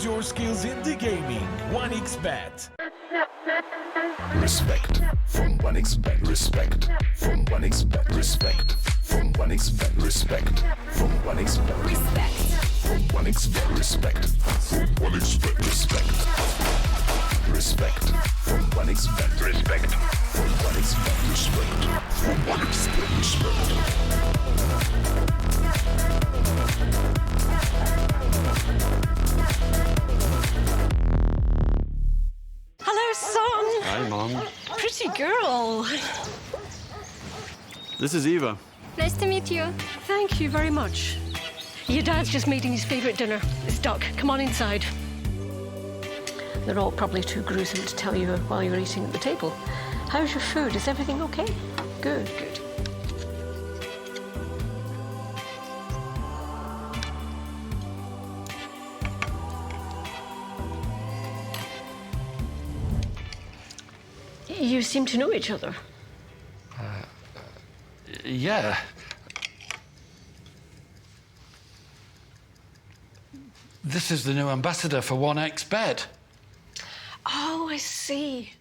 Showcase your skills in the gaming. 1xBet. Respect from 1xBet. Respect from 1xBet. Respect from 1xBet. Respect from 1xBet. Respect. From 1xBet. Respect from 1xBet. Respect. Respect from 1xBet. Respect from 1xBet. Respect from 1xBet. Respect. Hello, son. Hi, Mom. Pretty girl. This is Eva. Nice to meet you. Thank you very much. Your dad's just making his favourite dinner. It's duck. Come on inside. They're all probably too gruesome to tell you while you're eating at the table. How's your food? Is everything okay? Good, good. You seem to know each other. Yeah. This is the new ambassador for 1xBet. Oh, I see.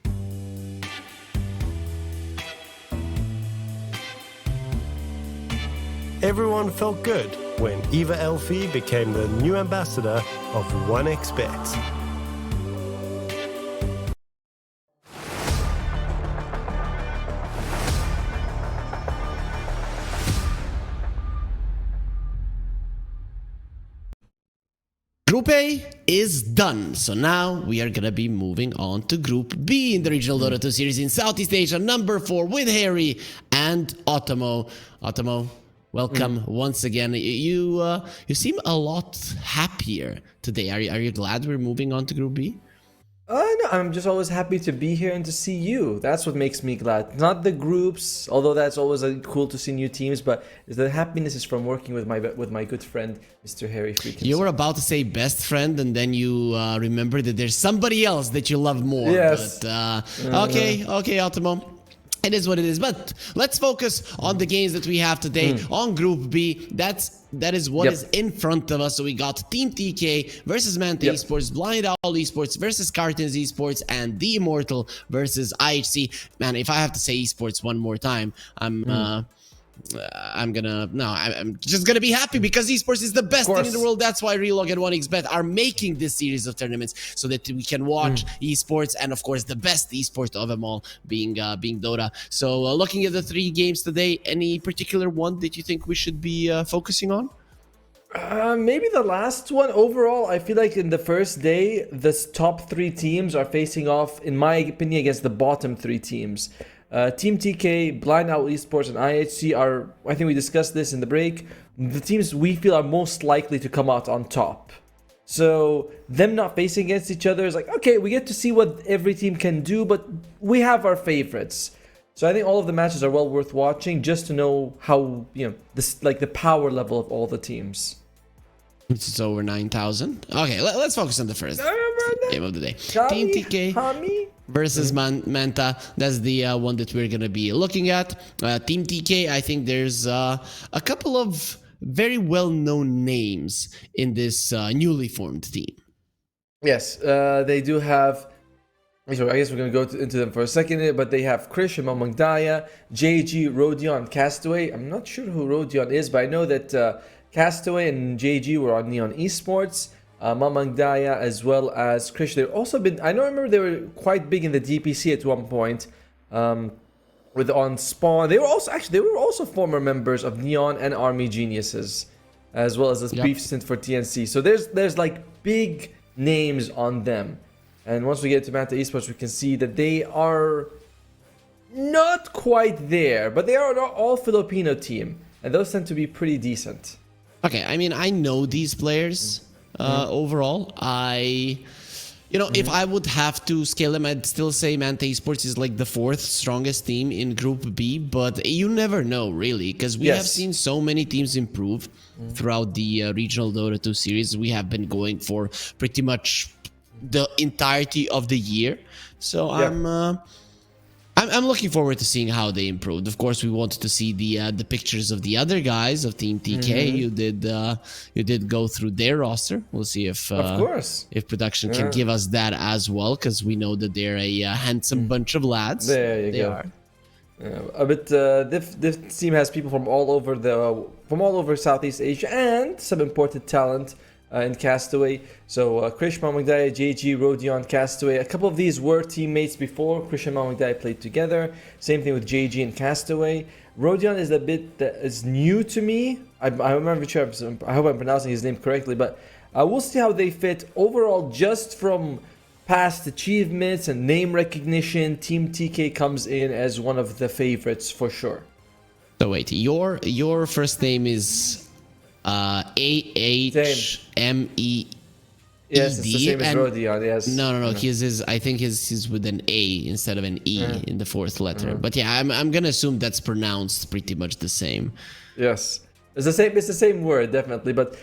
Everyone felt good when Eva Elfie became the new ambassador of 1xBet. Group A is done, so now we are gonna be moving on to Group B in the Regional Dota 2 series in Southeast Asia, number 4 with Harry and Otomo. Otomo, welcome once again. You seem a lot happier today. Are you glad we're moving on to Group B? No, I'm just always happy to be here and to see you. That's what makes me glad. Not the groups, although that's always cool to see new teams, but the happiness is from working with my good friend, Mr. Harry Freakin. You were about to say best friend, and then you remember that there's somebody else that you love more. Yes. But, okay, Otomo. It is what it is, but let's focus on the games that we have today on Group B. That is what is in front of us. So we got Team TK versus Manta Esports, Blind Owl Esports versus Cartons Esports, and The Immortal versus IHC. Man, if I have to say Esports one more time, I'm just gonna be happy because Esports is the best thing in the world. That's why Relog and 1xBet are making this series of tournaments so that we can watch Esports, and of course the best esport of them all being Dota. So looking at the 3 games today, any particular one that you think we should be focusing on? Maybe the last one. Overall, I feel like in the first day, the top 3 teams are facing off, in my opinion, against the bottom 3 teams. Team TK, Blind Owl Esports, and IHC are, I think we discussed this in the break, the teams we feel are most likely to come out on top. So them not facing against each other is like, okay, we get to see what every team can do, but we have our favorites. So I think all of the matches are well worth watching just to know how, this, like, the power level of all the teams. It's over 9,000. Okay, let's focus on the first game of the day. Team TK versus Manta. That's the one that we're going to be looking at. Team TK, I think there's a couple of very well-known names in this newly formed team. Yes, they do have... So I guess we're going to go into them for a second, but they have Krish and Mamangdaya, JG, Rodion, Castaway. I'm not sure who Rodion is, but I know that Castaway and JG were on Neon Esports. Mamangdaya as well as Krish. They've also been, I remember they were quite big in the DPC at one point, with on Spawn. They were also former members of Neon and Army Geniuses, as well as this brief stint for TNC. So there's like big names on them. And once we get to Manta Esports, we can see that they are not quite there, but they are an all Filipino team, and those tend to be pretty decent. Okay, I mean, I know these players overall. If I would have to scale them, I'd still say Manta Esports is like the 4th strongest team in Group B, but you never know, really, because we have seen so many teams improve throughout the Regional Dota 2 series. We have been going for pretty much the entirety of the year. So I'm looking forward to seeing how they improved. Of course, we wanted to see the pictures of the other guys of Team TK. You did go through their roster. We'll see if Of course. if production can give us that as well, because we know that they're a handsome bunch of lads. There you They go. are. But this team has people from all over Southeast Asia and some imported talent in Castaway. So Krish Mamagdaya, JG, Rodion, Castaway. A couple of these were teammates before. Krish and Mamagdaya played together. Same thing with JG and Castaway. Rodion is a bit that is new to me. I'm not sure. I hope I'm pronouncing his name correctly, but we'll see how they fit overall. Just from past achievements and name recognition, Team TK comes in as one of the favorites for sure. So wait, your first name is AHME. Yes, it's the same as and- Rodion. Yes. No. I think his with an A instead of an E in the fourth letter. But yeah, I'm gonna assume that's pronounced pretty much the same. Yes. It's the same. It's the same word, definitely. But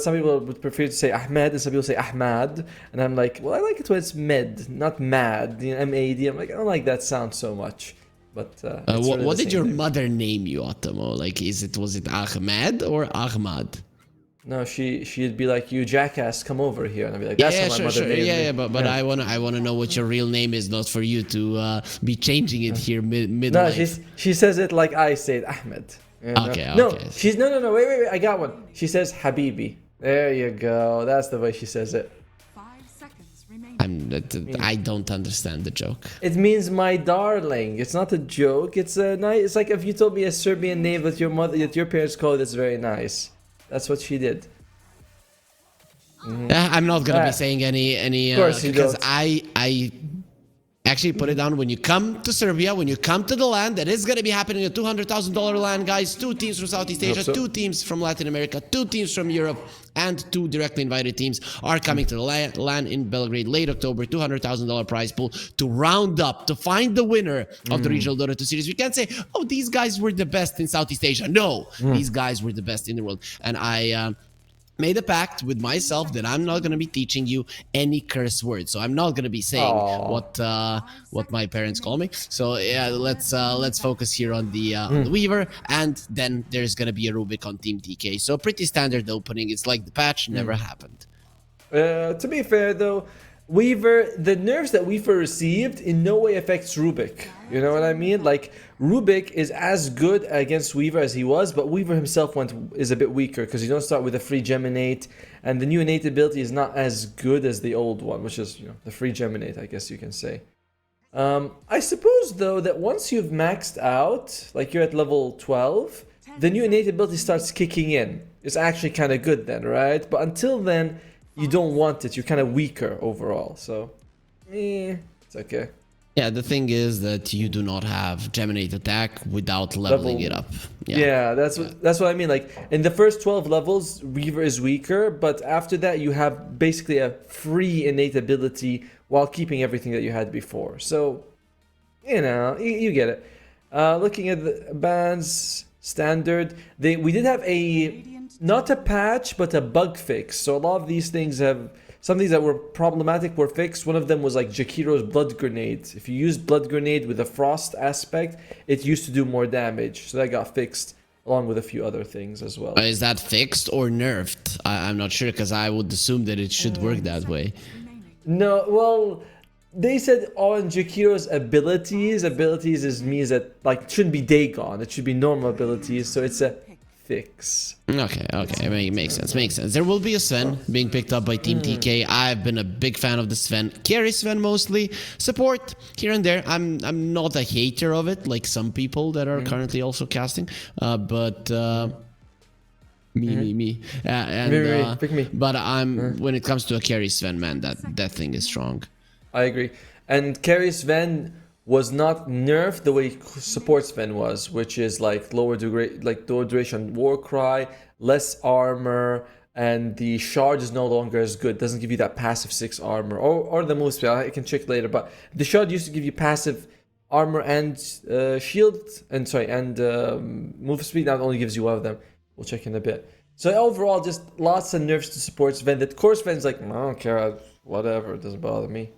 some people would prefer to say Ahmed, and some people say Ahmad. And I'm like, well, I like it when it's med, not mad. You know, MAD. I'm like, I don't like that sound so much. But it's really What the did same your thing. mother name you, Ottomo? Like, was it Ahmed or Ahmad? No, she'd be like, "You jackass, come over here," and I'd be like, "That's Yeah, how my sure, mother sure. named Yeah, me." but I wanna know what your real name is, not for you to be changing it here mid. No, she says it like I say it, Ahmed. You know? Okay, No, okay. she's no. Wait. I got one. She says Habibi. There you go. That's the way she says it. 5 seconds remaining. I don't understand the joke. It means my darling. It's not a joke. It's a nice. It's like if you told me a Serbian name that your parents called. It's very nice. That's what she did. I'm not gonna Ah. be saying any Of course you because don't. I actually put it down. When you come to Serbia, when you come to the land, that is gonna be happening. A $200,000 land, guys. 2 teams from Southeast Asia, so. 2 teams from Latin America, 2 teams from Europe, and 2 directly invited teams are coming to the land in Belgrade late October. $200,000 prize pool to round up to find the winner of the regional Dota 2 series. We can't say, oh, these guys were the best in Southeast Asia. No, these guys were the best in the world, and I made a pact with myself that I'm not going to be teaching you any curse words. So I'm not going to be saying what my parents call me. So yeah, let's focus here on the Weaver, and then there's going to be a Rubik on Team TK. So pretty standard opening. It's like the patch never happened. To be fair though, the nerfs that Weaver received in no way affects Rubik. You know what I mean? Like, Rubik is as good against Weaver as he was, but Weaver himself is a bit weaker because you don't start with a free Geminate, and the new innate ability is not as good as the old one, which is, the free Geminate, I guess you can say. I suppose though that once you've maxed out, like you're at level 12, the new innate ability starts kicking in. It's actually kind of good then, right? But until then, you don't want it. You're kind of weaker overall. So, it's okay. Yeah, the thing is that you do not have Geminate attack without leveling it up. Yeah, that's what I mean. Like, in the first 12 levels, Weaver is weaker, but after that, you have basically a free innate ability while keeping everything that you had before. So, you get it. Looking at the bans standard, we did have not a patch, but a bug fix. So a lot of these things some things that were problematic were fixed. One of them was like Jakiro's blood grenade. If you use blood grenade with the frost aspect, it used to do more damage. So that got fixed, along with a few other things as well. Is that fixed or nerfed? I'm not sure, because I would assume that it should work that way. No, well, they said on Jakiro's abilities means that, like, it shouldn't be Dagon. It should be normal abilities. So it's a fix. Okay, makes sense. There will be a Sven being picked up by Team TK. I've been a big fan of the Sven. Carry Sven mostly. Support here and there. I'm not a hater of it, like some people that are currently also casting. But me. Pick me. But when it comes to a carry Sven, man, that thing is strong. I agree. And carry Sven was not nerfed the way support Sven was, which is like lower duration war cry, less armor, and the shard is no longer as good. Doesn't give you that passive 6 armor or the move speed. I can check later, but the shard used to give you passive armor and shield and move speed. Now it only gives you one of them. We'll check in a bit. So overall, just lots of nerfs to support Sven. That core Sven's like, I don't care, whatever, it doesn't bother me.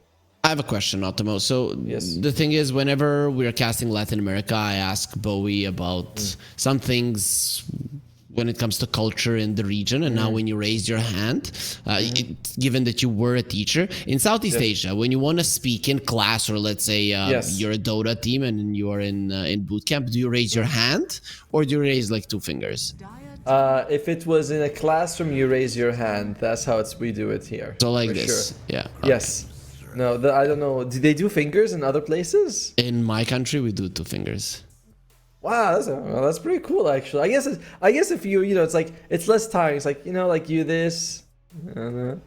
I have a question, Ottomo. So Yes. the thing is, whenever we're casting Latin America, I ask Bowie about some things when it comes to culture in the region. And now when you raise your hand, given that you were a teacher in Southeast Asia, when you want to speak in class, or let's say you're a Dota team and you are in boot camp, do you raise your hand or do you raise like two fingers? If it was in a classroom, you raise your hand. That's how we do it here. So like for this, sure. yeah. Yes. No, I don't know. Do they do fingers in other places? In my country, we do two fingers. Wow, that's pretty cool actually. I guess if you it's like it's less tiring. It's like like you this. All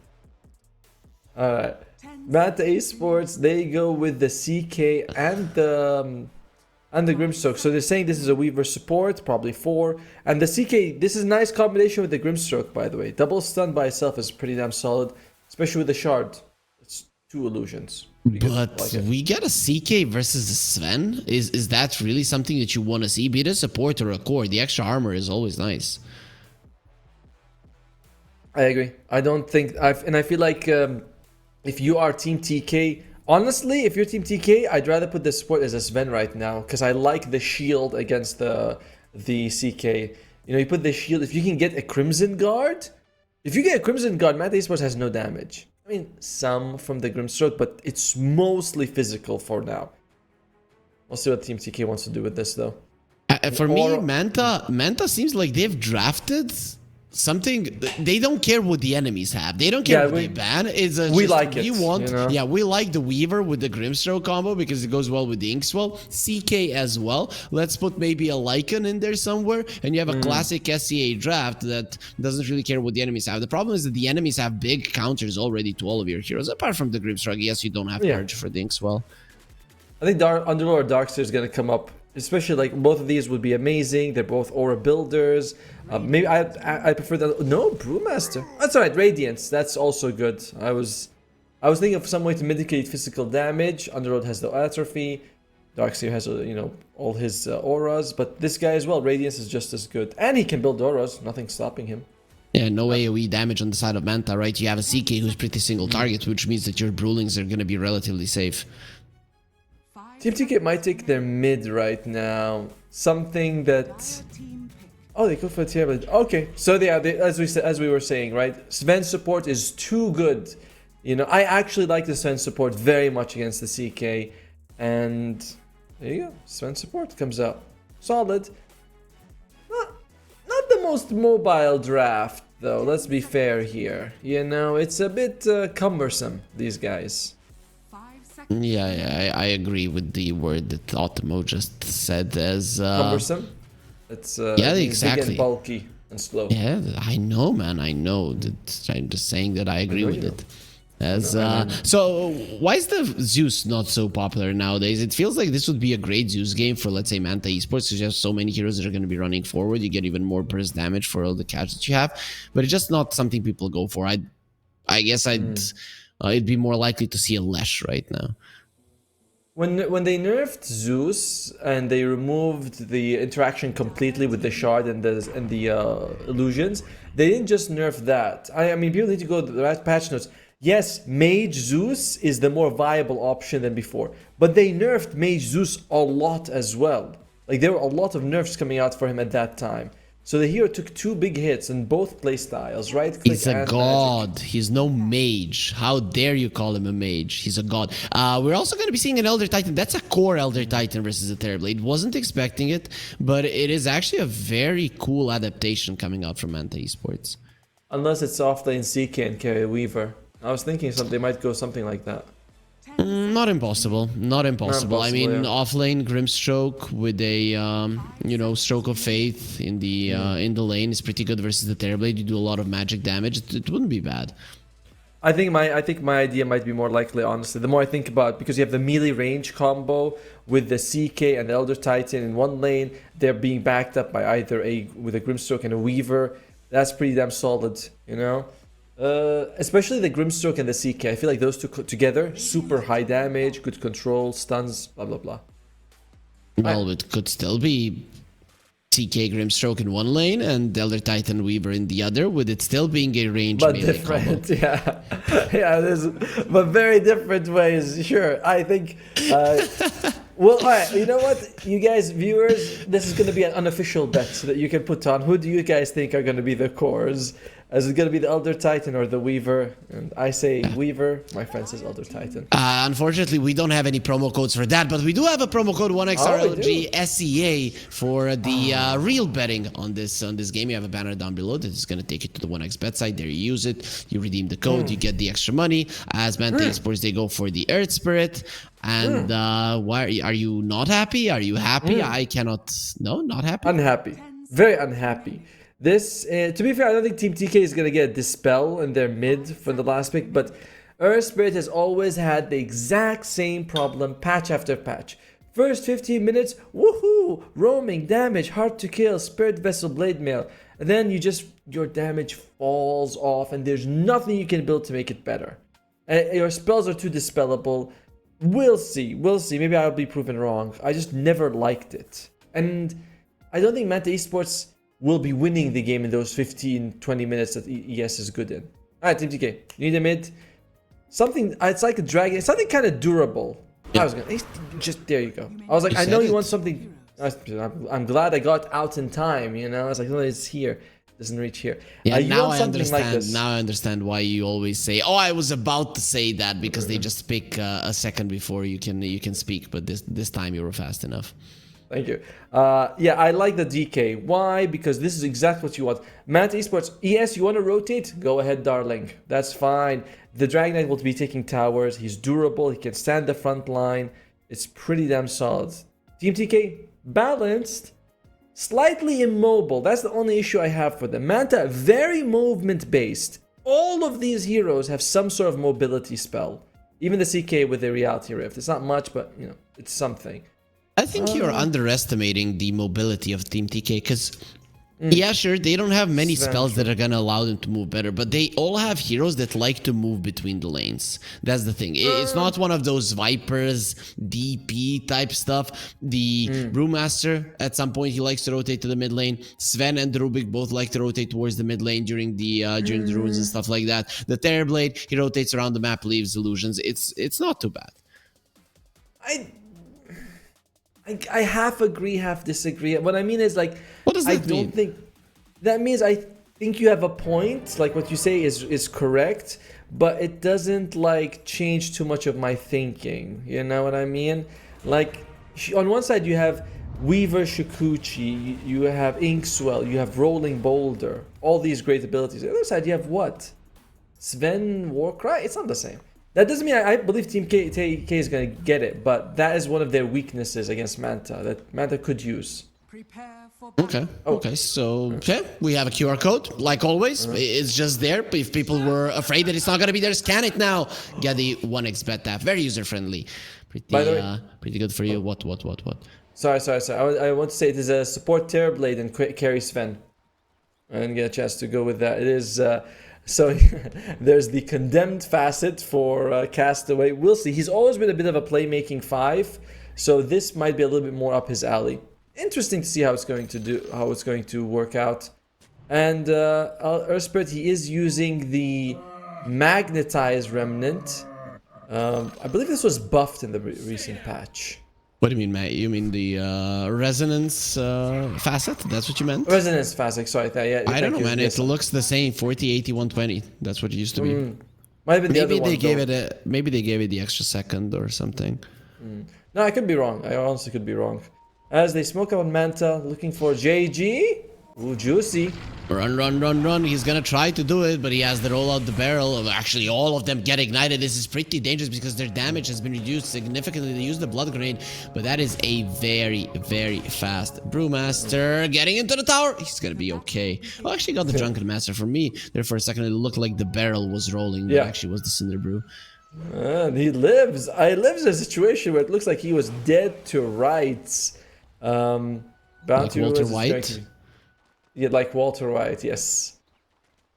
right, Manta Esports, they go with the CK and the Grimstroke. So they're saying this is a Weaver support, probably 4, and the CK. This is a nice combination with the Grimstroke, by the way. Double stun by itself is pretty damn solid, especially with the shard. It's 2 illusions. But we get a CK versus a Sven. Is that really something that you want to see? Be it a support or a core. The extra armor is always nice. I agree. I don't think I feel like if you are Team TK, honestly, if you're Team TK, I'd rather put the support as a Sven right now because I like the shield against the CK. You put the shield. If you can get a Crimson Guard, Manta Esports has no damage. I mean, some from the Grimstroke, but it's mostly physical for now. We'll see what Team TK wants to do with this, though. For me, Manta seems like they've drafted something. They don't care what the enemies have. They don't care what they ban. It's we like it. Yeah, we like the Weaver with the Grimstroke combo because it goes well with the Inkswell. CK as well. Let's put maybe a Lycan in there somewhere, and you have a classic SCA draft that doesn't really care what the enemies have. The problem is that the enemies have big counters already to all of your heroes. Apart from the Grimstroke, yes, you don't have charge for the Inkswell. I think Underlord Darkseer is going to come up. Especially like both of these would be amazing. They're both aura builders. Maybe I prefer the Brewmaster. That's alright. Radiance. That's also good. I was thinking of some way to mitigate physical damage. Underlord has the atrophy. Darkseer has all his auras, but this guy as well. Radiance is just as good, and he can build auras. Nothing's stopping him. Yeah, no AoE damage on the side of Manta, right? You have a CK who's pretty single target, which means that your Brewlings are going to be relatively safe. Team TK might take their mid right now. Something that... Oh, they go for a tier. Okay, so as we were saying, right? Sven support is too good. I actually like the Sven support very much against the CK. And there you go. Sven support comes out. Solid. Not the most mobile draft, though. Let's be fair here. It's a bit cumbersome, these guys. Yeah, I agree with the word that Ottomo just said as... Cumbersome? It's exactly. big and bulky and slow. Yeah, I know, man. I know. I'm just saying that I agree with it. So why is the Zeus not so popular nowadays? It feels like this would be a great Zeus game for, let's say, Manta Esports, because you have so many heroes that are going to be running forward. You get even more burst damage for all the cash that you have, but it's just not something people go for. I guess it'd be more likely to see a Lesh right now. When they nerfed Zeus and they removed the interaction completely with the shard and the illusions, they didn't just nerf that. I mean, people need to go to the right patch notes. Yes, Mage Zeus is the more viable option than before, but they nerfed Mage Zeus a lot as well. Like, there were a lot of nerfs coming out for him at that time. So the hero took 2 big hits in both playstyles, right? He's a god. Magic. He's no mage. How dare you call him a mage? He's a god. We're also going to be seeing an Elder Titan. That's a core Elder Titan versus a Terrorblade. Wasn't expecting it, but it is actually a very cool adaptation coming out from Manta Esports. Unless it's offlane CK and carry Weaver. I was thinking they might go something like that. Not impossible. Not impossible. I mean, offlane Grimstroke with a Stroke of Faith in the lane is pretty good versus the Terrorblade. You do a lot of magic damage. It wouldn't be bad. I think my idea might be more likely, honestly. The more I think about it, because you have the melee range combo with the CK and the Elder Titan in one lane, they're being backed up by either with a Grimstroke and a Weaver. That's pretty damn solid, Especially the Grimstroke and the CK. I feel like those two together, super high damage, good control, stuns, blah blah blah. Well, it could still be CK Grimstroke in one lane and Elder Titan Weaver in the other, with it still being a range But melee different, combo. yeah. Yeah, but very different ways, sure. I think, well, all right, you know what, you guys, viewers, this is going to be an unofficial bet that you can put on. Who do you guys think are going to be the cores? Is it going to be the Elder Titan or the Weaver? And I say Weaver, my friend says Elder Titan. Unfortunately, we don't have any promo codes for that, but we do have a promo code Oh, we 1XRLG SEA for the real betting on this game. You have a banner down below that is going to take you to the 1xBet site. There you use it, you redeem the code, you get the extra money. As Manta Esports, they go for the Earth Spirit. And why are you not happy? Are you happy? I cannot. No, not happy. Unhappy. Very unhappy. This, to be fair, I don't think Team TK is going to get a Dispel in their mid from the last pick, but Earth Spirit has always had the exact same problem patch after patch. First 15 minutes, woohoo, roaming, damage, hard to kill, Spirit Vessel, Blade Mail. And then your damage falls off and there's nothing you can build to make it better. Your spells are too dispellable. We'll see. Maybe I'll be proven wrong. I just never liked it. And I don't think Manta Esports will be winning the game in those 15-20 minutes that ES is good in. Alright, Team TK, you need a mid. Something, it's like a dragon, it's something kind of durable. Yeah. I was gonna, just, there you go. I was like, I know you want something, I'm glad I got out in time, you know? I was like, no, it's here. It doesn't reach here. Yeah, You now want I something understand. like this. Now I understand why you always say, "Oh, I was about to say that," because they just pick a second before you can speak. But this time you were fast enough. Thank you. Yeah, I like the DK. Why? Because this is exactly what you want. Manta Esports, ES, you want to rotate? Go ahead, darling. That's fine. The Dragon Knight will be taking towers. He's durable. He can stand the front line. It's pretty damn solid. Team TK, balanced. Slightly immobile. That's the only issue I have for them. Manta, very movement-based. All of these heroes have some sort of mobility spell. Even the CK with the Reality Rift. It's not much, but, you know, it's something. I think you're underestimating the mobility of Team TK, because yeah, sure, they don't have many spells that are gonna allow them to move better, but they all have heroes that like to move between the lanes. That's the thing. It's not one of those Vipers, DP type stuff. The Brewmaster, at some point, he likes to rotate to the mid lane. Sven and Rubik both like to rotate towards the mid lane during the runes and stuff like that. The Terrorblade, he rotates around the map, leaves illusions. It's not too bad. I half agree, half disagree. What I mean is, like, What does that I don't mean? think that means I think you have a point. Like what you say is correct, but it doesn't like change too much of my thinking. You know what I mean? Like on one side you have Weaver Shikuchi, you have Inkswell, you have Rolling Boulder, all these great abilities. On the other side you have what? Sven Warcry? It's not the same. That doesn't mean I believe Team K is going to get it, but that is one of their weaknesses against Manta that Manta could use. Prepare for Okay. Okay. So okay, we have a QR code, like always. It's just there. If people were afraid that it's not gonna be there, scan it now. Get the 1xBet app. Very user friendly. By the way- Pretty good for you. What? Sorry. I want to say it is a support Terrorblade and carry Sven. I didn't get a chance to go with that. It is so there's the condemned facet for Castaway. We'll see. He's always been a bit of a playmaking 5, so this might be a little bit more up his alley. Interesting to see how it's going to work out. And Earth Spirit, he is using the Magnetized Remnant. I believe this was buffed in the recent patch. What do you mean, Matt? You mean the resonance facet? That's what you meant? Resonance Facet, sorry. Yeah, I don't know, man. Yes. It looks the same. 40, 80, 120. That's what it used to be. Might have been the Maybe other they one, gave though. maybe they gave it the extra second or something. No, I could be wrong. I honestly could be wrong. As they smoke out Manta, looking for JG. Ooh, juicy. Run. He's gonna try to do it, but he has to roll out the barrel. Actually, all of them get ignited. This is pretty dangerous because their damage has been reduced significantly. They use the blood grenade, but that is a very, very fast Brewmaster getting into the tower. He's gonna be okay. Oh, actually got the Drunken Master for me. There for a second, it looked like the barrel was rolling, but Yeah. actually was the Cinder Brew. And he lives. I lives in a situation where it looks like he was dead to rights. Bounty Walter was White? drinking. Yeah, like Walter White, yes.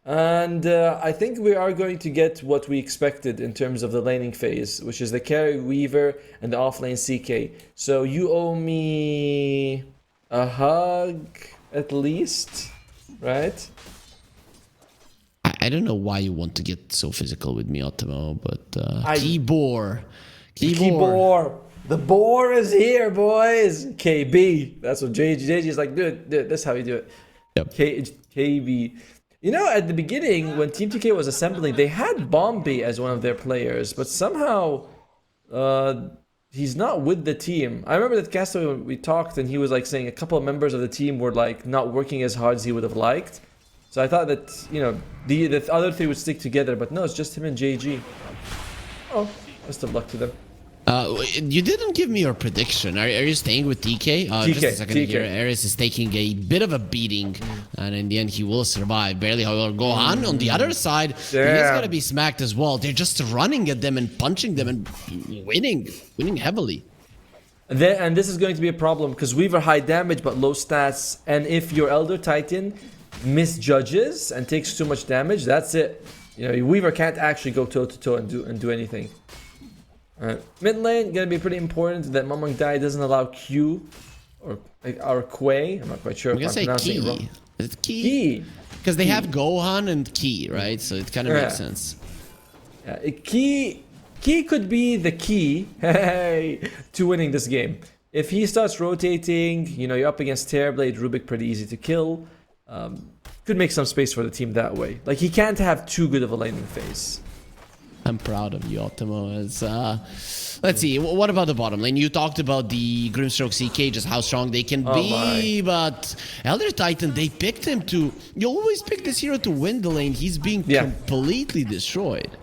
And I think we are going to get what we expected in terms of the laning phase, which is the carry Weaver and the offlane CK. So you owe me a hug. at least, right? I don't know why you want to get so physical with me, Otimo, but I- Keyboard. Keyboard. The boar is here, boys. KB. That's what JG is like. Do it. That's how you do it. Yep. KB. You know, at the beginning, when Team TK was assembling, they had Bombi as one of their players, but somehow he's not with the team. I remember that Castaway, when we talked, and he was like saying a couple of members of the team were like not working as hard as he would have liked. So I thought that, you know, the other three would stick together, but no, it's just him and JG. Oh, best of luck to them. You didn't give me your prediction. Are you staying with TK? Just a second here. Ares is taking a bit of a beating, and in the end, he will survive. Barely, however, Gohan on the other side, he's gonna be smacked as well. They're just running at them and punching them and winning heavily. And this is going to be a problem because Weaver high damage but low stats, and if your Elder Titan misjudges and takes too much damage, that's it. You know, Weaver can't actually go toe to toe and do anything. Mid lane gonna be pretty important that Mamang Dai doesn't allow Q or Quay. I'm not quite sure. I'm gonna say Key. Is it Key? Because they have Gohan and Key, right? So it kind of makes sense. Yeah, Key could be the key to winning this game. If he starts rotating, you know, you're up against Terrorblade, Rubik, pretty easy to kill. Could make some space for the team that way. Like, he can't have too good of a laning phase. I'm proud of you, Optimo. Let's see, what about the bottom lane? You talked about the Grimstroke CK, just how strong they can be, but Elder Titan, they picked him to... You always pick this hero to win the lane. He's being completely destroyed.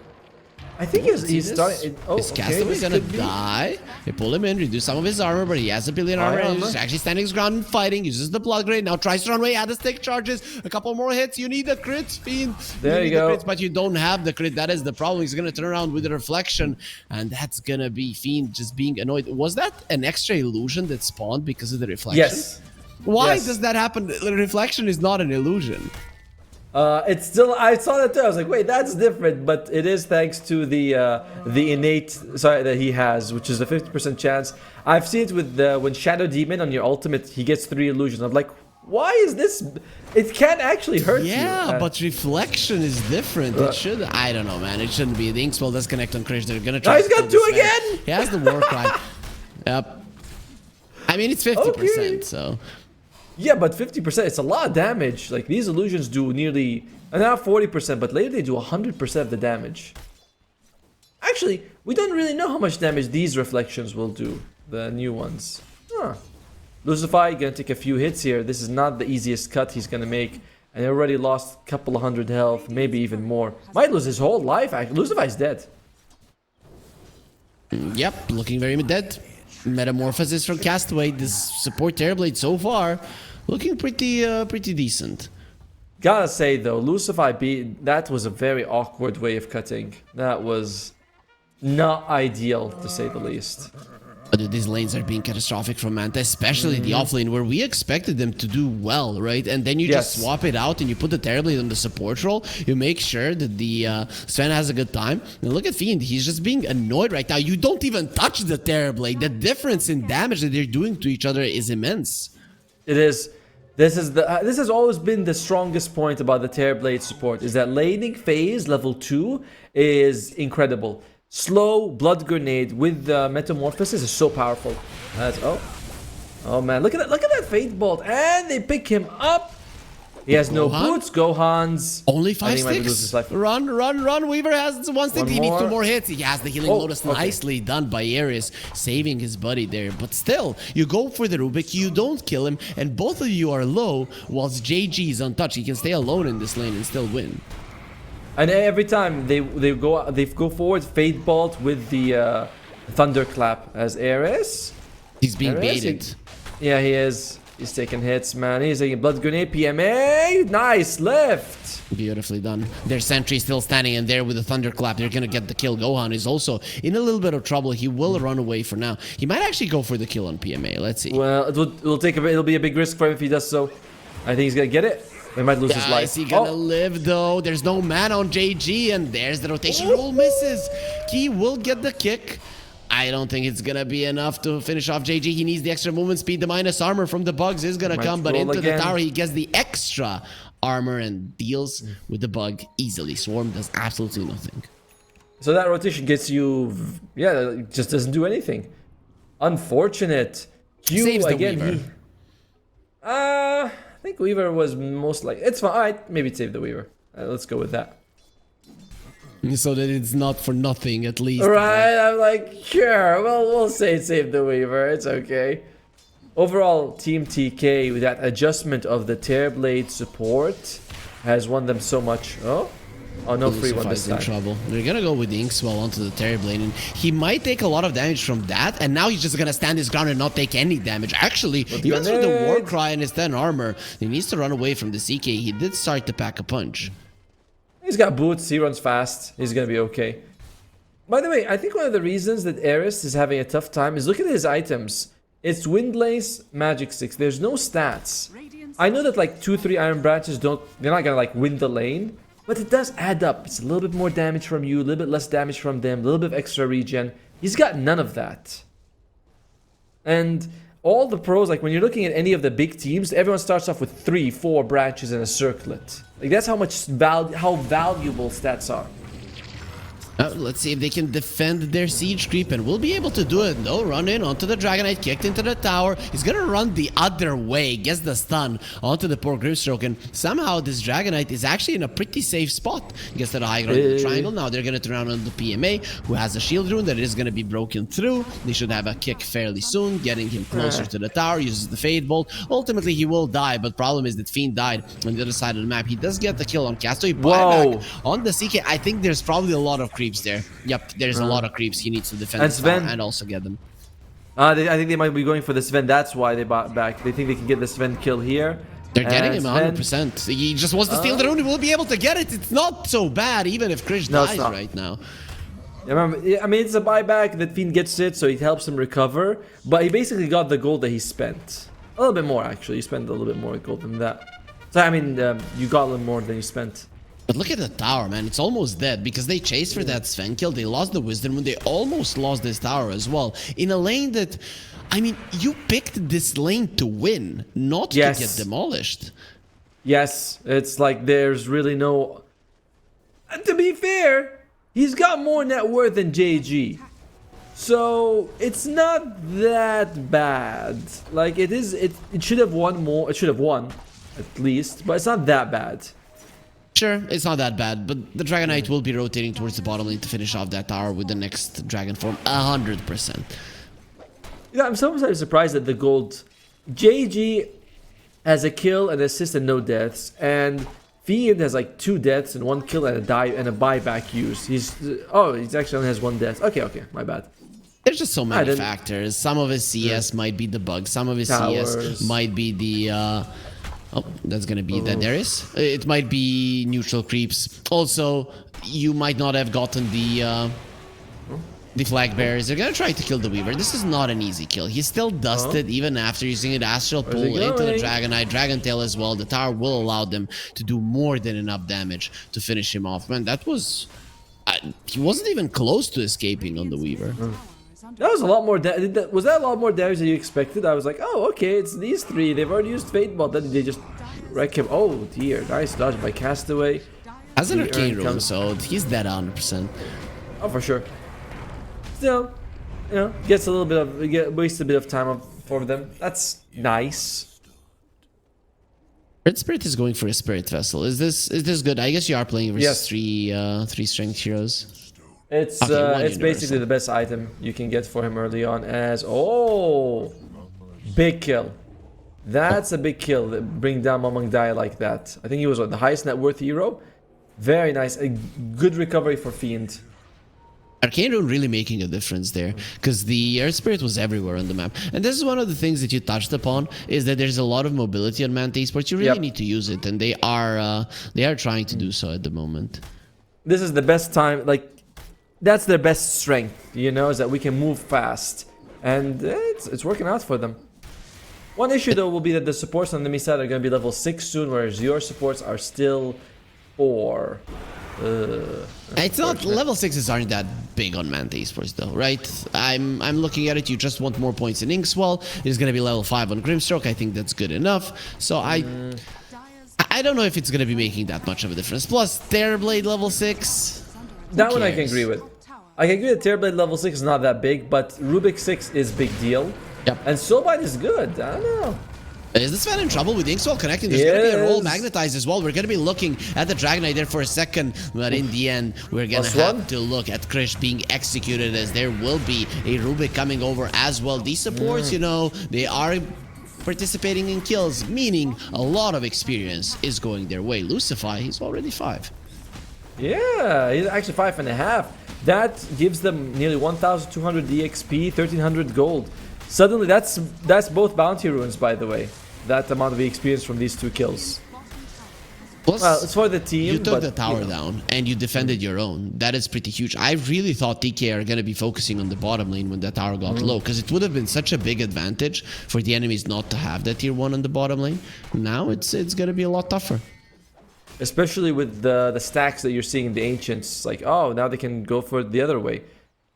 I think he's starting... Is Castaway gonna die? They pull him in, reduce some of his armor, but he has a billion armor. He's actually standing his ground and fighting. Uses the blood grenade. Now tries to run away. Add the stick charges. A couple more hits. You need the crits, Fiend. There you go. The crits, but you don't have the crit. That is the problem. He's gonna turn around with the reflection, and that's gonna be Fiend just being annoyed. Was that an extra illusion that spawned because of the reflection? Yes. Why does that happen? The reflection is not an illusion. It's still, I saw that too. I was like, wait, that's different, but it is thanks to the innate that he has, which is a 50% chance. I've seen it with when Shadow Demon on your ultimate, he gets 3 illusions. I'm like, why is this? It can't actually hurt you. Yeah, but reflection is different. It should. I don't know, man. It shouldn't be. The Inkswell disconnect on Krish. They're gonna try. He's got 2 again. He has the war cry. Yep. I mean, it's 50%, so. Yeah, but 50%, it's a lot of damage. Like, these illusions do nearly, now 40%, but later they do 100% of the damage. Actually, we don't really know how much damage these reflections will do, the new ones. Huh. Lucify gonna take a few hits here. This is not the easiest cut he's gonna make. And he already lost a couple of 100 health, maybe even more. Might lose his whole life. Lucify's dead. Yep, looking very dead. Metamorphosis from Castaway. This support Terrorblade so far looking pretty decent. Gotta say though, Lucify that was a very awkward way of cutting. That was not ideal, to say the least. But these lanes are being catastrophic from Manta, especially the offlane, where we expected them to do well, right? And then you just swap it out and you put the Terrorblade on the support role. You make sure that the Sven has a good time. And look at Fiend, he's just being annoyed right now. You don't even touch the Terrorblade. The difference in damage that they're doing to each other is immense. It is. This has always been the strongest point about the Terrorblade support, is that laning phase level 2 is incredible. Slow blood grenade with the metamorphosis is so powerful. Oh man, look at that Fate Bolt, and they pick him up. He has no boots. Gohan's only 5 sticks. Run! Weaver has 1 stick. He needs 2 more hits. He has the healing lotus. Nicely done by Ares, saving his buddy there. But still, you go for the Rubik. You don't kill him, and both of you are low. Whilst JG is untouched, he can stay alone in this lane and still win. And every time they go forward, Fate Bolt with the Thunderclap as Ares. He's being baited. Yeah, he is. He's taking hits, man. He's taking blood grenade, PMA. Nice lift. Beautifully done. Their sentry still standing in there with the thunderclap. They're gonna get the kill. Gohan is also in a little bit of trouble. He will run away for now. He might actually go for the kill on PMA. Let's see. Well, it'll be a big risk for him if he does so. I think he's gonna get it. He might lose his life. Is he gonna live though? There's no mana on JG, and there's the rotation roll misses. Key will get the kick. I don't think it's gonna be enough to finish off JG. He needs the extra movement speed. The minus armor from the bugs is gonna come, but into the tower he gets the extra armor and deals with the bug easily. Swarm does absolutely nothing. So that rotation gets you, yeah, it just doesn't do anything. Unfortunate. Q Saves the again. Weaver. I think Weaver was most like it's fine. Alright, maybe save the Weaver. Let's go with that. So that it's not for nothing, at least. Right, I'm like, sure, well, we'll say save the Weaver, it's okay. Overall, Team TK, with that adjustment of the Tearblade support, has won them so much. Oh no, free one this time. Trouble. They're gonna go with the Inkswell onto the Terrorblade, and he might take a lot of damage from that, and now he's just gonna stand his ground and not take any damage. Actually, even with the War Cry and his 10 armor, he needs to run away from the CK. He did start to pack a punch. He's got boots, he runs fast, he's gonna be okay. By the way, I think one of the reasons that Eris is having a tough time is look at his items. It's Windlace, Magic 6. There's no stats. I know that like 2-3 Iron Branches they're not gonna like win the lane, but it does add up. It's a little bit more damage from you, a little bit less damage from them, a little bit of extra regen. He's got none of that. And all the pros, like when you're looking at any of the big teams, everyone starts off with 3-4 branches and a circlet. Like that's how much how valuable stats are. Let's see if they can defend their siege creep, and we'll be able to do it. No, run in onto the Dragonite, kicked into the tower. He's gonna run the other way, gets the stun onto the poor Grimstroke, and somehow this Dragonite is actually in a pretty safe spot. Gets to the high ground in the triangle. Now they're gonna turn around on the PMA, who has a shield rune that is gonna be broken through. They should have a kick fairly soon, getting him closer to the tower. Uses the Fade Bolt. Ultimately, he will die, but problem is that Fiend died on the other side of the map. He does get the kill on Castaway. Buyback on the CK. I think there's probably a lot of creeps there. Yep, there's a lot of creeps. He needs to defend and Sven, and also get them. I think they might be going for the Sven. That's why they bought back. They think they can get the Sven kill here. They're getting him 100%. He just wants to steal the rune. He will be able to get it. It's not so bad, even if Krish dies right now. Remember, I mean, it's a buyback that Fiend gets it, so it helps him recover. But he basically got the gold that he spent. A little bit more, actually. You spent a little bit more gold than that. So, I mean, you got a little more than you spent. But look at the tower, man. It's almost dead because they chased for that Sven kill. They lost the Wisdom Rune. They almost lost this tower as well. In a lane that, I mean, you picked this lane to win, not to get demolished. Yes, it's like there's really no... And to be fair, he's got more net worth than JG. So, it's not that bad. Like, it should have won more. It should have won, at least. But it's not that bad. Sure, it's not that bad, but the Dragonite will be rotating towards the bottom lane to finish off that tower with the next Dragon form 100%. Yeah, I'm sometimes surprised that the gold... JG has a kill, an assist, and no deaths, and Fiend has like 2 deaths and 1 kill and a die and a buyback use. He actually only has 1 death. Okay, my bad. There's just so many factors. Some of his CS might be the bug. Some of his CS might be the... Oh, that's gonna be that Darius. It might be neutral creeps. Also, you might not have gotten the flag bearers. They're gonna try to kill the Weaver. This is not an easy kill. He's still dusted even after using an Astral Pull into the Dragonite, Dragon Tail as well. The tower will allow them to do more than enough damage to finish him off. Man, that was... he wasn't even close to escaping on the Weaver. That was a lot more was that a lot more damage than you expected? I was like, oh, okay, it's these 3. They've already used Fate Ball. Then they just wreck him. Oh, dear. Nice dodge by Castaway. Has an Arcane Rune, so he's dead 100%. Oh, for sure. Still, you know, gets a little bit of... wastes a bit of time for them. That's nice. Red Spirit is going for a Spirit Vessel. Is this good? I guess you are playing versus 3 strength heroes. It's basically the best item you can get for him early on as... Oh! Big kill. That's a big kill. That bring down Mamangdaya like that. I think he was the highest net worth hero. Very nice. A good recovery for Fiend. Arcane Rune really making a difference there, because the Earth Spirit was everywhere on the map. And this is one of the things that you touched upon, is that there's a lot of mobility on Manta Esports. You really need to use it, and they are trying to do so at the moment. This is the best time, like... That's their best strength, you know, is that we can move fast. And it's working out for them. One issue, though, will be that the supports on the enemy side are going to be level 6 soon, whereas your supports are still 4. It's not level 6s aren't that big on Manta Esports though, right? I'm looking at it. You just want more points in Inkswell. It's gonna be level 5 on Grimstroke. I think that's good enough. So I don't know if it's gonna be making that much of a difference. Plus Terrorblade level 6. That one I can agree with. I can agree that Terrorblade level 6 is not that big, but Rubik 6 is big deal. Yep. And Soulbind is good. I don't know. Is this man in trouble with Inkswell connecting? There's going to be a roll magnetized as well. We're going to be looking at the Dragon Knight there for a second, but in the end, we're going to have to look at Krish being executed, as there will be a Rubik coming over as well. These supports, you know, they are participating in kills, meaning a lot of experience is going their way. Lucify, he's already 5. Yeah, he's actually 5.5. That gives them nearly 1,200 EXP, 1,300 gold. Suddenly, that's both bounty runes, by the way. That amount of experience from these 2 kills. Plus, well, it's for the team. You took but, the tower down and you defended your own. That is pretty huge. I really thought TK are going to be focusing on the bottom lane when that tower got low, because it would have been such a big advantage for the enemies not to have that tier 1 on the bottom lane. Now it's going to be a lot tougher. Especially with the stacks that you're seeing in the Ancients. Like, oh, now they can go for it the other way.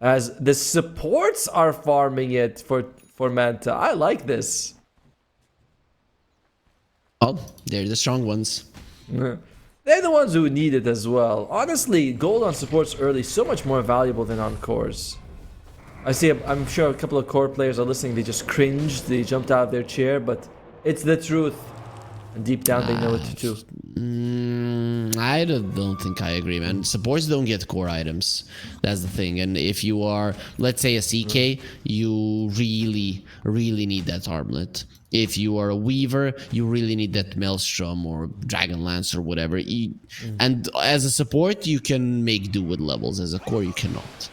As the supports are farming it for Manta. I like this. Oh, they're the strong ones. They're the ones who need it as well. Honestly, gold on supports early is so much more valuable than on cores. I'm sure a couple of core players are listening. They just cringed. They jumped out of their chair, but it's the truth. And deep down, they know it too. I don't think I agree, man. Supports don't get core items. That's the thing. And if you are, let's say, a CK, you really need that armlet. If you are a Weaver, you really need that Maelstrom or Dragonlance or whatever. And as a support, you can make do with levels. As a core, you cannot.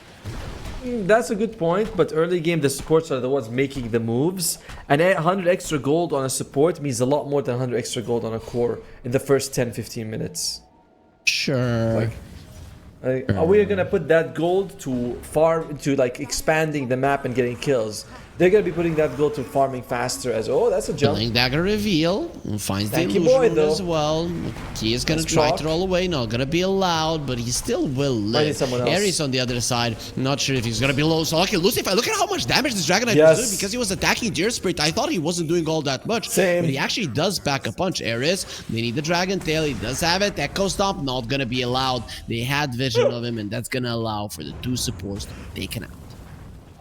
That's a good point, but early game, the supports are the ones making the moves. And 100 extra gold on a support means a lot more than 100 extra gold on a core in the first 10-15 minutes. Sure. Are we gonna put that gold to farm, to like expanding the map and getting kills? They're gonna be putting that gold to farming faster as, oh, that's a jump. Killing Dagger reveal, finds the Thank illusion you, boy, as well. He is gonna Nice try block. to roll away, not gonna be allowed, but he still will I need live. someone else. Ares on the other side, not sure if he's gonna be low. So okay, Lucify, look at how much damage this Dragon Knight was doing because he was attacking Deer Spirit. I thought he wasn't doing all that much. Same. But he actually does back a punch. Ares, they need the Dragon Tail, he does have it. Echo Stomp, not gonna be allowed. They had vision of him, and that's gonna allow for the 2 supports to be taken out.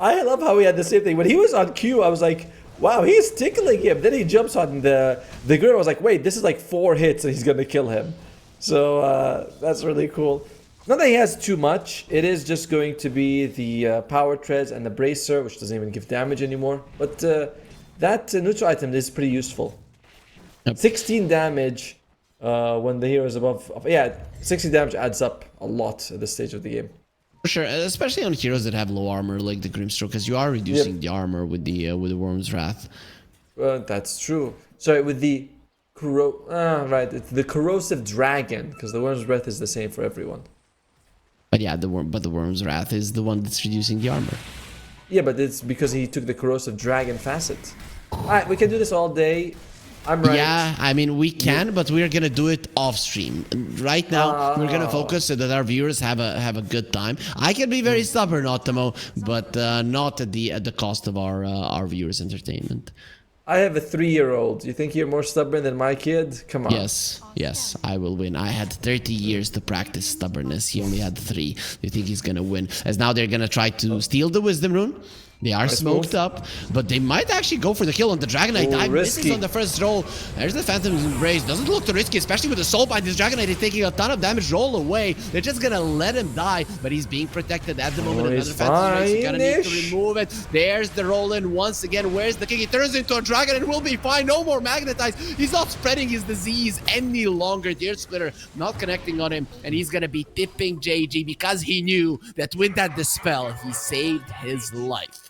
I love how he had the same thing. When he was on Q, I was like, wow, he's tickling him. Then he jumps on the girl. I was like, wait, this is like 4 hits and he's going to kill him. So that's really cool. Not that he has too much. It is just going to be the power treads and the bracer, which doesn't even give damage anymore. But that neutral item is pretty useful. Yep. 16 damage when the hero is above. Yeah, 16 damage adds up a lot at this stage of the game. For sure, especially on heroes that have low armor like the Grimstroke, because you are reducing the armor with the Worm's Wrath. That's true. Sorry, with the right, it's the corrosive dragon, because the Worm's Breath is the same for everyone. But yeah, the Worm's Wrath is the one that's reducing the armor. Yeah, but it's because he took the corrosive dragon facet. Alright, we can do this all day. I'm right. Yeah, I mean, we can, but we're gonna do it off stream. Right now, we're gonna focus so that our viewers have a good time. I can be very stubborn, Ottomo, but not at the cost of our viewers' entertainment. I have a 3-year-old. You think you're more stubborn than my kid? Come on. Yes, I will win. I had 30 years to practice stubbornness. He only had 3. You think he's gonna win? As now they're gonna try to steal the Wisdom Rune. They are smoked up, but they might actually go for the kill on the Dragon Knight. I misses on the first roll. There's the Phantom's Embrace. Doesn't look too risky, especially with the Soulbind. This Dragon Knight is taking a ton of damage. Roll away. They're just gonna let him die, but he's being protected at the moment. Another Phantom's Embrace. He's gonna need to remove it. There's the roll in once again. Where's the king? He turns into a dragon and will be fine. No more magnetized. He's not spreading his disease any longer. Deer Splitter not connecting on him, and he's gonna be tipping JG because he knew that with that dispel, he saved his life.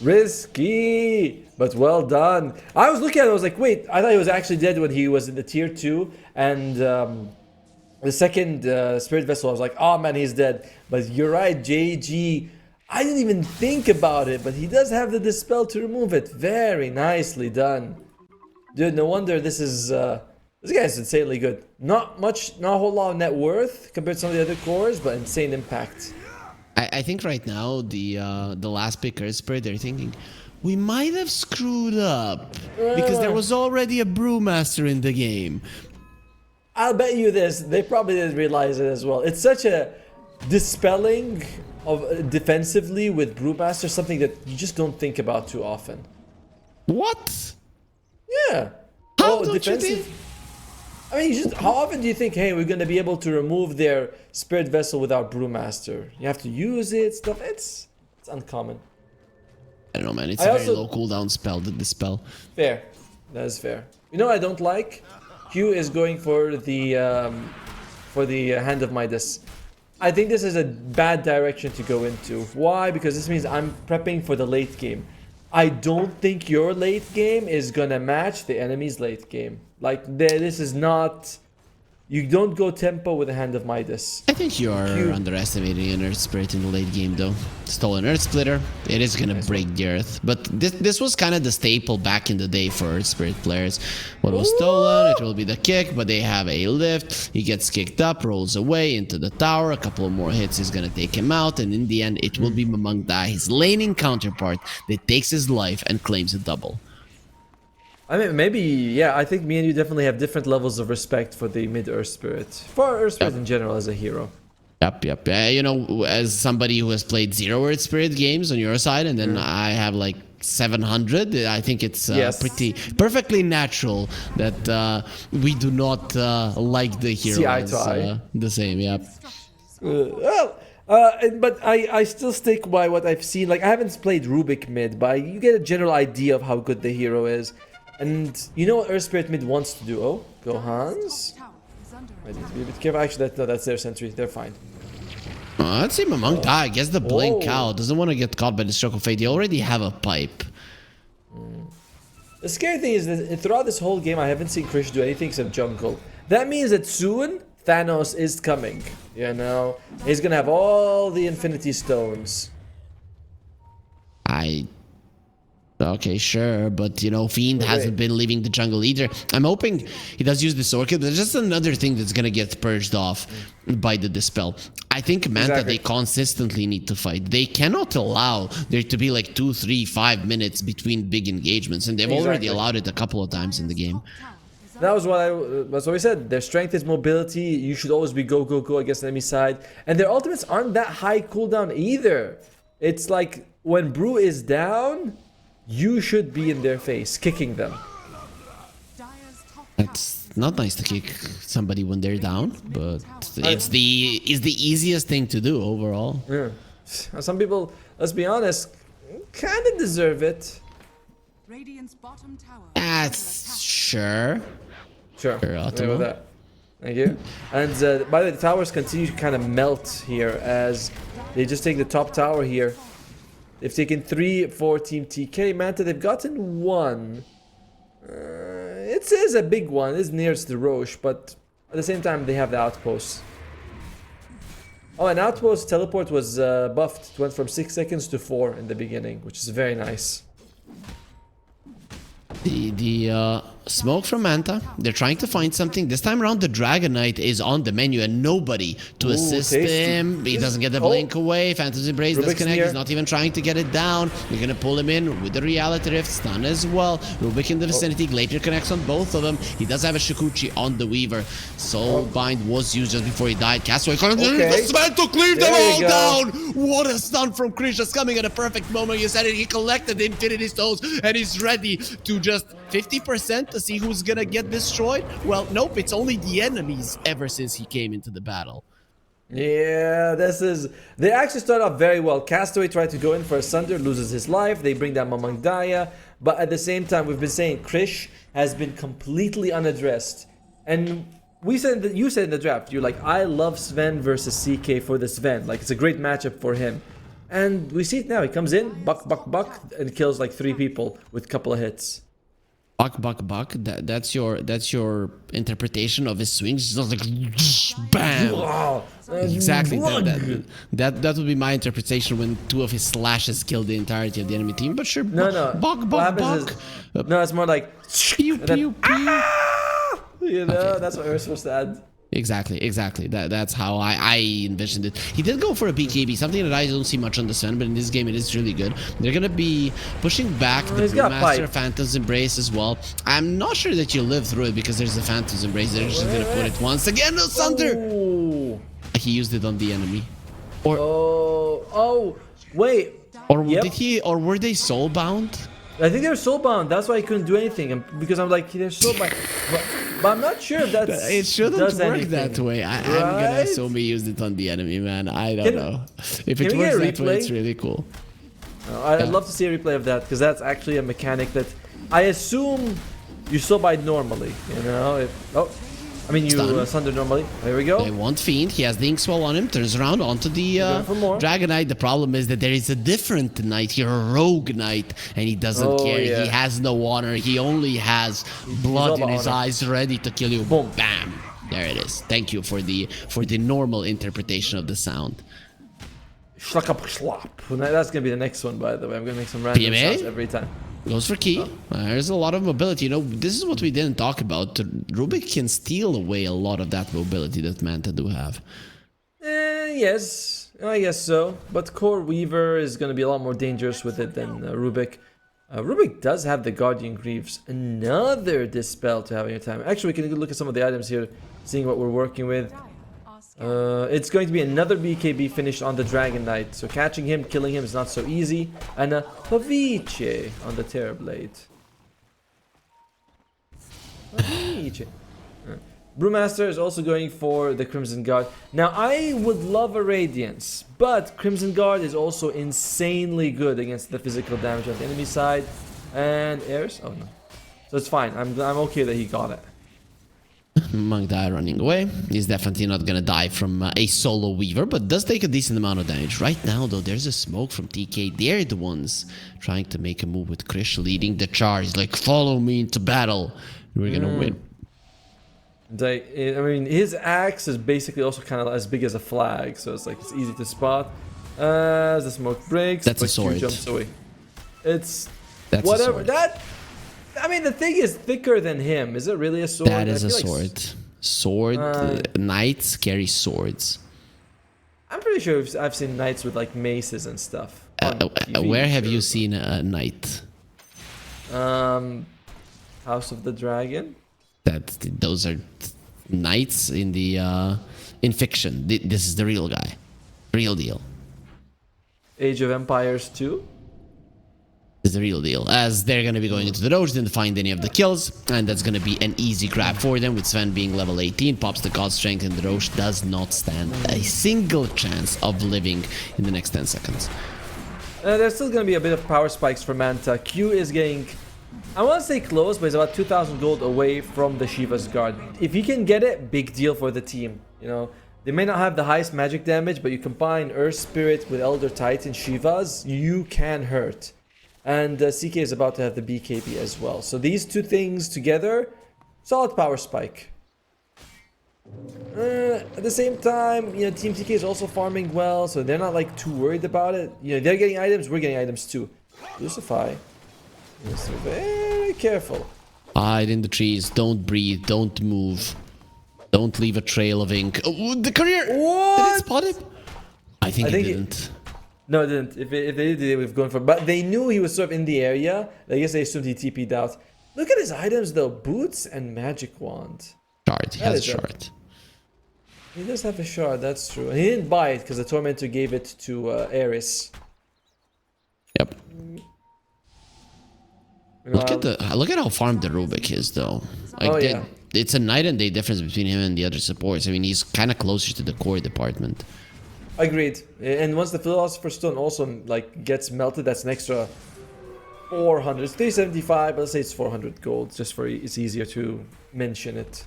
Risky, but well done. I was looking at it, I was like, wait, I thought he was actually dead when he was in the tier 2. And the second Spirit Vessel, I was like, oh man, he's dead. But you're right, JG. I didn't even think about it, but he does have the Dispel to remove it. Very nicely done. Dude, no wonder this is This guy's insanely good. Not a whole lot of net worth compared to some of the other cores, but insane impact. I think right now the last pick Earth Spirit, they're thinking we might have screwed up because there was already a Brewmaster in the game. I'll bet you this, they probably didn't realize it as well. It's such a dispelling of defensively with Brewmaster, something that you just don't think about too often. What? Yeah. How don't you think? I mean, how often do you think, hey, we're going to be able to remove their Spirit Vessel without Brewmaster? You have to use it, stuff. It's uncommon. I don't know, man. It's a very low cooldown spell, the dispel. Fair. That is fair. You know what I don't like? Q is going for the Hand of Midas. I think this is a bad direction to go into. Why? Because this means I'm prepping for the late game. I don't think your late game is gonna match the enemy's late game. Like, this is not... You don't go tempo with the Hand of Midas. I think you are underestimating an Earth Spirit in the late game, though. Stolen Earth Splitter, it is gonna break the Earth. But this was kind of the staple back in the day for Earth Spirit players. What was stolen, it will be the kick, but they have a lift. He gets kicked up, rolls away into the tower. A couple of more hits is gonna take him out, and in the end, it will be Manta, his laning counterpart, that takes his life and claims a double. I mean, maybe, yeah, I think me and you definitely have different levels of respect for the mid-Earth Spirit. For Earth Spirit in general as a hero. Yep. You know, as somebody who has played 0 Earth Spirit games on your side, and then I have like 700, I think it's perfectly natural that we do not like the hero see eye to eye. The same, yep. But I still stick by what I've seen. Like, I haven't played Rubik mid, but you get a general idea of how good the hero is. And you know what Earth Spirit mid wants to do? Oh, go Hans. I need to be a bit careful. Actually, that's their sentry. They're fine. Let's see Manta. I guess the Blink Cow doesn't want to get caught by the stroke of fate. They already have a pipe. The scary thing is that throughout this whole game, I haven't seen Krish do anything except jungle. That means that soon Thanos is coming. You know, he's gonna have all the Infinity Stones. Okay, sure, but you know, Fiend hasn't been leaving the jungle either. I'm hoping he does use this orchid, but just another thing that's gonna get purged off by the dispel. I think Manta, they consistently need to fight. They cannot allow there to be like 2, 3, 5 minutes between big engagements, and they've already allowed it a couple of times in the game. That was what we said. Their strength is mobility. You should always be go against the enemy side, and their ultimates aren't that high cooldown either. It's like when Brew is down, you should be in their face, kicking them. It's not nice to kick somebody when they're down, but it's the easiest thing to do overall. Yeah. Some people, let's be honest, kind of deserve it. Radiant's bottom tower. That's sure. Sure. With that. Thank you. And by the way, the towers continue to kind of melt here as they just take the top tower here. They've taken 3 for Team TK. Manta, they've gotten 1. It is a big one. It is nearest the Roche, but at the same time, they have the outpost. Oh, and outpost teleport was buffed. It went from 6 seconds to 4 in the beginning, which is very nice. The smoke from Manta. They're trying to find something. This time around, the Dragon Knight is on the menu and nobody to assist him. He doesn't get the blink away. Phantom's Embrace disconnect. He's not even trying to get it down. We're going to pull him in with the Reality Rift. Stun as well. Rubik in the vicinity. Glacier connects on both of them. He does have a Shikuchi on the Weaver. Soulbind was used just before he died. Castaway to cleave them all down. What a stun from Krish. That's coming at a perfect moment. You said it. He collected the Infinity Stones and he's ready to just 50% to see who's gonna get destroyed. Well, nope, it's only the enemies ever since he came into the battle. Yeah, they actually start off very well. Castaway tried to go in for a Sunder, loses his life. They bring down Mamangdaya, but at the same time, we've been saying Krish has been completely unaddressed. And we said that you said in the draft, you're like, I love Sven versus CK for the Sven. Like, it's a great matchup for him. And we see it now. He comes in, buck, and kills like 3 people with a couple of hits. Buck. That's your interpretation of his swings. It's not like bam. Exactly. That would be my interpretation when 2 of his slashes killed the entirety of the enemy team. But sure, no. Buck. No, it's more like Pew. You know, Okay. that's what we're supposed to add. Exactly. That's how I envisioned it. He did go for a BKB, something that I don't see much on the Sun, but in this game it is really good. They're gonna be pushing back the he's got Brewmaster pipe. Phantom's Embrace as well. I'm not sure that you live through it because there's a Phantom's Embrace. They're just gonna put it once again. No, Sunder! Ooh. He used it on the enemy. Oh, wait. Or Yep. did he? Or were they soulbound? I think they're soulbound. That's why I couldn't do anything. Because I'm like, they're soulbound. But I'm not sure if that's. It shouldn't does work anything. that way. I'm gonna Right? assume he used it on the enemy, man. I don't Can- know. If can it we works get a that way, replay? it's really cool. I'd love to see a replay of that because that's actually a mechanic that I assume you soulbind normally. You know? You Stun. Sunder normally. There we go. They want Fiend. He has the Inkswell on him. Turns around onto the Going for more. Dragon Knight. The problem is that there is a different Knight here, a Rogue Knight, and he doesn't Oh, care. yeah. He has no honor. He only has blood all in about his honor. eyes, ready to kill you. Boom. Bam. There it is. Thank you for the normal interpretation of the sound. Schlap, schlap. That's gonna be the next one, by the way. I'm gonna make some random PMA? shots every time. Goes for key. There's a lot of mobility. You know, this is what we didn't talk about. Rubik can steal away a lot of that mobility that Manta do have. Yes, I guess so. But Core Weaver is going to be a lot more dangerous with it than Rubik. Rubik does have the Guardian Greaves, another Dispel to have in your time. Actually, we can look at some of the items here, seeing what we're working with. It's going to be another BKB finished on the Dragon Knight. So catching him, killing him is not so easy. And a Paviche on the Terrorblade. Paviche. Brewmaster is also going for the Crimson Guard. Now, I would love a Radiance, but Crimson Guard is also insanely good against the physical damage on the enemy side. And Airs? Oh no. So it's fine. I'm okay that he got it. Manta running away. He's definitely not gonna die from a solo Weaver, but does take a decent amount of damage. Right now, though, there's a smoke from TK. They're the ones trying to make a move with Krish leading the charge. He's like, follow me into battle. We're gonna win. I mean, his axe is basically also kind of as big as a flag, so it's like it's easy to spot. As the smoke breaks, That's a but Q sword. jumps away. It's That's whatever a sword. that. I mean, the thing is thicker than him. Is it really a sword? That is I a feel like sword. Knights carry swords. I'm pretty sure I've seen knights with like maces and stuff. on TV, Where have sure. you seen a knight? House of the Dragon? Those are knights in the in fiction. This is the real guy, real deal. Age of Empires 2? Is the real deal. As they're gonna be going into the Doge, didn't find any of the kills, and that's gonna be an easy grab for them. With Sven being level 18, pops the God Strength, and the Doge does not stand a single chance of living in the next 10 seconds. There's still going to be a bit of power spikes for Manta. Q is getting, I want to say close, but he's about 2,000 gold away from the Shiva's Guard. If he can get it, big deal for the team. You know, they may not have the highest magic damage, but you combine Earth Spirit with Elder Titan Shivas, you can hurt. And CK is about to have the BKB as well. So these two things together, solid power spike. At the same time, you know, Team TK is also farming well, so they're not like too worried about it. You know, they're getting items, we're getting items too. Lucify. Very careful. Hide in the trees. Don't breathe. Don't move. Don't leave a trail of ink. Oh, the career! Did What? it spot him? I think it think didn't. No, it didn't. If they did, they would have gone for. But they knew he was sort of in the area. I guess they assumed he TP'd out. Look at his items though: boots and magic wand. Shard. He has a is a- shard. He does have a shard. That's true. And he didn't buy it because the tormentor gave it to Eris. Yep. Look at how farmed the Rubik is, though. Like, Oh, yeah. It's a night and day difference between him and the other supports. I mean, he's kind of closer to the core department. Agreed. And once the Philosopher's Stone also like gets melted, that's an extra 400. It's 375, but let's say it's 400 gold, just for it's easier to mention it.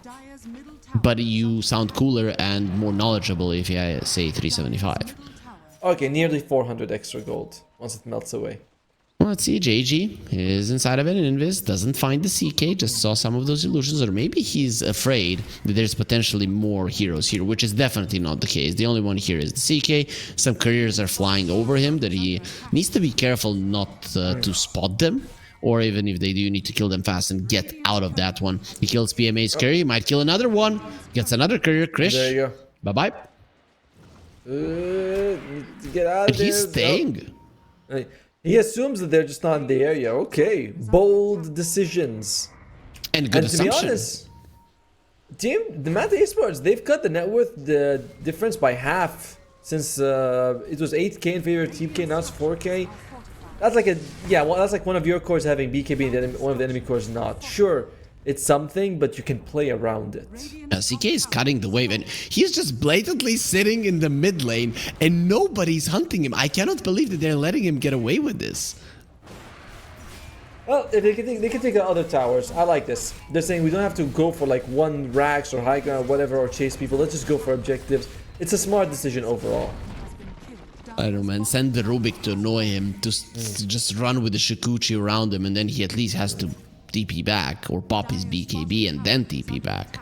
Dire's middle tower. But you sound cooler and more knowledgeable if I say 375. Middle tower. Okay, nearly 400 extra gold once it melts away. Well, let's see. JG is inside of an invis, doesn't find the CK, just saw some of those illusions, or maybe he's afraid that there's potentially more heroes here, which is definitely not the case. The only one here is the CK. Some careers are flying over him that he needs to be careful not to spot them or even if they do, you need to kill them fast and get out of that one. He kills PMA's carry, might kill another one, gets another courier. Krish, There you bye bye. Get out of there. He's staying. Oh. He assumes that they're just not in the area. Okay, bold decisions. And good And to be assumption. honest, the Manta Esports, they've cut the net worth the difference by half since it was 8k in favor of Team K, now it's 4k. That's like that's like one of your cores having BKB and one of the enemy cores not. Sure, it's something, but you can play around it. CK is cutting the wave, and he's just blatantly sitting in the mid lane, and nobody's hunting him. I cannot believe that they're letting him get away with this. Well, if they can take out other towers. I like this. They're saying we don't have to go for like one racks or high ground or whatever or chase people. Let's just go for objectives. It's a smart decision overall. I don't know, man. Send the Rubik to annoy him, to just run with the Shikuchi around him, and then he at least has to TP back or pop his BKB and then TP back.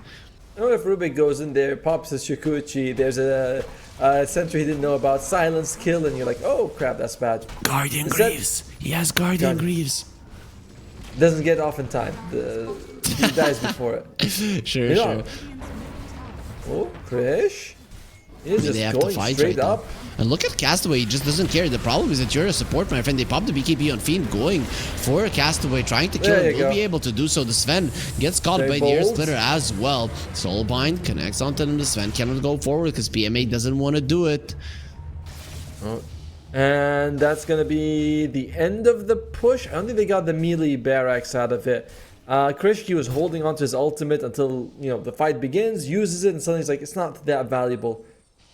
I don't know if Rubik goes in there, pops his Shikuchi, there's a sentry he didn't know about, silence kill, and you're like, oh crap, that's bad. Guardian Greaves. He has Guardian Greaves. Doesn't get off in time. He dies before it. Sure, sure. Oh, Krish. He's They just have to going fight straight right now. up. And look at Castaway, he just doesn't care. The problem is that you're a support, my friend. They popped the BKB on Fiend, going for a Castaway, trying to kill There him. you Will go. be able to do so. The Sven gets caught Very by the Air bold. Splitter as well. Soulbind connects onto him. The Sven cannot go forward because PMA doesn't want to do it. Oh. And that's gonna be the end of the push. I don't think they got the melee barracks out of it. Krishki was holding onto his ultimate until the fight begins, uses it, and suddenly he's like, it's not that valuable.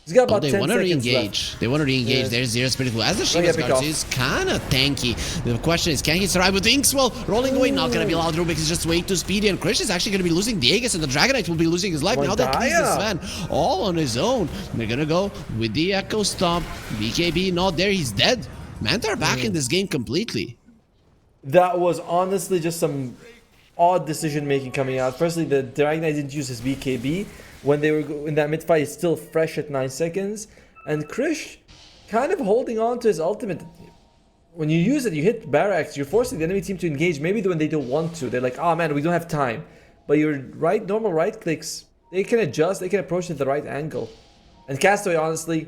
He's got about They 10 want to seconds re-engage. left. They want to re-engage. Yes. There's Zero Spirit. As the yeah, Shiva's pick guards off. is kind of tanky. The question is, can he survive with the Inkswell rolling away? Not going to be allowed. Rubik is just way too speedy. And Krish is actually going to be losing the Aegis, and the Dragonite will be losing his life. Now that leaves the Sven all on his own. They're going to go with the Echo Stomp. BKB not there. He's dead. Manta are back in this game completely. That was honestly just some odd decision making coming out. Firstly, the Dragonite didn't use his BKB when they were in that mid fight. He's still fresh at 9 seconds, and Krish kind of holding on to his ultimate. When you use it, you hit barracks. You're forcing the enemy team to engage. Maybe when they don't want to, they're like, "Oh man, we don't have time." But your normal right clicks, they can adjust. They can approach it at the right angle. And Castaway, honestly,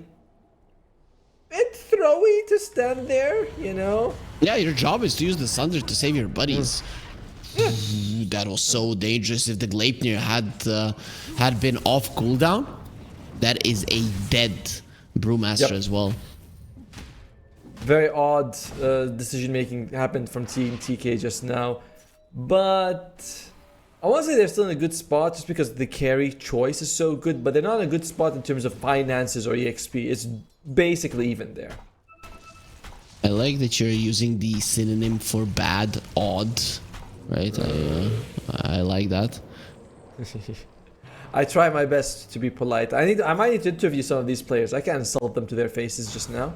bit throwy to stand there. Yeah, your job is to use the Sunder to save your buddies. That was so dangerous. If the Gleipnir had been off cooldown, that is a dead Brewmaster as well. Very odd decision making happened from Team TK just now, but I want to say they're still in a good spot just because the carry choice is so good, but they're not in a good spot in terms of finances or EXP. It's basically even there. I like that you're using the synonym for bad, odd, right? I like that. I try my best to be polite. I might need to interview some of these players. I can't insult them to their faces just now.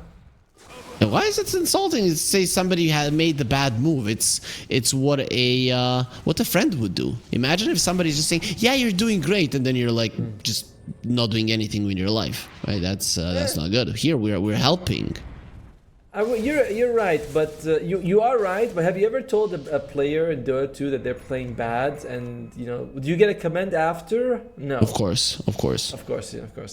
And why is it insulting to say somebody had made the bad move? It's what a friend would do. Imagine if somebody's just saying, "Yeah, you're doing great," and then you're like just not doing anything with your life, right? That's not good. Here we're helping. You're right, but you are right. But have you ever told a player in Dota 2 that they're playing bad, and do you get a comment after? No. Of course. Of course.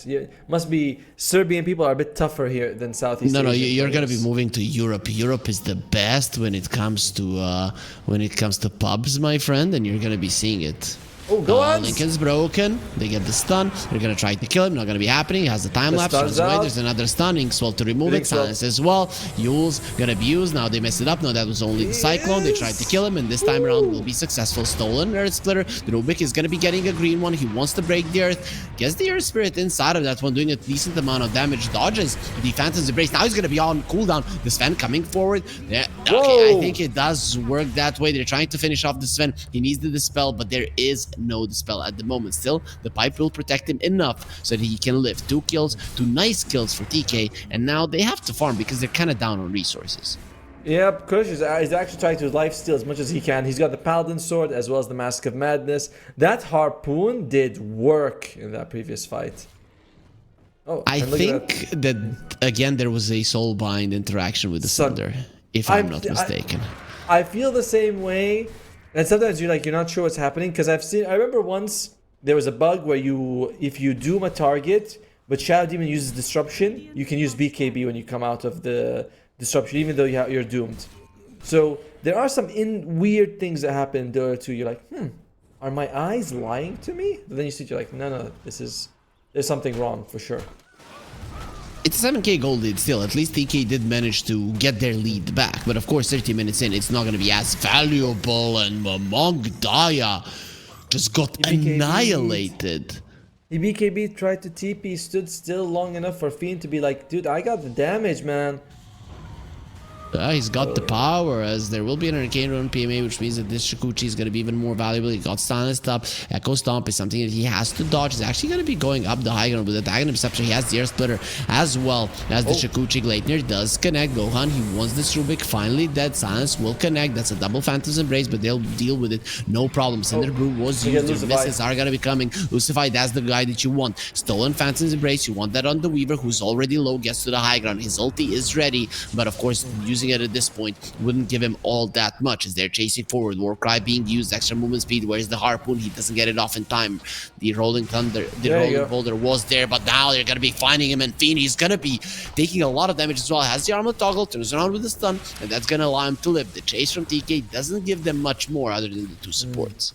Yeah, must be Serbian people are a bit tougher here than Southeast. No, Asian you're gonna be players. moving to Europe. Europe is the best when it comes to pubs, my friend, and you're gonna be seeing it. Oh, go on! Lincoln's broken. They get the stun. They're gonna try to kill him. Not gonna be happening. He has the time lapse. stun's Runs away. out. There's another stun. Inkswell to remove it. Inkswell. Silence as well. Yule's gonna be used. Now they mess it up. No, that was only the Cyclone. They tried to kill him, and this time around will be successful. Stolen Earth Splitter. The Rubik is gonna be getting a green one. He wants to break the Earth. Gets the Earth Spirit inside of that one, doing a decent amount of damage. Dodges the Phantom's Embrace. Now he's gonna be on cooldown. The Sven coming forward. There. Okay, I think it does work that way. They're trying to finish off the Sven. He needs the Dispel, but there is no Dispel at the moment. Still, the pipe will protect him enough so that he can live. 2 kills, 2 nice kills for TK, and now they have to farm because they're kind of down on resources. Yep, Kush is actually trying to lifesteal as much as he can. He's got the Paladin Sword as well as the Mask of Madness. That Harpoon did work in that previous fight. Oh, I and look at think that, again, there was a Soulbind interaction with the Sunder, if I'm not mistaken. I feel the same way, and sometimes you're not sure what's happening because I remember once there was a bug where if you doom a target, but Shadow Demon uses disruption, you can use BKB when you come out of the disruption, even though you're doomed. So there are some weird things that happen in Dota 2. You're like, are my eyes lying to me? But then you see, you're like, no, there's something wrong for sure. It's a 7k gold lead still. At least TK did manage to get their lead back. But of course, 30 minutes in, it's not going to be as valuable. And Daya just got annihilated. The BKB tried to TP, stood still long enough for Fiend to be like, dude, I got the damage, man. He's got the power, as there will be an Arcane Rune PMA, which means that this Shikuchi is going to be even more valuable. He got silenced up. Echo Stomp is something that he has to dodge. He's actually going to be going up the high ground with the Diagonal Perception. He has the Air Splitter as well as the Shikuchi. Gleitner does connect. Gohan, he wants this Rubik. Finally, dead. Silence will connect. That's a double Phantom's Embrace, but they'll deal with it. No problem. Cinder Brew was used. Their misses are going to be coming. Lucify, that's the guy that you want. Stolen Phantom's Embrace. You want that on the Weaver, who's already low, gets to the high ground. His ulti is ready, but of course, using it at this point wouldn't give him all that much as they're chasing forward. Warcry being used, extra movement speed. Where's the Harpoon? He doesn't get it off in time. The Rolling Thunder, the Rolling Boulder was there, but now they're gonna be finding him, and Fiend, he's gonna be taking a lot of damage as well. Has the armor toggle, turns around with the stun, and that's gonna allow him to live. The chase from TK doesn't give them much more other than the two supports.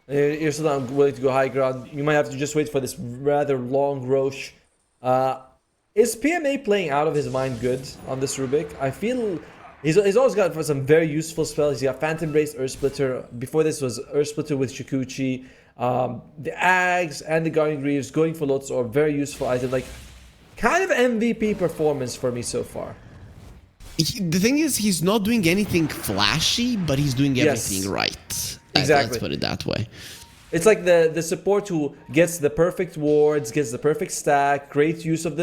You're still not willing to go high ground. You might have to just wait for this rather long Roche. Is PMA playing out of his mind good on this Rubik? I feel he's always got for some very useful spells. He's got Phantom Brace, Earth Splitter. Before this was Earth Splitter with Shikuchi. The Ags and the Guardian Greaves going for lots are very useful item. Like, kind of MVP performance for me so far. The thing is, he's not doing anything flashy, but he's doing everything right. Exactly. Let's put it that way. It's like the support who gets the perfect wards, gets the perfect stack, great use of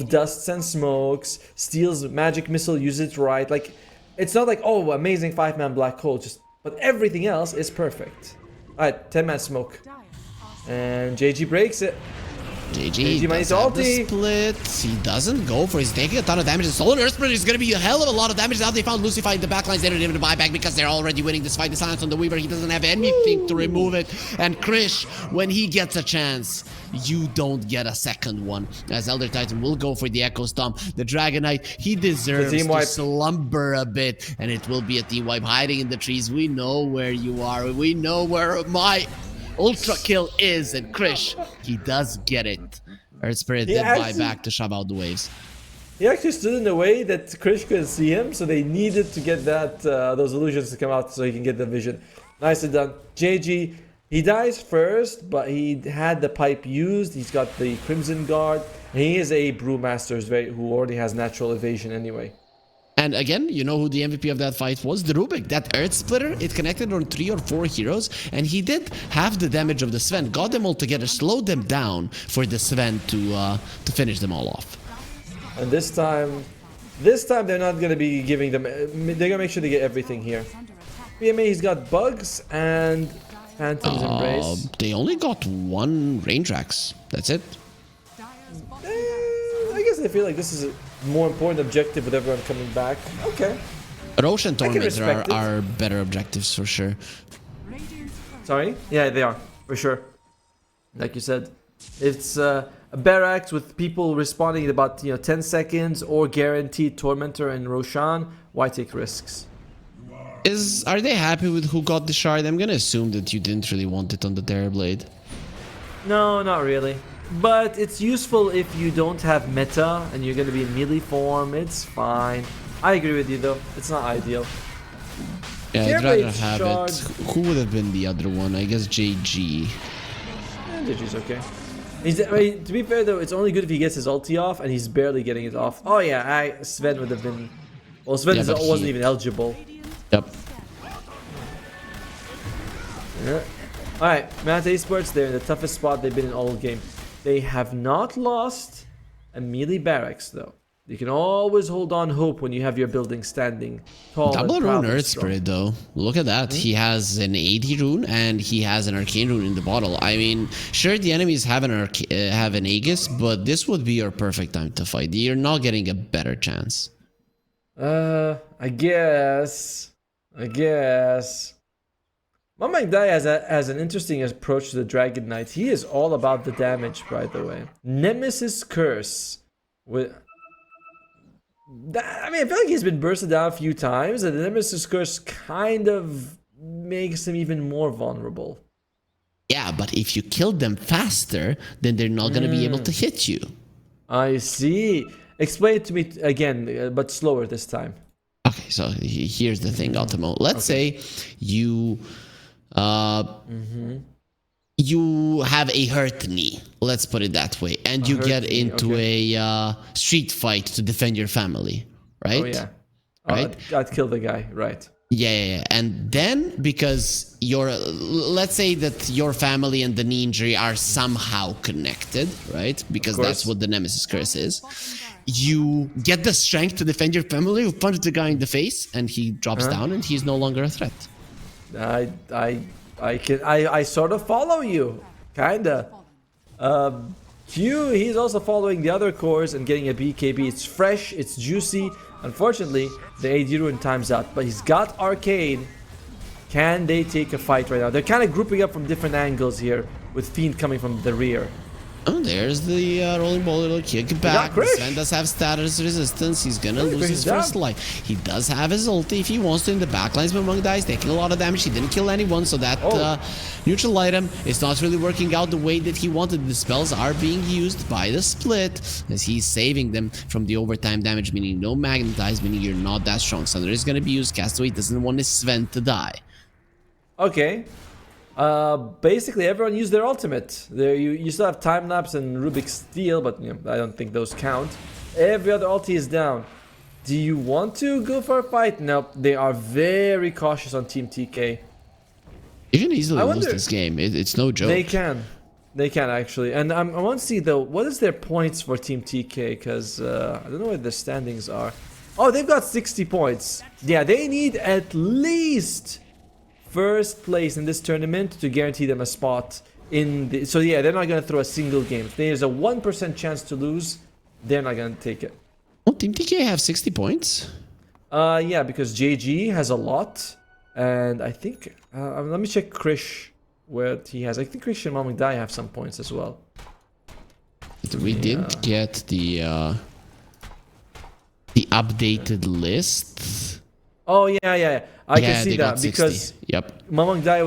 dusts and smokes, steals magic missile, uses it right. Like, it's not like, oh, amazing 5-man black hole, but everything else is perfect. Alright, 10-man smoke. And JG breaks it. JG does have the split. He doesn't go for it. He's taking a ton of damage. The Stolen Earth Splitter is going to be a hell of a lot of damage. Now they found Lucify in the backlines. They don't even buy back because they're already winning this fight. The silence on the Weaver. He doesn't have anything to remove it. And Krish, when he gets a chance, you don't get a second one. As Elder Titan will go for the Echo Stomp. The Dragon Knight, he deserves to slumber a bit. And it will be a team wipe hiding in the trees. We know where you are. We know where my Ultra kill is, and Krish, he does get it. Earth Spirit did buy back to shove out the waves. He actually stood in the way that Krish couldn't see him, so they needed to get that those illusions to come out so he can get the vision. Nicely done. JG, he dies first, but he had the pipe used. He's got the Crimson Guard. And he is a Brewmaster who already has natural evasion anyway. And again, you know who the MVP of that fight was? The Rubik. That Earth Splitter, it connected on 3 or 4 heroes, and he did have the damage of the Sven. Got them all together, slowed them down for the Sven to finish them all off. And this time they're not going to be giving them... They're going to make sure they get everything here. PMA, he's got Bugs and Phantom's Embrace. They only got 1 range axe. That's it. I guess I feel like this is a more important objective with everyone coming back. Okay. Roche and Tormentor are better objectives for sure. Sorry? Yeah, they are. For sure. Like you said. It's a barracks with people responding in about 10 seconds or guaranteed Tormentor and Roshan. Why take risks? Are they happy with who got the shard? I'm gonna assume that you didn't really want it on the Terrorblade. No, not really. But it's useful if you don't have meta and you're going to be in melee form. It's fine. I agree with you though. It's not ideal. Yeah, I'd rather have it. Who would have been the other one? I guess JG. Yeah, JG's okay. To be fair though, it's only good if he gets his ulti off, and he's barely getting it off. Oh yeah, Sven would have been... Well, Sven wasn't even eligible. Yep. Yeah. Alright, Manta Esports, they're in the toughest spot they've been in all game. They have not lost a melee barracks though. You can always hold on hope when you have your building standing tall. Double rune Earth Spirit though. Look at that. He has an 80 rune and he has an arcane rune in the bottle. I mean, sure, the enemies have an Aegis, but this would be your perfect time to fight. You're not getting a better chance. I guess. I guess. Mamang Dai has an interesting approach to the Dragon Knight. He is all about the damage, by the way. Nemesis Curse. I feel like he's been bursted down a few times, and the Nemesis Curse kind of makes him even more vulnerable. Yeah, but if you kill them faster, then they're not going to be able to hit you. I see. Explain it to me again, but slower this time. Okay, so here's the thing, Ultimo. Let's say you you have a hurt knee. Let's put it that way, and you get into a street fight to defend your family, right? Oh yeah. Right. I'd kill the guy. Right. Yeah. And then because let's say that your family and the knee injury are somehow connected, right? Because that's what the Nemesis Curse is. You get the strength to defend your family, you punch the guy in the face, and he drops down, and he's no longer a threat. I sort of follow you, kinda. Q, he's also following the other cores and getting a BKB. It's fresh, it's juicy. Unfortunately, the AD Ruin time's out, but he's got Arcane. Can they take a fight right now? They're kind of grouping up from different angles here, with Fiend coming from the rear. Oh, there's the rolling ball little kick back. Sven does have status resistance. He's gonna lose his first life. He does have his ulti if he wants to in the backlines, but Mamang Dai is taking a lot of damage. He didn't kill anyone, so that neutral item is not really working out the way that he wanted. The spells are being used by the split as he's saving them from the overtime damage, meaning no magnetize, meaning you're not that strong. Thunder is gonna be used. Castaway doesn't want his Sven to die. Okay. Basically everyone used their ultimate. You still have time lapse and Rubik's Steel, but I don't think those count. Every other ulti is down. Do you want to go for a fight? Nope. They are very cautious on Team TK. You can easily lose this game. It's no joke. They can actually. And I want to see though, what is their points for Team TK? Because I don't know what their standings are. Oh, they've got 60 points. Yeah, they need at least first place in this tournament to guarantee them a spot in the... So yeah, they're not going to throw a single game. If there's a 1% chance to lose, they're not going to take it. Oh, Team TK have 60 points? Yeah, because JG has a lot. And I think... let me check Krish, what he has. I think Krish and Mamang Dai have some points as well. We did get the updated list. Oh, yeah. I can see that because Mamang Dai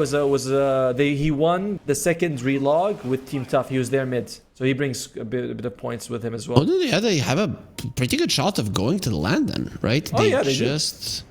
he won the second relog with Team Tough. He was their mid, so he brings a bit of points with him as well. Oh, yeah, they have a pretty good shot of going to the land then, right? Oh, they just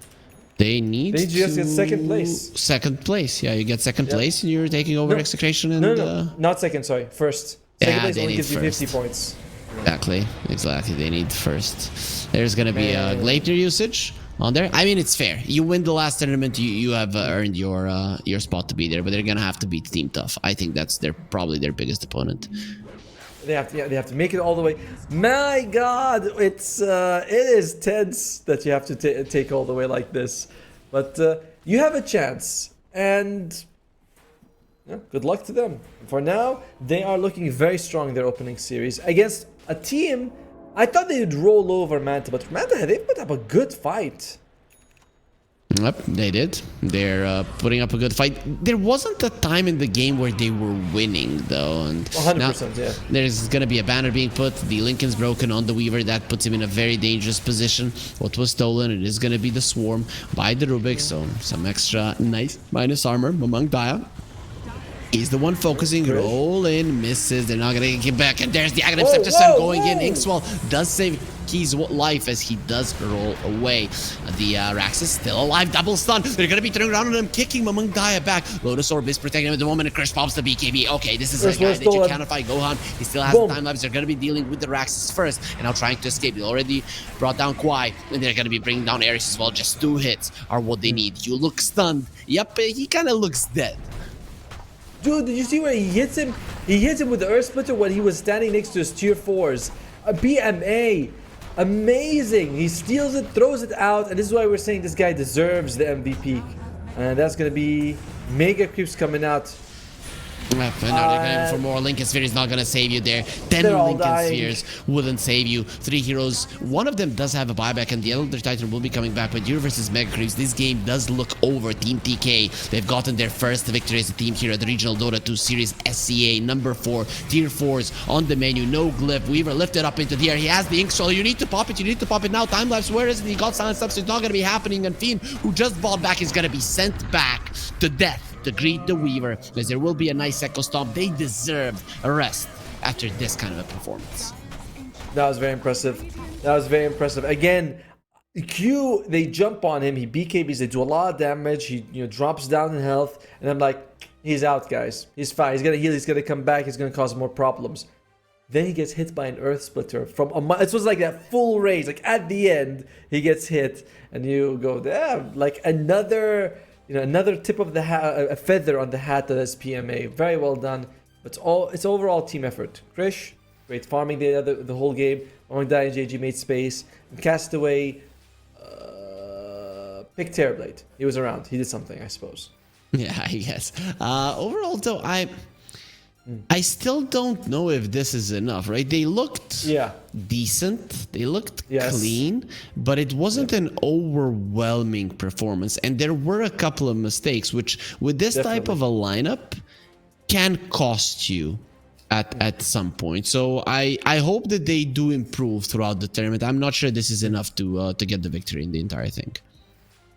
need to get second place. Second place, yeah, you get second place and you're taking over Execration and no, not second. Sorry, first. Second place only gives you 50 points. Exactly. They need first. There's gonna be a Gleipnir usage on there. I mean, it's fair. You win the last tournament, you have earned your spot to be there, but they're gonna have to beat Team Tough. I think that's probably their biggest opponent. They have to make it all the way. My God, it is tense that you have to take all the way like this, but you have a chance, and good luck to them. For now, they are looking very strong in their opening series against a team. I thought they would roll over Manta, but Manta, they put up a good fight. Yep, they did. They're putting up a good fight. There wasn't a time in the game where they were winning, though. And 100%, yeah. There's going to be a banner being put. The Lincoln's broken on the Weaver. That puts him in a very dangerous position. What was stolen, it is going to be the Swarm by the Rubik. So some extra nice minus armor. Mamang Dai is the one focusing. Roll in, misses. They're not going to get back. And there's the Aghanim Scepter Sun going in. Inkswell does save Key's life as he does roll away. The Rax is still alive. Double stun. They're going to be turning around on him, kicking Mamang Dai back. Lotus Orb is protecting him at the moment. And Krish pops the BKB. Okay, this is a guy that you counterfight. Gohan, he still has the time lapse. They're going to be dealing with the Raxes first. And now trying to escape. They already brought down Kwai. And they're going to be bringing down Ares as well. Just 2 hits are what they need. You look stunned. Yep, he kind of looks dead. Dude, did you see where he hits him? He hits him with the Earth Splitter when he was standing next to his tier 4s. A BMA. Amazing. He steals it, throws it out, and this is why we're saying this guy deserves the MVP. And that's going to be Mega Creeps coming out. No, they're going for more. Lincoln Sphere is not going to save you there. 10 They're all Lincoln dying. Spheres wouldn't save you. 3 heroes. One of them does have a buyback, and the other Titan will be coming back. But Euro versus Mega Creeps, this game does look over. Team TK, they've gotten their first victory as a team here at the Regional Dota 2 Series SCA. Number 4, Tier 4s on the menu. No glyph. Weaver lifted up into the air. He has the ink so you need to pop it. You need to pop it now. Time lapse. Where is it? He got silenced up, so it's not going to be happening. And Fiend, who just bought back, is going to be sent back to death to greet the Weaver, as there will be a nice Echo Stomp. They deserved a rest after this kind of a performance. That was very impressive. That was very impressive. Again, Q, they jump on him. He BKBs. They do a lot of damage. He drops down in health, and I'm like, he's out, guys. He's fine. He's gonna heal. He's gonna come back. He's gonna cause more problems. Then he gets hit by an Earth Splitter from it was like that full raise. Like at the end, he gets hit, and you go, damn, like another. Another tip of the hat, a feather on the hat that is PMA. Very well done. It's overall team effort. Krish, great farming the whole game. Manta and JG made space. And Castaway picked Terrorblade. He was around. He did something, I suppose. Yeah, I guess. Overall, though, I still don't know if this is enough, right? They looked decent, they looked clean, but it wasn't an overwhelming performance. And there were a couple of mistakes, which with this type of a lineup can cost you at some point. So I hope that they do improve throughout the tournament. I'm not sure this is enough to get the victory in the entire thing.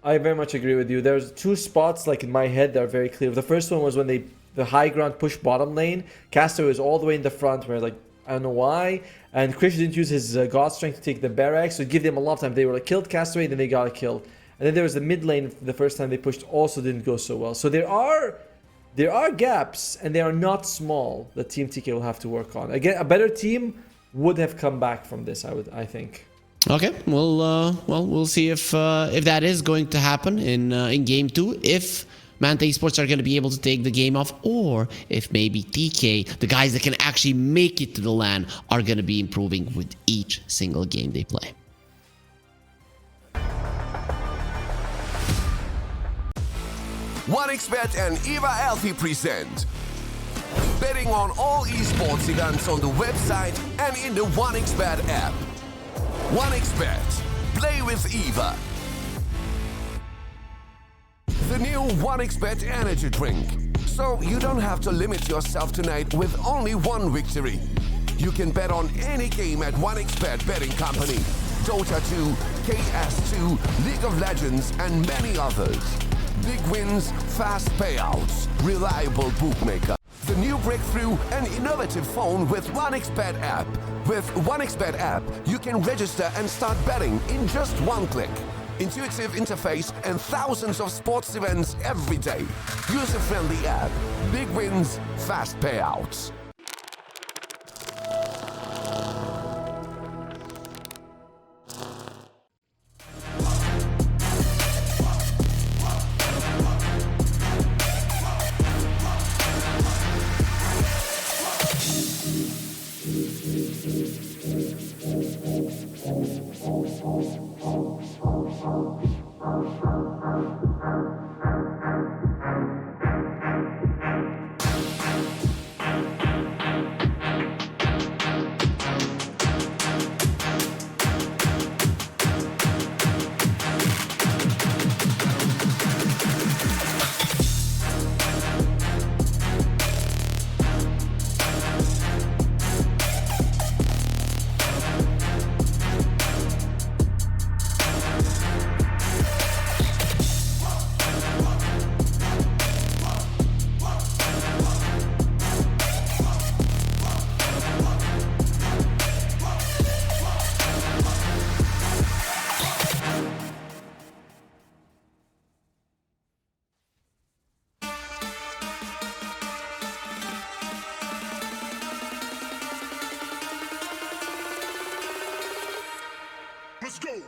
I very much agree with you. There's 2 spots like in my head that are very clear. The first one was when the high ground push bottom lane. Castaway was all the way in the front where like, I don't know why. And Krish didn't use his God Strength to take the barracks, so it gave them a lot of time. They were like killed Castaway, then they got a kill. And then there was the mid lane the first time they pushed, also didn't go so well. So there are gaps, and they are not small, that Team TK will have to work on. Again, a better team would have come back from this, I think. Okay, well, we'll see if that is going to happen in game 2. If Manta Esports are going to be able to take the game off, or if maybe TK, the guys that can actually make it to the LAN, are going to be improving with each single game they play. OneXBet and Eva Alfie present betting on all esports events on the website and in the OneXBet app. OneXBet, play with Eva. The new OneXBet energy drink. So you don't have to limit yourself tonight with only one victory. You can bet on any game at OneXBet Betting Company, Dota 2, KS2, League of Legends, and many others. Big wins, fast payouts, reliable bookmaker. The new breakthrough and innovative phone with OneXBet app. With OneXBet app, you can register and start betting in just one click. Intuitive interface and thousands of sports events every day. User-friendly app. Big wins, fast payouts. Let's go.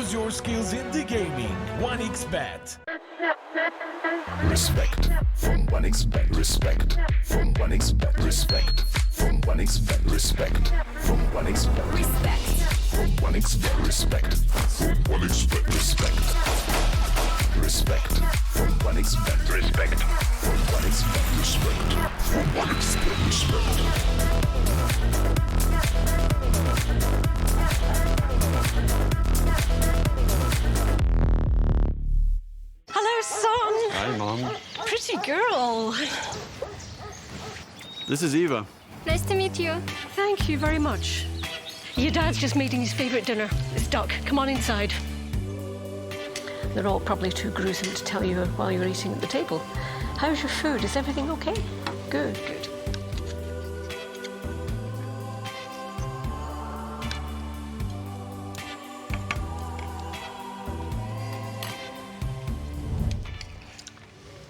Use your skills in the gaming. 1xBet. Respect from 1xBet. Respect from 1xBet. Respect from 1xBet. Respect from 1xBet. Respect from 1xBet. Respect from 1xBet. Respect. Respect from 1xBet. Respect from 1xBet. Respect from 1xBet. Respect. Hello, son. Hi, Mom. Pretty girl. This is Eva. Nice to meet you. Thank you very much. Your dad's just making his favourite dinner. It's duck. Come on inside. They're all probably too gruesome to tell you while you're eating at the table. How's your food? Is everything okay? Good, good.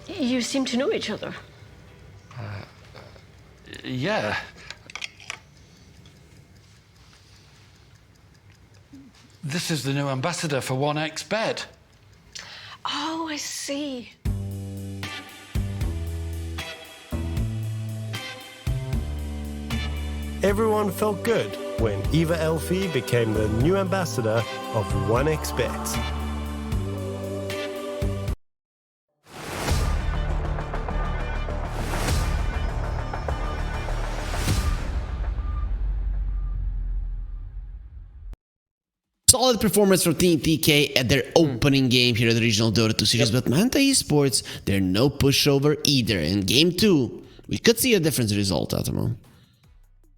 You seem to know each other. Yeah. This is the new ambassador for 1xBet. Oh, I see. Everyone felt good when Eva Elfie became the new ambassador of 1xBet. Solid performance from Team TK at their opening game here at the Regional Dota 2 series, but Manta Esports, they're no pushover either. In game 2, we could see a different result, Atamo.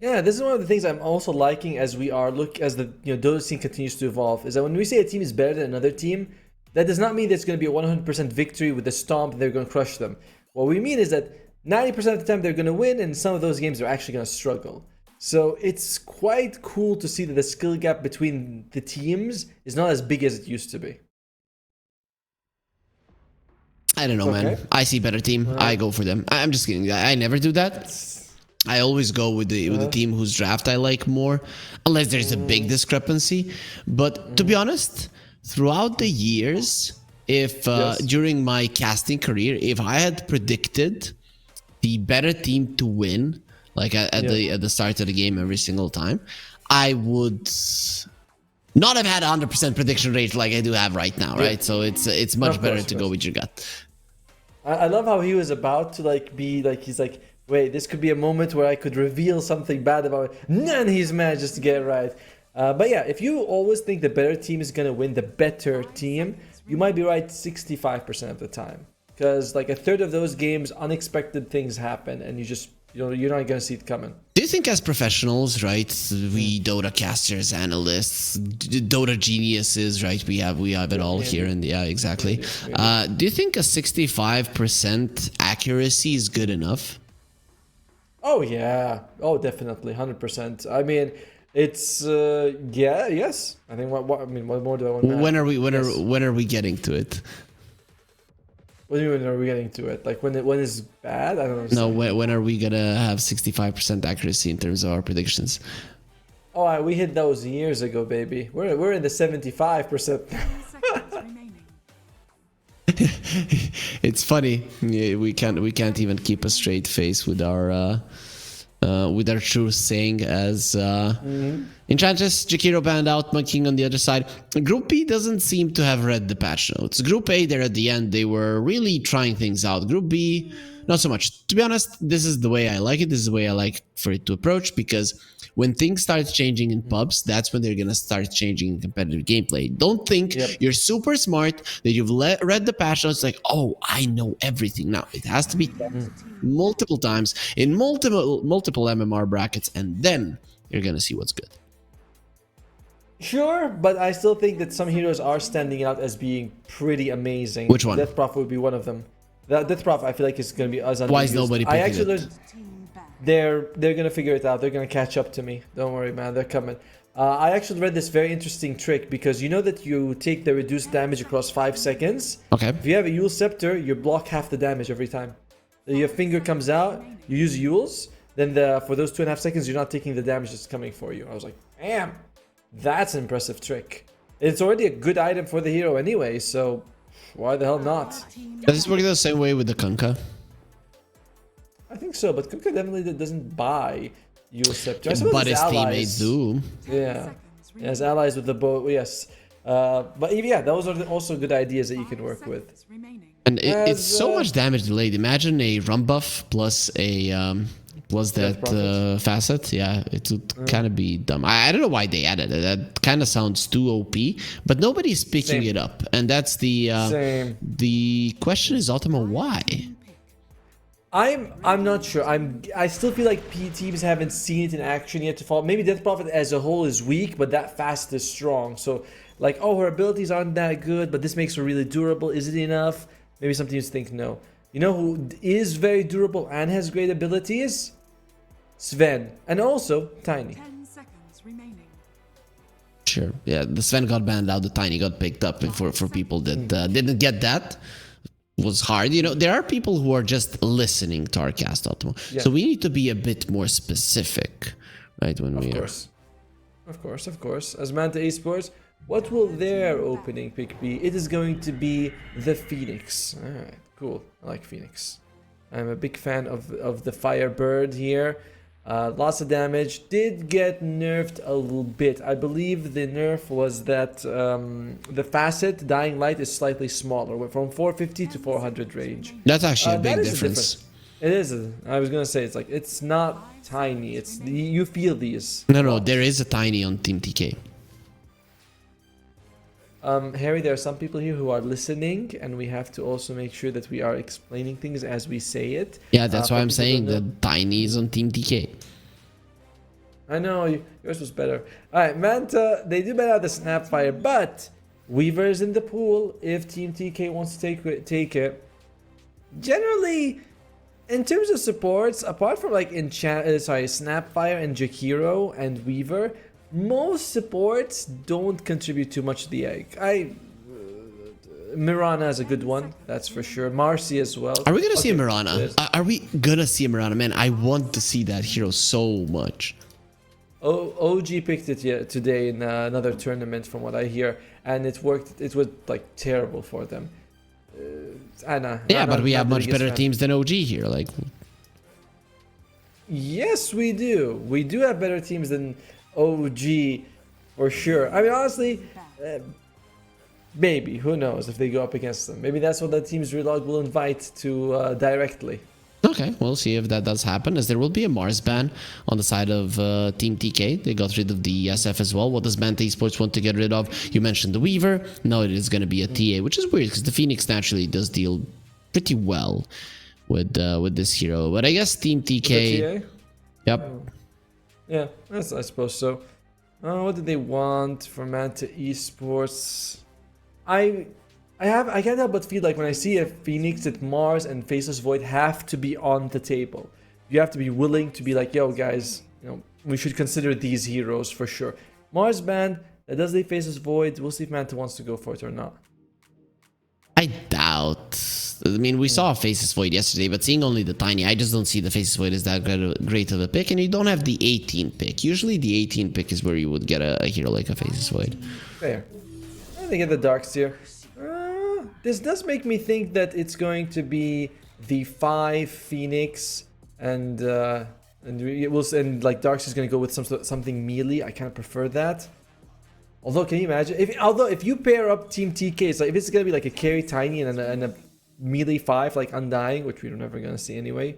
Yeah, this is one of the things I'm also liking as we are as the Dota scene continues to evolve. Is that when we say a team is better than another team, that does not mean that it's going to be a 100% victory with a stomp and they're going to crush them. What we mean is that 90% of the time they're going to win, and some of those games they're actually going to struggle. So it's quite cool to see that the skill gap between the teams is not as big as it used to be. I don't know, man. I see better team. I go for them. I'm just kidding. I never do that. I always go with the team whose draft I like more, unless there's a big discrepancy. But to be honest, throughout the years, if during my casting career, if I had predicted the better team to win, like at the start of the game every single time, I would not have had 100% prediction rate like I do have right now, right? So it's much better to go with your gut. I love how he was about to he's like, wait, this could be a moment where I could reveal something bad about it. None he's managed to get it right. But yeah, if you always think the better team is going to win, the better team, you might be right 65% of the time. Because like a third of those games, unexpected things happen and you're not going to see it coming. Do you think as professionals, right, we Dota casters, analysts, Dota geniuses, right, we have it all here, and yeah, exactly. Do you think a 65% accuracy is good enough? Oh yeah, oh definitely, 100%. I mean, it's yes. I think what more do I want to add? When are we getting to it? What do you mean, are we getting to it? Like when it's bad? I don't know. No, when are we gonna have 65% accuracy in terms of our predictions? Oh, we hit those years ago, baby. We're in the 75%. It's funny. Yeah, we can't even keep a straight face with our truth saying as Enchantress, Jakiro banned out, Mud King on the other side. Group B doesn't seem to have read the patch notes. Group A, there at the end, they were really trying things out. Group B, not so much. To be honest, this is the way I like it. This is the way I like for it to approach, because when things start changing in pubs, that's when they're going to start changing in competitive gameplay. Don't think you're super smart, that you've read the patch notes like, oh, I know everything. Now, it has to be multiple times in multiple MMR brackets, and then you're going to see what's good. Sure, but I still think that some heroes are standing out as being pretty amazing. Which one? Death Prof would be one of them. Death Prof, I feel like is going to be as underused. Why is nobody picking it? They're going to figure it out. They're going to catch up to me. Don't worry, man. They're coming. I actually read this very interesting trick, because you know that you take the reduced damage across 5 seconds. Okay. If you have a Yule Scepter, you block half the damage every time. Your finger comes out, you use Yule's, then for those 2.5 seconds, you're not taking the damage that's coming for you. I was like, damn, that's an impressive trick. It's already a good item for the hero anyway, so why the hell not? Does this work the same way with the Kunkka? I think so, but Kunkka definitely doesn't buy Yule Scepter. But his teammates do. Yeah, as allies with the bow, yes. But yeah, those are also good ideas that you can work with. And it's so much damage delayed. Imagine a run buff plus a plus that facet. Yeah, it would kind of be dumb. I don't know why they added it. That kind of sounds too OP, but nobody's picking it up, and that's the question is, Ultima, why? I'm not sure. I still feel like teams haven't seen it in action yet to follow. Maybe Death Prophet as a whole is weak, but that fast is strong. So like, oh, her abilities aren't that good, but this makes her really durable. Is it enough? Maybe some teams think no. You know who is very durable and has great abilities? Sven, and also Tiny. 10 seconds remaining. Sure. Yeah, the Sven got banned out, the Tiny got picked up. And for people that didn't get that, was hard. You know, there are people who are just listening to our cast, Ultimo. Yeah. So we need to be a bit more specific, right? When we are. Of course. As Manta Esports, what will their opening pick be? It is going to be the Phoenix. Alright, cool. I like Phoenix. I'm a big fan of the Firebird here. Lots of damage. Did get nerfed a little bit. I believe the nerf was that the facet, Dying Light, is slightly smaller. Went from 450 to 400 range. That's actually a big difference. It is. I was gonna say, it's not tiny. It's you feel these. No, there is a Tiny on Team TK. Harry, there are some people here who are listening, and we have to also make sure that we are explaining things as we say it. Yeah, that's why I'm saying the Tiny is on Team TK. I know, yours was better. Alright, Manta, they do better at the Snapfire, but Weaver's in the pool if Team TK wants to take it. Generally, in terms of supports, apart from like Snapfire and Jakiro and Weaver, most supports don't contribute too much to the egg. Mirana is a good one, that's for sure. Marcy as well. Are we gonna see a Mirana? Are we gonna see a Mirana? Man, I want to see that hero so much. OG picked it today in another tournament, from what I hear, and it worked. It was like terrible for them. Anna. Yeah, but we have much better teams than OG here. Like, yes, we do. We do have better teams than OG, for sure. I mean, honestly, maybe, who knows if they go up against them. Maybe that's what the team's relog will invite to directly. Okay, we'll see if that does happen, as there will be a Mars ban on the side of Team TK. They got rid of the SF as well. What does Manta Esports want to get rid of? You mentioned the Weaver. No, it is going to be a TA, which is weird because the Phoenix naturally does deal pretty well with this hero. But I guess Team TK... TA? Yep. Yeah, I suppose so. What did they want for Manta Esports? I can't help but feel like when I see a Phoenix, that Mars and Faceless Void have to be on the table. You have to be willing to be like, yo guys, you know, we should consider these heroes for sure. Mars band, that does leave Faceless Void. We'll see if Manta wants to go for it or not. I doubt. I mean, we saw Faceless Void yesterday, but seeing only the Tiny, I just don't see the Faceless Void as that great of a pick, and you don't have the 18 pick. Usually the 18 pick is where you would get a hero like a Faceless Void. Fair. I think the Darkseer. This does make me think that it's going to be the 5 Phoenix and like Darkseer is going to go with something melee. I kind of prefer that. Although, can you imagine if you pair up Team TK, it's like if it's going to be like a carry Tiny and a melee 5 like Undying, which we're never going to see anyway.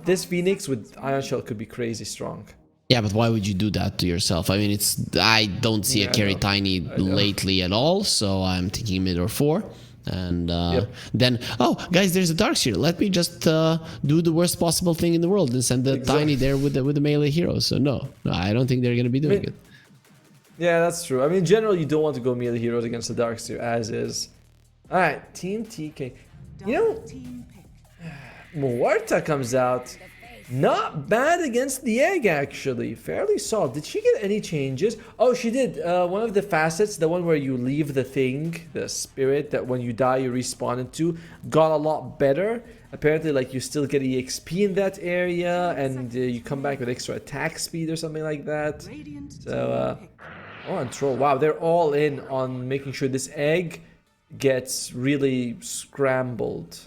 This Phoenix with Ion Shell could be crazy strong. Yeah, but why would you do that to yourself? I mean, I don't see a carry Tiny lately at all, so I'm thinking mid or 4. And then, oh, guys, there's a Darkseer. Let me just do the worst possible thing in the world and send the Tiny there with the melee hero. So no, I don't think they're going to be doing it. Yeah, that's true. I mean, in general, you don't want to go melee heroes against the Darkseer, as is. Alright, Team TK. You know, Muerta comes out. Not bad against the egg, actually. Fairly solid. Did she get any changes? Oh, she did. One of the facets, the one where you leave the thing, the spirit that when you die you respawn into, got a lot better. Apparently, like, you still get EXP in that area, and you come back with extra attack speed or something like that. So, Oh, and troll. Wow, they're all in on making sure this egg gets really scrambled.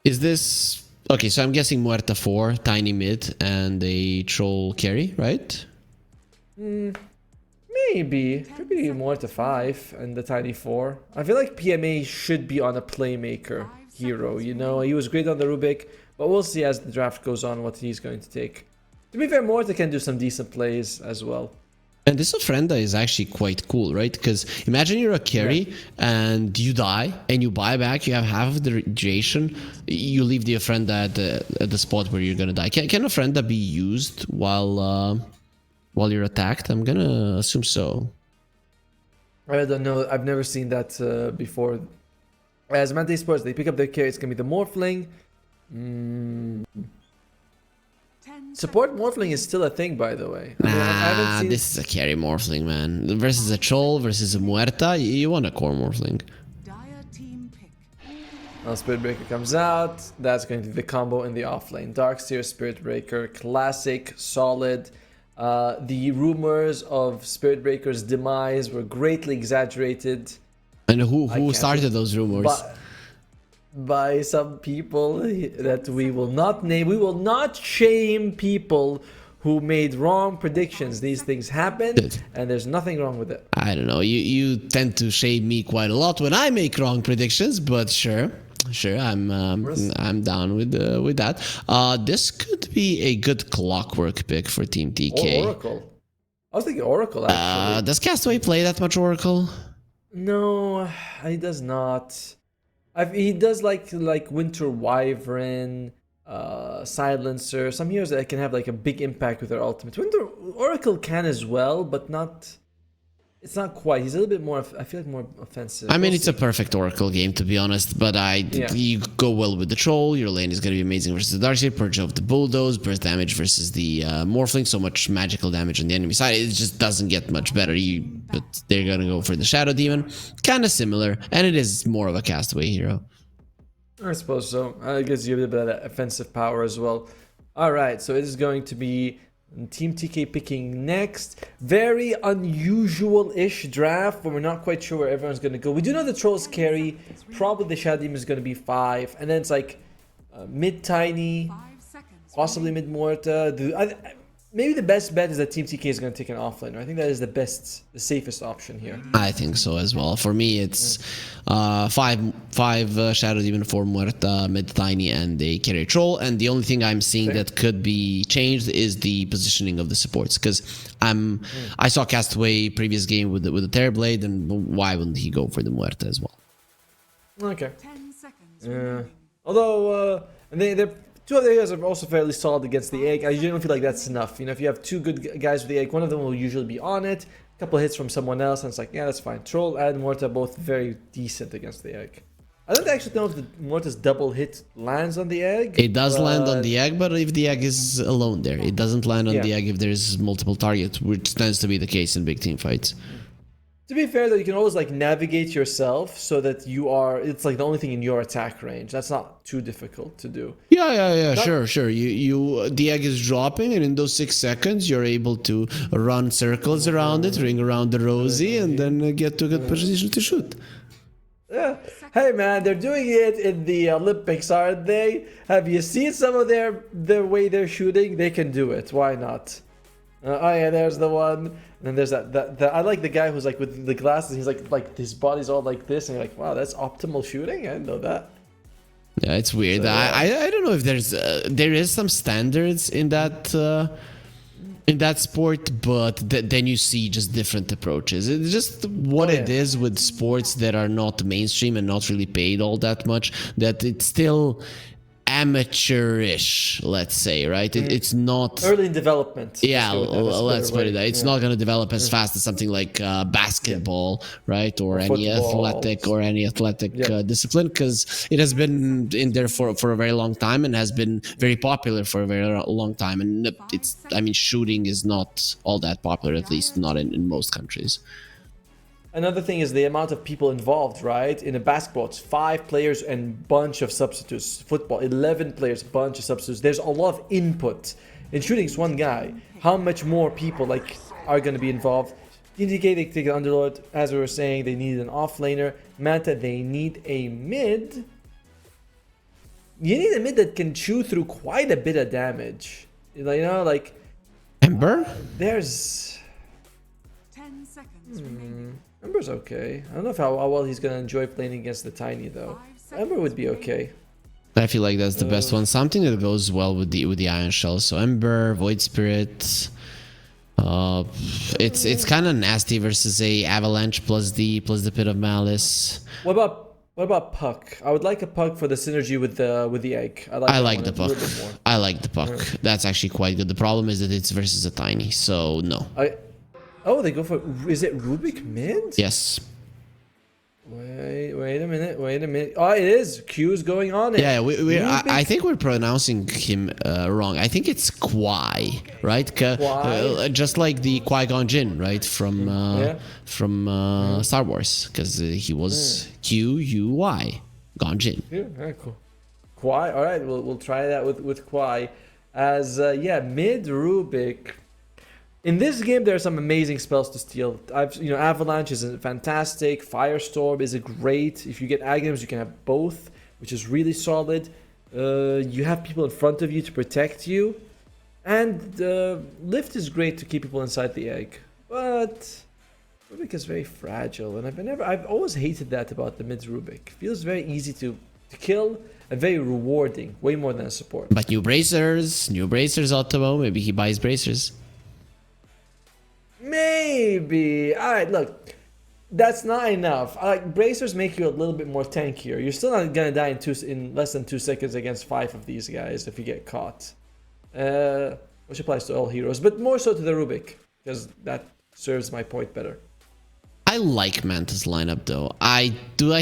Is this... Okay, so I'm guessing Muerta 4, Tiny mid, and a troll carry, right? Maybe. Could be more to 5 and the tiny 4. I feel like PMA should be on a playmaker hero, you know? He was great on the Rubik, but we'll see as the draft goes on what he's going to take. To be fair, Morta can do some decent plays as well. And this Ofrenda is actually quite cool, right? Because imagine you're a carry and you die and you buy back, you have half of the duration, you leave the Ofrenda at the spot where you're gonna die. Can Ofrenda be used while you're attacked? I'm gonna assume so. I don't know, I've never seen that before. As Manta Esports, they pick up their carry, it's gonna be the Morphling. Support Morphling is still a thing, by the way. I Nah, this is a carry Morphling, man. Versus a Troll, versus a Muerta, you want a core Morphling. Dire team pick. Now Spirit Breaker comes out. That's going to be the combo in the offlane. Darkseer, Spirit Breaker, classic, solid. The rumors of Spirit Breaker's demise were greatly exaggerated. And who started those rumors? By some people that we will not name. We will not shame people who made wrong predictions. These things happen, and there's nothing wrong with it. I don't know. You tend to shame me quite a lot when I make wrong predictions, but sure, I'm down with that. This could be a good clockwork pick for Team TK. Or Oracle. I was thinking Oracle actually. Does Castaway play that much Oracle? No, he does not. He does like Winter Wyvern, Silencer, some heroes that can have like a big impact with their ultimate. Oracle can as well, but not. It's not quite. He's a little bit more. I feel like more offensive. I mean, it's a perfect Oracle game to be honest, but you go well with the Troll. Your lane is going to be amazing versus the Darkseer. Purge of the Bulldoze, burst damage versus the Morphling. So much magical damage on the enemy side. It just doesn't get much better. But they're going to go for the Shadow Demon. Kind of similar, and it is more of a Castaway hero. I suppose so. I guess you have a bit of that offensive power as well. All right, so it is going to be Team TK picking next. Very unusual-ish draft, but we're not quite sure where everyone's going to go. We do know the Trolls carry. Probably the Shadow Demon is going to be 5. And then it's like mid-Tiny, possibly mid-Morta. Maybe the best bet is that Team TK is going to take an offlane. I think that is the safest option here. I think so as well. For me, it's 5 Shadow Demon, 4 Muerta, mid-Tiny, and a carry Troll. And the only thing I'm seeing that could be changed is the positioning of the supports. Because I saw Castaway previous game with the Terrorblade, and why wouldn't he go for the Muerta as well? Okay. 10 seconds. Although, they're two other guys are also fairly solid against the egg. I generally feel like that's enough. You know, if you have two good guys with the egg, one of them will usually be on it. A couple of hits from someone else, and it's like, yeah, that's fine. Troll and Morta both very decent against the egg. I don't actually know if the Morta's double hit lands on the egg. It does land on the egg, but if the egg is alone there. It doesn't land on the egg if there's multiple targets, which tends to be the case in big team fights. To be fair, though, you can always like navigate yourself so that it's like the only thing in your attack range. That's not too difficult to do. Yeah, sure. The egg is dropping, and in those 6 seconds, you're able to run circles around it, ring around the rosy, and then get to a good position to shoot. Yeah. Hey man, they're doing it in the Olympics, aren't they? Have you seen some of their way they're shooting? They can do it. Why not? Oh yeah, there's the one. And then there's that I like the guy who's like with the glasses. He's like his body's all like this, and you're like, wow, that's optimal shooting. I didn't know that. Yeah, it's weird. So, I don't know if there is some standards in that sport, but then you see just different approaches. It's just what it is with sports that are not mainstream and not really paid all that much, that it's still amateurish, let's say, right? It's not early in development. Yeah, let's put it that. It's not going to develop as fast as something like basketball, right? Or any athletic discipline, because it has been in there for a very long time and has been very popular for a very long time. And shooting is not all that popular, at least not in most countries. Another thing is the amount of people involved, right? In a basketball, it's 5 players and bunch of substitutes. Football, 11 players, bunch of substitutes. There's a lot of input. In shooting, it's one guy. How much more people, like are going to be involved. TDK, they take an Underlord. As we were saying, they need an offlaner. Manta, they need a mid. You need a mid that can chew through quite a bit of damage. You know, like... Ember? There's... 10 seconds remaining. Ember's okay. I don't know how well he's going to enjoy playing against the Tiny, though. Ember would be okay. I feel like that's the best one. Something that goes well with the Iron Shell. So Ember, Void Spirit. It's kind of nasty versus a Avalanche plus the Pit of Malice. What about Puck? I would like a Puck for the synergy with the egg. I like the Puck. I like the Puck. That's actually quite good. The problem is that it's versus a Tiny, so no. Oh, they go for... Is it Rubik mid? Yes. Wait a minute. Oh, it is. Q's going on it. Yeah, I think we're pronouncing him wrong. I think it's Kwai, right? Just like the Qui-Gon Jinn, right? From Star Wars, because he was Q-U-Y, Gon Jinn. Yeah, very cool. Kwai. All right, we'll try that with Kwai. As mid Rubik. In this game, there are some amazing spells to steal. Avalanche is fantastic. Firestorm is a great. If you get Aghanim's, you can have both, which is really solid. You have people in front of you to protect you, and Lift is great to keep people inside the egg. But Rubik is very fragile, and I've always hated that about the mid Rubik. Feels very easy to kill and very rewarding, way more than a support. But new bracers, Ottomo. Maybe he buys bracers. Maybe. Alright, look. That's not enough. Bracers make you a little bit more tankier. You're still not gonna die in less than 2 seconds against 5 of these guys if you get caught. Which applies to all heroes, but more so to the Rubik, because that serves my point better. I like Manta's lineup though. I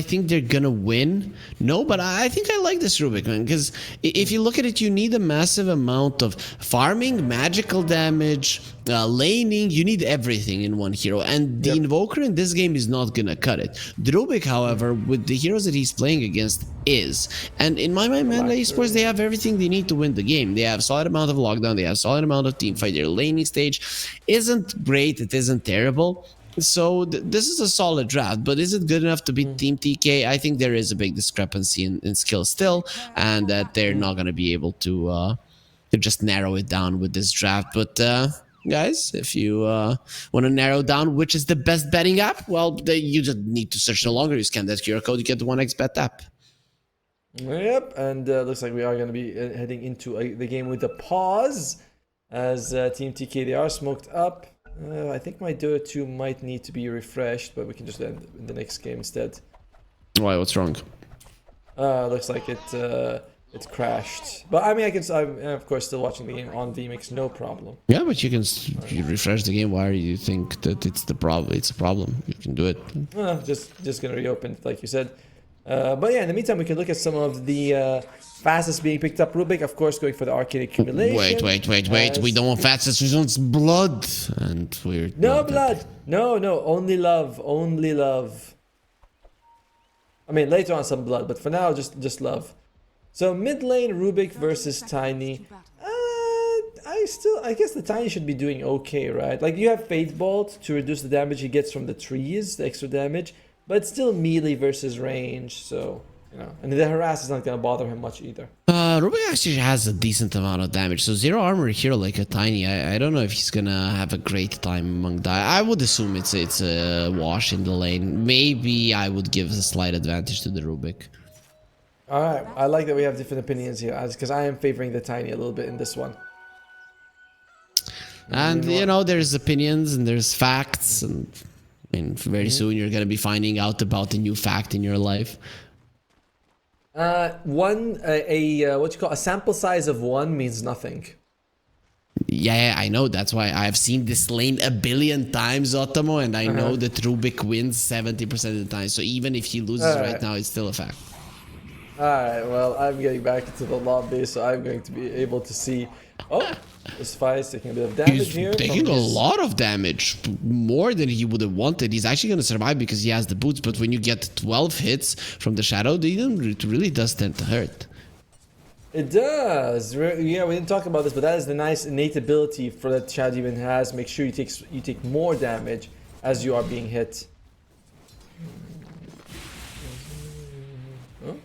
think they're gonna win. No, but I think I like this Rubik, man, because if you look at it, you need a massive amount of farming, magical damage, laning. You need everything in one hero, and the Invoker in this game is not gonna cut it. The Rubik, however, with the heroes that he's playing against, is. And in my mind, Manta Esports, they have everything they need to win the game. They have solid amount of lockdown, they have solid amount of teamfight. Their laning stage isn't great, it isn't terrible. So this is a solid draft, but is it good enough to beat Team TK? I think there is a big discrepancy in skill still, and that they're not going to be able to just narrow it down with this draft. But guys, if you want to narrow down which is the best betting app, well, you just need to search no longer. You scan that QR code, you get the 1xBet app. Yep, and looks like we are going to be heading into the game with a pause, as Team TK, they are smoked up. I think my Dota 2 might need to be refreshed, but we can just end in the next game instead. Why? What's wrong? Looks like it crashed. But I mean, I'm of course still watching the game on vMix, no problem. Yeah, but you refresh the game. Why do you think that it's the problem? It's a problem. You can do it. Just gonna reopen it, like you said. But yeah, in the meantime, we can look at some of the fastest being picked up. Rubik, of course, going for the arcane accumulation. Wait. We don't want fastest, we want blood. And we're... No blood. No, only love. Only love. I mean, later on some blood, but for now, just love. So mid lane, Rubik versus Tiny. I guess the Tiny should be doing okay, right? Like, you have Fate Bolt to reduce the damage he gets from the trees, the extra damage. But still melee versus range, so, and the harass is not going to bother him much either. Rubik actually has a decent amount of damage, so 0 armor hero like a Tiny, I don't know if he's going to have a great time among die. I would assume it's a wash in the lane. Maybe I would give a slight advantage to the Rubik. Alright, I like that we have different opinions here, because I am favoring the Tiny a little bit in this one. And, there's opinions and there's facts, and... very soon you're going to be finding out about a new fact in your life. A sample size of 1 means nothing. Yeah, I know. That's why I've seen this lane a billion times, Ottomo, and I know that Rubik wins 70% of the time. So even if he loses right now, it's still a fact. Alright, well, I'm getting back into the lobby, so I'm going to be able to see... Oh, this fight is taking a bit of damage here. He's taking a lot of damage, more than he would have wanted. He's actually going to survive because he has the boots, but when you get 12 hits from the shadow, it really does tend to hurt. It does. Yeah, we didn't talk about this, but that is the nice innate ability for that Chad even has. Make sure you take more damage as you are being hit. Oh.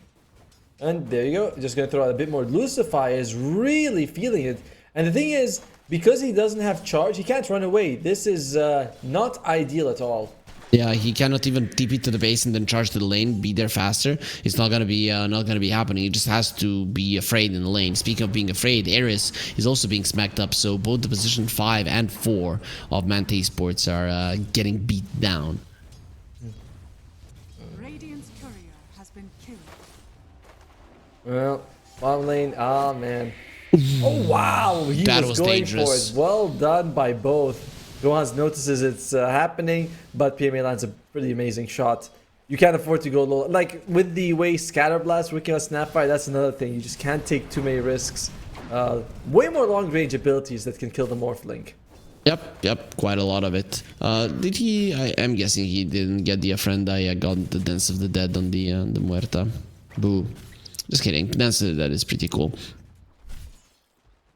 And there you go. Just gonna throw out a bit more. Lucify is really feeling it. And the thing is, because he doesn't have charge, he can't run away. This is not ideal at all. Yeah, he cannot even TP to the base and then charge to the lane, be there faster. It's not gonna be happening. He just has to be afraid in the lane. Speaking of being afraid, Eris is also being smacked up. So both the position 5 and 4 of Manta Esports are getting beat down. Radiant's courier has been killed. Well, bottom lane. Ah, man. Oh wow, he That was was going dangerous. for it. Well done by both. Gohans notices it's happening, but PMA lands a pretty amazing shot. You can't afford to go low. Like, with the way Scatterblast working on Snapfire, that's another thing. You just can't take too many risks. Way more long-range abilities that can kill the Morphling. Yep, quite a lot of it. Did he? I'm guessing he didn't get the Ofrenda. Got the Dance of the Dead on the Muerta. Boo. Just kidding. Dance of the Dead is pretty cool.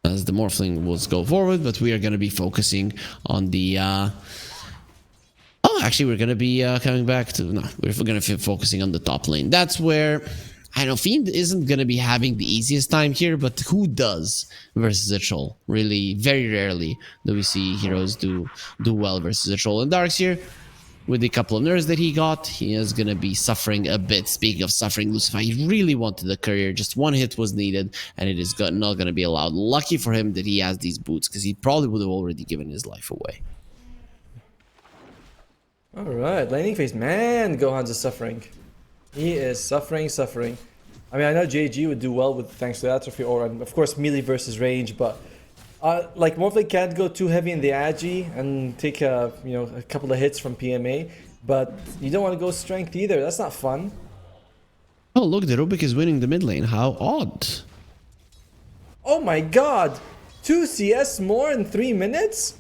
As the Morphling will go forward, but we are going to be focusing on the... Oh, actually, we're going to be coming back to... No, we're going to be focusing on the top lane. That's where... I know Fiend isn't going to be having the easiest time here, but who does versus a troll? Really, very rarely do we see heroes do well versus a troll. And Darks here, with the couple of nerfs that he got, he is going to be suffering a bit. Speaking of suffering, Lucifer, he really wanted the courier. Just one hit was needed, and it is not going to be allowed. Lucky for him that he has these boots, because he probably would have already given his life away. Alright, laning phase. Man, Gohan's is suffering. He is suffering. I mean, I know JG would do well with thanks to atrophy, or of course melee versus range, but like Morphling can't go too heavy in the agi and take a couple of hits from PMA, but you don't want to go strength either. That's not fun. Oh look, the Rubik is winning the mid lane. How odd! Oh my god, 2 CS more in 3 minutes,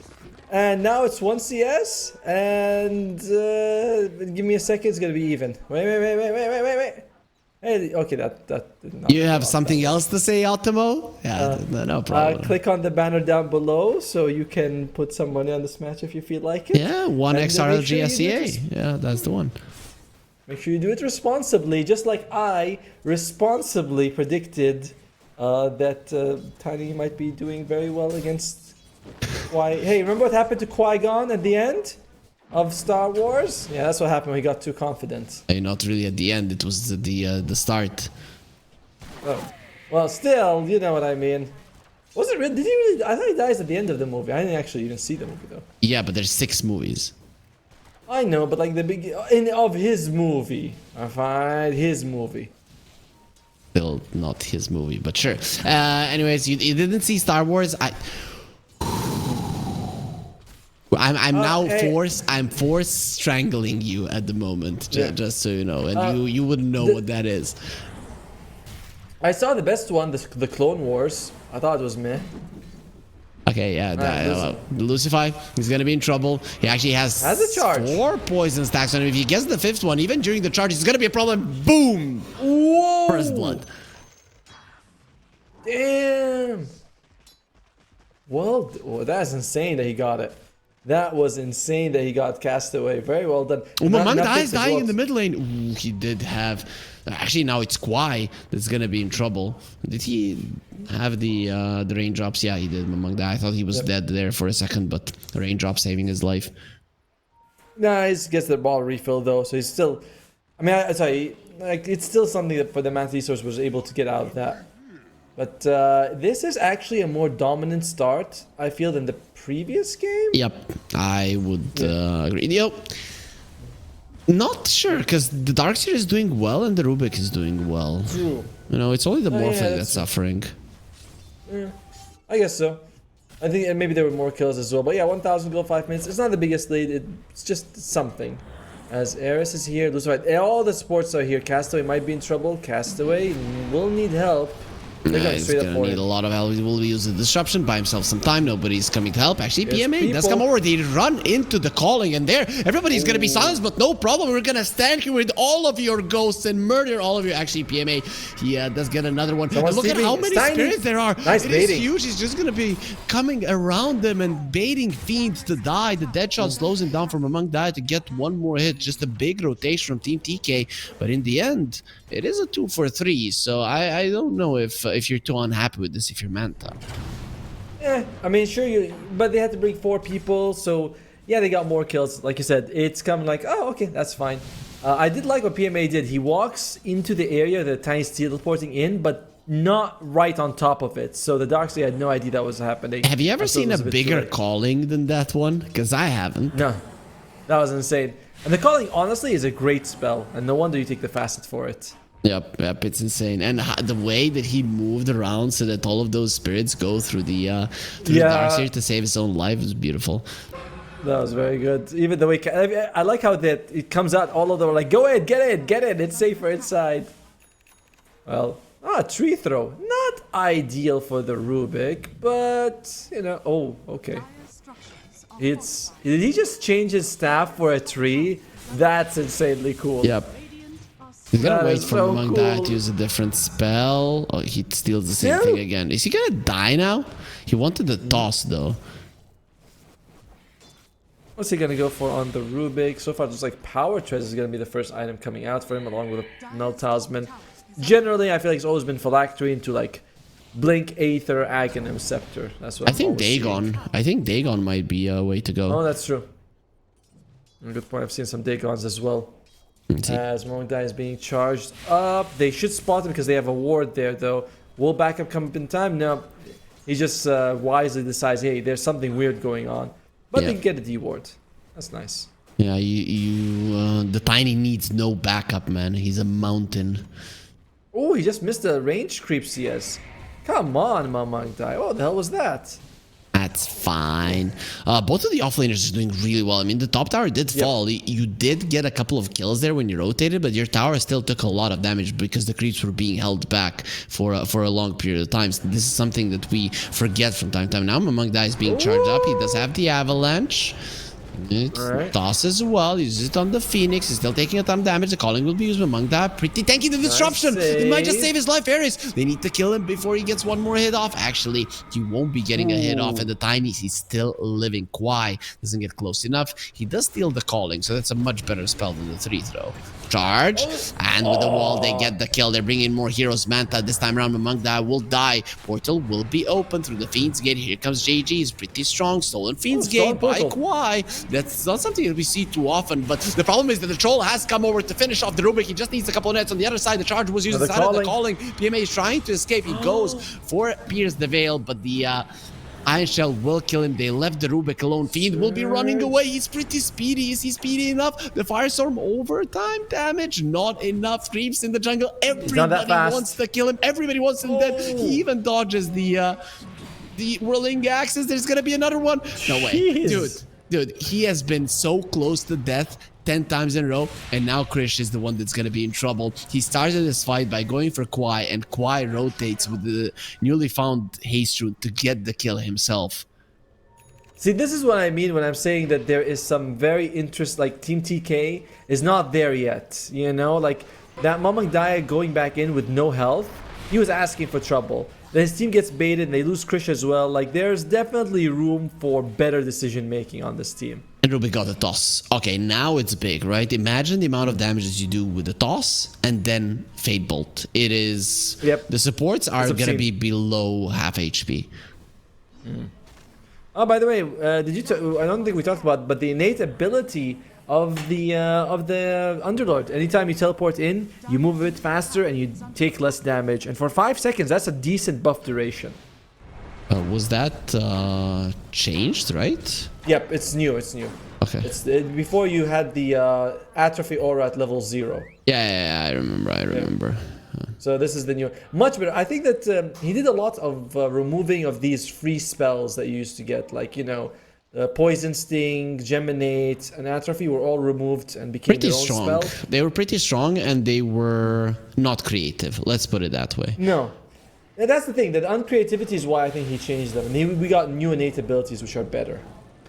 and now it's 1 CS, and give me a second, it's gonna be even. Wait. Hey, okay, that did not. You have something else to say, Ultimo? Yeah, no problem. Click on the banner down below so you can put some money on this match if you feel like it. Yeah, 1x SEA. Yeah, that's the one. Make sure you do it responsibly, just like I responsibly predicted that Tiny might be doing very well against Hey, remember what happened to Qui-Gon at the end of Star Wars? Yeah, that's what happened when he got too confident. Hey, not really at the end, it was the start. Oh. Well, still, you know what I mean. Was it really? Did he really? I thought he dies at the end of the movie. I didn't actually even see the movie though. Yeah, but there's 6 movies. I know, but like the big of his movie. I find his movie. Still not his movie, but sure. Anyways, you didn't see Star Wars. I'm now forced strangling you at the moment, just so you know, and you wouldn't know what that is. I saw the best one, the Clone Wars. I thought it was meh. Okay, yeah, Lucifer, he's gonna be in trouble. He actually has a charge. 4 poison stacks on him. If he gets the 5th one, even during the charge, it's gonna be a problem. Boom! Whoa! First blood. Damn. Well, that's insane that he got it. That was insane that he got cast away. Very well done. Manta is dying in the mid lane. Ooh, he did have... Actually, now it's Kwai that's going to be in trouble. Did he have the raindrops? Yeah, he did. I thought he was dead there for a second, but the raindrop saving his life. Nah, he gets the ball refilled, though, so he's still... I mean, I tell you, like, it's still something that for the Manta Esports was able to get out of that. But this is actually a more dominant start, I feel, than the previous game. Yep, I would agree. Yo, not sure, because the Darkseer is doing well and the Rubik is doing well. True. You know, it's only the Morphling that's suffering. Yeah, I guess so. I think maybe there were more kills as well. But yeah, 1,000 gold, 5 minutes. It's not the biggest lead. It's just something. As Eris is here, Lucifer, all the supports are here. Castaway might be in trouble. Castaway will need help. They're going He's straight up gonna for need it. a lot of help. He will use the disruption, buy himself some time. Nobody's coming to help. Actually, There's PMA does people. come over. They run into the calling, and there, everybody's gonna be silenced, but no problem. We're gonna stand here with all of your ghosts and murder all of you. Actually, PMA, he does get another one. And look at sleeping. how It's many tiny. spirits there are. Nice It is baiting. huge. He's just gonna be coming around them and baiting fiends to die. The dead shot slows him down from among die to get one more hit. Just a big rotation from Team TK, but in the end, it is a 2 for 3. So I don't know if you're too unhappy with this if you're Manta. I mean, sure, but they had to bring 4 people, so yeah, they got more kills. Like you said, it's come like, oh, okay, that's fine. I did like what PMA did. He walks into the area that Tiny's teleporting in, but not right on top of it. So the Darkseid had no idea that was happening. Have you ever I thought it seen was a bit bigger too late. calling than that one? Because I haven't. No, that was insane. And the calling, honestly, is a great spell, and no wonder you take the facet for it. Yep, it's insane. And the way that he moved around so that all of those spirits go through the Darkseid to save his own life was beautiful. That was very good. Even the way I like how that it comes out, all of them are like, go in, get in, it's safer inside. Well, tree throw, not ideal for the Rubik, but you know, oh, okay. Dire structures are Did he just change his staff for a tree? That's insanely cool. Yep. radiant are He's gonna That wait is for so among that cool. to use a different spell. Oh, he steals the same Still? thing again. Is he gonna die now? He wanted the toss though. What's he gonna go for on the Rubik? So far, just like Power Treasure is gonna be the first item coming out for him, along with a Melt Talisman. Generally, I feel like it's always been phylactery into like Blink, Aether, Aghanim, Scepter. That's what I think always seeing. Dagon. I think Dagon might be a way to Oh, go. that's true. Good point. I've seen some Dagons as well. Let's see. As Mongdai is being charged up, they should spot him because they have a ward there, though. Will backup come up in time? No. He just wisely decides, hey, there's something weird going on. But Yeah. they get a D ward. That's nice. Yeah, the Tiny needs no backup, man. He's a mountain. Oh, he just missed the range creep CS. Come on, Mongdai. What the hell was that? That's fine. Both of the offlaners are doing really well. I mean, the top tower did fall. You did get a couple of kills there when you rotated, but your tower still took a lot of damage because the creeps were being held back for a long period of time. So this is something that we forget from time to time. Now Mongdai is being charged up. He does have the avalanche. It's Alright. toss as well. Uses it on the Phoenix. He's still taking a ton of damage. The calling will be used among that. Pretty tanky. The disruption. It might just save. save his life. Ares. They need to kill him before he gets one more hit off. Actually, he won't be getting a hit off. And the Tiny, he's still living. Kwai doesn't get close enough. He does steal the calling, so that's a much better spell than the 3-throw. Charge. And with the wall, they get the kill. They're bringing more heroes. Manta this time around among that will die. Portal will be open through the Fiend's Gate. Here comes JG. He's pretty strong. Stolen Fiend's strong Gate by portal. Kwai. That's not something that we see too often, but the problem is that the troll has come over to finish off the Rubik. He just needs a couple of nets on the other side. The charge was used Another inside of the calling. PMA is trying to escape. He goes for Pierce the Veil, but the Iron Shell will kill him. They left the Rubik alone. Fiend will be running away. He's pretty speedy. Is he speedy enough? The Firestorm overtime damage. Not enough. Creeps in the jungle. not that Everybody fast. wants to kill him. Everybody wants him dead. He even dodges the whirling axes. There's gonna be another one. No way. Jeez. Dude, he has been so close to death 10 times in a row, and now Krish is the one that's gonna be in trouble. He started this fight by going for Kwai, and Kwai rotates with the newly found haste rune to get the kill himself. See, this is what I mean when I'm saying that there is some very interest, like Team TK is not there yet, you know? Like, that Mongdai going back in with no health, he was asking for trouble. Then his team gets baited and they lose Krish as well. Like, there's definitely room for better decision making on this team. And Rubik got a toss. Okay, now it's big, right? Imagine the amount of damages you do with the toss and then Fate Bolt. It is... Yep. The supports are It's gonna obscene. be below half HP. Oh, by the way, did you? I don't think we talked about, but the innate ability of the Underlord. Anytime you teleport in, you move a bit faster and you take less damage. And for 5 seconds, that's a decent buff duration. Was that changed, right? Yep, it's new. It's new. Okay. It's before you had the atrophy aura at level 0. Yeah, I remember. So this is the new, much better. I think that he did a lot of removing of these free spells that you used to get, like, you know, Poison Sting, Geminate, and Atrophy were all removed and became Pretty their own strong. spell. They were pretty strong, and they were not creative. Let's put it that way. No. And that's the thing. That uncreativity is why I think he changed them. And we got new innate abilities which are better.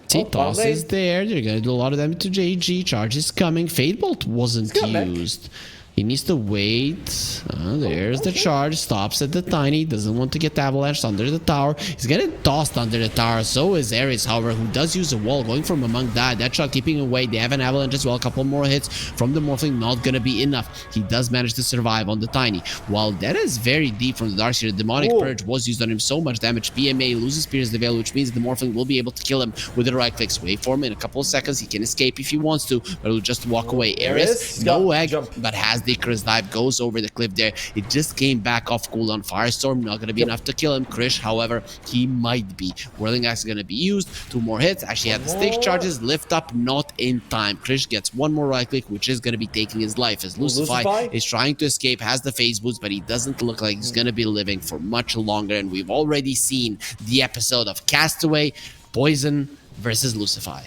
See, toss is there. They're gonna do a lot of damage to JG. Charge is coming. Fade Bolt wasn't used. He needs to wait. There's the charge. Stops at the tiny. Doesn't want to get avalanched under the tower. He's getting tossed under the tower. So is Ares, however, who does use a wall. Going from among that shot keeping away. They have an avalanche as well. A couple more hits from the Morphling. Not gonna be enough. He does manage to survive on the tiny. While that is very deep from the Darkseer, the Demonic Purge was used on him. So much damage. PMA loses Pierce the Veil, which means the Morphling will be able to kill him with the right clicks. Wait for him in a couple of seconds. He can escape if he wants to, but he'll just walk away. Ares, no egg, but has the Icarus dive, goes over the cliff there. It just came back off cooldown. Firestorm not gonna be enough to kill him. Krish, however, he might be. Whirling Axe is gonna be used. 2 more hits. Actually had the stick charges. Lift up, not in time. Krish gets 1 more right click, which is gonna be taking his life as Lucify is trying to escape, has the phase boots, but he doesn't look like he's gonna be living for much longer. And we've already seen the episode of Castaway, Poison versus Lucify.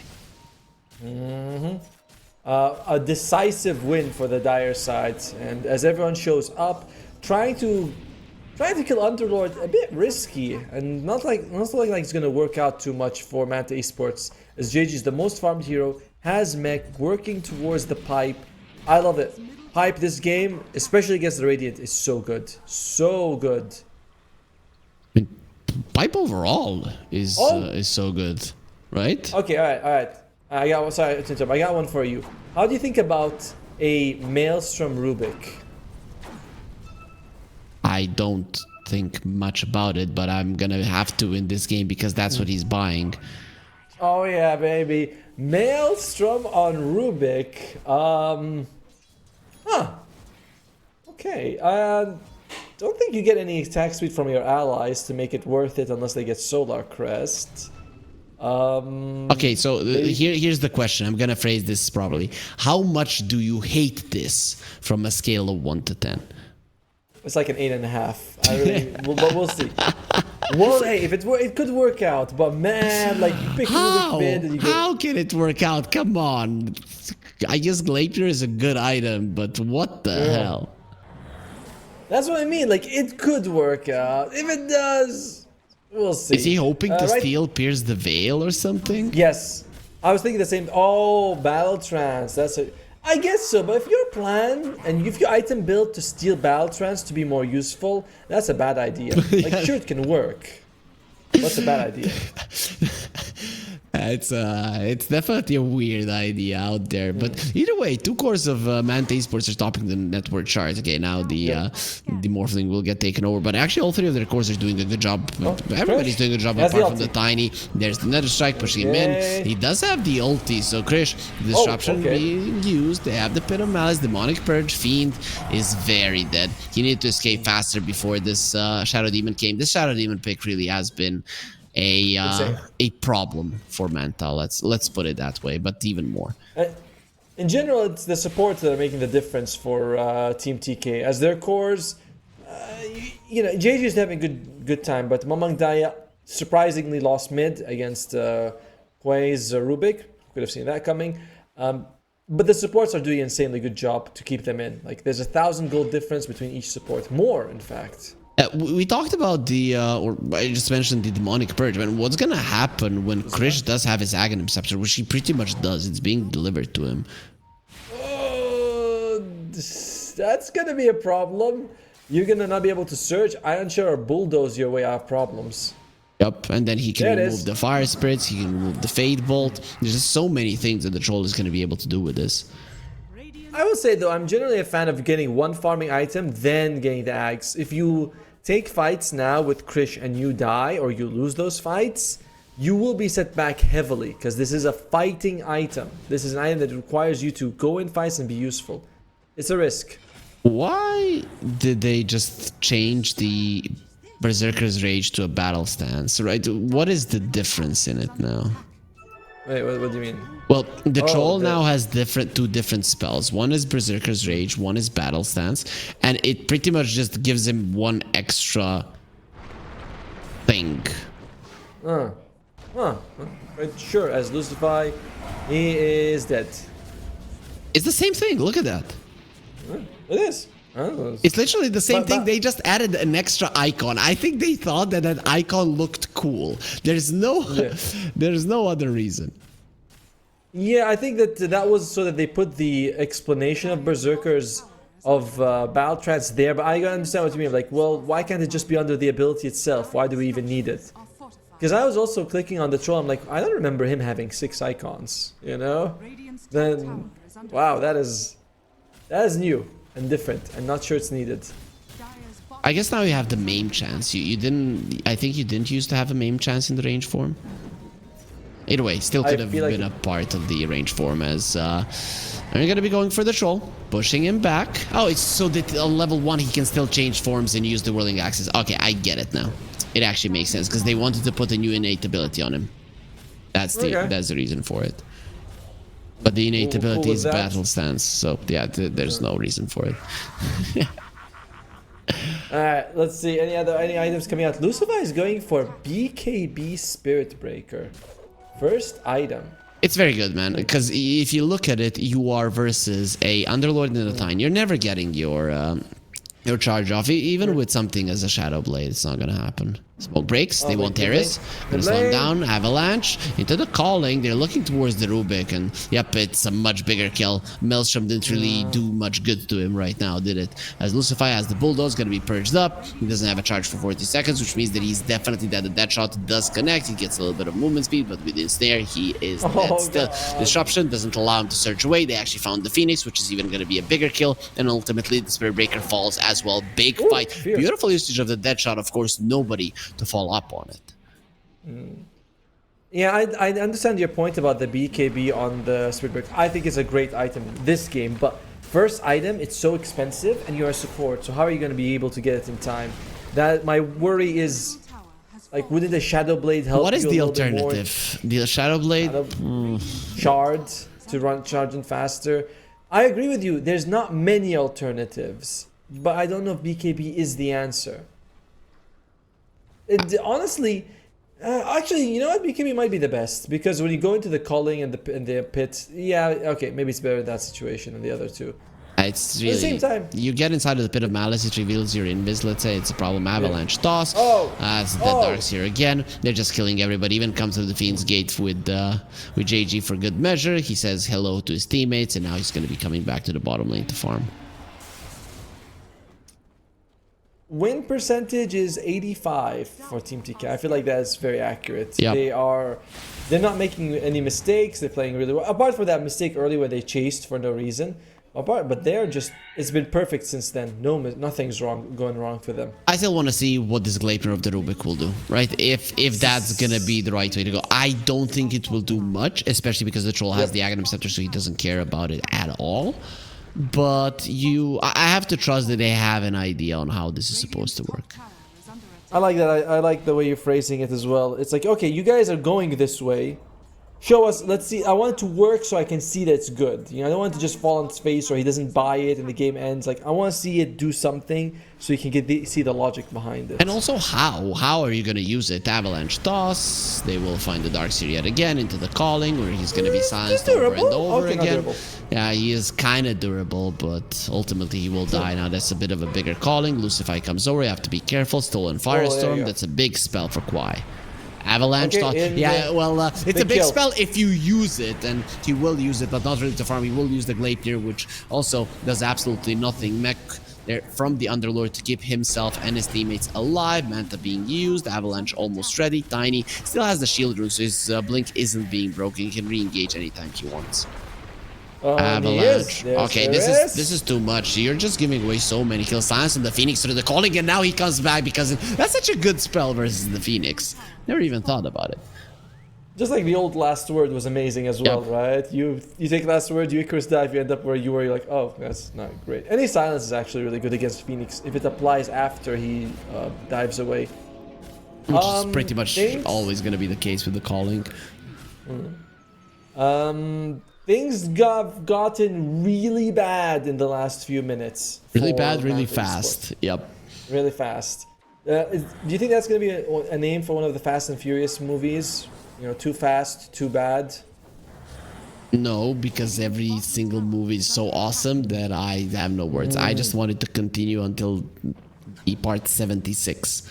A decisive win for the Dire side, and as everyone shows up, trying to kill Underlord, a bit risky, and not like it's gonna work out too much for Manta Esports, as JG is the most farmed hero, has mech working towards the pipe. I love it. Pipe this game, especially against the Radiant, is so good, so good. I mean, pipe overall is so good, right? Okay, all right. I got one for you. How do you think about a Maelstrom Rubik? I don't think much about it, but I'm gonna have to in this game because that's what he's buying. Oh yeah, baby. Maelstrom on Rubik. Okay. Don't think you get any attack speed from your allies to make it worth it unless they get Solar Crest. Okay, so here's the question. I'm gonna phrase this properly. How much do you hate this from a scale of 1 to 10? It's like an 8.5. I really, but we'll see. Well, hey, if it could work out, but man, like you pick Rubik mid and you get... How can it work out? Come on. I guess Glacier is a good item, but what the hell? That's what I mean. Like it could work out. If it does, we'll see. Is he hoping to steal Pierce the Veil or something? Yes. I was thinking the same. Oh, Battle Trance. That's it. I guess so, but if your plan and if your item built to steal Battle Trance to be more useful, that's a bad idea. Like, sure, it can work. What's a bad idea? It's definitely a weird idea out there, but either way, 2 cores of Manta Esports are topping the network chart. Okay, now the Morphling will get taken over, but actually all 3 of their cores are doing a good job. Everybody's doing a good job apart from the Tiny. There's the Nether Strike pushing him in. He does have the ulti, so Krish, the disruption being used. They have the Pit of Malice, Demonic Purge, Fiend is very dead. He needed to escape faster before this Shadow Demon came. This Shadow Demon pick really has been a problem for Manta. Let's put it that way, but even more. In general, it's the supports that are making the difference for Team TK. As their cores, you know, JG is having a good time, but Mamang Daya surprisingly lost mid against Quay's Rubik. Could have seen that coming. But the supports are doing an insanely good job to keep them in. Like, there's 1,000 gold difference between each support. More, in fact. We talked about or I just mentioned the Demonic Purge. I mean, what's gonna happen when Krish does have his Aghanim Scepter, which he pretty much does? It's being delivered to him. That's gonna be a problem. You're gonna not be able to search. Iron Shell or Bulldoze your way out of problems. Yep, and then he can remove the Fire Spirits, he can remove the Fade Bolt. There's just so many things that the Troll is gonna be able to do with this. I will say though, I'm generally a fan of getting one farming item, then getting the Ags. If you take fights now with Krish and you die, or you lose those fights, you will be set back heavily, because this is a fighting item. This is an item that requires you to go in fights and be useful. It's a risk. Why did they just change the Berserker's Rage to a battle stance, right? What is the difference in it now? Wait, what do you mean? Well, the Troll now has two different spells. One is Berserker's Rage, one is Battle Stance, and it pretty much just gives him one extra thing. Sure, as Lucify, he is dead. It's the same thing, look at that. It is. Oh. It's literally the same But- thing. but- They just added an extra icon. I think they thought that that icon looked cool. There's no, there's no other reason. Yeah, I think that was so that they put the explanation of Berserkers of battle trance there, but I gotta understand what you mean. Like, well, why can't it just be under the ability itself? Why do we even need it? are fortified. Because I was also clicking on the troll. I'm like, I don't remember him having 6 icons. You know? Radiant's top Then, tower is under wow, that is new and different. I'm not sure it's needed. Dire's bottom I guess now you have the maim chance. You didn't. I think you didn't used to have a maim chance in the range form. Either way, still could have feel like been a part of the range form as. They're gonna be going for the troll, pushing him back. Oh, it's so that on level 1 he can still change forms and use the whirling axis. Okay, I get it now. It actually makes sense because they wanted to put a new innate ability on him. That's the reason for it. But the innate Cool ability with is that. battle stance, so yeah, there's no reason for it. Alright, let's see. Any items coming out? Lucifer is going for BKB Spirit Breaker. First item. It's very good, man, because if you look at it, you are versus a Underlord and a Tine. You're never getting your charge off. Even with something as a Shadow Blade, it's not gonna happen. Smoke breaks, they won't terrace. Gonna slow him down, Avalanche, into the Calling. They're looking towards the Rubik, and yep, it's a much bigger kill. Maelstrom didn't really do much good to him right now, did it? As Lucifer has the Bulldoze, gonna be purged up. He doesn't have a charge for 40 seconds, which means that he's definitely dead. The dead shot does connect. He gets a little bit of movement speed, but with his snare, he is dead still. Disruption doesn't allow him to search away. They actually found the Phoenix, which is even gonna be a bigger kill, and ultimately the Spirit Breaker falls as well. Big fight. fierce. Beautiful usage of the dead shot, of course, nobody to fall up on it. Yeah, I understand your point about the BKB on the Spirit Breaker. I think it's a great item this game, but first item, it's so expensive and you're a support, so how are you going to be able to get it in time? That my worry is, tower has like, wouldn't the Shadow Blade help What is you a the little bit more? alternative? The Shadow Blade? Shard to run charging faster. I agree with you. There's not many alternatives, but I don't know if BKB is the answer. Honestly, actually, you know what? BKB might be the best because when you go into the Calling and the pit, yeah, okay, maybe it's better in that situation than the other two. It's At really. the same time, You get inside of the Pit of Malice, it reveals your invis. Let's say it's a problem. Avalanche toss. Oh. As the Darks here again. They're just killing everybody. Even comes to the Fiend's Gate with JG for good measure. He says hello to his teammates, and now he's going to be coming back to the bottom lane to farm. win percentage is 85 for Team TK. I feel like that's very accurate. Yep. They're not making any mistakes. They're playing really well. Apart from that mistake early where they chased for no reason. But they're just, it's been perfect since then. Nothing's going wrong for them. I still want to see what this Gleipnir of the Rubik will do, right? If that's gonna be the right way to go. I don't think it will do much, especially because the troll has the Aghanim Scepter, so he doesn't care about it at all. But I have to trust that they have an idea on how this is supposed to work. tower is under attack. I like that. I like the way you're phrasing it as well. It's like, okay, you guys are going this way. Show us, let's see. I want it to work so I can see that it's good. You know, I don't want it to just fall on its face or he doesn't buy it and the game ends. Like, I want to see it do something so you can see the logic behind it. And also how are you going to use it? Avalanche toss, they will find the Darkseer yet again into the Calling where he's going to be silenced over and over Okay, not again. durable. Yeah, he is kind of durable, but ultimately he will die. Now that's a bit of a bigger Calling. Lucify comes over, you have to be careful. Stolen Firestorm, go. that's a big spell for Kwai. Avalanche Okay, toss, and, yeah, well, it's a big big kill. spell if you use it, and he will use it, but not really to farm. He will use the Gleipnir, which also does absolutely nothing. Mech there from the Underlord to keep himself and his teammates alive. Manta being used, Avalanche almost ready. Tiny still has the shield rune, so his blink isn't being broken. He can re-engage anytime he wants. Avalanche. Okay, this is too much. You're just giving away so many kills. Silence on the Phoenix through the Calling, and now he comes back because that's such a good spell versus the Phoenix. Never even thought about it. Just like the old last word was amazing as well, right? You take last word, you Icarus dive, you end up where you were. You're like, oh, that's not great. Any silence is actually really good against Phoenix if it applies after he dives away. Which is pretty much always going to be the case with the Calling. Things gotten really bad in the last few minutes. Really for bad, really Manta fast. Esports. Yep. Really fast. Do you think that's going to be a name for one of the Fast and Furious movies? You know, too fast, too bad. No, because every single movie is so awesome that I have no words. I just wanted to continue until part 76.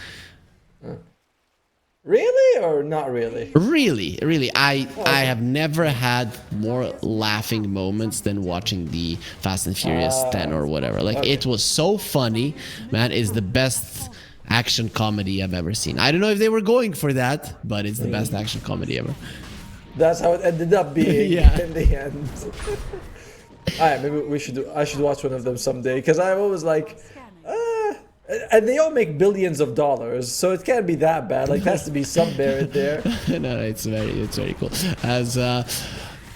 Really or not really? Really, I have never had more laughing moments than watching the Fast and Furious 10 or whatever. Like, it was so funny, man. It's the best action comedy I've ever seen. I don't know if they were going for that, but it's the best action comedy ever. That's how it ended up being in the end. Alright, maybe I should watch one of them someday, because I'm always like, and they all make billions of dollars, so it can't be that bad. Like, there has to be some merit there. No, it's very cool. As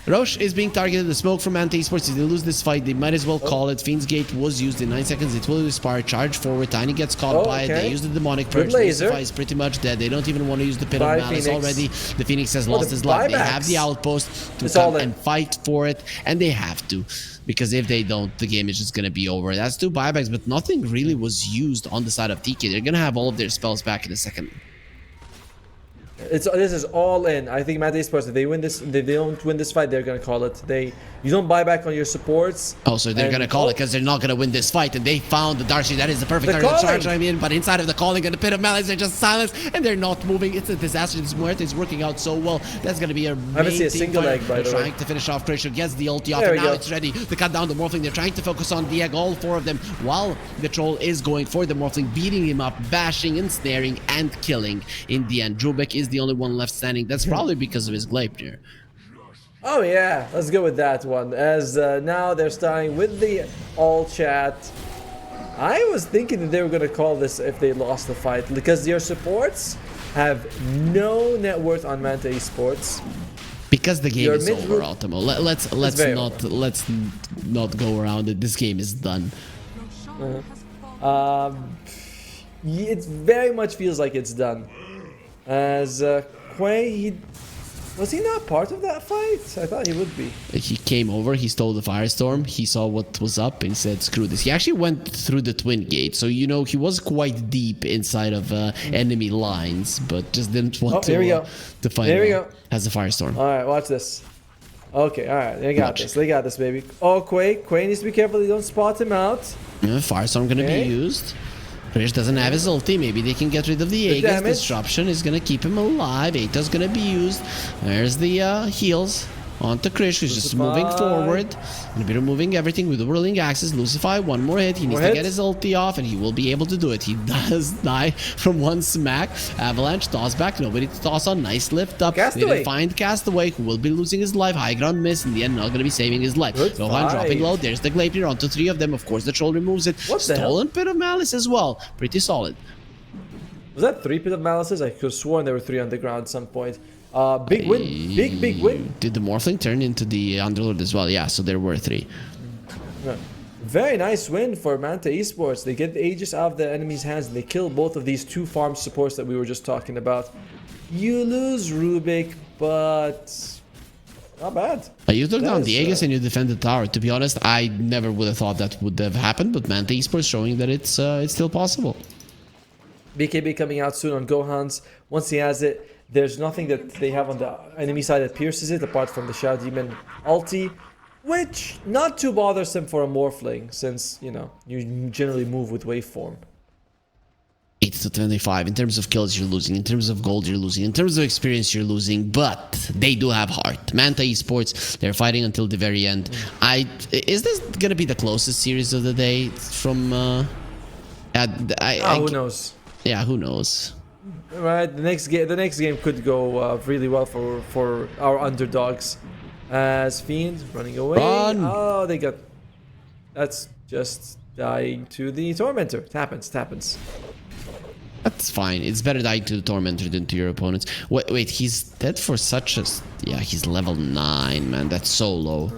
Roche is being targeted. The smoke from Manta Esports. If they lose this fight, they might as well call it. Fiend's Gate was used in 9 seconds. It will expire. Charge forward. Tiny gets caught by it. They use the demonic purge. Lucify is pretty much dead. They don't even want to use the pit of malice already. The Phoenix has lost his life. They have the outpost to come and fight for it, and they have to. Because if they don't, the game is just going to be over. That's 2 buybacks, but nothing really was used on the side of TK. They're going to have all of their spells back in a second. This is all in. I think Manta Esports, if they win this, if they don't win this fight, they're gonna call it. You don't buy back on your supports. Oh, so they're gonna call it because they're not gonna win this fight, and they found the Darcy. That is the perfect target to charge. I mean, but inside of the calling and the pit of malice, they're just silent and they're not moving. It's a disaster. This Muerte is working out so well. That's gonna be a I haven't seen a single egg, by the way. Trying to finish off Krisha, gets the ulti off, and now it's ready to cut down the Morphling. They're trying to focus on the egg, all 4 of them, while the Troll is going for the Morphling, beating him up, bashing, ensnaring, and killing. In the end, Drubek is the only one left standing. That's probably because of his Gleipnir. Oh yeah, let's go with that one. As now they're starting with the all chat. I was thinking that they were gonna call this if they lost the fight, because your supports have no net worth on Manta Esports. Because the game is over, Ultimo. Let's not go around it. This game is done. It very much feels like it's done. As Quay, was he not part of that fight? I thought he would be. He came over, he stole the Firestorm, he saw what was up and he said, screw this. He actually went through the Twin Gate, so you know he was quite deep inside of enemy lines, but just didn't want to find out. Has a Firestorm. Alright, watch this. Okay, alright, they got this. They got this, baby. Oh, Quay needs to be careful, they don't spot him out. Firestorm gonna be used. Krish doesn't have his ulti. Maybe they can get rid of the Aegis. Disruption is going to keep him alive. Ata's going to be used. There's the heals onto Krish, who's just moving forward. Going to be removing everything with the whirling axes. Lucify, one more hit. He needs to get his ulti off, and he will be able to do it. He does die from one smack. Avalanche, toss back. Nobody to toss on. Nice lift up. They find Castaway, who will be losing his life. High ground miss. In the end, not going to be saving his life. Gohan dropping low. There's the Gleipnir onto 3 of them. Of course, the Troll removes it. Stolen Pit of Malice as well. Pretty solid. Was that 3 Pit of Malices? I could have sworn there were 3 on the ground at some point. Big win. Big win. Did the Morphling turn into the Underlord as well? Yeah, so there were 3. Very nice win for Manta Esports. They get the Aegis out of the enemy's hands and they kill both of these 2 farm supports that we were just talking about. You lose Rubik, but not bad. You took down the Aegis and you defend the tower. To be honest, I never would have thought that would have happened, but Manta Esports showing that it's still possible. BKB coming out soon on Gohan's. Once he has it, there's nothing that they have on the enemy side that pierces it, apart from the Shadow Demon ulti, which not too bothersome for a Morphling, since, you know, you generally move with waveform. 8 to 25. In terms of kills, you're losing. In terms of gold, you're losing. In terms of experience, you're losing. But they do have heart. Manta Esports, they're fighting until the very end. Is this going to be the closest series of the day from... who knows? Yeah, who knows? Right, the next game could go really well for our underdogs. As Fiend running away. Oh, they got. That's just dying to the Tormentor. It happens. That's fine. It's better dying to the Tormentor than to your opponents. Wait, he's dead for such a... Yeah, he's level 9, man. That's so low.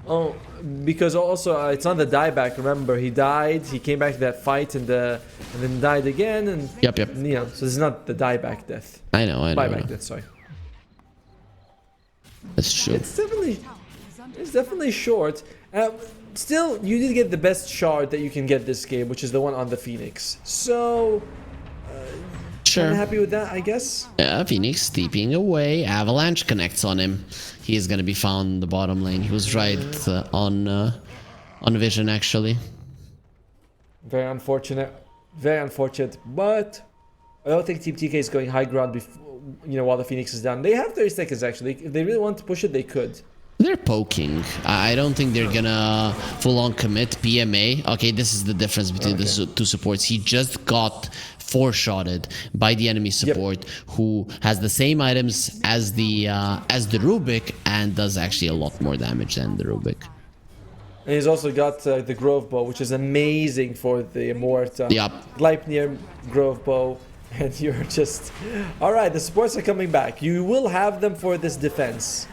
Oh, because also it's not the dieback. Remember, he died. He came back to that fight and then died again. And yep. You know, so it's not the dieback death. I know. Buyback death. Sorry. That's true. It's definitely short. Still, you did get the best shard that you can get this game, which is the one on the Phoenix. So Sure. happy with that, I guess. Yeah, Phoenix steeping away. Avalanche connects on him. He is gonna be found in the bottom lane. He was right on vision actually. Very unfortunate. Very unfortunate. But I don't think Team TK is going high ground before, while the Phoenix is down. They have 30 seconds actually. If they really want to push it, they could. They're poking. I don't think they're gonna full-on commit PMA. Okay, this is the difference between the two supports. He just got four-shotted by the enemy support, who has the same items as the Rubik and does actually a lot more damage than the Rubik. And he's also got the Grove Bow, which is amazing for the Immorta. Yep. Gleipnir Grove Bow. And you're just... Alright, the supports are coming back. You will have them for this defense.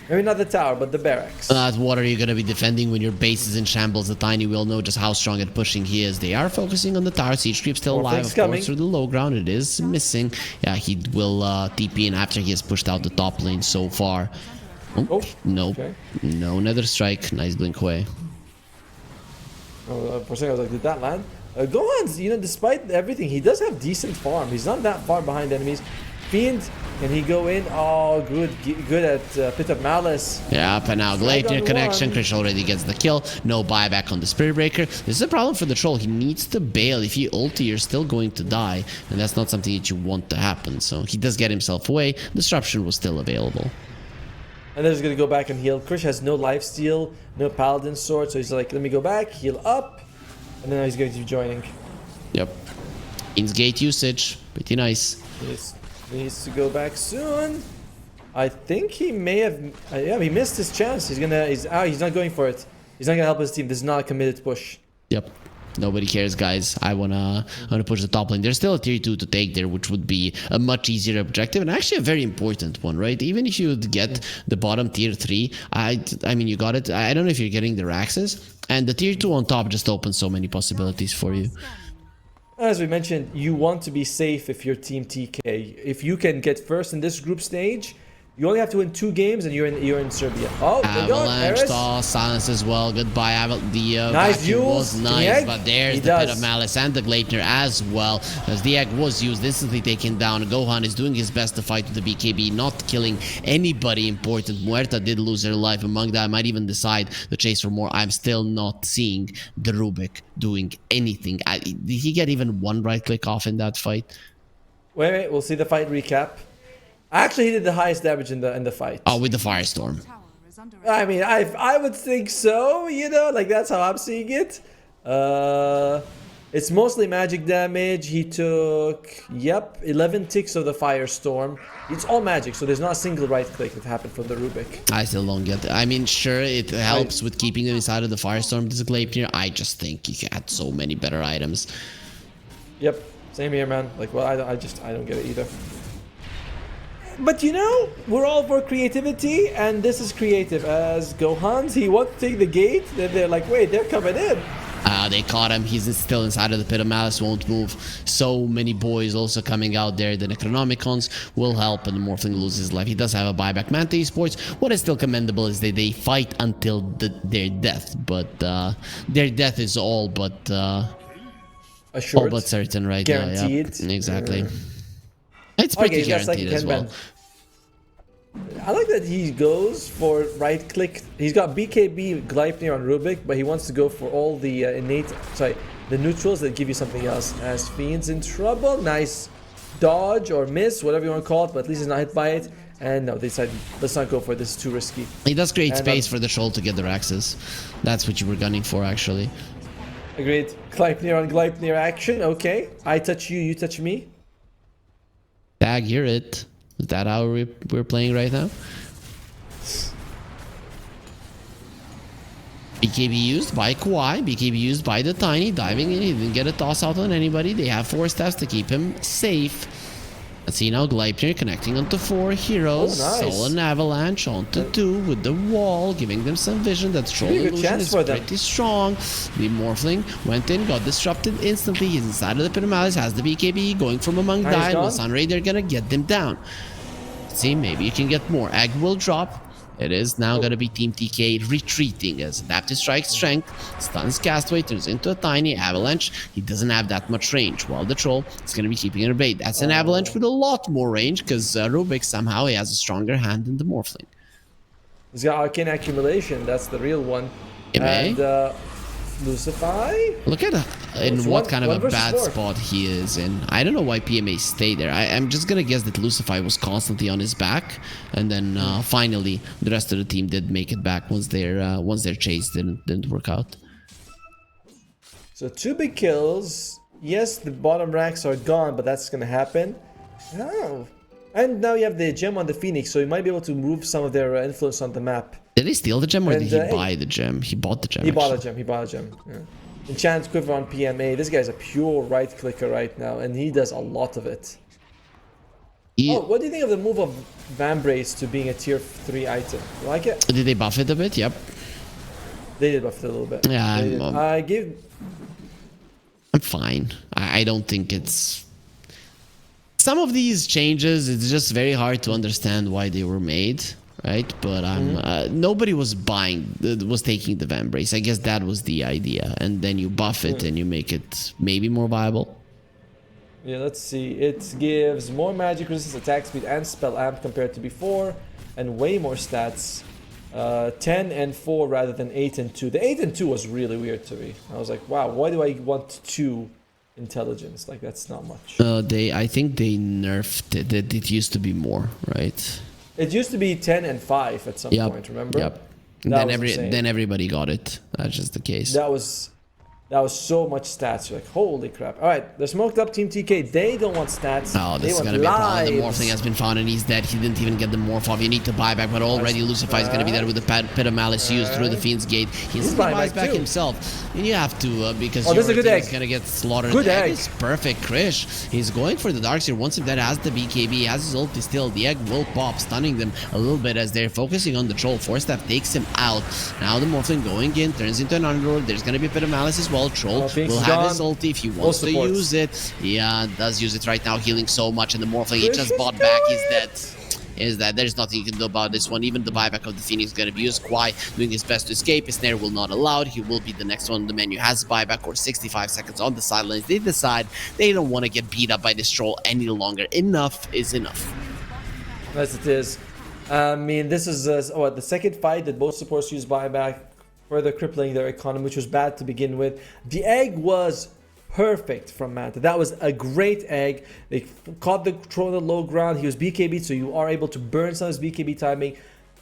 Maybe not the tower, but the barracks. What are you going to be defending when your base is in shambles? The Tiny will know just how strong at pushing he is. They are focusing on the tower. Siege Creep still alive, of course, through the low ground. It is missing. Yeah, he will TP in after he has pushed out the top lane so far. Oh, no. Okay. No Nether Strike. Nice blink away. For a second I was like, did that land? Gohan's, despite everything, he does have decent farm. He's not that far behind enemies. Fiend, can he go in? Oh, good at Pit of Malice. Yeah, and now Gleipnir connection. Krish already gets the kill. No buyback on the Spirit Breaker. This is a problem for the Troll. He needs to bail. If you ulti, you're still going to die. And that's not something that you want to happen. So he does get himself away. Disruption was still available. And then he's going to go back and heal. Krish has no lifesteal, no Paladin Sword. So he's like, let me go back, heal up. And then he's going to be joining. Yep. Fiend's gate usage. Pretty nice. He needs to go back soon. I think he may have... yeah, he missed his chance. He's not going for it. He's not gonna help his team. This is not a committed push. Yep. Nobody cares, guys. I wanna push the top lane. There's still a tier 2 to take there, which would be a much easier objective and actually a very important one, right? Even if you would get the bottom tier 3, I mean, you got it. I don't know if you're getting the Raxes, and the tier 2 on top just opens so many possibilities for you. As we mentioned, you want to be safe if you're Team TK. If you can get first in this group stage, you only have to win 2 games and you're in Serbia. Oh, Avalanche toss, silence as well. Goodbye. The nice vacuum was nice, but there's the Pit of Malice and the Gleipnir as well. As the egg was used, instantly taken down. Gohan is doing his best to fight with the BKB, not killing anybody important. Muerta did lose her life. Among that, I might even decide to chase for more. I'm still not seeing the Rubik doing anything. Did he get even one right click off in that fight? Wait, we'll see the fight recap. Actually, he did the highest damage in the fight. Oh, with the Firestorm. I mean, I would think so, like that's how I'm seeing it. It's mostly magic damage. He took, 11 ticks of the Firestorm. It's all magic, so there's not a single right click that happened for the Rubik. I still don't get it. I mean, sure, it helps with keeping them inside of the Firestorm. This is Gleipnir. I just think he had so many better items. Yep, same here, man. Like, well, I don't get it either. But we're all for creativity, and this is creative. As Gohan's, he wants to take the gate, then they're like, wait, they're coming in. They caught him. He's still inside of the Pit of Malice, won't move. So many boys also coming out there. The Necronomicons will help, and the Morphling loses his life. He does have a buyback. Manta Esports, what is still commendable is that they fight until their death, but their death is all but assured. All but certain right guaranteed. now. Yep, exactly. It's pretty guaranteed as well. I like that he goes for right click. He's got BKB, Gleipnir on Rubik, but he wants to go for all the the neutrals that give you something else. As Fiend's in trouble. Nice dodge or miss, whatever you want to call it, but at least he's not hit by it. And no, they decided, let's not go for this. It's too risky. He does create space for the troll to get the Raxes. That's what you were gunning for, actually. Agreed. Gleipnir on Gleipnir action. Okay. I touch you, you touch me. Tag, you're it. Is that how we're playing right now? BKB used by Kawhi. BKB used by the Tiny. Diving in. He didn't get a toss out on anybody. They have 4 steps to keep him safe. Let's see now Gleipnir connecting onto 4 heroes. Oh, nice. Soul and Avalanche onto 2 with the wall, giving them some vision. That Troll illusion is pretty strong. The Morphling went in, got disrupted instantly. He's inside of the Pit of Malice, has the BKB going from among die. With Sunray, they're gonna get them down. Let's see, maybe you can get more. Egg will drop. It is now going to be Team TK retreating as Adaptive Strike Strength stuns Castaway, turns into a tiny avalanche. He doesn't have that much range, while the Troll is going to be keeping it at bay. That's an avalanche with a lot more range because Rubik somehow he has a stronger hand than the Morphling. He's got Arcane Accumulation, that's the real one. And Lucify? look at in what kind of a bad 4. spot he is in. I don't know why PMA stayed there. I'm just gonna guess that Lucify was constantly on his back, and then finally the rest of the team did make it back once their chase didn't work out. So 2 big kills. Yes, the bottom ranks are gone, but that's gonna happen. Oh. And now you have the gem on the Phoenix, so you might be able to move some of their influence on the map. Did he steal the gem or And, did he buy the gem? He bought the gem. He bought a actually. gem, he bought a gem. Yeah. Enchant Quiver on PMA. This guy's a pure right clicker right now, and he does a lot of it. Oh, what do you think of the move of Vambrace to being a tier 3 item? You like it? Did they buff it a bit? Yep. They did buff it a little bit. Yeah, I'm fine. I don't think it's... Some of these changes, it's just very hard to understand why they were made, right? But nobody was taking the Vambrace. I guess that was the idea. And then you buff it and you make it maybe more viable. Yeah, let's see. It gives more magic resistance, attack speed, and spell amp compared to before, and way more stats. 10 and 4 rather than 8 and 2. The 8 and 2 was really weird to me. I was like, wow, why do I want 2 intelligence? Like, that's not much. I think they nerfed it. It used to be more, right? It used to be 10 and 5 at some point, remember? Yep. And then everybody got it. That's just the case. That was so much stats. You're like, holy crap. All right, they're smoked up, Team TK. They don't want stats. Oh, this is going to be a problem. The Morphling has been found and he's dead. He didn't even get the Morph off. You need to buy back, but already Lucify is going to be there with the Pit of Malice used through the Fiend's Gate. He's buys back himself. And you have to, because your team is going to get slaughtered. Good egg. It's perfect, Krish. He's going for the Darkseer. Once if that has the BKB, he has his ulti still. The egg will pop, stunning them a little bit as they're focusing on the Troll. Force Staff takes him out. Now the Morphling going in, turns into an Underlord. There's going to be a Pit of Malice as well. Troll will have his ulti if he wants to use it. Yeah, does use it right now, healing so much, and the Morphling he just bought back. He's dead. Is that there's nothing you can do about this one. Even the buyback of the Phoenix is going to be used. Kwai doing his best to escape. His snare will not allow it. He will be the next one on the menu. Has buyback or 65 seconds on the sidelines. They decide they don't want to get beat up by this Troll any longer. Enough is enough. Yes, it is. I mean, this is the second fight that both supports use buyback, further crippling their economy, which was bad to begin with. The egg was perfect from Manta. That was a great egg. They caught the Troll on the low ground. He was BKB, so you are able to burn some of his BKB timing,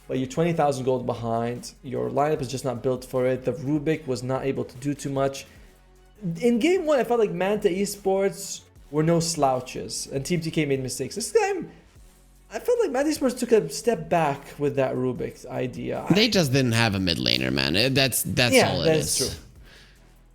but you're 20,000 gold behind. Your lineup is just not built for it. The Rubik was not able to do too much. In game 1, I felt like Manta Esports were no slouches, and Team TK made mistakes. This time, I felt like Manta Esports took a step back with that Rubik idea. They just didn't have a mid laner, man. That's all it is. Yeah, that's true.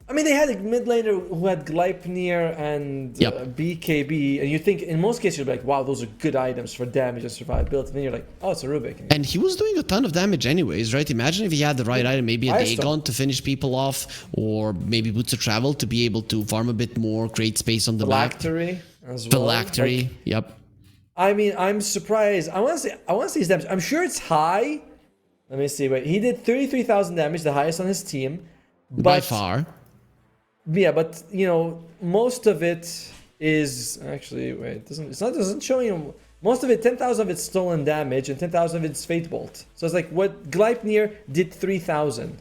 I mean, they had a mid laner who had Gleipnir and BKB, and you think, in most cases, you're like, wow, those are good items for damage and survivability. And then you're like, oh, it's a Rubik. And he was doing a ton of damage anyways, right? Imagine if he had the right item, maybe a Dagon to finish people off, or maybe Boots of Travel to be able to farm a bit more, create space on the back. Phylactery as well. Phylactery, yep. I mean, I'm surprised. I want to see his damage. I'm sure it's high. Let me see. Wait, he did 33,000 damage, the highest on his team. By far. Yeah, but you know, most of it is actually doesn't show you. Most of it, 10,000 of it's stolen damage, and 10,000 of it's Fate Bolt. So it's like what Gleipnir did 3,000.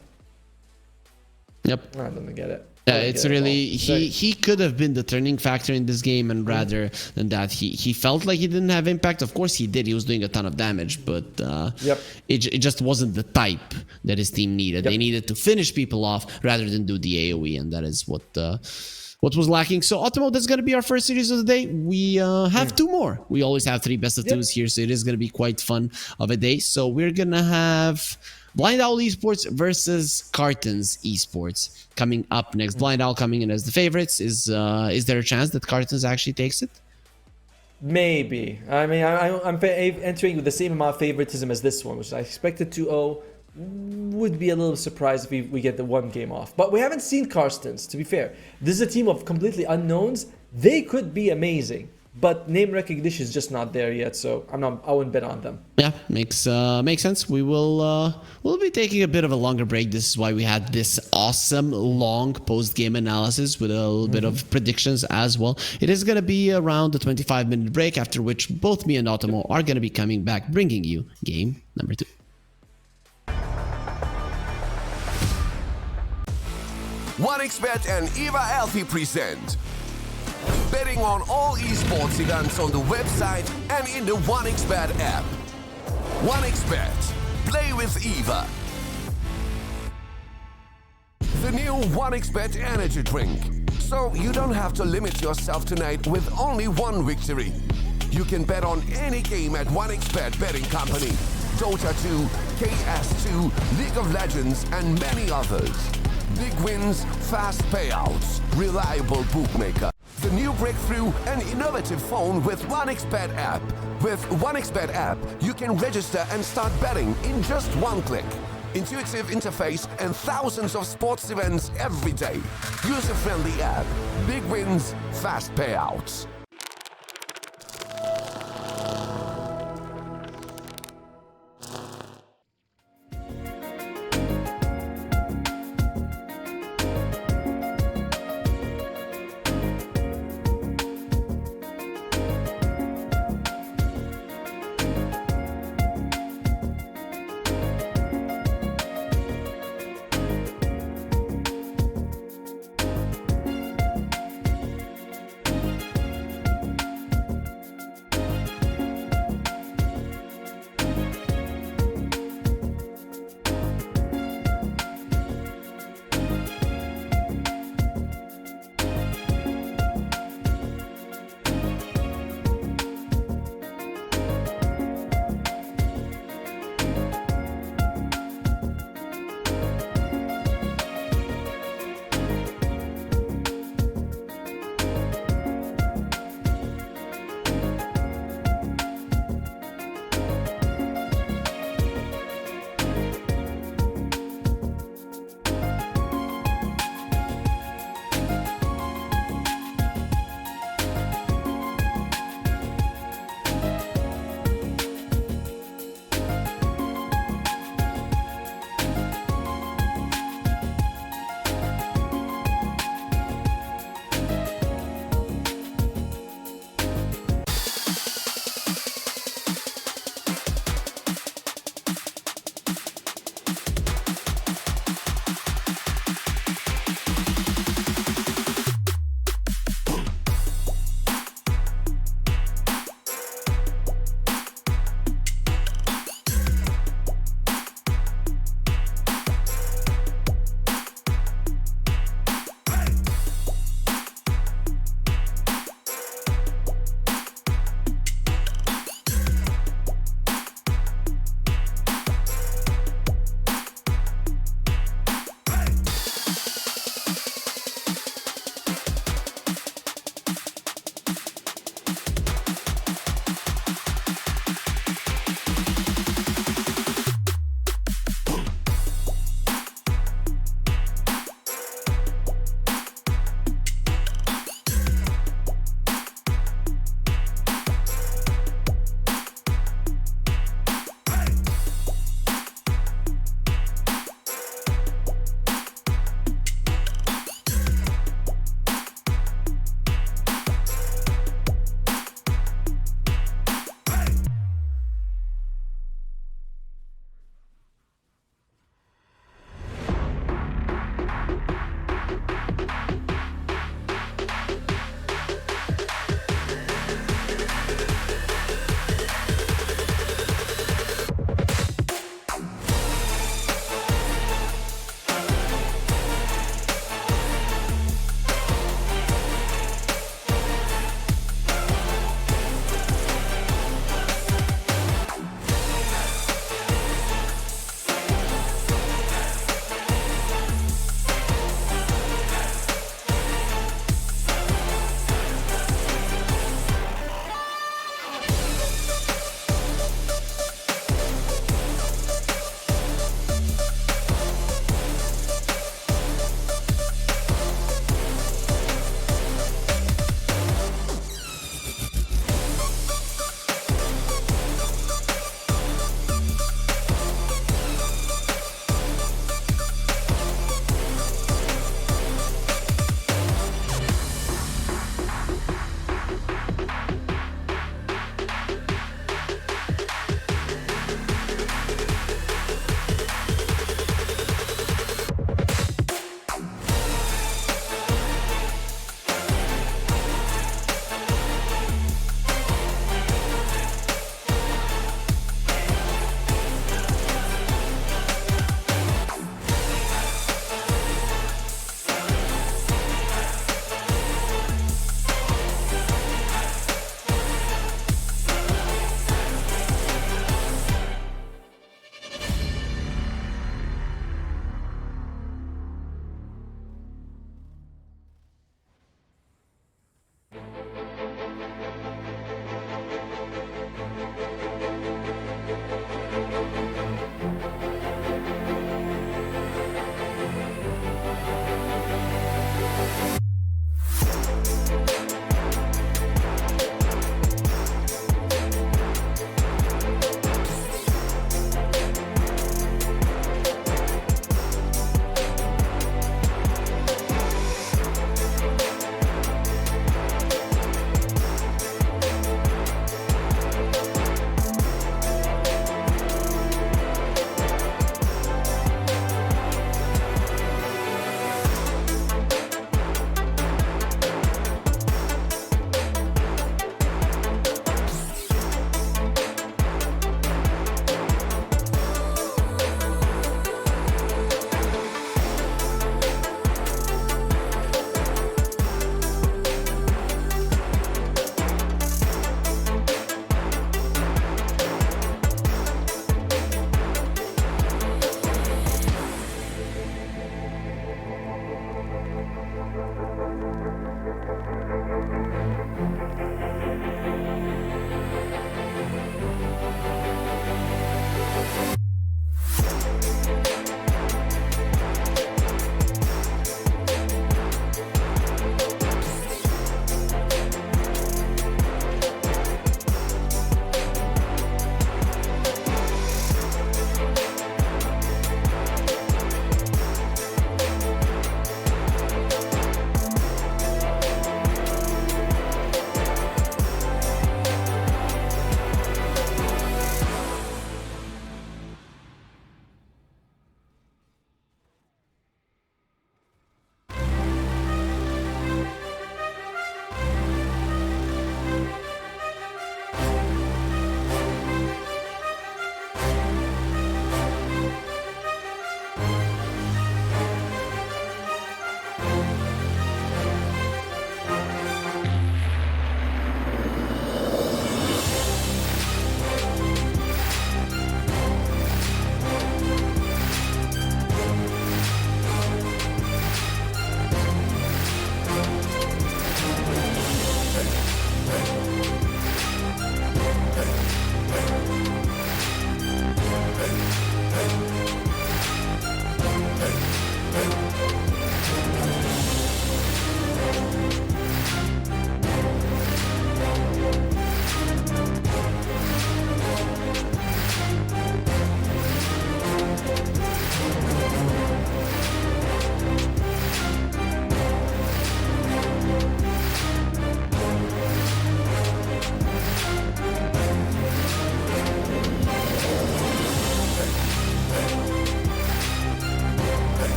Yep. I don't get it. Yeah, it's really he could have been the turning factor in this game, and rather than that, he felt like he didn't have impact. Of course, he did. He was doing a ton of damage, but it just wasn't the type that his team needed. They needed to finish people off rather than do the AOE, and that is what was lacking. So, Ottomo, that's going to be our first series of the day. We have 2 more. We always have 3 best of 2s here, so it is going to be quite fun of a day. So we're going to have Blind Owl Esports versus Cartons Esports coming up next. Blind Owl coming in as the favorites. Is there a chance that Cartons actually takes it? Maybe. I mean, I'm entering with the same amount of favoritism as this one, which I expected 2-0. Would be a little surprised if we get the 1 game off. But we haven't seen Carstens, to be fair. This is a team of completely unknowns. They could be amazing. but name recognition is just not there yet. So I wouldn't bet on them. Yeah, makes sense. We'll be taking a bit of a longer break. This is why we had this awesome long post-game analysis with a little bit of predictions as well. It is going to be around the 25-minute break, after which both me and Ottomo are going to be coming back, bringing you game number 2. 1xBet and Eva Alfie present betting on all esports events on the website and in the 1xBet app. 1xBet, play with Eva. The new 1xBet energy drink, so you don't have to limit yourself tonight with only one victory. You can bet on any game at 1xBet betting company, Dota 2, KS2, League of Legends, and many others. Big wins, fast payouts, reliable bookmaker. The new breakthrough and innovative phone with 1xBet app. With 1xBet app, you can register and start betting in just one click. Intuitive interface and thousands of sports events every day. User-friendly app. Big wins, fast payouts.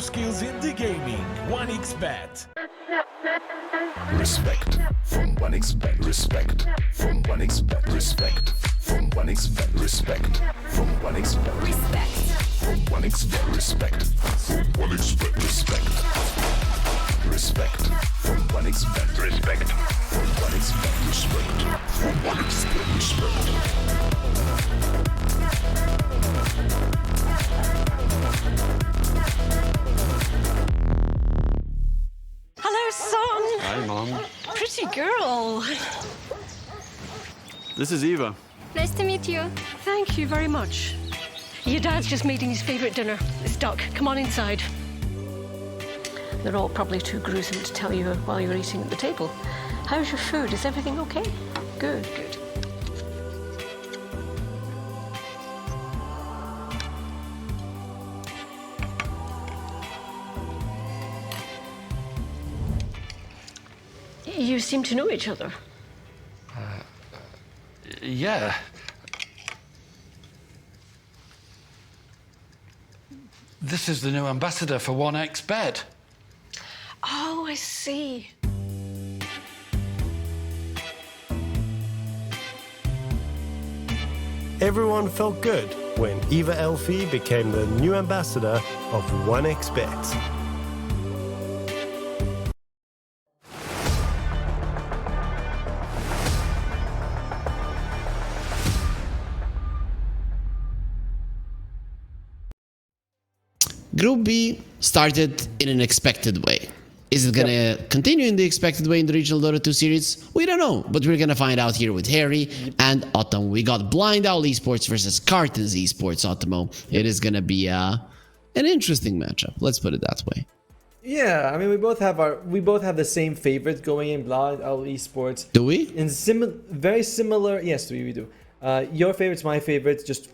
skills in the gaming. 1xBet. Respect from 1xBet. Respect from 1xBet. Respect from 1xBet. Respect from 1xBet. Respect. From 1xBet. Respect from 1xBet. Respect. Respect from 1xBet. Respect from 1xBet. Respect from 1xBet. Respect. Hello, son. Hi, Mom. Pretty girl. This is Eva. Nice to meet you. Thank you very much. Your dad's just making his favourite dinner. It's duck. Come on inside. They're all probably too gruesome to tell you while you're eating at the table. How's your food? Is everything okay? Good, good. You seem to know each other. Yeah. This is the new ambassador for 1xBet. Oh, I see. Everyone felt good when Eva Elfie became the new ambassador of 1xBet. Group B started in an expected way. Is it gonna continue in the expected way in the regional Dota 2 series? We don't know, but we're gonna find out here with Harry and Ottomo. We got Blind Owl Esports versus Cartons Esports, Ottomo. It is gonna be an interesting matchup. Let's put it that way. Yeah, I mean we both have the same favorite going in, Blind Owl Esports. Do we? In very similar. Yes, we do. Your favorite's my favorite. Just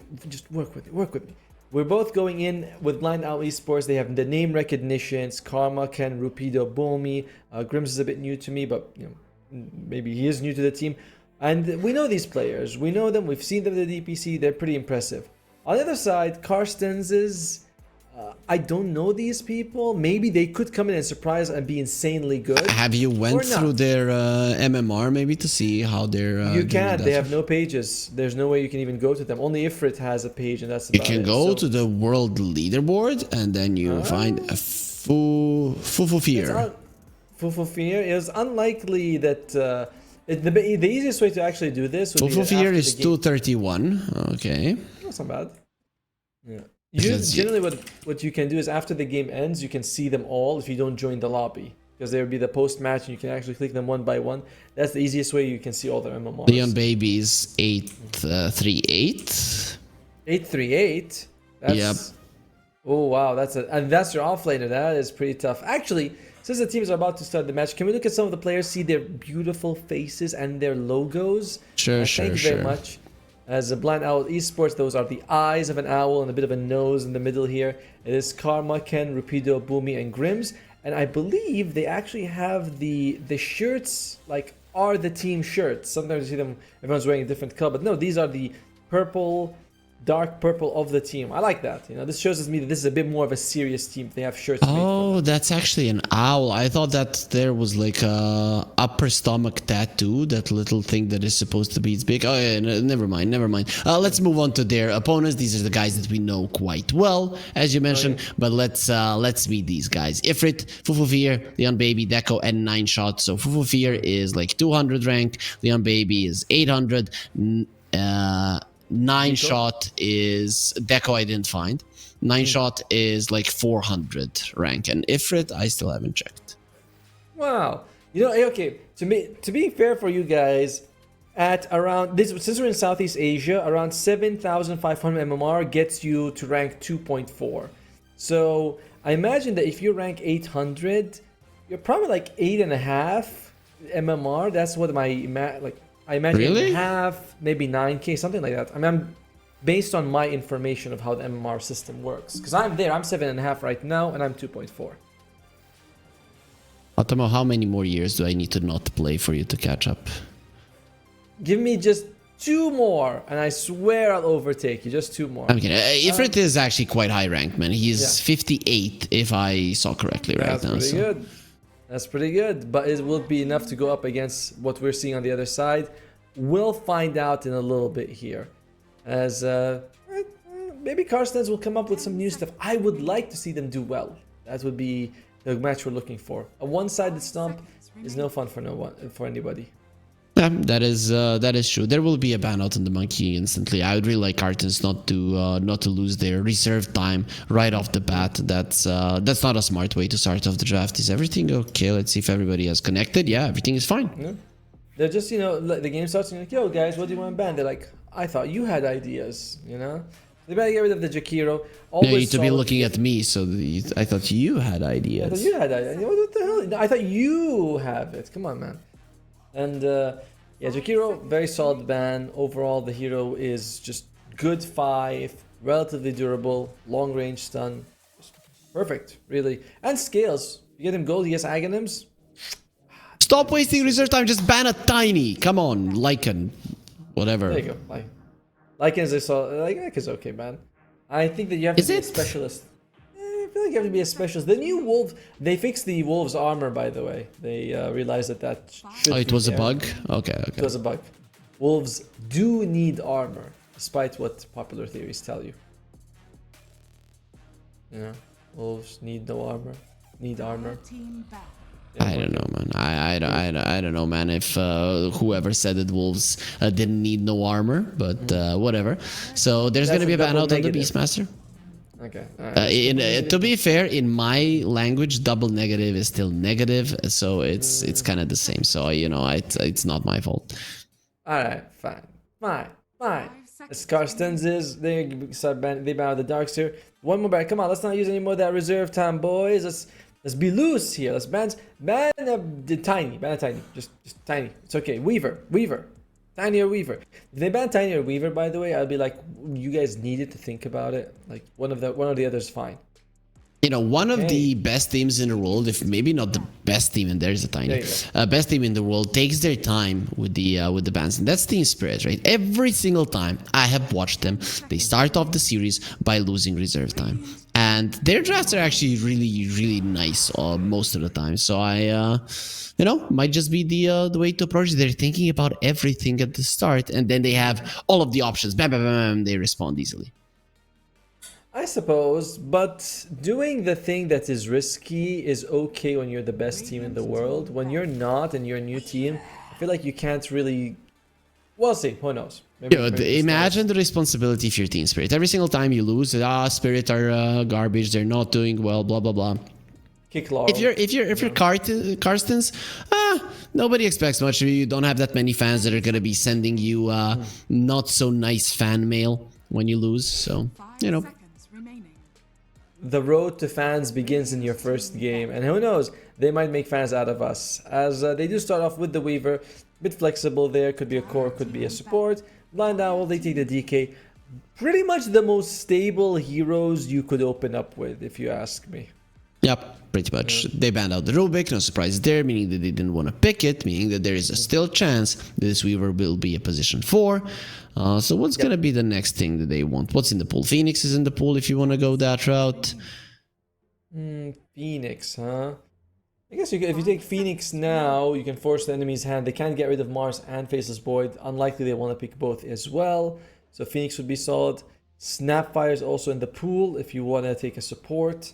work with me. Work with me. We're both going in with Blind Owl Esports. They have the name recognitions. Karma, Ken, Rupido, Bomi. Grims is a bit new to me, but you know, maybe he is new to the team. And we know these players. We know them. We've seen them in the DPC. They're pretty impressive. On the other side, Karstens is... I don't know these people. Maybe they could come in and surprise and be insanely good. Have you went through their MMR maybe to see how they're you can't. They have no pages. There's no way you can even go to them. Only Ifrit has a page, and that's You about can it. go to the world leaderboard and then you find a Fufufir. Fufufir is unlikely that the easiest way to actually do this would be Fufufir is 231. Okay. That's not bad. Yeah. Generally, what you can do is after the game ends, you can see them all if you don't join the lobby. Because there will be the post-match and you can actually click them one by one. That's the easiest way you can see all their MMRs. Leon Baby's 838. 838? That's, yep. Oh, wow. That's your offlaner. That is pretty tough. Actually, since the teams are about to start the match, can we look at some of the players, see their beautiful faces and their logos? Sure. Thank you very much. As a Blind Owl Esports, those are the eyes of an owl and a bit of a nose in the middle here. It is Karma, Ken, Rupido, Boomy, and Grims. And I believe they actually have the shirts, like, are the team shirts. Sometimes you see them, everyone's wearing a different color. But no, these are the purple, dark purple of the team. I like that. You know, this shows me that this is a bit more of a serious team. They have shirts. Oh, that's actually an owl. I thought that there was like a upper stomach tattoo, that little thing that is supposed to be its big. Oh yeah, never mind. Let's move on to their opponents. These are the guys that we know quite well, as you mentioned. But let's meet these guys. Ifrit, Fufufir, Leon Baby, Deco, and 9 Shot. So Fufufir is like 200 rank. Leon Baby is 800. 9 Shot is Deco. I didn't find. 9 Shot is like 400 rank, and Ifrit I still haven't checked. Wow, you know, okay. To be fair for you guys, at around this, since we're in Southeast Asia, around 7,500 MMR gets you to rank 2.4. So I imagine that if you rank 800, you're probably like 8.5 MMR. That's what I imagine Really? half, maybe 9K, something like that. I mean, I'm based on my information of how the MMR system works. Because I'm there, I'm 7.5 right now, and I'm 2.4. Ottomo, how many more years do I need to not play for you to catch up? Give me just 2 more, and I swear I'll overtake you. Just 2 more. I'm kidding. Ifrit is actually quite high ranked, man. He's Yeah. 58, if I saw correctly right That's now. pretty So. good. That's pretty good. But it will be enough to go up against what we're seeing on the other side. We'll find out in a little bit here. As maybe Carstens will come up with some new stuff. I would like to see them do well. That would be the match we're looking for. A one-sided stomp is no fun for anybody. Yeah, that is true. There will be a ban out on the monkey instantly. I would really like Cartons not to lose their reserve time right off the bat. That's not a smart way to start off the draft. Is everything okay? Let's see if everybody has connected. Yeah, everything is fine. Yeah. They're just, like the game starts and you're like, yo guys, what do you want to ban? They're like, I thought you had ideas, They better get rid of the Jakiro. You need to be looking at me, so I thought you had ideas. I thought you had ideas. What the hell? I thought you have it. Come on, man. And yeah, Jakiro, very solid ban. Overall, the hero is just good 5, relatively durable, long range stun. Just perfect, really. And scales. You get him gold, he has Aghanims. Stop wasting reserve time, just ban a tiny. Come on, Lycan. Whatever. There you go. Lycan is okay, man. I think that you have to be a specialist. I feel like you have to be a specialist. The new wolf, they fixed the wolf's armor, by the way. They realized that should it be was there. a bug? Okay. It was a bug. Wolves do need armor, despite what popular theories tell you. Wolves need no armor. Need armor. Team back. I don't know, man. I don't know, man. If whoever said that wolves didn't need no armor, but whatever. So there's gonna be a ban out on the Beastmaster. Okay. Right. To be fair, in my language, double negative is still negative, so it's kind of the same. So it's not my fault. All right, fine. As Carstens is, they ban out the darks here. One more ban. Come on, let's not use any more of that reserve time, boys. Let's be loose here. Let's ban the tiny. Ban a tiny. Just tiny. It's okay. Weaver. Tiny or Weaver. If they ban Tiny or Weaver, by the way, I'd be like, you guys needed to think about it. Like one of the others, fine. One of the best teams in the world, if maybe not the best team, and there's a tiny best team in the world, takes their time with the bans, and that's Team Spirit, right? Every single time I have watched them, they start off the series by losing reserve time, and their drafts are actually really, really nice most of the time. So I, might just be the way to approach it. They're thinking about everything at the start, and then they have all of the options. Bam, bam, bam, bam, they respond easily. I suppose, but doing the thing that is risky is okay when you're the best team in the world. When you're not and you're a new team, I feel like you can't really... We'll see. Who knows? Maybe Imagine the responsibility if you're Team Spirit. Every single time you lose, Spirit are garbage. They're not doing well. Blah blah blah. Kick Laurel. If you're Carstens, nobody expects much of you. You don't have that many fans that are gonna be sending you not so nice fan mail when you lose. So 5 seconds remaining. The road to fans begins in your first game, and who knows, they might make fans out of us, as they do start off with the Weaver, bit flexible there, could be a core, could be a support. Blind Owl, they take the DK, pretty much the most stable heroes you could open up with, if you ask me. Yep, pretty much. They banned out the Rubik, no surprise there, meaning that they didn't want to pick it, meaning that there is a still chance that this Weaver will be a position 4. So what's going to be the next thing that they want? What's in the pool? Phoenix is in the pool if you want to go that route. Phoenix, huh? I guess if you take Phoenix now, you can force the enemy's hand. They can't get rid of Mars and Faceless Void. Unlikely they want to pick both as well. So Phoenix would be solid. Snapfire is also in the pool if you want to take a support.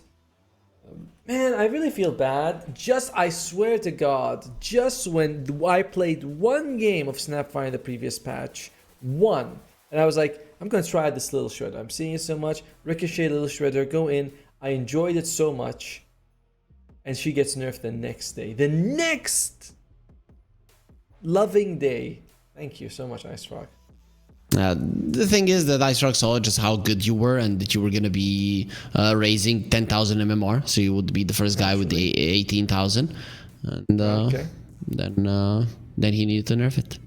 Man, I really feel bad. I swear to God, just when I played one game of Snapfire in the previous patch, one, and I was like, I'm going to try this Little Shredder. I'm seeing it so much. Ricochet, Little Shredder, go in. I enjoyed it so much. And she gets nerfed the next day. The next loving day. Thank you so much, Ice Rock. The thing is that Ice Rock saw just how good you were and that you were going to be raising 10,000 MMR. So you would be the first guy with the 18,000. And Okay. then he needed to nerf it.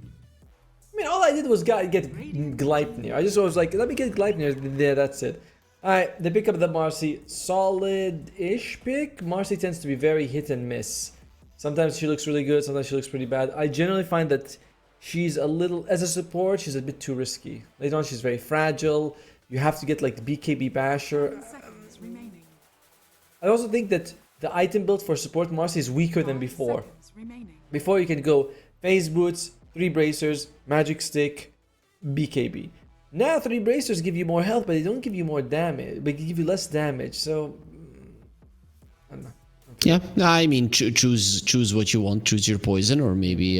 I mean, all I did was get Gleipnir. I just was like, let me get Gleipnir. Yeah, that's it. Alright, they pick up the Marcy. Solid-ish pick. Marcy tends to be very hit and miss. Sometimes she looks really good, sometimes she looks pretty bad. I generally find that she's a little, as a support, she's a bit too risky. Later on, she's very fragile. You have to get like the BKB Basher. 10 seconds remaining. I also think that the item build for support Marcy is weaker than 5 before. seconds remaining. Before you can go phase boots, 3 bracers, magic stick, BKB. Now 3 bracers give you more health, but they don't give you more damage. They give you less damage. So I don't know. Yeah, I mean, choose what you want. Choose your poison, or maybe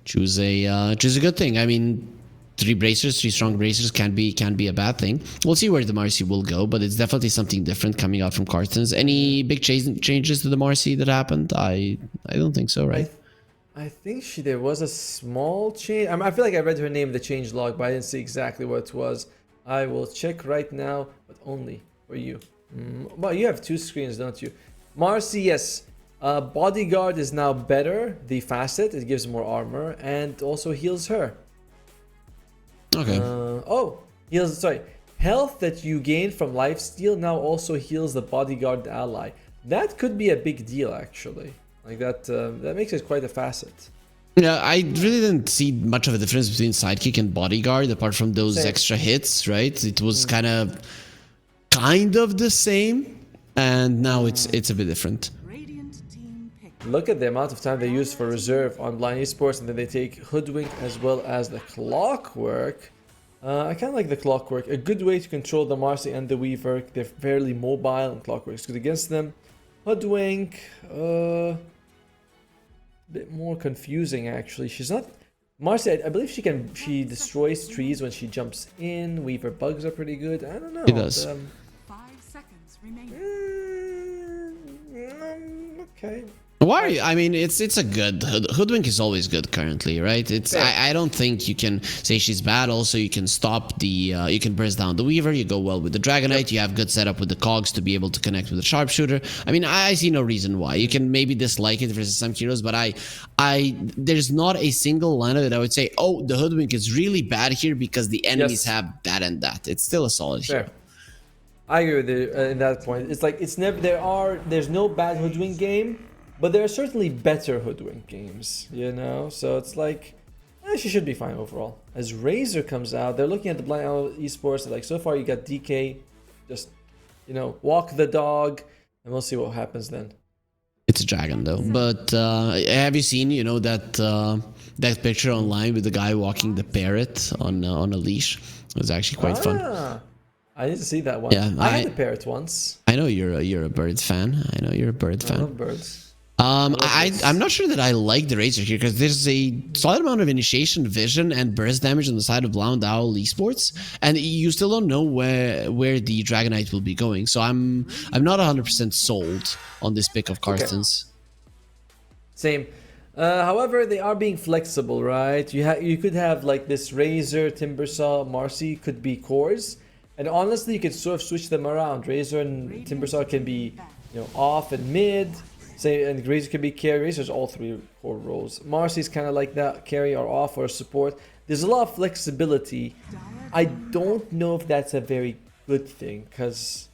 choose a good thing. I mean, 3 bracers, 3 strong bracers can be a bad thing. We'll see where the Marcy will go, but it's definitely something different coming out from Carstens. Any big changes to the Marcy that happened? I don't think so, right? I think there was a small change. I feel like I read her name in the change log, but I didn't see exactly what it was. I will check right now, but only for you. Well, you have 2 screens, don't you? Marcy, yes. Bodyguard is now better. The facet, it gives more armor and also heals her. Okay. Health that you gain from lifesteal now also heals the bodyguard ally. That could be a big deal, actually. Like that makes it quite a facet. Yeah, I really didn't see much of a difference between sidekick and bodyguard, apart from those Same. extra hits, right? It was kind of the same, and now it's a bit different. Radiant team pick. Look at the amount of time they use for reserve on blind esports, and then they take hoodwink as well as the clockwork. I kind of like the clockwork. A good way to control the Marcy and the Weaver. They're fairly mobile, and clockwork is good against them. Hoodwink, a bit more confusing actually. She's not Marcy. I believe she destroys trees when she jumps in. Weaver bugs are pretty good. I don't know. She does. 5 seconds remaining. Okay. Why? I mean, it's a good hoodwink is always good currently, right? It's I don't think you can say she's bad. Also, you can stop the you can burst down the Weaver. You go well with the Dragonite. You have good setup with the cogs to be able to connect with the Sharpshooter. I mean, I see no reason why. You can maybe dislike it versus some heroes, but there's not a single line of it I would say, oh, the hoodwink is really bad here because the enemies have that and that. It's still a solid hero. I agree with you in that point. It's like it's never there's no bad hoodwink game. But there are certainly better hoodwink games, you know? So it's like, she should be fine overall. As Razor comes out, they're looking at the Blind Owl Esports. They're like, so far you got DK, just, walk the dog, and we'll see what happens then. It's a dragon though. But have you seen, that picture online with the guy walking the parrot on a leash? It was actually quite fun. I need to see that one. Yeah, I had the parrot once. I know you're a bird fan. I love birds. I'm not sure that I like the Razor here because there's a solid amount of initiation, vision, and burst damage on the side of Blind Owl Esports, and you still don't know where the Dragonite will be going. So I'm not 100% sold on this pick of Carstens. Okay. Same. However, they are being flexible, right? You could have like this Razor, Timbersaw, Marcy could be cores, and honestly, you could sort of switch them around. Razor and Timbersaw can be off and mid. And Razor can be carry. Razor's all 3 core roles. Marcy's kind of like that, carry or off or support. There's a lot of flexibility. I don't know if that's a very good thing, because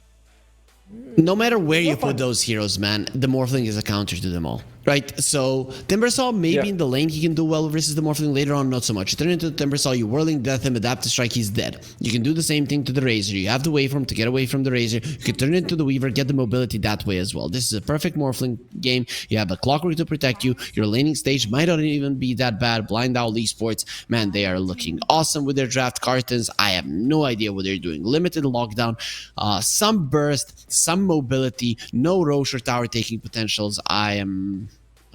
no matter where you put those heroes, man, the Morphling is a counter to them all. Right? So Timbersaw, maybe in the lane he can do well versus the Morphling. Later on, not so much. You turn into the Timbersaw, you whirling death him, adapt to strike, he's dead. You can do the same thing to the Razor. You have to wait for him to get away from the Razor. You can turn into the Weaver, get the mobility that way as well. This is a perfect Morphling game. You have a Clockwork to protect you. Your laning stage might not even be that bad. Blind Owl Esports, man, they are looking awesome with their draft cartons. I have no idea what they're doing. Limited lockdown, some burst, some mobility, no Roche or tower taking potentials.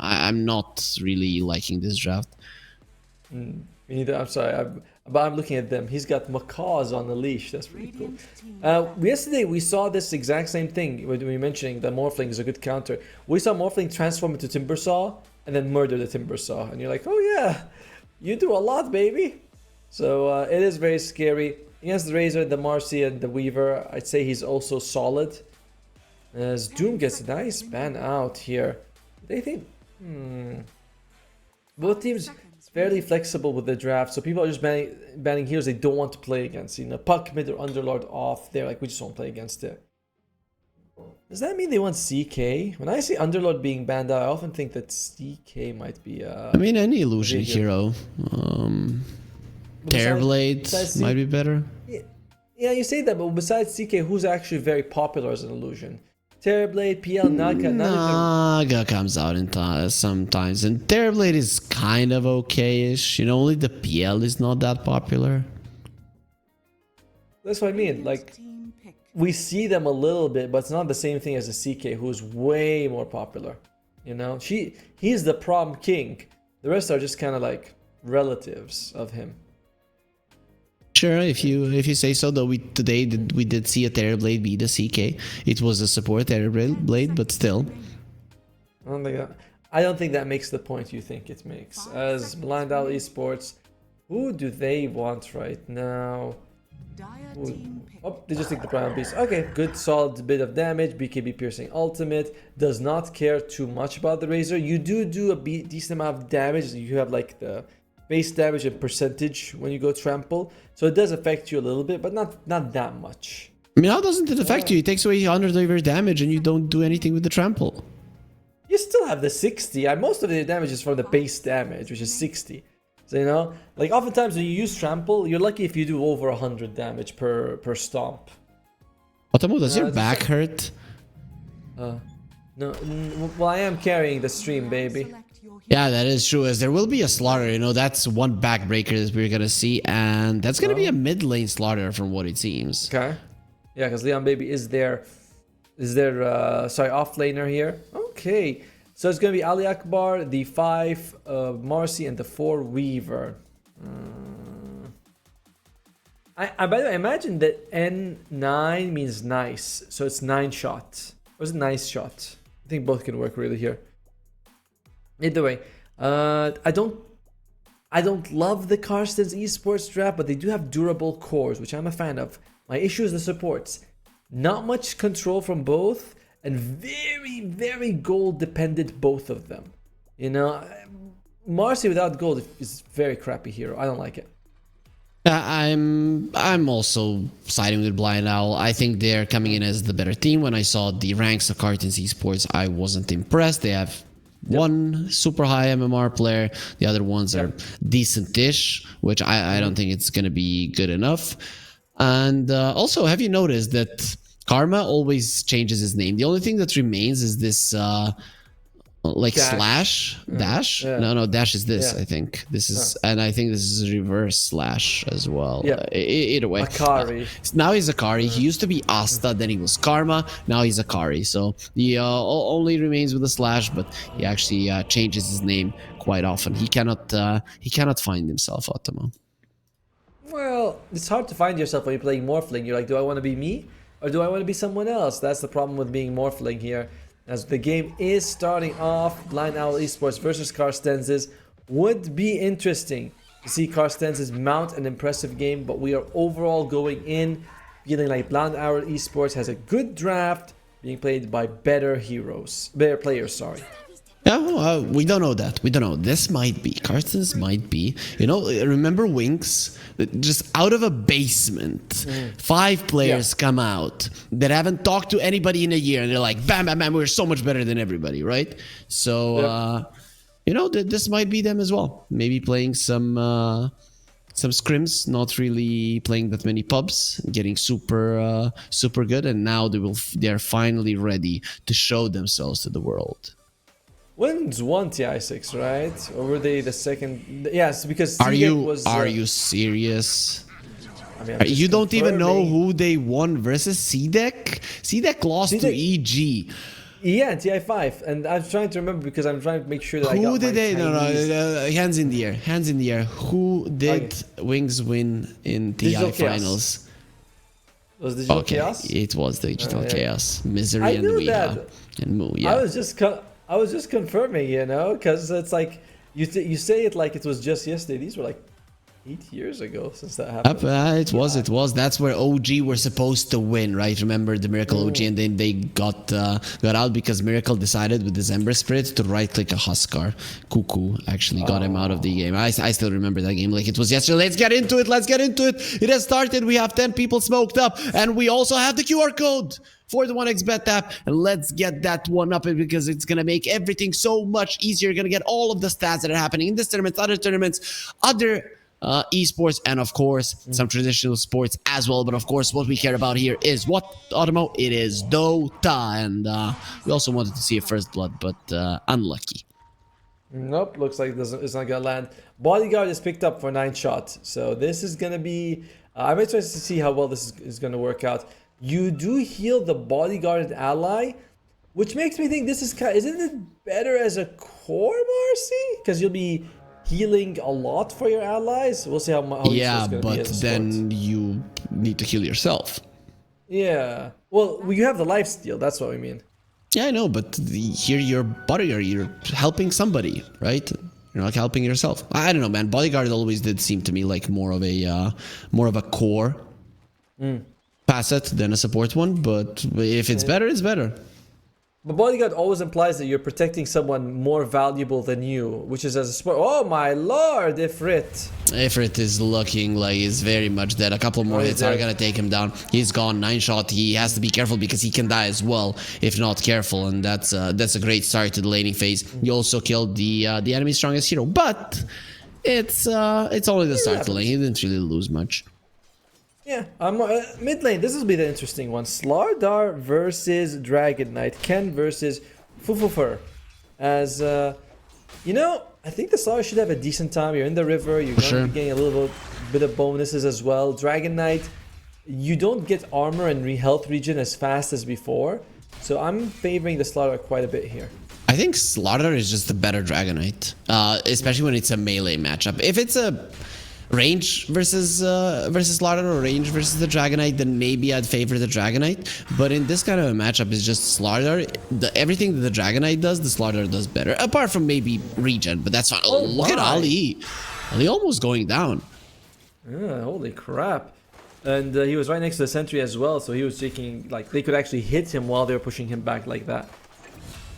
I'm not really liking this draft. Me neither. I'm sorry. But I'm looking at them. He's got macaws on the leash. That's pretty cool. Yesterday, we saw this exact same thing when we were mentioning that Morphling is a good counter. We saw Morphling transform into Timbersaw and then murder the Timbersaw. And you're like, oh yeah, you do a lot, baby. So it is very scary. Against the Razor, the Marcy, and the Weaver, I'd say he's also solid. As Doom gets a nice ban out here. They think... Both teams fairly flexible with the draft, so people are just banning heroes they don't want to play against. Puck, mid, or Underlord off. They're like, we just won't play against it. Does that mean they want CK? When I see Underlord being banned out, I often think that CK might be. I mean, any illusion hero. Terrorblade might be better. Yeah, you say that, but besides CK, who's actually very popular as an illusion? Terrorblade, PL, Naga. Naga comes out in sometimes, and Terrorblade is kind of okay-ish. You know, only the PL is not that popular. That's what I mean. Like, we see them a little bit, but it's not the same thing as a CK, who's way more popular. You know, he's the prom king. The rest are just kind of like relatives of him. Sure, if you say so. Though we did see a Terrorblade beat a CK. It was a support Terrorblade, but still. I don't think that makes the point you think it makes. As Blind Owl Esports, who do they want right now? Oh, they just take the Prime Beast. Okay, good, solid bit of damage. BKB Piercing Ultimate. Does not care too much about the Razor. You do a decent amount of damage. You have like the base damage and percentage when you go trample. So it does affect you a little bit, but not that much. I mean, how doesn't it affect you? It takes away 100 of your damage and you don't do anything with the trample. You still have the 60. Most of the damage is from the base damage, which is 60. So, you know, like oftentimes when you use trample, you're lucky if you do over 100 damage per stomp. Otomo, does your back hurt? No, well, I am carrying the stream, baby. Yeah, that is true, as there will be a slaughter. You know, that's one backbreaker that we're gonna see, and that's gonna be a mid lane slaughter from what it seems. Okay. Yeah, because Leon Baby is their off laner here. Okay. So it's going to be Ali Akbar, the 5 Marcy, and the 4 Weaver. By the way, I imagine that N9 means nice. So it's 9 shot. Or is it nice shot? I think both can work really here. Either way, I don't love the Karsten's Esports draft, but they do have durable cores, which I'm a fan of. My issue is the supports. Not much control from both. And very, very gold dependent, both of them. You know, Marcy without gold is very crappy hero. I don't like it. I'm also siding with Blind Owl. I think they're coming in as the better team. When I saw the ranks of Cartons Esports, I wasn't impressed. They have one super high MMR player. The other ones are decent-ish, which I don't think it's going to be good enough. And also, have you noticed that Karma always changes his name? The only thing that remains is this like dash. Dash? Yeah. No, dash is this, I think. This is, and I think this is reverse slash as well. Yeah. Either way. Akari. Now he's Akari. He used to be Asta, then he was Karma, now he's Akari. So he only remains with a slash, but he actually changes his name quite often. He cannot find himself, Otomo. Well, it's hard to find yourself when you're playing Morphling. You're like, do I want to be me? Or do I want to be someone else? That's the problem with being Morphling here. As the game is starting off, Blind Owl Esports versus Karstenses. Would be interesting to see Karstenses mount an impressive game, but we are overall going in feeling like Blind Owl Esports has a good draft being played by better players, sorry. Yeah, we don't know that. We don't know. This might be. Carstens might be. You know, remember Winx? Just out of a basement, 5 players come out that haven't talked to anybody in a year, and they're like, bam, bam, bam, we're so much better than everybody, right? So, you know, this might be them as well. Maybe playing some scrims, not really playing that many pubs, getting super good, and now they're finally ready to show themselves to the world. Winx won TI6, right? Or were they the second? Yes, because are you serious? I mean, you don't even know who they won versus CDEC? CDEC lost to EG. Yeah, TI5, and I'm trying to remember because I'm trying to make sure that who did they? No, hands in the air. Who did Winx win in TI finals? Was Digital Chaos? It was Digital Chaos. Misery and Weeha and Moo. Yeah. I was just confirming, you know, because it's like you say it like it was just yesterday. These were like 8 years ago since that happened. It was. That's where OG were supposed to win, right? Remember the Miracle OG, and then they got out because Miracle decided with the Ember Spirit to right-click a Huskar. Cuckoo actually got him out of the game. I still remember that game like it was yesterday. Let's get into it. It has started. We have 10 people smoked up, and we also have the QR code for the 1xBet app, and let's get that one up because it's gonna make everything so much easier. You're gonna get all of the stats that are happening in this tournament, other tournaments, other esports, and of course some traditional sports as well. But of course what we care about here is what, Automo? It is Dota, and we also wanted to see a first blood, but unlucky. Nope, looks like it's not gonna land. Bodyguard is picked up for 9 shot, so this is gonna be I'm interested to see how well this is gonna work out. You do heal the bodyguarded ally, which makes me think this is isn't it better as a core Marcy? Because you'll be healing a lot for your allies. We'll see how yeah, but then you need to heal yourself. Yeah, well, you have the life steal, that's what we mean. Yeah, I know, but here you're bodyguard, you're helping somebody, right? You're not helping yourself. I don't know, man. Bodyguard always did seem to me like more of a core facet than a support one, but if it's better, it's better. But bodyguard always implies that you're protecting someone more valuable than you, which is as a sport. Oh my lord, Ifrit. Ifrit is looking like he's very much dead. A couple more hits are gonna take him down. He's gone. 9 shot. He has to be careful because he can die as well if not careful, and that's a great start to the laning phase. He also killed the enemy's strongest hero, but it's only the start of the lane. He didn't really lose much. Yeah, mid lane, this will be the interesting one. Slardar versus Dragon Knight. Ken versus Fufufur. As, you know, I think the Slardar should have a decent time. You're in the river, you're going to be getting a little bit of bonuses as well. Dragon Knight, you don't get armor and health regen as fast as before. So I'm favoring the Slardar quite a bit here. I think Slardar is just the better Dragon Knight, especially when it's a melee matchup. If it's a range versus Slardar or range versus the Dragon Knight, then maybe I'd favor the Dragon Knight. But in this kind of a matchup, it's just Slardar. Everything that the Dragon Knight does, the Slardar does better. Apart from maybe regen, but that's fine. Oh, look at Ali. Ali almost going down. Yeah, holy crap. And he was right next to the sentry as well, so he was taking, like, they could actually hit him while they were pushing him back like that.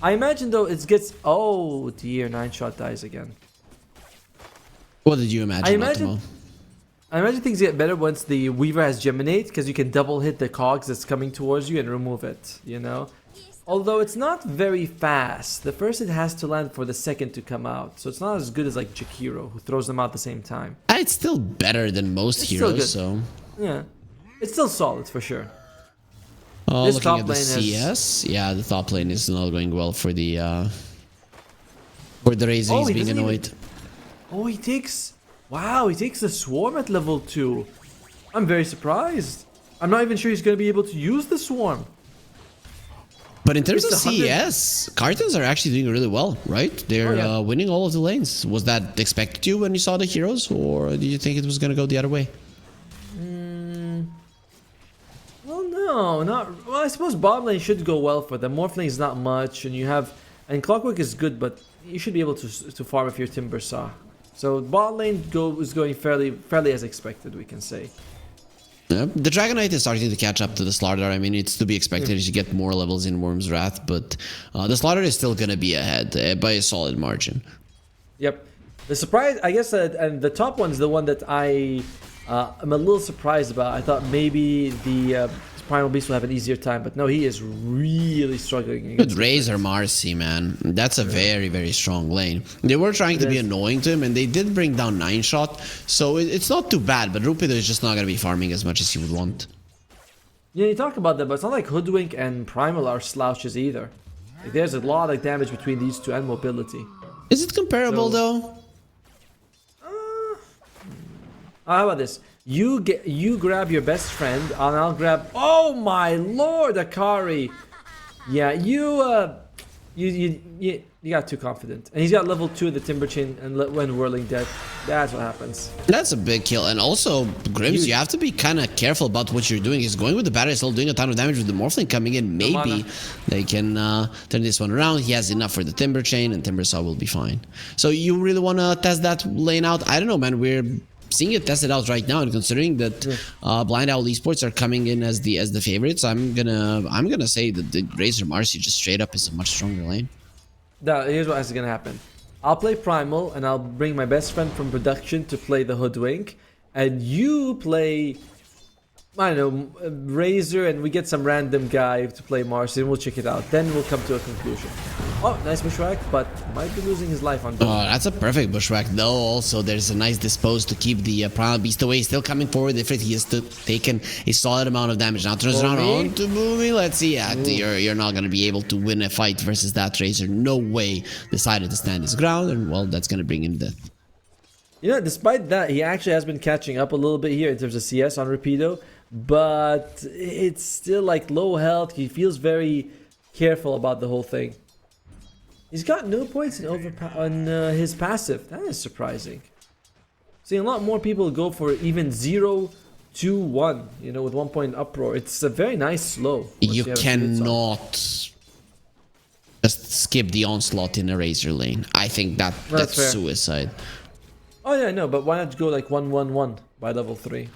I imagine though it gets, oh dear, 9 shot dies again. What did you imagine? I imagine things get better once the Weaver has Geminate, because you can double hit the cogs that's coming towards you and remove it, you know? Although it's not very fast. The first hit has to land for the second to come out, so it's not as good as like Jakiro, who throws them out at the same time. It's still better than most heroes, so... Yeah. It's still solid, for sure. Oh, this looking at the CS, yeah, the top lane is not going well for the Razor. He's being annoyed. Oh, he takes... Wow, he takes the Swarm at level 2. I'm very surprised. I'm not even sure he's going to be able to use the Swarm. But in terms of CS, Cartons are actually doing really well, right? They're winning all of the lanes. Was that expected to you when you saw the heroes, or did you think it was going to go the other way? Well, no, not... Well, I suppose bot lane should go well for them. Morph lane is not much, and you have... And Clockwork is good, but you should be able to farm if you're Timber Saw. So bot lane is going fairly as expected, we can say. Yeah, the Dragon Knight is starting to catch up to the Slardar. I mean, it's to be expected as you get more levels in Worm's Wrath, but the Slardar is still going to be ahead by a solid margin. Yep. The surprise, I guess, and the top one is the one that I'm a little surprised about. I thought maybe the Primal Beast will have an easier time, but no, he is really struggling. Good Razor Marcy, man. That's a very, very strong lane. They were trying to be annoying to him, and they did bring down 9 shot, so it's not too bad, but Rupido is just not going to be farming as much as he would want. Yeah, you talk about that, but it's not like Hoodwink and Primal are slouches either. Like, there's a lot of damage between these two and mobility. Is it comparable, though? How about this? You grab your best friend, and I'll grab... Oh my lord, Akari! Yeah, you got too confident. And he's got level 2 of the Timber Chain and when Whirling Death. That's what happens. That's a big kill. And also, Grims, you have to be kind of careful about what you're doing. He's going with the battery, still doing a ton of damage with the Morphling coming in. Maybe they can turn this one around. He has enough for the Timber Chain, and Timber Saw will be fine. So you really want to test that lane out? I don't know, man. We're seeing it tested out right now, and considering that Blind Owl Esports are coming in as the favorites, I'm gonna say that the Razor Marcy just straight up is a much stronger lane. Now, here's what is gonna happen. I'll play Primal, and I'll bring my best friend from production to play the Hoodwink, and you play, I don't know, Razor, and we get some random guy to play Marcy, and we'll check it out. Then we'll come to a conclusion. Oh, nice bushwhack, but might be losing his life on. Oh, that's a perfect bushwhack, though. Also, there's a nice dispose to keep the Primal Beast away. Still coming forward. If he has taken a solid amount of damage. Now turns around onto Boomy. Let's see. Yeah, you're not going to be able to win a fight versus that Razor. No way. Decided to stand his ground, and well, that's going to bring him death. You know, despite that, he actually has been catching up a little bit here in terms of CS on Rapido, but it's still like low health. He feels very careful about the whole thing. He's got no points on his passive. That is surprising. Seeing a lot more people go for even 0, 2, 1, you know, with 1 point uproar. It's a very nice slow. You cannot just skip the onslaught in a Razor lane. I think that's suicide. Oh yeah, no, but why not go like 1-1-1 by level 3?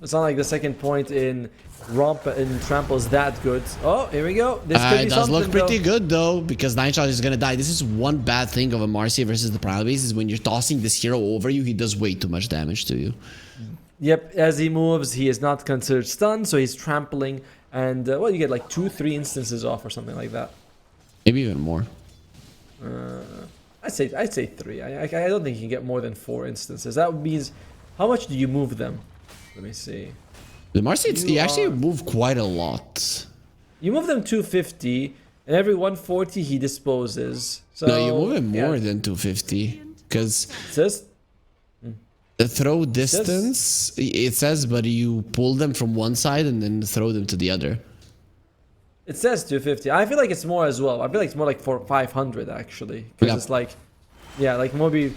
It's not like the second point in Trample is that good. Oh, here we go. This could be it does look pretty good though, because 9shot is gonna die. This is one bad thing of a Marcy versus the Primal Beast, is when you're tossing this hero over you, he does way too much damage to you. Yep, as he moves, he is not considered stunned, so he's trampling, and well, you get like 2-3 instances off or something like that. Maybe even more. I'd say 3. I don't think you can get more than 4 instances. That means, how much do you move them? Let me see. The Marcy, you actually move quite a lot. You move them 250, and every 140 he disposes. So, no, you move him more than 250, because the throw distance, it says, but you pull them from one side and then throw them to the other. It says 250. I feel like it's more as well. I feel like it's more like 500 actually, because it's like, yeah, like maybe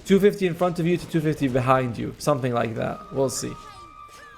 250 in front of you to 250 behind you, something like that. We'll see.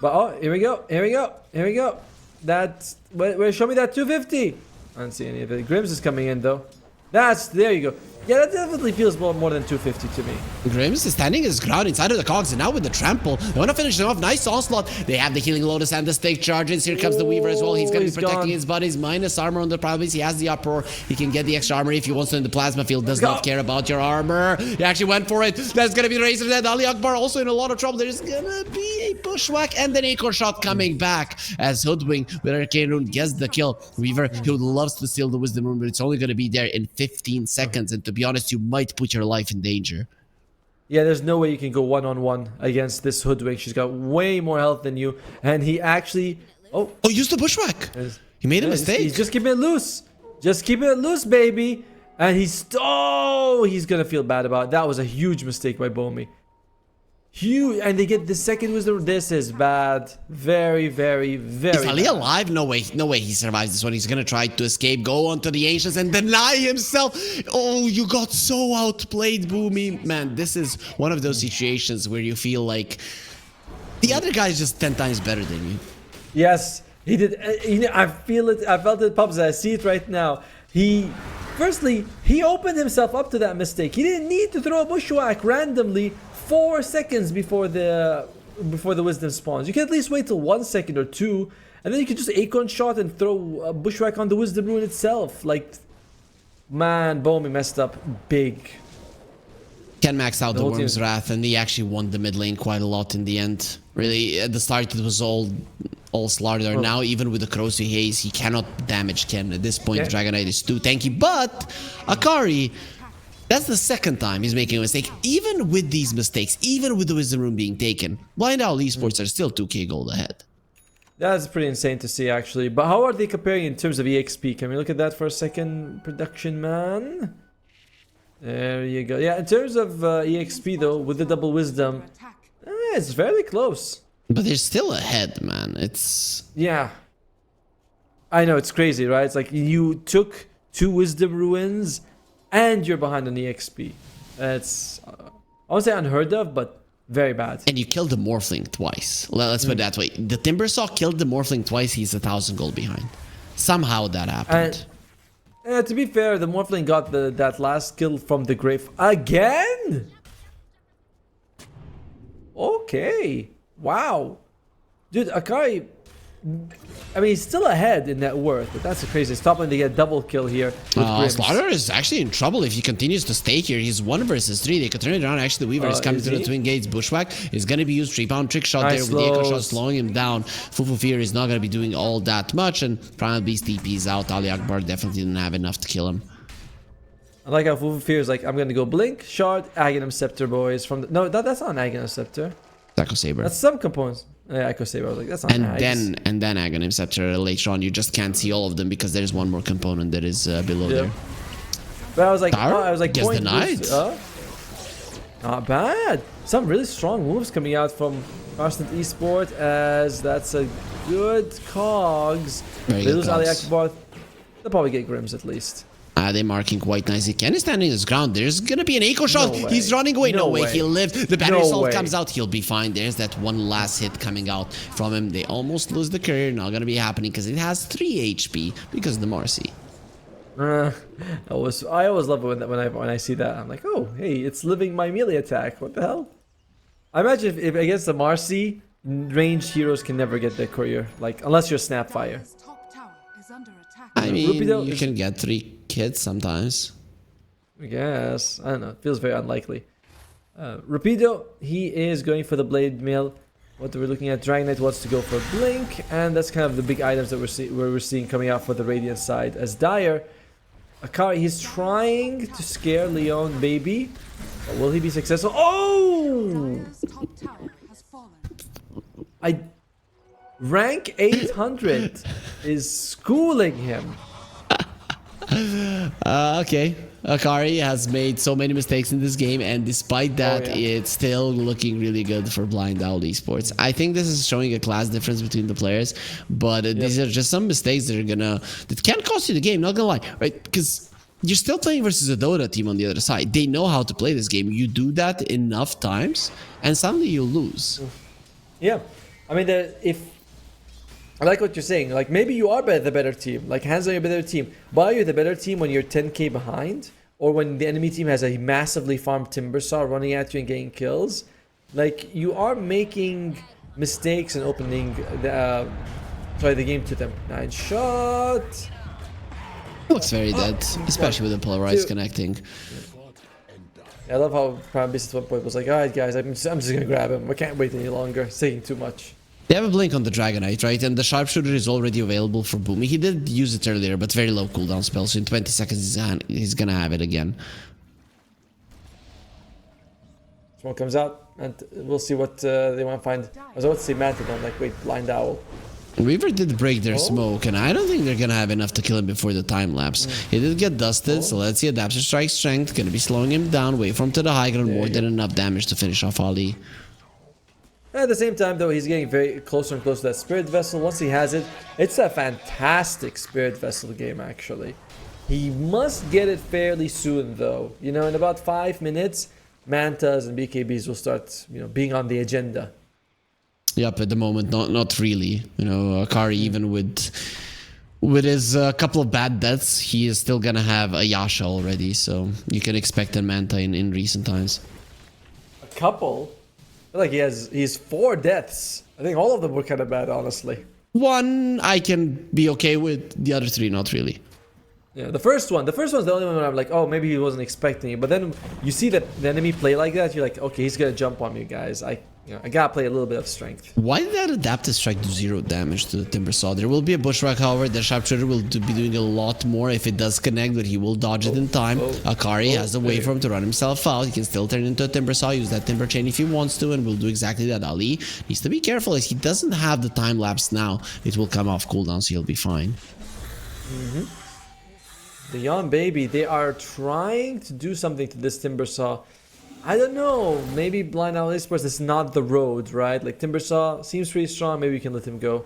But oh, here we go, here we go, here we go. That's wait, show me that 250. I don't see any of it. Grims is coming in though. There you go. Yeah, that definitely feels more than 250 to me. Grims is standing his ground inside of the cogs, and now with the trample, they want to finish them off. Nice onslaught. They have the healing lotus and the stake charges. Here comes the Weaver as well. He's going to be protecting his buddies. Minus armor on the Primal. He has the uproar. He can get the extra armor if he wants to in the plasma field. Does not care about your armor. He actually went for it. That's going to be the Razor Dead. Ali Akbar also in a lot of trouble. There's going to be a bushwhack and an Acorn shot coming back as Hoodwink with Arcane Rune gets the kill. Weaver, he loves to steal the Wisdom Rune, but it's only going to be there in 15 seconds. And to be honest, you might put your life in danger. Yeah, there's no way you can go one-on-one against this Hoodwink. She's got way more health than you, and he actually use the bushwhack. He made a mistake. He's just keeping it loose. Just keeping it loose, baby. And he's gonna feel bad about it. That was a huge mistake by Bomi. Huge, and they get the second wisdom. This is bad. Very, very, very. Is Ali alive? No way he survives this one. He's gonna try to escape, go onto the Ancients and deny himself. Oh, you got so outplayed, Boomy. Man, this is one of those situations where you feel like the other guy is just 10 times better than you. Yes, he did. I feel it. I felt it, Pubs. I see it right now. Firstly, he opened himself up to that mistake. He didn't need to throw a bushwhack randomly 4 seconds before the wisdom spawns. You can at least wait till 1 second or 2, and then you can just Acorn shot and throw a bushwhack on the wisdom rune itself. Like, man, Bomi messed up big. Ken maxed out the Worm's Wrath, and he actually won the mid lane quite a lot in the end. Really, at the start it was all Slardar. Now, even with the Corrosive Haze, he cannot damage Ken. At this point, Dragonite is too tanky. But Akari, that's the second time he's making a mistake. Even with these mistakes, even with the Wisdom Rune being taken, Blind Owl Esports are still 2k gold ahead. That's pretty insane to see, actually. But how are they comparing in terms of EXP? Can we look at that for a second, production man? There you go. Yeah, in terms of EXP, though, with the double wisdom, it's very close. But they're still ahead, man. It's... Yeah. I know, it's crazy, right? It's like you took 2 wisdom ruins and you're behind on EXP. It's, I won't say unheard of, but very bad. And you killed the Morphling twice. Let's put it that way. The Timbersaw killed the Morphling twice. He's 1,000 gold behind. Somehow that happened. To be fair, the Morphling got that last kill from the grave again. Okay. Wow. Dude, Akari, I mean, he's still ahead in net worth, but that's crazy. It's top lane to get double kill here. Slaughter is actually in trouble if he continues to stay here. He's 1 versus 3. They could turn it around. Actually, the Weaver is coming through the Twin Gates. Bushwhack is going to be used. 3-pound trick shot there with the Echo Shot slowing him down. Fufu Fear is not going to be doing all that much. And Primal Beast TP is out. Ali Akbar definitely didn't have enough to kill him. I like how Fufu Fear is like, I'm going to go Blink, Shard, Aghanim Scepter, boys. From the, no, that's not an Aghanim Scepter. Echo Saber. That's some components. Yeah, Echo Saber. I was like, that's not nice. And then Aghanim Scepter later on. You just can't see all of them because there's one more component that is below there. But I was like, gets denied. Not bad. Some really strong moves coming out from Constant Esports, as that's a good cogs. They lose Ali Akbar. They'll probably get Grims at least. They're marking quite nicely. Ken is standing his ground. There's gonna be an Echo Shot. He's running away. No way. He lived. The battery assault comes out. He'll be fine. There's that one last hit coming out from him. They almost lose the career. Not gonna be happening because it has 3 HP because of the Marcy. I always love it when I see that. I'm like, oh, hey, it's living my melee attack. What the hell? I imagine if against the Marcy, ranged heroes can never get their courier, like unless you're Snapfire. Top tower is under attack. I mean, you can get 3 kids sometimes. I guess. I don't know. It feels very unlikely. Rapido, he is going for the Blade Mail. What we're looking at, Dragon Knight wants to go for Blink, and that's kind of the big items that we're seeing coming out for the Radiant side. As Dire, Akari, he's trying to scare Leon baby. But will he be successful? Oh! Top tower has fallen. Rank 800 is schooling him. Okay. Akari has made so many mistakes in this game, and despite that, it's still looking really good for Blind Owl Esports. I think this is showing a class difference between the players, but these are just some mistakes that can cost you the game, not gonna lie, right? Because you're still playing versus a Dota team on the other side. They know how to play this game. You do that enough times, and suddenly you lose. Yeah. I mean, I like what you're saying. Like, maybe you are the better team. Like, hands on your better team. But are you the better team when you're 10k behind? Or when the enemy team has a massively farmed Timbersaw running at you and getting kills? Like, you are making mistakes and opening the game to them. 9 shot. Looks very dead, especially with the Polarized connecting. I love how Prime Beast at one point was like, alright guys, I'm just gonna grab him. I can't wait any longer. It's taking too much. They have a blink on the Dragon Knight, right? And the Sharpshooter is already available for Boomy. He did use it earlier, but very low cooldown spell, so in 20 seconds he's gonna have it again. Smoke comes out, and we'll see what they want to find. I was about to say Manta, but I'm like, wait, Blind Owl. Weaver did break their smoke, and I don't think they're gonna have enough to kill him before the time lapse. He did get dusted, so let's see. Adaptive Strike Strength, gonna be slowing him down, wait for him to the high ground, more than enough damage to finish off Ali. At the same time, though, he's getting very closer and closer to that Spirit Vessel. Once he has it, it's a fantastic Spirit Vessel game, actually. He must get it fairly soon, though. You know, in about 5 minutes, Mantas and BKBs will start, you know, being on the agenda. Yep, at the moment, not really. You know, Akari, even with his couple of bad deaths, he is still gonna have a Yasha already, so you can expect a Manta in recent times. A couple? I feel like he's 4 deaths. I think all of them were kind of bad, honestly. One I can be okay with, the other 3 not really. Yeah, the first one's the only one where I'm like, oh, maybe he wasn't expecting it. But then you see that the enemy play like that, you're like, okay, he's gonna jump on me, guys. I gotta play a little bit of strength. Why did that Adaptive Strike do 0 damage to the Timbersaw? There will be a Bushwhack, however. The Sharpshooter will be doing a lot more if it does connect, but he will dodge it in time. Akari has a way for him to run himself out. He can still turn into a Timbersaw, use that Timber Chain if he wants to, and will do exactly that. Ali needs to be careful as he doesn't have the time lapse now. It will come off cooldown, so he'll be fine. The Yon baby, they are trying to do something to this Timbersaw. I don't know, maybe Blind Owl Esports is not the road, right? Like, Timbersaw seems pretty strong, maybe we can let him go.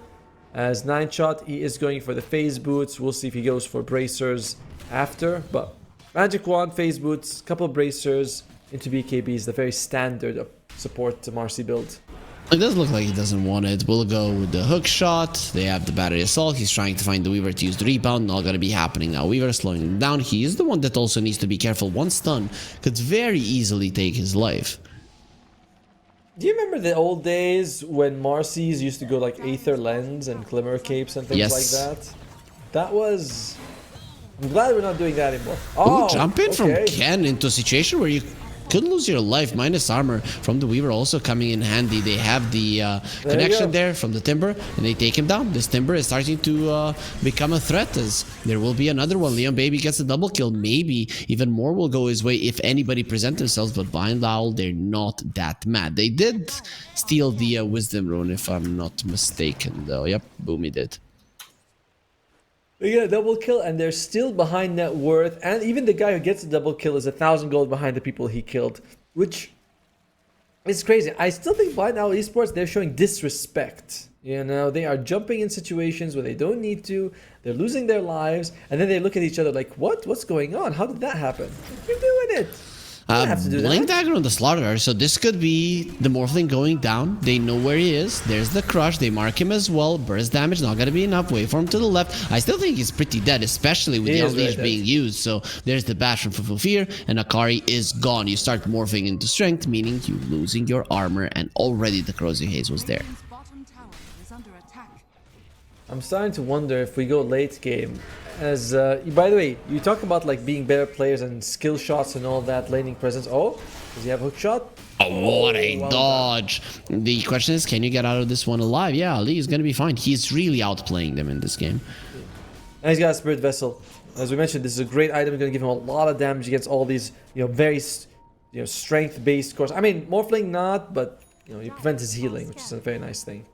As 9 shot, he is going for the phase boots. We'll see if he goes for bracers after, but Magic Wand, phase boots, couple of bracers into BKBs, the very standard support to Marcy build. It does look like he doesn't want it. We'll go with the hook shot. They have the battery assault. He's trying to find the Weaver to use the rebound. Not gonna be happening now. Weaver slowing him down. He is the one that also needs to be careful. One stun could very easily take his life. Do you remember the old days when Marcy's used to go like Aether Lens and Glimmer Capes and things Yes. like that? That was... I'm glad we're not doing that anymore. Ooh, jump in from okay. Ken into a situation where you could lose your life. Minus armor from the Weaver also coming in handy. They have the connection there from the Timber, and they take him down. This Timber is starting to become a threat, as there will be another one. Leon Baby gets a double kill. Maybe even more will go his way if anybody present themselves, but Blind Owl, they're not that mad. They did steal the Wisdom Rune, if I'm not mistaken, though. Yep, Boomy did. They get a double kill, and they're still behind net worth. And even the guy who gets a double kill is 1,000 gold behind the people he killed, which is crazy. I still think Blind Owl Esports, they're showing disrespect. You know, they are jumping in situations where they don't need to. They're losing their lives, and then they look at each other like, "What? What's going on? How did that happen?" You're doing it. You don't have to do Blink that. Dagger on the Slaughterer, so this could be the Morphling going down. They know where he is. There's the Crush. They mark him as well. Burst damage, not gonna be enough. Wait for him to the left. I still think he's pretty dead, especially with the Unleash being used. So there's the Bash from Fufu Fear, and Akari is gone. You start morphing into Strength, meaning you losing your armor, and already the Corrosive Haze was there. Radiant's bottom tower is under attack. I'm starting to wonder if we go late game. As by the way, you talk about like being better players and skill shots and all that, laning presence. Oh, does he have hook shot? Oh, what a well dodge. The question is, can you get out of this one alive? Yeah, Ali is going to be fine. He's really outplaying them in this game. And he's got a Spirit Vessel. As we mentioned, this is a great item. Going to give him a lot of damage against all these, very, strength-based cores. I mean, Morphling not, but, you prevent his healing, which is a very nice thing.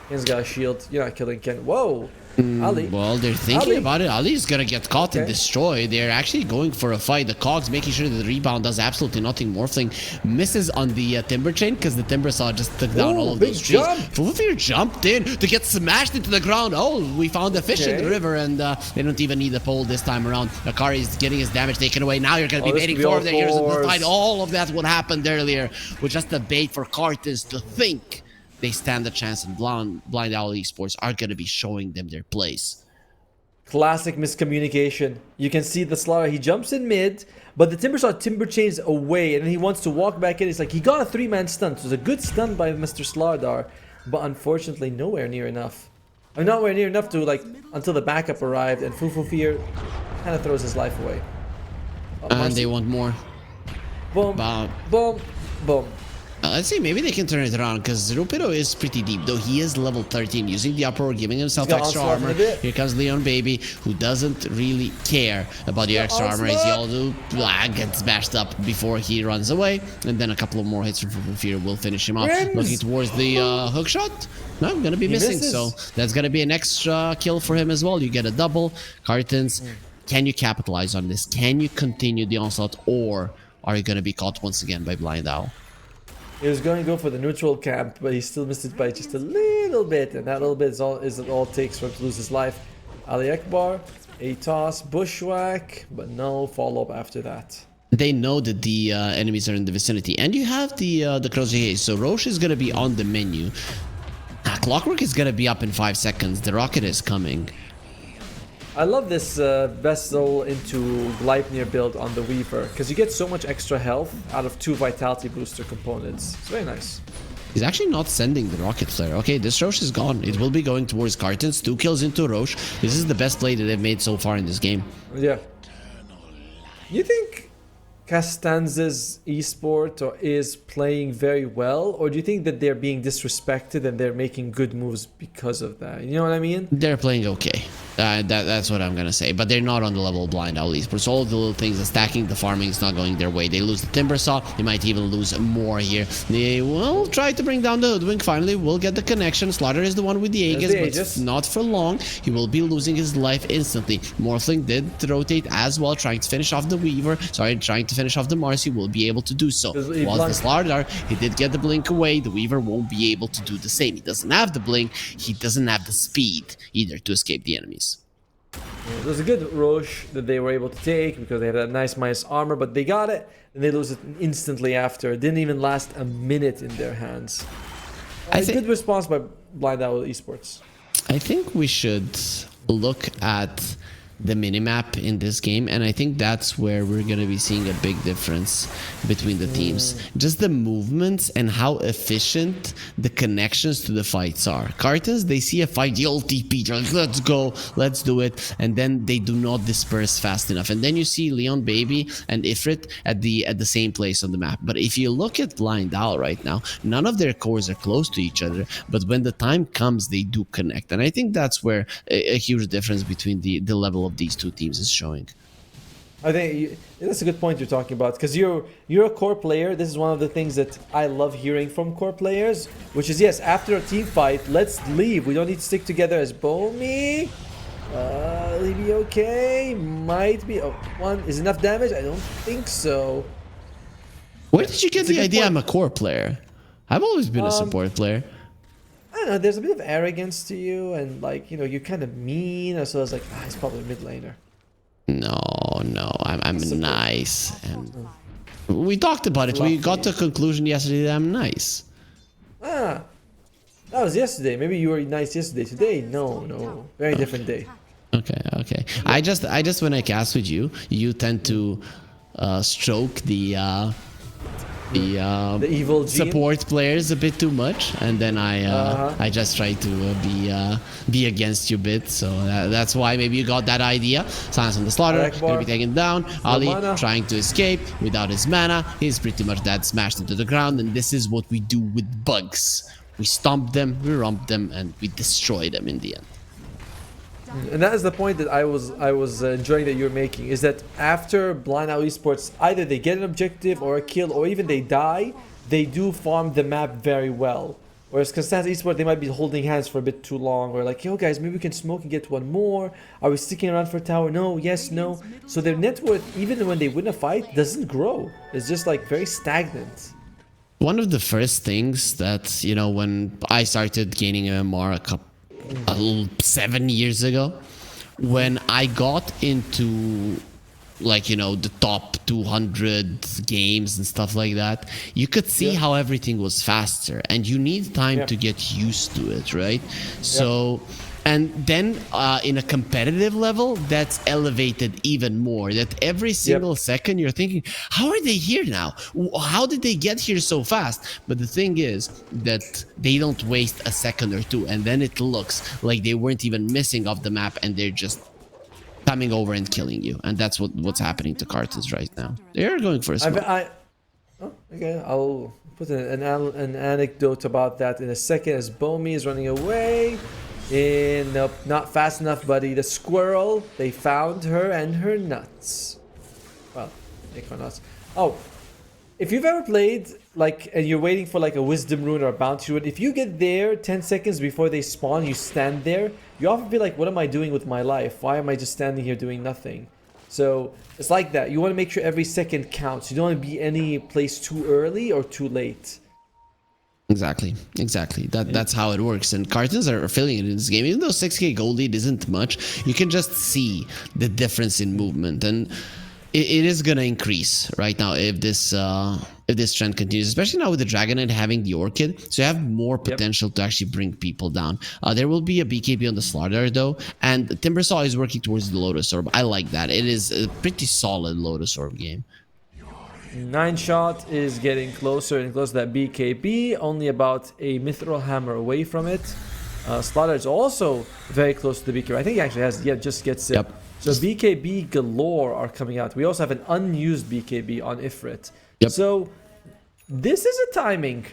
Ken's got a shield. You're not killing Ken. Whoa. Ali. Well, they're thinking Ali. about it. Ali's gonna get caught and destroyed. They're actually going for a fight. The Cogs making sure that the rebound does absolutely nothing. Morphling misses on the Timber Chain because the Timber Saw just took down all of big those trees. jump. Fulfear jumped in to get smashed into the ground. Oh, we found a fish in the river, and they don't even need the pole this time around. Akari is getting his damage taken away. Now you're gonna be this baiting could be for all the heroes of the fours. fight. All of that what happened earlier was just a bait for Cartons to think they stand a chance, and Blind Owl Esports are gonna be showing them their place. Classic miscommunication. You can see the Slaughter. He jumps in mid, but the Timber Chains away, and then he wants to walk back in. It's like he got a 3-man stun. So it was a good stun by Mr. Slardar, but unfortunately nowhere near enough. I mean, nowhere near enough to until the backup arrived, and Fufu Fear kind of throws his life away. And they want more. Boom, boom, boom. Let's see, maybe they can turn it around, because Rupido is pretty deep, though he is level 13, using the upper, giving himself extra armor. Here comes Leon Baby, who doesn't really care about the extra armor, as he also gets bashed up before he runs away, and then a couple of more hits from Fear will finish him off. Looking towards the hook shot. No, gonna be missing, so that's gonna be an extra kill for him as well. You get a double. Cartons, can you capitalize on this? Can you continue the onslaught, or are you gonna be caught once again by Blind Owl? He was going to go for the neutral camp, but he still missed it by just a little bit, and that little bit is all it takes for him to lose his life. Ali Akbar, a toss, bushwhack, but no follow-up after that. They know that the enemies are in the vicinity, and you have the Crozier, so Roche is going to be on the menu. Clockwork is going to be up in 5 seconds. The rocket is coming. I love this Vessel into Gleipnir build on the Weaver, because you get so much extra health out of 2 Vitality Booster components. It's very nice. He's actually not sending the rocket flare. Okay, this Roche is gone. It will be going towards Cartons. 2 kills into Roche. This is the best play that they've made so far in this game. Yeah. You think Castanza's esport is playing very well, or do you think that they're being disrespected and they're making good moves because of that? You know what I mean? They're playing okay. That's what I'm gonna say, but they're not on the level of Blind Owl Esports. All the little things, the stacking, the farming is not going their way. They lose the Timber Saw. They might even lose more here. They will try to bring down the Hoodwink. Finally, we'll get the connection. Slaughter is the one with the Aegis, but not for long. He will be losing his life instantly. Morphling did rotate as well, trying to finish off the Weaver. Sorry, trying to finish off the Marcy. Will be able to do so. While the Slaughter, he did get the blink away. The Weaver won't be able to do the same. He doesn't have the blink. He doesn't have the speed either to escape the enemies. It was a good Roche that they were able to take because they had a nice minus armor, but they got it and they lose it instantly after. It didn't even last a minute in their hands. A good response by Blind Owl Esports. I think we should look at the minimap in this game, and I think that's where we're going to be seeing a big difference between the teams. Just the movements and how efficient the connections to the fights are. Cartons, they see a fight, the old TP, just let's go, let's do it, and then they do not disperse fast enough. And then you see Leon Baby and Ifrit at the same place on the map. But if you look at Blind Owl right now, none of their cores are close to each other, but when the time comes, they do connect. And I think that's where a huge difference between the level of these two teams is showing. I think that's a good point you're talking about, because you're a core player. This is one of the things that I love hearing from core players, which is, yes, after a team fight, let's leave. We don't need to stick together as Bomi. Will he be okay? Might be. Oh, one is enough damage? I don't think so. Where did you get the idea I'm a core player? I've always been a support player. I don't know, there's a bit of arrogance to you, and like, you know, you're kind of mean, so I was like, he's probably a mid laner. No, I'm nice. And we talked about it. We got to a conclusion yesterday that I'm nice. That was yesterday. Maybe you were nice yesterday. Today, no. Very different day. Okay. I just when I cast with you, you tend to stroke the evil gene? support players a bit too much, and then I just try to be against you a bit. So that's why maybe you got that idea. Silence on the Slaughter, gonna be taken down. Ali trying to escape without his mana. He's pretty much dead, smashed into the ground, and this is what we do with bugs. We stomp them, we rump them, and we destroy them in the end. And that is the point that I was enjoying that you're making, is that after Blind Owl Esports, either they get an objective or a kill, or even they die, they do farm the map very well. Whereas Constance Esports, they might be holding hands for a bit too long, or like, yo guys, maybe we can smoke and get one more. Are we sticking around for tower? No, yes, no. So their net worth, even when they win a fight, doesn't grow. It's just like very stagnant. One of the first things that, you know, when I started gaining MMR 7 years ago, when I got into, like, you know, the top 200 games and stuff like that, you could see how everything was faster, and you need time to get used to it, right? So and then in a competitive level, that's elevated even more, that every single second you're thinking, how are they here now? How did they get here so fast? But the thing is that they don't waste a second or two, and then it looks like they weren't even missing off the map, and they're just coming over and killing you. And that's what's happening to Cartons right now. They're going for a smoke. Okay, I'll put an anecdote about that in a second, as Bomi is running away. Nope, not fast enough, buddy. The squirrel, they found her and her nuts. Well, acorn nuts. Oh, if you've ever played, like, and you're waiting for like a wisdom rune or a bounty rune, if you get there 10 seconds before they spawn, you stand there, you often feel like, what am I doing with my life? Why am I just standing here doing nothing? So it's like that. You want to make sure every second counts. You don't want to be any place too early or too late. Exactly. That's how it works, and Cartons are feeling it in this game. Even though 6k gold lead isn't much, you can just see the difference in movement, and it is gonna increase right now if this trend continues, especially now with the Dragonite having the Orchid, so you have more potential to actually bring people down. There will be a BKB on the Slaughter though, and Timbersaw is working towards the Lotus Orb. I like that. It is a pretty solid Lotus Orb game. 9shot is getting closer and closer to that BKB, only about a Mithril Hammer away from it. Slaughter is also very close to the BKB. I think he actually has, just gets it. So BKB galore are coming out. We also have an unused BKB on Ifrit. So this is a timing.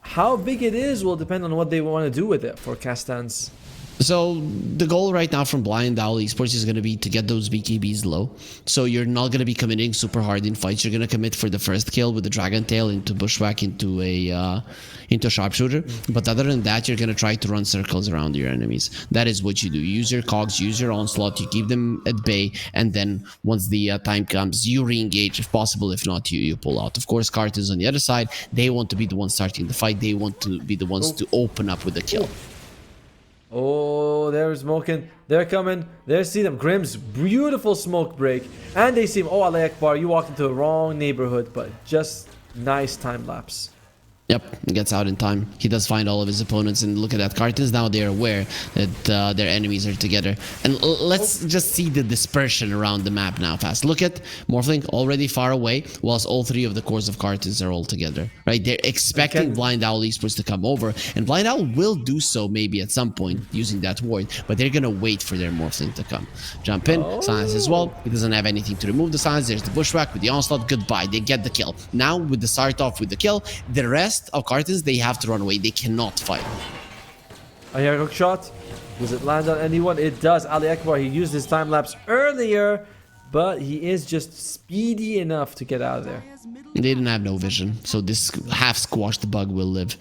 How big it is will depend on what they want to do with it for Castans. So the goal right now from Blind Owl Esports is going to be to get those BKBs low. So you're not going to be committing super hard in fights. You're going to commit for the first kill with the Dragon Tail into Bushwhack into a Sharpshooter. But other than that, you're going to try to run circles around your enemies. That is what you do. Use your cogs, use your onslaught, you keep them at bay, and then once the time comes, you re-engage if possible. If not, you pull out. Of course, Cartons on the other side, they want to be the ones starting the fight. They want to be the ones to open up with a kill. Oh, they're smoking. They're coming. They see them. Grimm's beautiful smoke break. And they see him. Oh, Allah Akbar, you walked into the wrong neighborhood, but just nice time lapse. Yep, gets out in time. He does find all of his opponents, and look at that. Cartons now they're aware that their enemies are together. And let's just see the dispersion around the map now fast. Look at Morphling already far away, whilst all three of the cores of Cartons are all together. Right? They're expecting Blind Owl Esports to come over, and Blind Owl will do so maybe at some point using that ward, but they're gonna wait for their Morphling to come. Jump in, silence as well. He doesn't have anything to remove the silence. There's the bushwhack with the onslaught. Goodbye. They get the kill. Now with the start off with the kill, the rest of Cartons, they have to run away. They cannot fight. I hear a hook shot. Does it land on anyone? It does. Ali Akbar, he used his time lapse earlier, but he is just speedy enough to get out of there. They didn't have no vision, so this half squashed bug will live.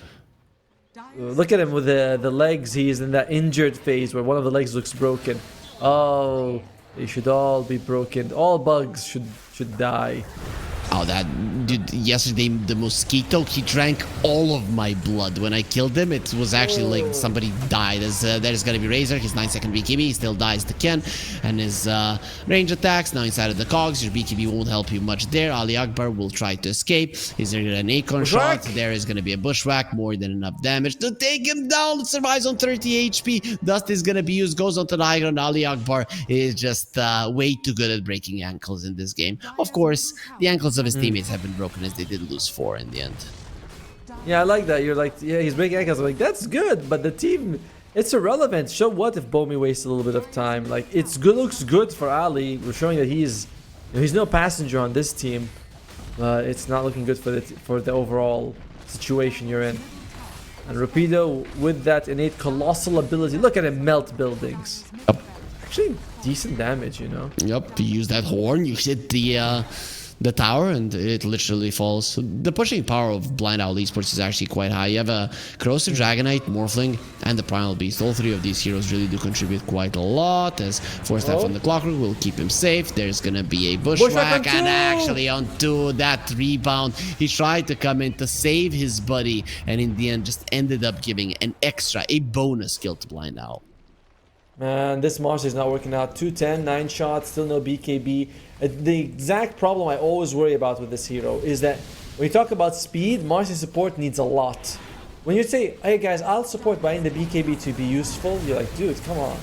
Look at him with the legs. He's in that injured phase where one of the legs looks broken. Oh, they should all be broken. All bugs should die. Oh, that dude, yesterday the mosquito, he drank all of my blood. When I killed him, it was actually like somebody died. As there's gonna be Razor, his 9-second BKB, he still dies to Ken. And his range attacks, now inside of the cogs, your BKB won't help you much there. Ali Akbar will try to escape. Is there an acorn shot? There is gonna be a bushwhack, more than enough damage to take him down. Survives on 30 HP. Dust is gonna be used, goes onto the high ground. Ali Akbar is just way too good at breaking ankles in this game. Of course, the ankles of his teammates have been broken as they did lose 4 in the end. Yeah, I like that. You're like, yeah, he's breaking ankles. I'm like, that's good, but the team, it's irrelevant. So what if Bomi wastes a little bit of time? Like, it's good, looks good for Ali. We're showing that he's no passenger on this team. It's not looking good for the overall situation you're in. And Rapido with that innate colossal ability. Look at him melt buildings. Yep. Actually, decent damage, you know. Yep, you use that horn, you hit the tower, and it literally falls. So the pushing power of Blind Owl Esports is actually quite high. You have a Corrosive Dragonite, Morphling, and the Primal Beast. All three of these heroes really do contribute quite a lot, as Force Staff on the Clockwork will keep him safe. There's gonna be a Bushwhack, and actually onto that rebound, he tried to come in to save his buddy, and in the end just ended up giving a bonus kill to Blind Owl. Man, this Mars is not working out. 210, 9 shots, still no BKB. The exact problem I always worry about with this hero is that when you talk about speed, Marcy's support needs a lot. When you say, hey guys, I'll support buying the BKB to be useful, you're like, dude, come on.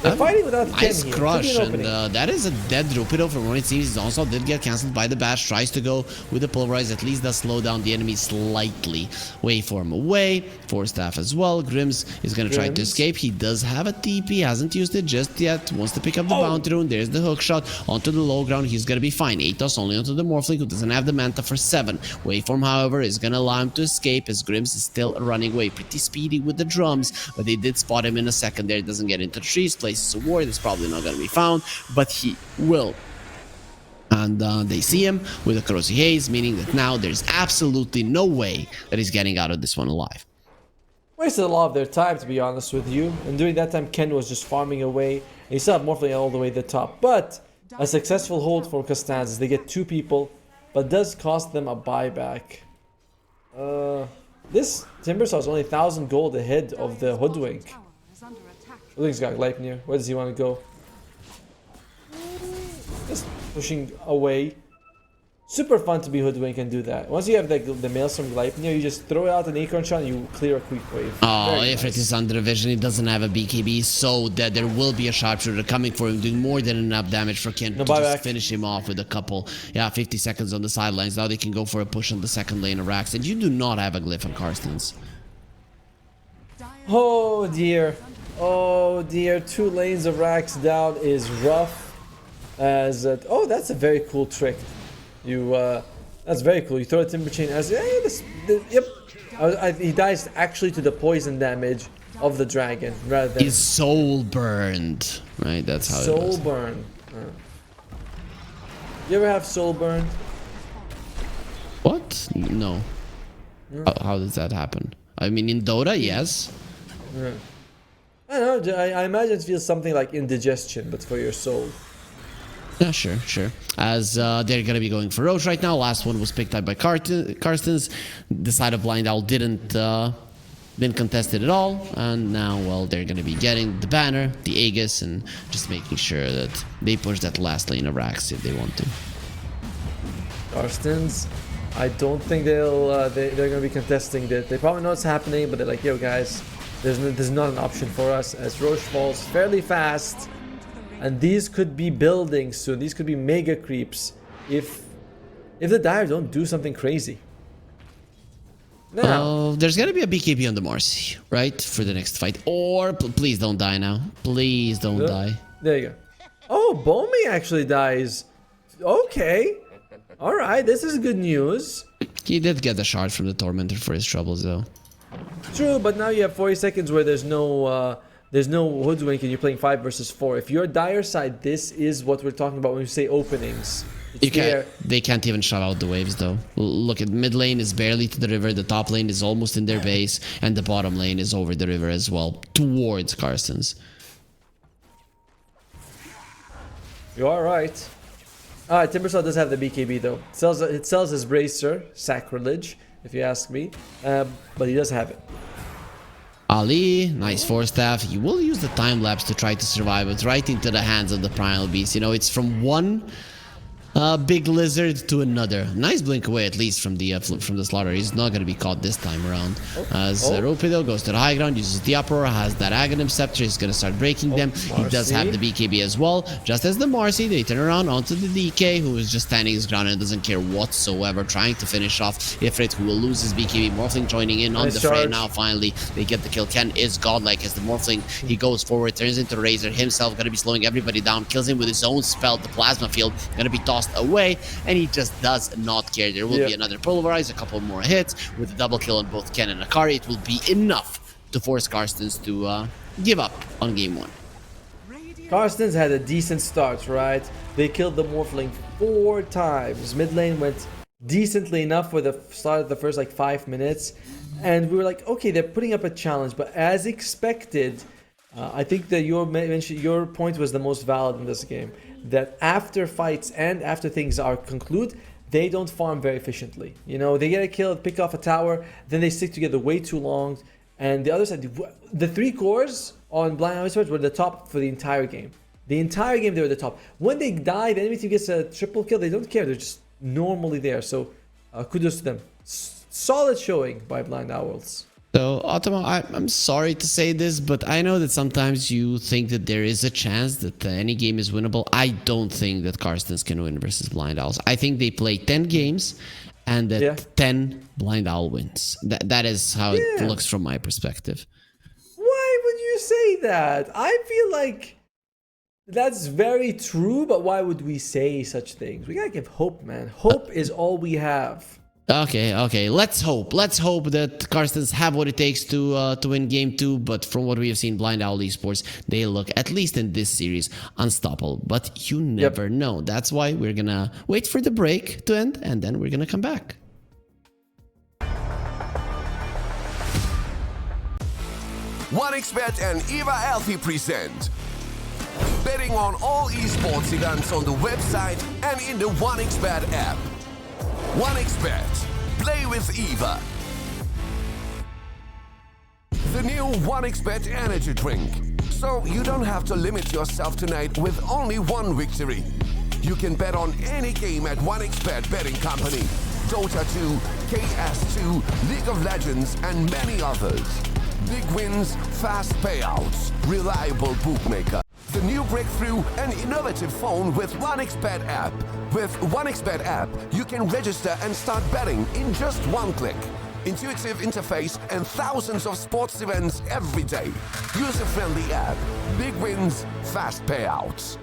They're fighting without nice Ken here. crush, and that is a dead Rupido from what it seems. His also did get cancelled by the bash. Tries to go with the pulverize, at least does slow down the enemy slightly. Waveform away, Force Staff as well. Grims is gonna try to escape. He does have a TP, hasn't used it just yet. Wants to pick up the bounty rune. There's the hook shot onto the low ground. He's gonna be fine. Atos only onto the Morphling, who doesn't have the Manta for 7. Waveform, however, is gonna allow him to escape, as Grims is still running away. Pretty speedy with the drums, but they did spot him in a second there. Doesn't get into trees, places a ward. It's probably not gonna be found, but he will. And they see him with a Corrosive Haze, meaning that now there's absolutely no way that he's getting out of this one alive. Wasted a lot of their time, to be honest with you. And during that time, Ken was just farming away. He still have Morphling all the way to the top. But a successful hold for Costanzas. They get 2 people, but does cost them a buyback. This Timbersaw is only 1,000 gold ahead of the Hoodwink. Hoodwink's got Gleipnir. Where does he want to go? Just pushing away. Super fun to be Hoodwink and do that. Once you have the Maelstrom Gleipnir, you just throw out an Acorn shot and you clear a quick wave. Oh, if it is under vision, it doesn't have a BKB, so that there will be a sharpshooter coming for him, doing more than enough damage for Ken to just finish him off with a couple. Yeah, 50 seconds on the sidelines. Now they can go for a push on the second lane of Rax, and you do not have a glyph on Karstens. Oh dear. Oh dear. 2 lanes of Rax down is rough. As oh, that's a very cool trick. That's very cool. You throw a Timber Chain as yep. He dies actually to the poison damage of the dragon rather than his soul burned. Right, that's how soul it was. burn. You ever have soul burn? What? No. How does that happen? I mean, in Dota, yes. I don't know. I imagine it feels something like indigestion, but for your soul. Yeah, sure. As they're gonna be going for Roach right now. Last one was picked up by Karstens. The side of Blind Owl didn't been contested at all, and now, well, they're gonna be getting the banner, the Aegis, and just making sure that they push that last lane of Rax if they want to. Karstens I don't think they're going to be contesting that. They probably know what's happening, but they're like, yo guys, there's not an option for us, as Roche falls fairly fast. And these could be building soon. These could be mega creeps if the Dire don't do something crazy. Now, there's gonna be a BKB on the Marcy, right? For the next fight. Or please don't die now. Please don't die. There you go. Oh, Bomi actually dies. Okay. Alright, this is good news. He did get a shard from the Tormentor for his troubles though. True, but now you have 40 seconds where there's no hoodwink and you're playing 5 versus 4. If you're Dire side, this is what we're talking about when we say openings. They can't even shut out the waves though. Look at mid lane is barely to the river, the top lane is almost in their base, and the bottom lane is over the river as well, towards Karstens. You are right. Alright, Timbersaw does have the BKB though. It sells his bracer, sacrilege, if you ask me. But he does have it. Ali, nice force staff. He will use the time lapse to try to survive it right into the hands of the primal beast. You know, it's from one big lizard to another. Nice blink away at least from the slaughter. He's not going to be caught this time around. As Ropido goes to the high ground, uses the uproar, has that Aghanim scepter. He's going to start breaking them. He does have the BKB as well. Just as the Marcy, they turn around onto the DK, who is just standing his ground and doesn't care whatsoever, trying to finish off Ifrit, who will lose his BKB. Morphling joining in on the fray now. Finally, they get the kill. Ken is godlike as the Morphling, he goes forward, turns into Razor himself, going to be slowing everybody down, kills him with his own spell, the Plasma Field, going to be tossed away, and he just does not care. There will be another Pulverize, a couple more hits with a double kill on both Ken and Akari. It will be enough to force Karstens to give up on game 1. Karstens had a decent start, right? They killed the Morphling 4 times. Mid lane went decently enough for the start of the first like 5 minutes, and we were like, okay, they're putting up a challenge, but as expected, I think that your point was the most valid in this game. That after fights and after things are conclude, they don't farm very efficiently. You know, they get a kill, pick off a tower, then they stick together way too long. And the other side, the 3 cores on Blind Esports were the top for the entire game. The entire game they were the top. When they die, the enemy team gets a triple kill. They don't care. They're just normally there. So kudos to them. Solid showing by Blind Owls. So, Ottomo, I'm sorry to say this, but I know that sometimes you think that there is a chance that any game is winnable. I don't think that Karstens can win versus Blind Owls. I think they play 10 games and that 10 Blind Owl wins. That is how it looks from my perspective. Why would you say that? I feel like that's very true, but why would we say such things? We gotta give hope, man. Hope is all we have. Okay. Let's hope that Karstens have what it takes to win game 2. But from what we have seen, Blind Owl Esports, they look, at least in this series, unstoppable. But you never know. That's why we're gonna wait for the break to end, and then we're gonna come back. OneXBet and Eva Alfie present betting on all esports events on the website and in the OneXBet app. OneXBet. Play with Eva. The new OneXBet energy drink. So you don't have to limit yourself tonight with only one victory. You can bet on any game at OneXBet betting company. Dota 2, KS2, League of Legends, and many others. Big wins, fast payouts, reliable bookmaker. The new breakthrough and innovative phone with OneXBet app. With OneXBet app, you can register and start betting in just one click. Intuitive interface and thousands of sports events every day. User-friendly app. Big wins, fast payouts.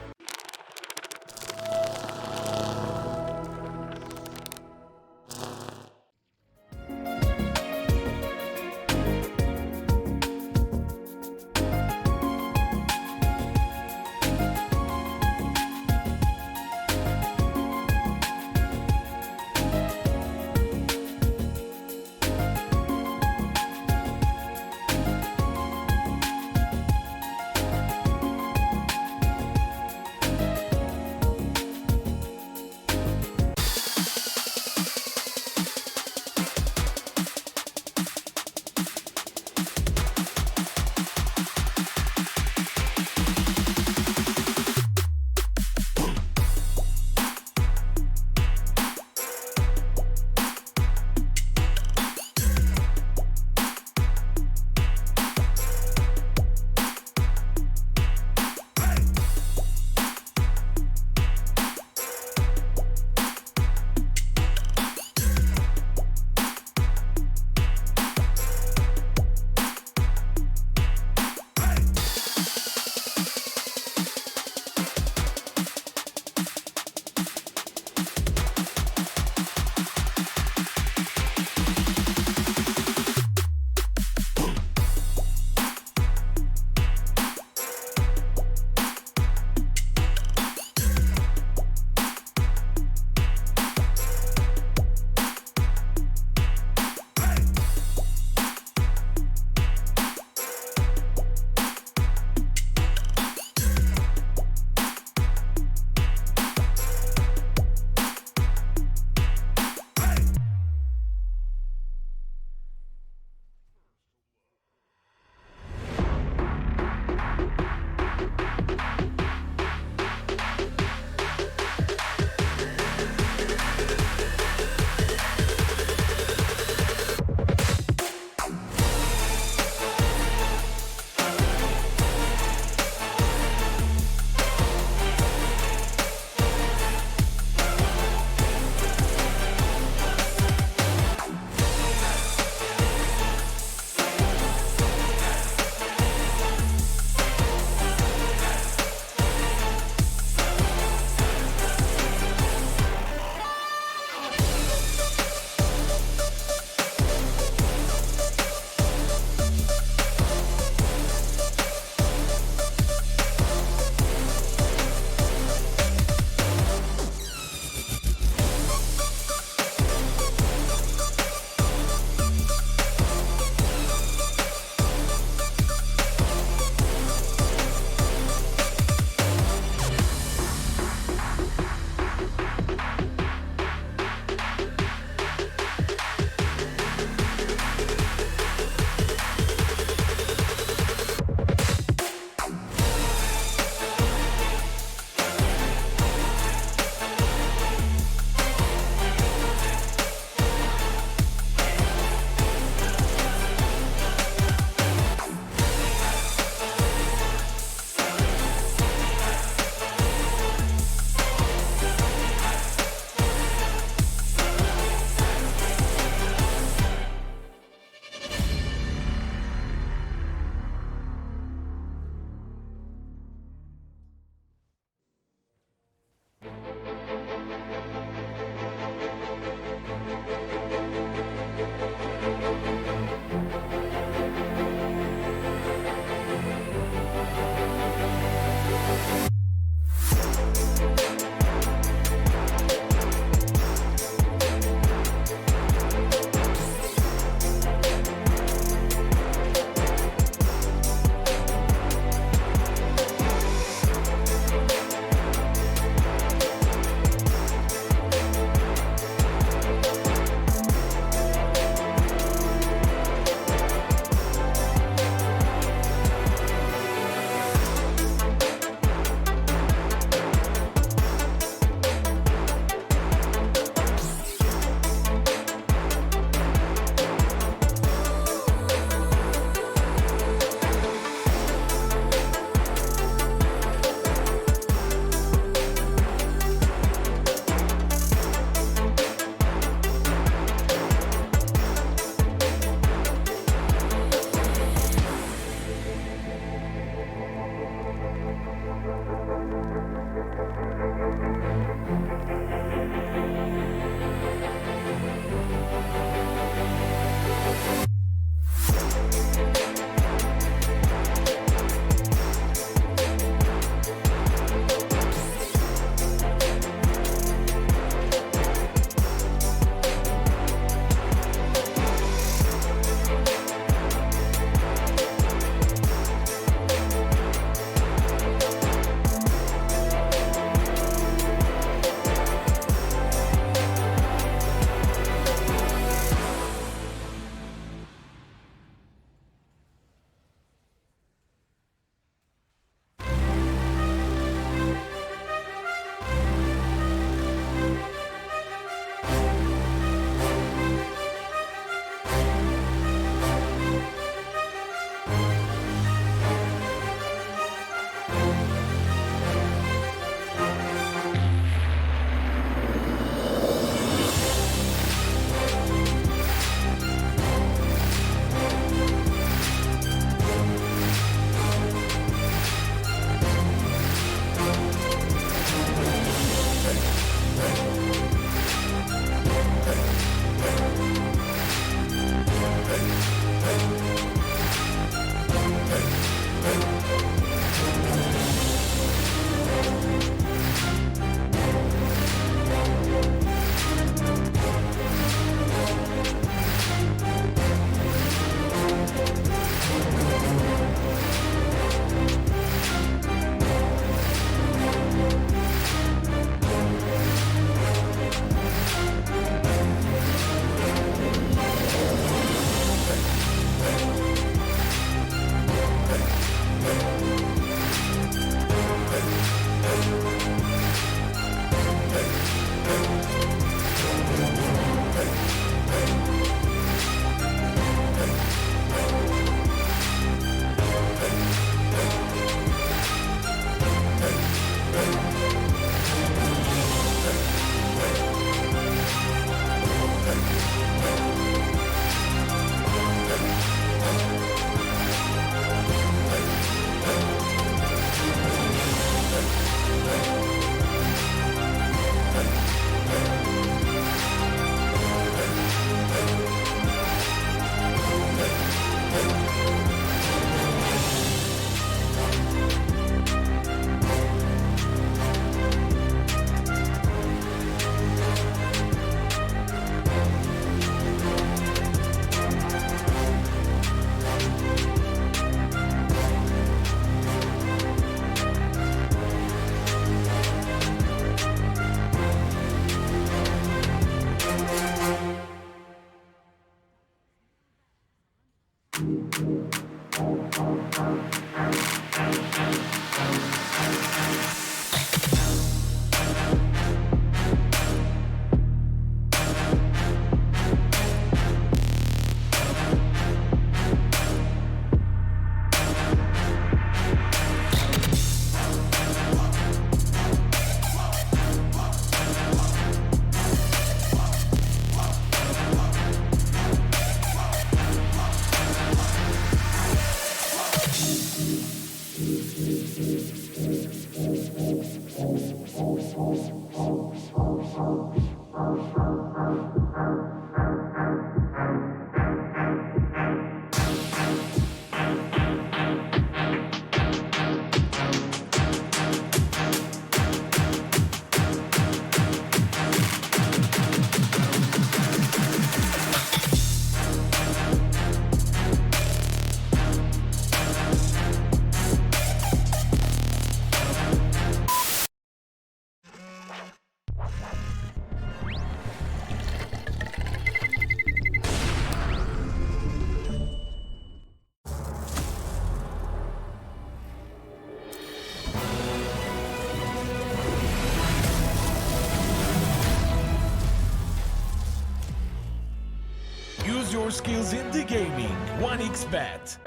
your skills in the gaming. 1xBet.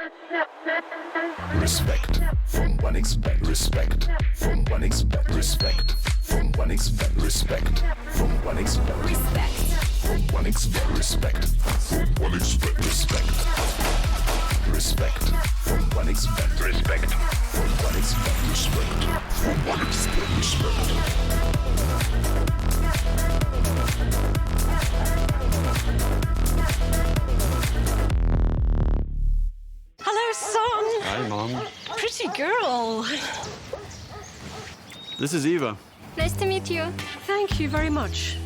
Respect from 1xBet. Respect from 1xBet. Respect from 1xBet. Respect from 1xBet. Respect from 1xBet. Respect from 1xBet. Respect. Respect from 1xBet. Respect from 1xBet. Respect from 1xBet. Respect. Hello, son. Hi, Mom. Pretty girl. This is Eva. Nice to meet you. Thank you very much.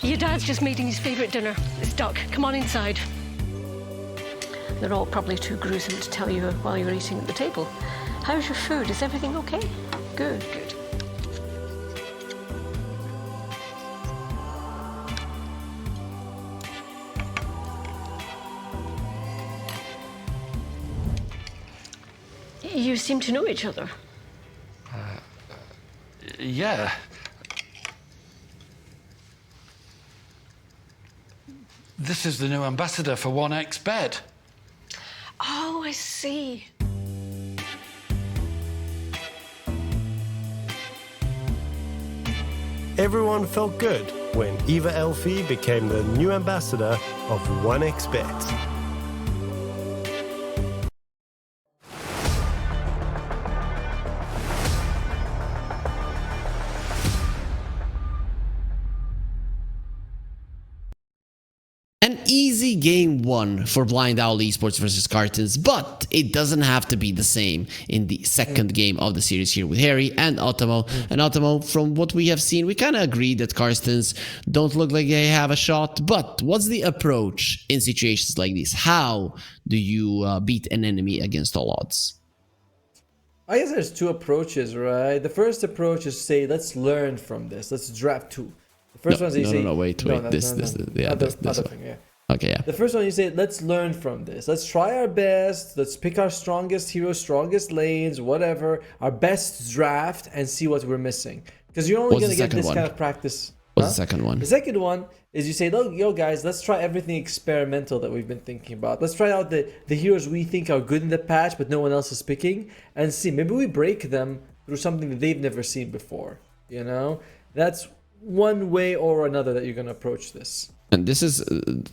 Your dad's just making his favourite dinner. It's duck. Come on inside. They're all probably too gruesome to tell you while you're eating at the table. How's your food? Is everything okay? Good, good. You seem to know each other. Yeah. This is the new ambassador for 1xBet. Oh, I see. Everyone felt good when Eva Elfie became the new ambassador of 1xBet. An easy game one for Blind Owl Esports versus Cartons, but it doesn't have to be the same in the second game of the series here with Harry and Otomo. And Otomo, from what we have seen, we kind of agree that Carstens don't look like they have a shot, but what's the approach in situations like this? How do you beat an enemy against all odds? I guess there's two approaches, right? The first approach is say, let's learn from this. Let's draft two. The first one is you say, wait, this thing, yeah. Okay, yeah. The first one you say, let's learn from this. Let's try our best. Let's pick our strongest heroes, strongest lanes, whatever, our best draft, and see what we're missing. Because you're only going to get this kind of practice. What's the second one? The second one is you say, look, yo guys, let's try everything experimental that we've been thinking about. Let's try out the heroes we think are good in the patch, but no one else is picking, and see, maybe we break them through something that they've never seen before. You know? That's one way or another that you're going to approach this. And this is,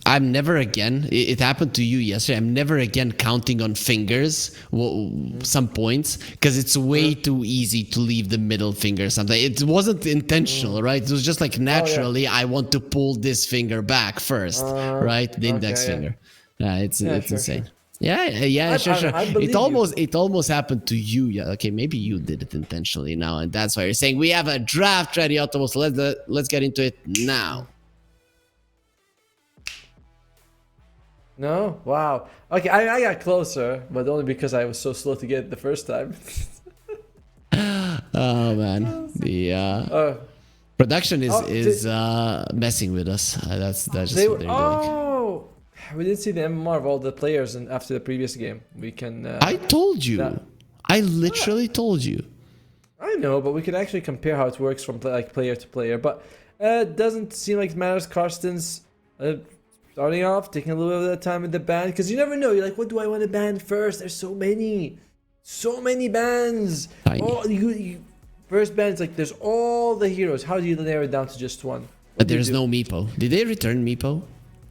I'm never again, it happened to you yesterday, I'm never again counting on fingers, some points, because it's way too easy to leave the middle finger sometimes. It wasn't intentional, right? It was just like naturally, I want to pull this finger back first, right? The index finger. Yeah, it's insane. Sure. Yeah, sure. It almost happened to you. Yeah, okay, maybe you did it intentionally now, and that's why you're saying we have a draft ready, Otomo, so let's get into it now. No? Wow. Okay, I got closer, but only because I was so slow to get it the first time. Oh man, the production is messing with us. That's just what they're doing. We didn't see the MMR of all the players after the previous game. We can. I told you. I literally told you. I know, but we can actually compare how it works from player to player. But it doesn't seem like it matters. Carstens starting off, taking a little bit of time with the ban, because you never know. You're like, what do I want to ban first? There's so many bans. First ban, it's like there's all the heroes. How do you narrow it down to just one? But there's no Meepo. Did they return Meepo?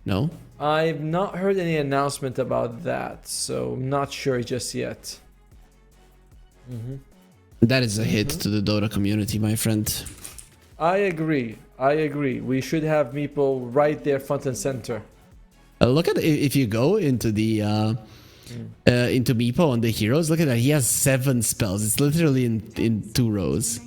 No. I've not heard any announcement about that, so I'm not sure just yet. That is a hit to the Dota community, my friend. I agree. We should have Meepo right there, front and center. Look at if you go into the into Meepo on the heroes. Look at that. He has 7 spells. It's literally in 2 rows.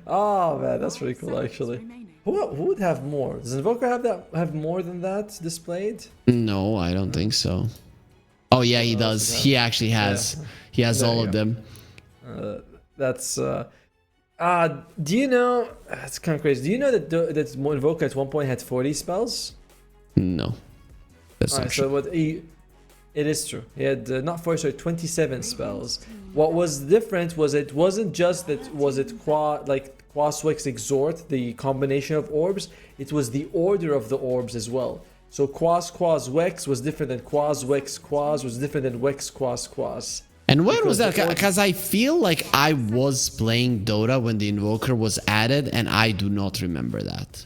Oh man, that's pretty cool actually. Who would have more? Does Invoker have more than that displayed? No, I don't think so. Oh yeah, he does. He actually has. Yeah. He has all of them. That's. Do you know? That's kind of crazy. Do you know that Invoker at one point had 40 spells? No, that's not true. So it is true. He had not 40, sorry, 27 spells. What was different was it wasn't just that. Was it Quas, Wex, Exhort, the combination of orbs, it was the order of the orbs as well. So Quas, Wex was different than Quas, Wex, Quas was different than Wex, Quas. And when was that? Because I feel like I was playing Dota when the Invoker was added, and I do not remember that.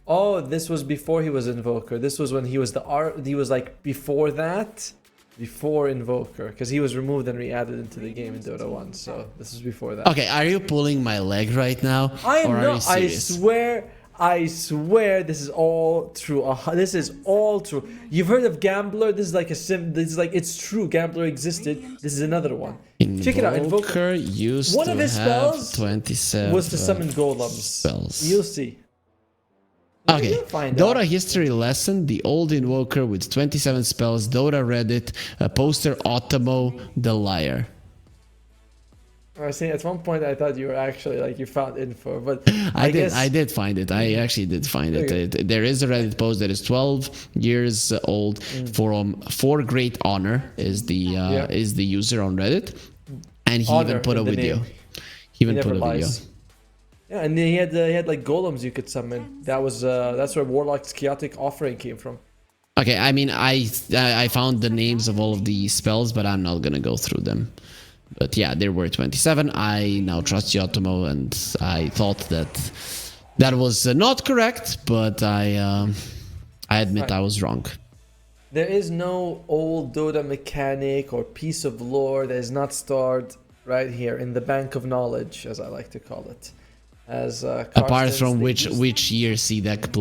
Oh, this was before he was Invoker. This was when he was he was like before that, before Invoker, because he was removed and re-added into the game in Dota 1. So this was before that. Okay, are you pulling my leg right now? I am or are not. you serious? I swear this is all true. This is all true. You've heard of Gambler? This is like a sim. This is like, it's true. Gambler existed. This is another one. Check it out. Invoker used one to of his have spells 27 was to summon golems. spells. You'll see. Okay, You'll find Dota out. history lesson, the old Invoker with 27 spells, Dota Reddit, poster Otomo, the liar. I see. At one point, I thought you were actually like you found info, but I guess, did find it. I actually did find it. There is a Reddit post that is 12 years old. For great honor is the user on Reddit, and he Honor even put a in the video. name. He even never put a video. lies. Yeah, and he had like golems you could summon. That's where Warlock's chaotic offering came from. Okay, I mean I found the names of all of the spells, but I'm not gonna go through them. But yeah, there were 27. I now trust Yotomo, and I thought that was not correct, but I admit I was wrong. There is no old Dota mechanic or piece of lore that is not stored right here in the bank of knowledge, as I like to call it. As apart from which year CDEC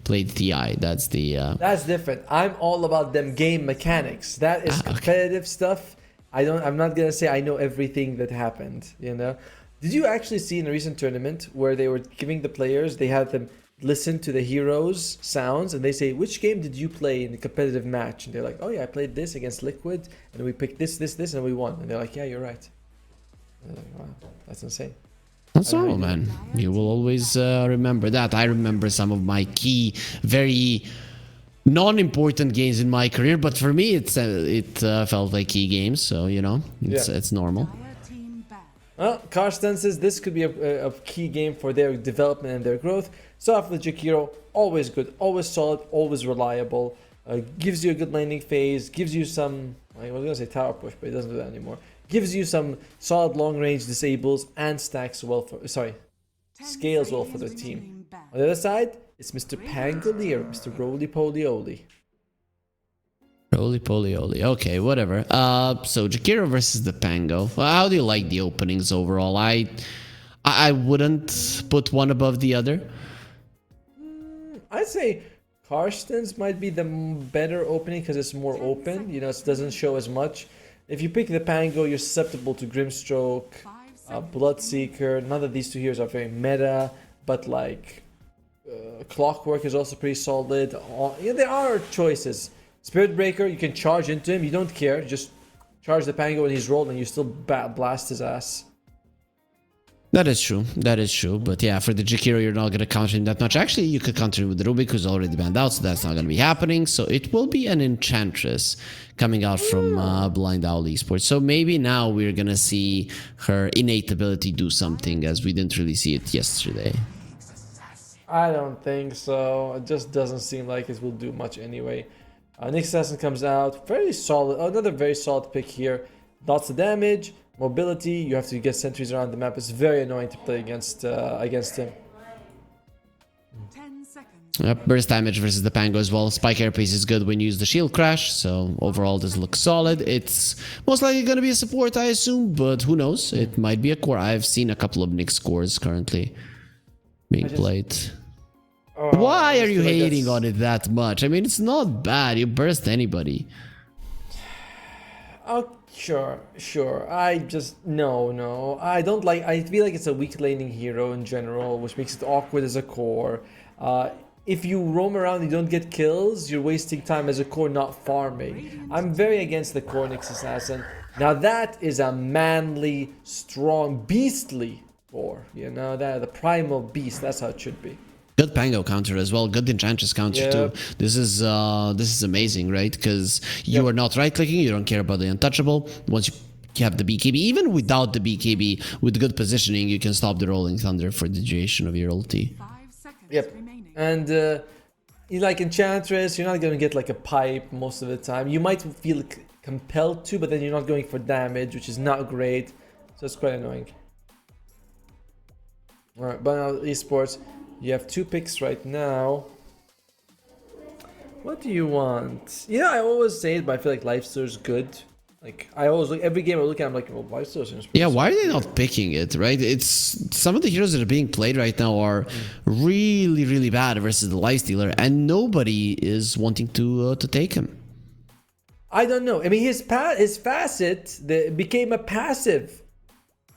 played TI, that's the. That's different. I'm all about them game mechanics. That is competitive stuff. I'm not gonna say I know everything that happened, you know. Did you actually see in a recent tournament where they were giving the players, they had them listen to the heroes' sounds, and they say, which game did you play in a competitive match? And they're like, oh yeah, I played this against Liquid, and we picked this, and we won. And they're like, yeah, you're right. And like, wow, that's insane. That's normal, man. You will always remember that. I remember some of my key, very non-important games in my career, but for me, it felt like key games. So you know, it's normal. Well, Karsten says this could be a key game for their development and their growth. So off with Jakiro, always good, always solid, always reliable. Gives you a good landing phase. Gives you some. I was gonna say tower push, but it doesn't do that anymore. Gives you some solid long range disables and stacks well for. Scales well for the team. On the other side, it's Mr. Pangolier, Mr. Roly Poly Oly. Roly Poly Oly. Okay, whatever. So Jakiro versus the Pango. Well, how do you like the openings overall? I wouldn't put one above the other. I'd say Karsten's might be the better opening because it's more open. You know, it doesn't show as much. If you pick the Pango, you're susceptible to Grimstroke, Bloodseeker. None of these two heroes are very meta, but like Clockwork is also pretty solid. There are choices. Spirit Breaker, you can charge into him. You don't care. Just charge the Pango when he's rolled, and you still blast his ass. That is true. That is true. But yeah, for the Jakiro, you're not going to counter him that much. Actually, you could counter him with Rubik, who's already banned out, so that's not going to be happening. So it will be an Enchantress coming out from Blind Owl Esports. So maybe now we're going to see her innate ability do something, as we didn't really see it yesterday. I don't think so. It just doesn't seem like it will do much anyway. Nick Assassin comes out. Very solid. Another very solid pick here. Lots of damage. Mobility, you have to get sentries around the map. It's very annoying to play against him. 10 seconds. Burst damage versus the Pango as well. Spike Airpiece is good when you use the shield crash, so overall this looks solid. It's most likely going to be a support, I assume, but who knows? It might be a core. I've seen a couple of Nick scores currently being played. Why are you hating on it that much? I mean, it's not bad. You burst anybody. Oh, sure. I just no. I don't like. I feel like it's a weak laning hero in general, which makes it awkward as a core. If you roam around and you don't get kills, you're wasting time as a core, not farming. I'm very against the core Nyx Assassin. Now that is a manly, strong, beastly core. You know that the primal beast. That's how it should be. Good Pango counter as well. Good Enchantress counter too. This is amazing, right? Because you are not right-clicking. You don't care about the untouchable. Once you you have the BKB. Even without the BKB, with good positioning, you can stop the Rolling Thunder for the duration of your ulti. 5 seconds Yep. remaining. And you like Enchantress, you're not going to get like a pipe most of the time. You might feel compelled to, but then you're not going for damage, which is not great. So it's quite annoying. Alright, but now Esports, you have 2 picks right now. What do you want? You know, I always say it, but I feel like Lifesteal's good. Like, I always look, every game I look at, I'm like, well, Lifesteal's pretty Yeah, why are they not picking it, right? It's some of the heroes that are being played right now are really, really bad versus the Lifestealer, and nobody is wanting to take him. I don't know. I mean, his facet became a passive.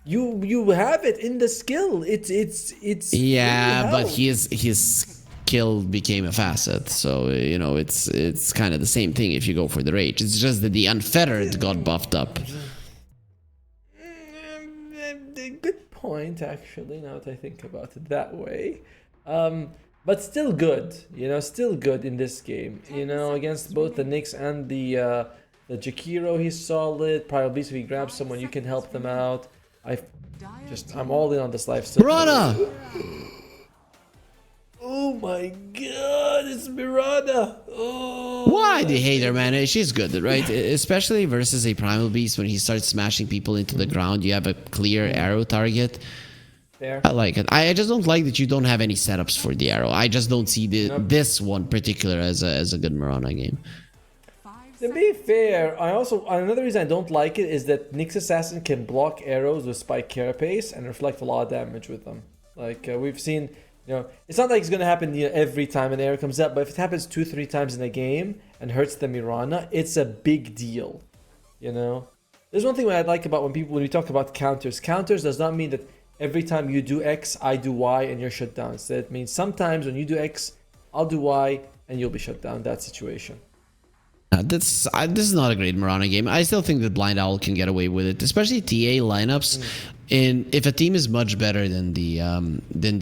You have it in the skill. It's Yeah, but his skill became a facet, so you know it's kind of the same thing if you go for the rage. It's just that the unfettered got buffed up. Good point, actually. Now that I think about it that way, but still good. You know, still good in this game. You know, against both the Nyx and the Jakiro, he's solid. Probably if he grabs someone, you can help them out. I'm all in on this lifestyle. Mirana! Oh my god, it's Mirana! Oh. Why do you hate her, man? She's good, right? Especially versus a Primal Beast when he starts smashing people into the ground. You have a clear arrow target. There. I like it. I just don't like that you don't have any setups for the arrow. I just don't see this one particular as a good Mirana game. To be fair, another reason I don't like it is that Nyx Assassin can block arrows with Spike Carapace and reflect a lot of damage with them. Like we've seen, you know, it's not like it's gonna happen every time an arrow comes up, but if it happens 2-3 times in a game and hurts the Mirana, it's a big deal. You know, there's one thing I like about when we talk about counters. Counters does not mean that every time you do X, I do Y, and you're shut down. So it means sometimes when you do X, I'll do Y, and you'll be shut down. That situation. This is not a great Mirana game. I still think that Blind Owl can get away with it, especially TA lineups. And if a team is much better than the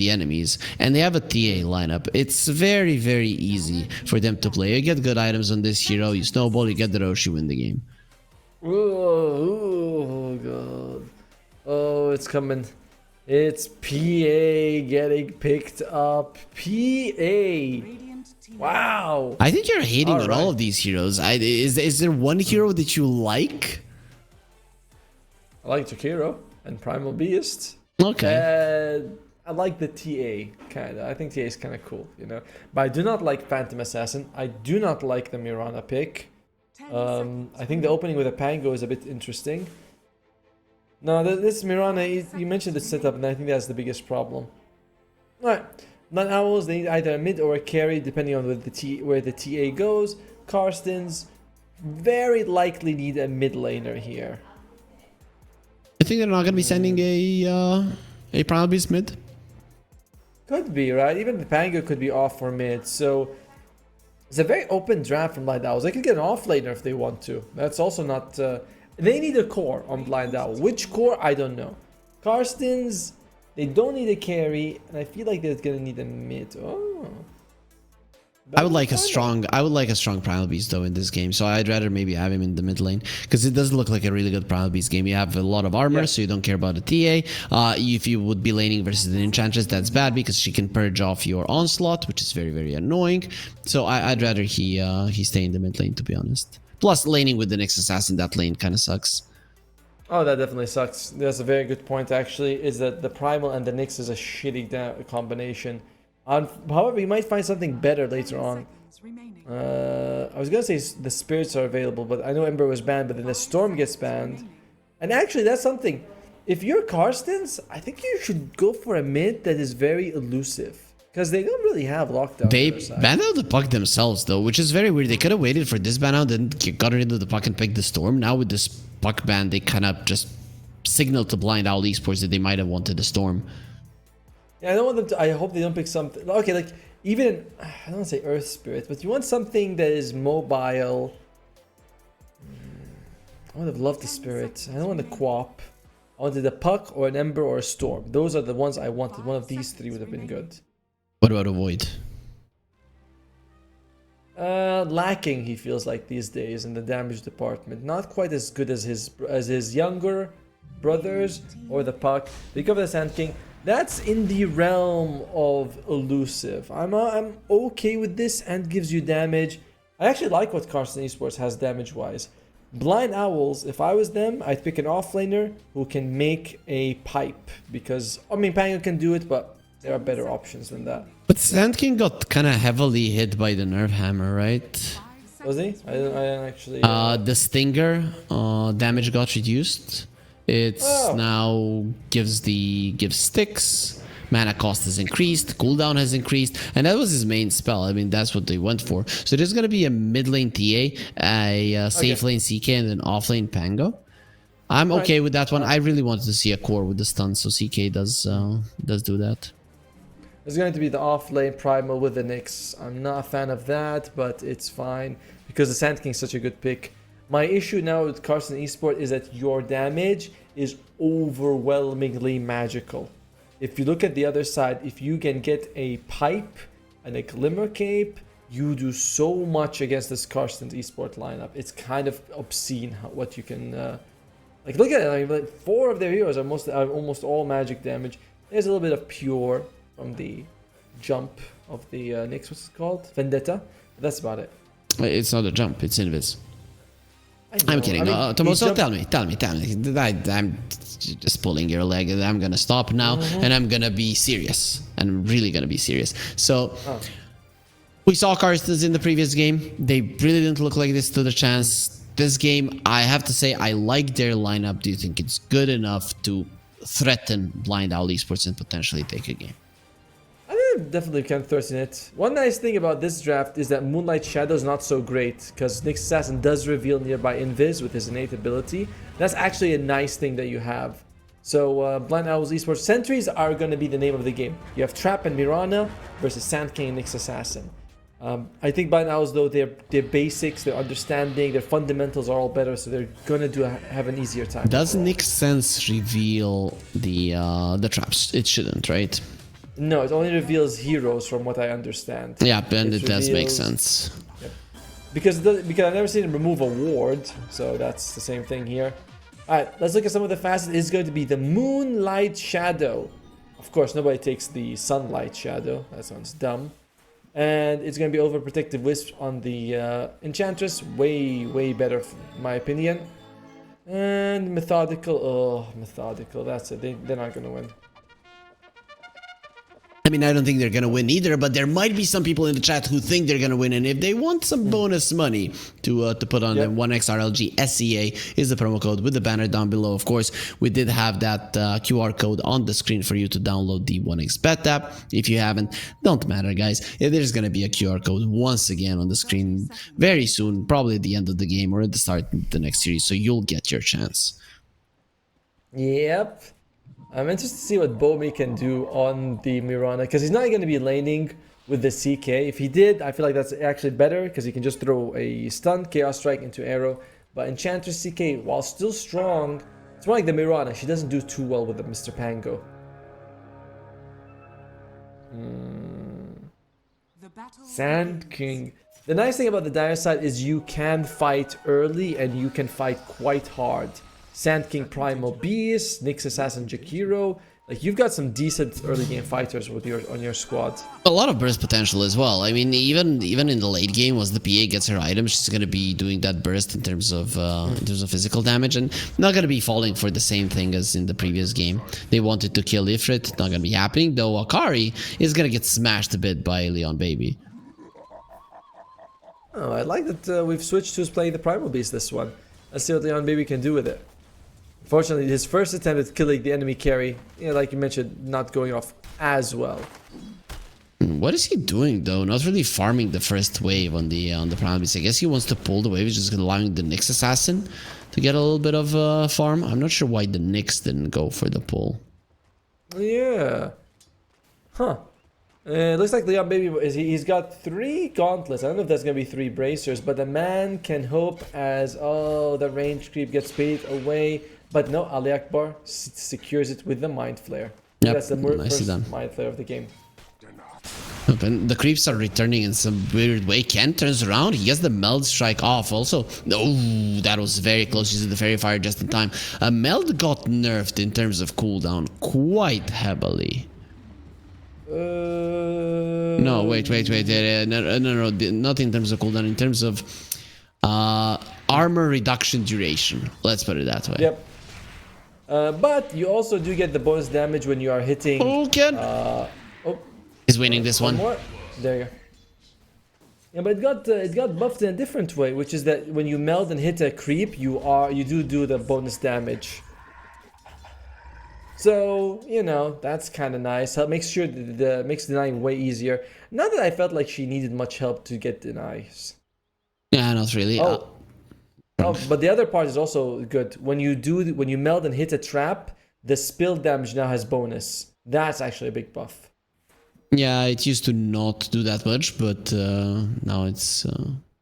enemies, and they have a TA lineup, it's very, very easy for them to play. You get good items on this hero, you snowball, you get the Rosh, you win the game. Oh god. Oh, it's coming. It's PA getting picked up. PA. Wow. I think you're hating on all of these heroes. Is there one hero that you like? I like Jakiro and Primal Beast. Okay. I like the TA, kind of. I think TA is kind of cool, you know. But I do not like Phantom Assassin. I do not like the Mirana pick. I think the opening with a Pango is a bit interesting. No, this Mirana, you mentioned the setup, and I think that's the biggest problem. Alright. Non-owls, they need either a mid or a carry, depending on where the TA goes. Karstens very likely need a mid laner here. I think they're not going to be sending a Primal Beast mid. Could be, right? Even the Pango could be off for mid, so it's a very open draft from Blind Owls. They could get an off laner if they want to. That's also not... they need a core on Blind Owl. Which core? I don't know. Karstens... They don't need a carry, and I feel like they're gonna need a mid. Oh, I would like a strong Primal Beast though in this game. So I'd rather maybe have him in the mid lane because it does look like a really good Primal Beast game. You have a lot of armor, so you don't care about the TA. If you would be laning versus an Enchantress, that's bad because she can purge off your onslaught, which is very, very annoying. So I'd rather he stay in the mid lane, to be honest. Plus laning with the Nyx Assassin, that lane kind of sucks. Oh, that definitely sucks. That's a very good point, actually, is that the Primal and the Nyx is a shitty combination. However, you might find something better later on. I was going to say the Spirits are available, but I know Ember was banned, but then the Storm gets banned. And actually, that's something. If you're Karstens, I think you should go for a mid that is very elusive. Because they don't really have lockdown. They banned out the puck themselves, though, which is very weird. They could have waited for this ban out, then got rid of the puck and picked the Storm. Now with this puck ban, they kind of just signaled to Blind Owl Esports that they might have wanted the Storm. Yeah, I don't want them to... I hope they don't pick something... Okay, like, even... I don't want to say Earth Spirit, but you want something that is mobile. I would have loved the Spirit. I don't want the Quap. I wanted a puck or an Ember or a Storm. Those are the ones I wanted. One of these three would have been good. What about a Void? lacking, he feels like these days in the damage department. Not quite as good as his younger brothers or the Puck. They cover the Sand King. That's in the realm of elusive. I'm okay with this and gives you damage. I actually like what Carson Esports has damage-wise. Blind Owls, if I was them, I'd pick an offlaner who can make a pipe. Because, I mean, Pango can do it, but there are better options than that. But Sand King got kind of heavily hit by the Nerve Hammer, right? Was he? I didn't actually... The Stinger damage got reduced. It's now gives sticks. Mana cost has increased, cooldown has increased, and that was his main spell. I mean, that's what they went for. So there's gonna be a mid lane TA, a safe lane CK, and an off lane Pango. I'm okay with that one. I really wanted to see a core with the stun, so CK does do that. There's going to be the off lane Primal with the Nyx. I'm not a fan of that, but it's fine because the Sand King is such a good pick. My issue now with Carson Esports is that your damage is overwhelmingly magical. If you look at the other side, if you can get a pipe and a glimmer cape, you do so much against this Carson Esports lineup. It's kind of obscene what you can like. Look at it. I mean, like 4 of their heroes are almost all magic damage. There's a little bit of pure from the jump of the Nyx. What's it called? Vendetta. But that's about it. It's not a jump. It's invis. I'm kidding. Tomoso, tell me. I'm just pulling your leg. I'm gonna stop now, and I'm gonna be serious. I'm really gonna be serious. So, we saw Karstens in the previous game. They really didn't look like they stood a chance. This game, I have to say, I like their lineup. Do you think it's good enough to threaten Blind Owl Esports and potentially take a game? Definitely can thirst in it. One nice thing about this draft is that Moonlight Shadow is not so great because Nyx Assassin does reveal nearby invis with his innate ability. That's actually a nice thing that you have. So Blind Owls Esports Sentries are going to be the name of the game. You have Trap and Mirana versus Sand King and Nyx Assassin. I think Blind Owls, though, their basics, their understanding, their fundamentals are all better, so they're going to have an easier time. Does Nyx Sense reveal the traps? It shouldn't, right? No, it only reveals heroes from what I understand. Yeah, and it does make sense. Yep. Because I've never seen him remove a ward, so that's the same thing here. Alright, let's look at some of the facets. It's going to be the Moonlight Shadow. Of course, nobody takes the Sunlight Shadow. That sounds dumb. And it's going to be Overprotective Wisp on the Enchantress. Way better, in my opinion. And Methodical. Oh, Methodical. That's it. They're not going to win. I mean, I don't think they're going to win either, but there might be some people in the chat who think they're going to win. And if they want some bonus money to put on them, 1xRLG SEA is the promo code with the banner down below. Of course, we did have that QR code on the screen for you to download the 1xBet app. If you haven't, don't matter, guys. There's going to be a QR code once again on the screen very soon, probably at the end of the game or at the start of the next series. So you'll get your chance. Yep. I'm interested to see what Bomi can do on the Mirana, because he's not going to be laning with the CK. If he did, I feel like that's actually better, because he can just throw a stun, Chaos Strike into arrow. But Enchantress CK, while still strong, it's more like the Mirana. She doesn't do too well with the Mr. Pango. Sand King. The nice thing about the Dire side is you can fight early, and you can fight quite hard. Sand King Primal Beast, Nyx Assassin Jakiro. Like, you've got some decent early game fighters with on your squad. A lot of burst potential as well. I mean, even in the late game, once the PA gets her item, she's gonna be doing that burst in terms of physical damage, and not gonna be falling for the same thing as in the previous game. They wanted to kill Ifrit, not gonna be happening. Though Akari is gonna get smashed a bit by Leon Baby. Oh, I like that we've switched who's playing the Primal Beast this one. Let's see what Leon Baby can do with it. Fortunately, his first attempt at killing the enemy carry, like you mentioned, not going off as well. What is he doing though? Not really farming the first wave on the Primal Beast. I guess he wants to pull the wave, just allowing the Nyx Assassin to get a little bit of farm. I'm not sure why the Nyx didn't go for the pull. Yeah. Huh. It looks like Leon Baby, he's got 3 gauntlets. I don't know if that's going to be 3 bracers, but the man can hope as, the range creep gets paid away. But no, Ali Akbar secures it with the Mind Flare. Yep, That's the first done. Mind Flare of the game. And the creeps are returning in some weird way. Ken turns around. He gets the meld strike off also. Oh, that was very close. Using the fairy fire just in time. Meld got nerfed in terms of cooldown quite heavily. No, wait. No, not in terms of cooldown. In terms of armor reduction duration. Let's put it that way. Yep. But you also do get the bonus damage when you are hitting. Oh, Ken. He's winning this one. More. There you go. Yeah, but it got buffed in a different way, which is that when you meld and hit a creep, you do the bonus damage. So you know that's kind of nice. Makes denying way easier. Not that I felt like she needed much help to get denies. Yeah, not really. But the other part is also good. When you meld and hit a trap, the spill damage now has bonus. That's actually a big buff. Yeah, it used to not do that much, but now it's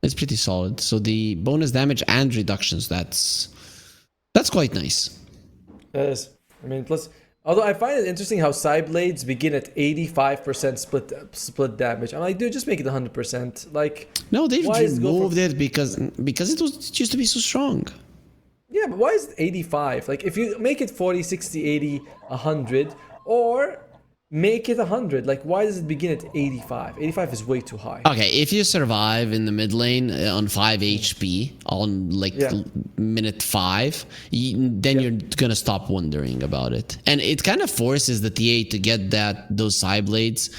pretty solid. So the bonus damage and reductions, that's quite nice. It is. I mean, plus, although I find it interesting how side blades begin at 85% split damage. I'm like, dude, just make it 100%. Like, no, they've removed it because it used to be so strong. Yeah, but why is it 85? Like, if you make it 40, 60, 80, 100, or make it 100. Like, why does it begin at 85? 85 is way too high. Okay, if you survive in the mid lane on 5 HP on minute 5, then you're gonna stop wondering about it. And it kind of forces the TA to get those side blades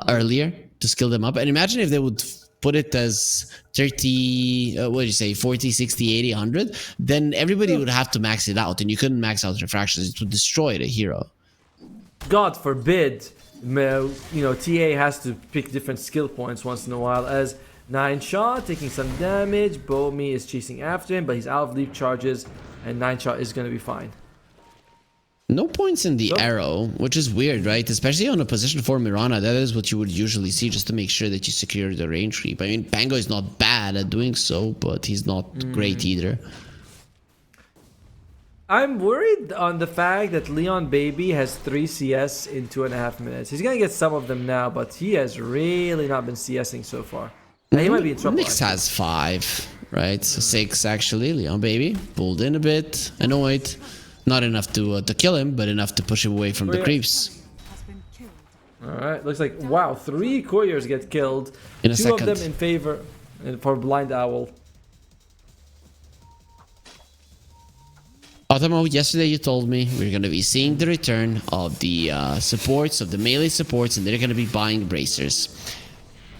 earlier to skill them up. And imagine if they would put it as 30, what do you say, 40, 60, 80, 100, then everybody would have to max it out, and you couldn't max out refractions. It would destroy the hero. God forbid, TA has to pick different skill points once in a while, as 9 shot taking some damage. Bomi is chasing after him, but he's out of leap charges, and 9 shot is going to be fine. No points in the arrow, which is weird, right? Especially on a position for Mirana, that is what you would usually see, just to make sure that you secure the range creep. I mean, Pango is not bad at doing so, but he's not great either. I'm worried on the fact that Leon Baby has 3 CS in 2.5 minutes. He's gonna get some of them now, but he has really not been CSing so far. Now, he might be in trouble. Nyx has 5, right? So 6 actually. Leon Baby pulled in a bit, annoyed. Not enough to kill him, but enough to push him away from the creeps. Alright, looks like, wow, 3 couriers get killed. In a 2 second. of them in favor for Blind Owl. Automo, yesterday you told me we're going to be seeing the return of the supports, of the melee supports, and they're going to be buying bracers.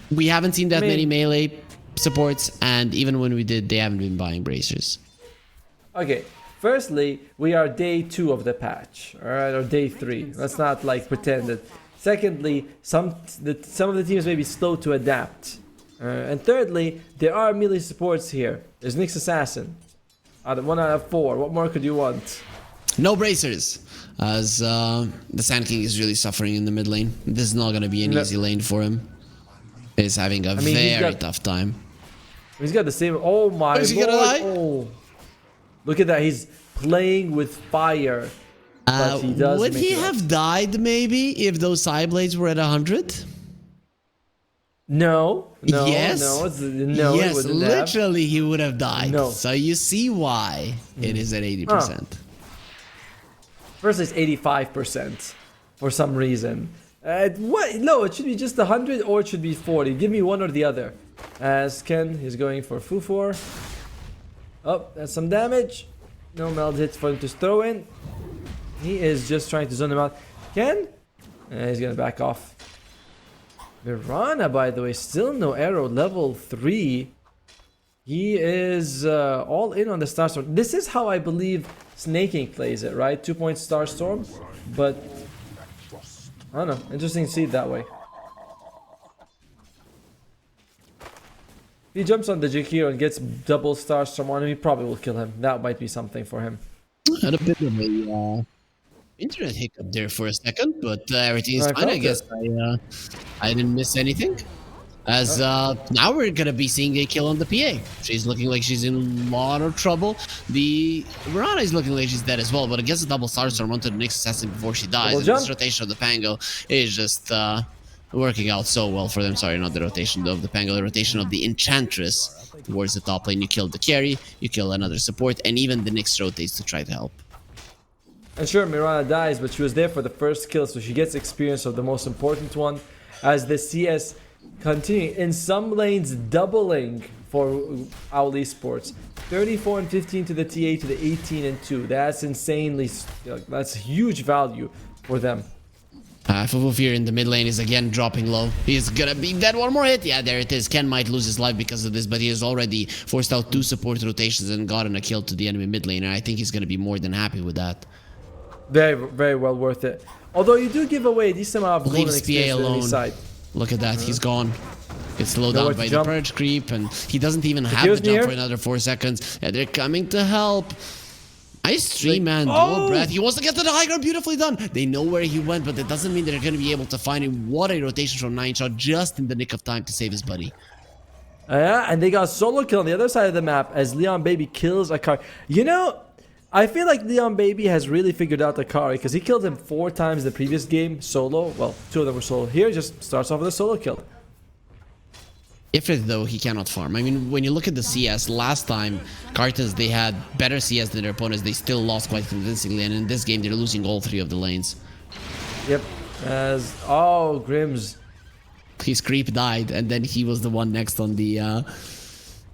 We haven't seen that many melee supports, and even when we did, they haven't been buying bracers. Okay, firstly, we are day 2 of the patch, alright, or day 3. Let's not pretend that. Secondly, some of the teams may be slow to adapt. And thirdly, there are melee supports here. There's Nyx Assassin. 1 out of 4. What more could you want? No bracers, as the Sand King is really suffering in the mid lane. This is not going to be an easy lane for him. He's having a very tough time. He's got the same. Oh my lord! Is he gonna die? Oh. Look at that. He's playing with fire. But he does. Would he have died maybe if those side blades were at 100? No. Yes. No. Yes. Literally, he would have died. No. So you see why it is at 80%. First, it's 85% for some reason. What? No, it should be just 100 or it should be 40. Give me one or the other. As Ken is going for Fufor. Oh, that's some damage. No meld hits for him to throw in. He is just trying to zone him out. Ken? He's gonna back off. Mirana, by the way, still no arrow. Level 3. He is all in on the Starstorm. This is how I believe Snaking plays it, right? 2-point Starstorm. But, I don't know. Interesting to see it that way. If he jumps on the Jakiro and gets double Starstorm on him, he probably will kill him. That might be something for him. Had a bit of a internet hiccup there for a second, but everything is fine. I guess I didn't miss anything. As now we're gonna be seeing a kill on the PA. She's looking like she's in a lot of trouble. The Mirana is looking like she's dead as well, but against a double Starstorm onto the Nyx Assassin before she dies. And this rotation of the Pango is just working out so well for them. Sorry, not the rotation of the Pango, the rotation of the Enchantress towards the top lane. You kill the carry, you kill another support, and even the Nyx rotates to try to help. And sure, Mirana dies, but she was there for the first kill, so she gets experience of the most important one. As the CS continue in some lanes doubling for Owl Esports. 34 and 15 to the TA to the 18 and 2. That's insanely, that's huge value for them. Fufufir in the mid lane is again dropping low. He's gonna be dead. One more hit. Yeah, there it is. Ken might lose his life because of this, but he has already forced out 2 support rotations and gotten a kill to the enemy mid lane. And I think he's gonna be more than happy with that. Very, very well worth it. Although you do give away a decent amount of golden experience to the enemy side. Look at that. He's gone. It's slowed down by the purge creep, and he doesn't even have the jump for another 4 seconds. And they're coming to help. Nice stream, man. Dual breath. He wants to get to the high ground. Beautifully done. They know where he went, but that doesn't mean they're going to be able to find him. What a rotation from 9shot just in the nick of time to save his buddy. Yeah, and they got solo kill on the other side of the map as Leon Baby kills Akari. You know, I feel like Leon Baby has really figured out Akari because he killed him 4 times the previous game solo. Well, 2 of them were solo. Here, just starts off with a solo kill. Ifrit, though, he cannot farm. I mean, when you look at the CS, last time, Carters, they had better CS than their opponents. They still lost quite convincingly, and in this game, they're losing all 3 of the lanes. Yep. As Grims. His creep died, and then he was the one next on the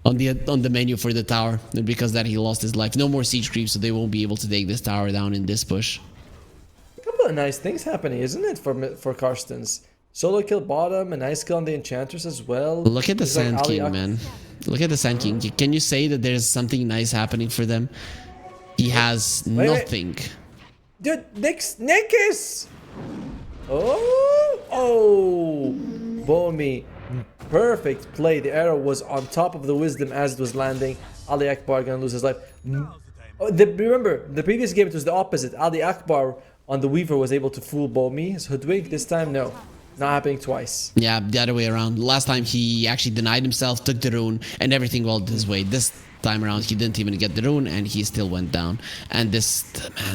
menu for the tower. And because of that, he lost his life. No more siege creep, so they won't be able to take this tower down in this push. A couple of nice things happening, isn't it, for Karstens? Solo kill bottom, a nice kill on the Enchantress as well. Look at the Sand King, man. Look at the Sand King. Can you say that there's something nice happening for them? He has nothing. Dude, Nickis! Oh! Bomi. Perfect play. The arrow was on top of the Wisdom as it was landing. Ali Akbar gonna lose his life. Remember, the previous game it was the opposite. Ali Akbar on the Weaver was able to fool Bomi. So Hoodwink this time, no. Not happening twice. Yeah, the other way around. Last time he actually denied himself, took the rune, and everything went his way. This time around he didn't even get the rune, and he still went down. And this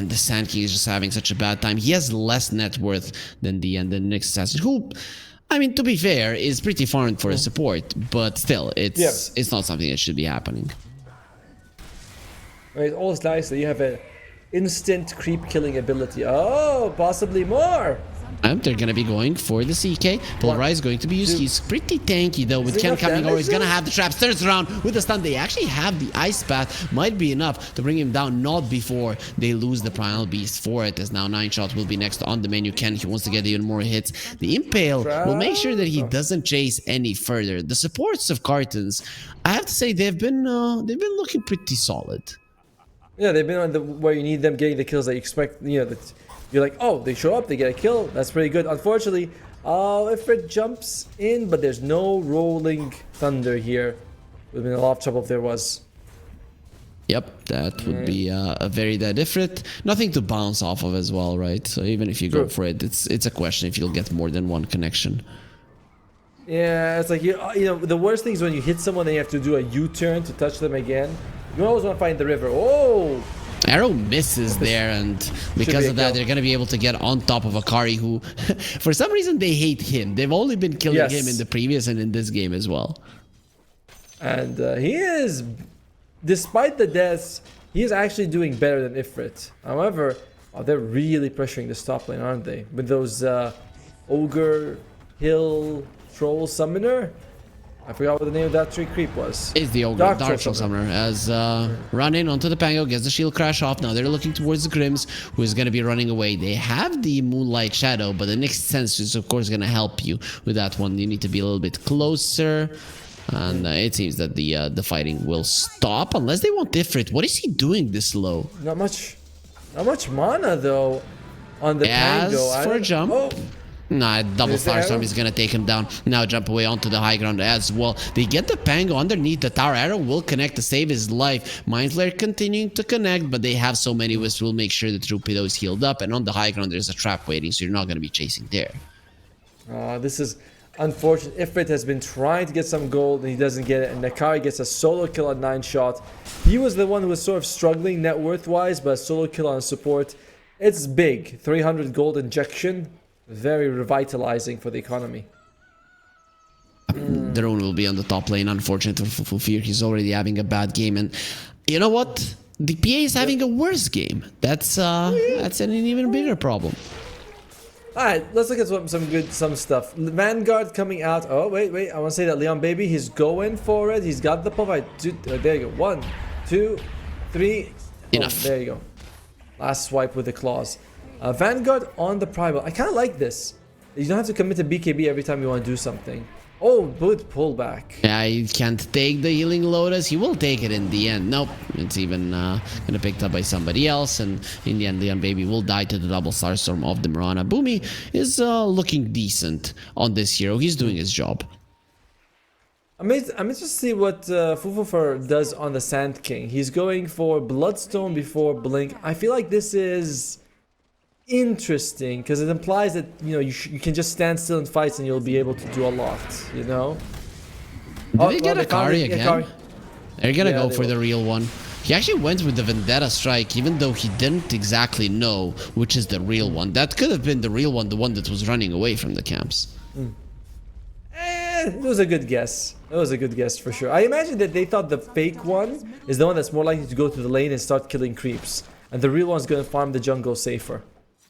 Sand King is just having such a bad time. He has less net worth than the Nyx assassin, who, I mean, to be fair, is pretty farmed for a support, but still, it's not something that should be happening. It's always nice that you have an instant creep killing ability. Oh, possibly more. They're gonna be going for the CK. Polarize is going to be used. He's pretty tanky though. With Ken coming over, he's gonna have the traps. Turns around with the stun. They actually have the ice path. Might be enough to bring him down. Not before they lose the primal beast for it. As now 9shot will be next on the menu. Ken, he wants to get even more hits. The impale will make sure that he doesn't chase any further. The supports of Cartons, I have to say, they've been looking pretty solid. Yeah, they've been on the where you need them getting the kills that you expect. You know that. You're like, oh, they show up, they get a kill. That's pretty good. Unfortunately, Ifrit jumps in, but there's no rolling thunder here. Would have been a lot of trouble if there was. Yep, that would be a very dead Ifrit. Nothing to bounce off of as well, right? So even if you go for it, it's a question if you'll get more than one connection. Yeah, it's like, you know, the worst thing is when you hit someone and you have to do a U-turn to touch them again. You always want to find the river. Oh! Arrow misses there, and because of that, they're going to be able to get on top of Akari, who, for some reason, they hate him. They've only been killing him in the previous and in this game as well. And he is, despite the deaths, he is actually doing better than Ifrit. However, they're really pressuring the top lane, aren't they? With those Ogre, Hill, Troll, Summoner. I forgot what the name of that tree creep was. It's the Ogre, Dark Troll Summoner, as run in onto the Pango, gets the shield crash off. Now they're looking towards the Grims, who is going to be running away. They have the Moonlight Shadow, but the Next Sense is, of course, going to help you with that one. You need to be a little bit closer. And it seems that the fighting will stop, unless they want Ifrit. What is he doing this low? Not much mana, though, on the Pango. As for a jump... Nah, double Starstorm is gonna take him down. Now jump away onto the high ground as well. They get the Pango underneath the tower. Arrow will connect to save his life. Mind Flare continuing to connect, but they have so many wisps will make sure the Troupedo is healed up. And on the high ground, there's a trap waiting, so you're not gonna be chasing there. This is unfortunate. Ifrit has been trying to get some gold and he doesn't get it. And Nakari gets a solo kill at 9shot. He was the one who was sort of struggling net worth wise, but a solo kill on support. It's big. 300 gold injection. Very revitalizing for the economy. Drone will be on the top lane, unfortunately for Fear. He's already having a bad game. And you know what? The PA is having a worse game. That's an even bigger problem. Alright, let's look at some stuff. Vanguard coming out. Oh, wait. I want to say that Leon Baby, he's going for it. He's got the pop. There you go. 1, 2, 3. Enough. There you go. Last swipe with the claws. Vanguard on the Primal. I kind of like this. You don't have to commit to BKB every time you want to do something. Oh, good pullback. Yeah, he can't take the healing Lotus. He will take it in the end. Nope, it's even gonna picked up by somebody else, and in the end, Leon Baby will die to the double Starstorm of the Mirana. Boomy is looking decent on this hero. He's doing his job. I'm interested to see what Fufufer does on the Sand King. He's going for Bloodstone before Blink. I feel like this is interesting because it implies that you can just stand still in fights and you'll be able to do a lot. Did they get a Kari again? They're gonna go for the real one. He actually went with the Vendetta Strike, even though he didn't exactly know which is the real one. That could have been the real one, the one that was running away from the camps. It was a good guess. It was a good guess for sure. I imagine that they thought the fake one is the one that's more likely to go to the lane and start killing creeps, and the real one's gonna farm the jungle safer.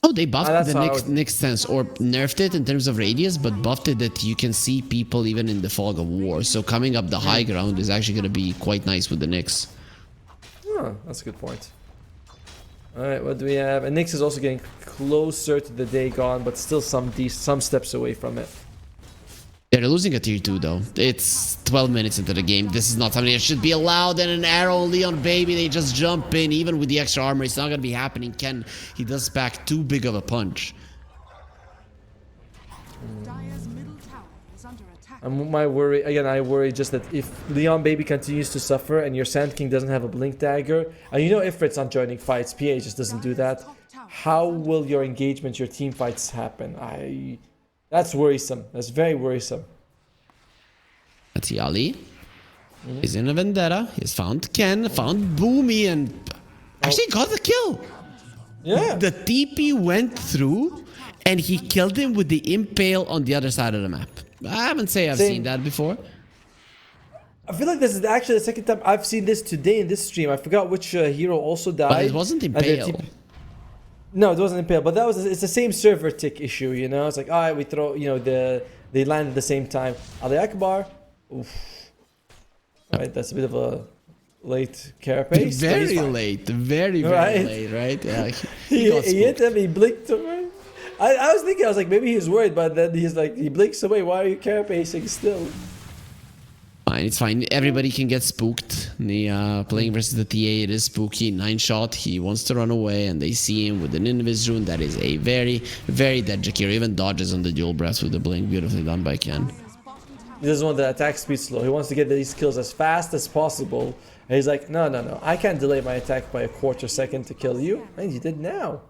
Oh, they buffed the Nyx sense, or nerfed it in terms of radius, but buffed it that you can see people even in the fog of war. So coming up the high ground is actually going to be quite nice with the Nyx. Oh, that's a good point. Alright, what do we have? And Nyx is also getting closer to the day gone, but still some steps away from it. They're losing a tier 2 though. It's 12 minutes into the game. This is not something that should be allowed. And an arrow, Leon Baby, they just jump in. Even with the extra armor, it's not going to be happening. Ken, he does pack too big of a punch. Dire's middle tower is under attack. I worry just that if Leon Baby continues to suffer and your Sand King doesn't have a Blink Dagger, and Ifrit's not joining fights, PA just doesn't do that, how will your engagement, your team fights happen? That's worrisome. That's very worrisome. That's Yali. He's in a Vendetta. He's found Ken, found Boomy, and actually got the kill. Yeah. The TP went through, and he killed him with the Impale on the other side of the map. I haven't seen that before. I feel like this is actually the second time I've seen this today in this stream. I forgot which hero also died. But it wasn't Impale. No, it wasn't Impale, but it's the same server tick issue, It's like, alright, we throw, they land at the same time. Ali Akbar, oof. Alright, that's a bit of a late carapace. Very late, very late, right? Yeah, he hit him, he blinked away. I was thinking, maybe he was worried, but then he's like, he blinks away, why are you carapacing still? Fine, it's fine. Everybody can get spooked. Playing versus the TA, it is spooky. 9-shot, he wants to run away, and they see him with an Invis rune. That is a very, very dead Jakir. Even dodges on the dual breath with the blink. Beautifully done by Ken. He doesn't want the attack speed slow. He wants to get these kills as fast as possible. And he's like, no. I can't delay my attack by a quarter second to kill you. And you did now.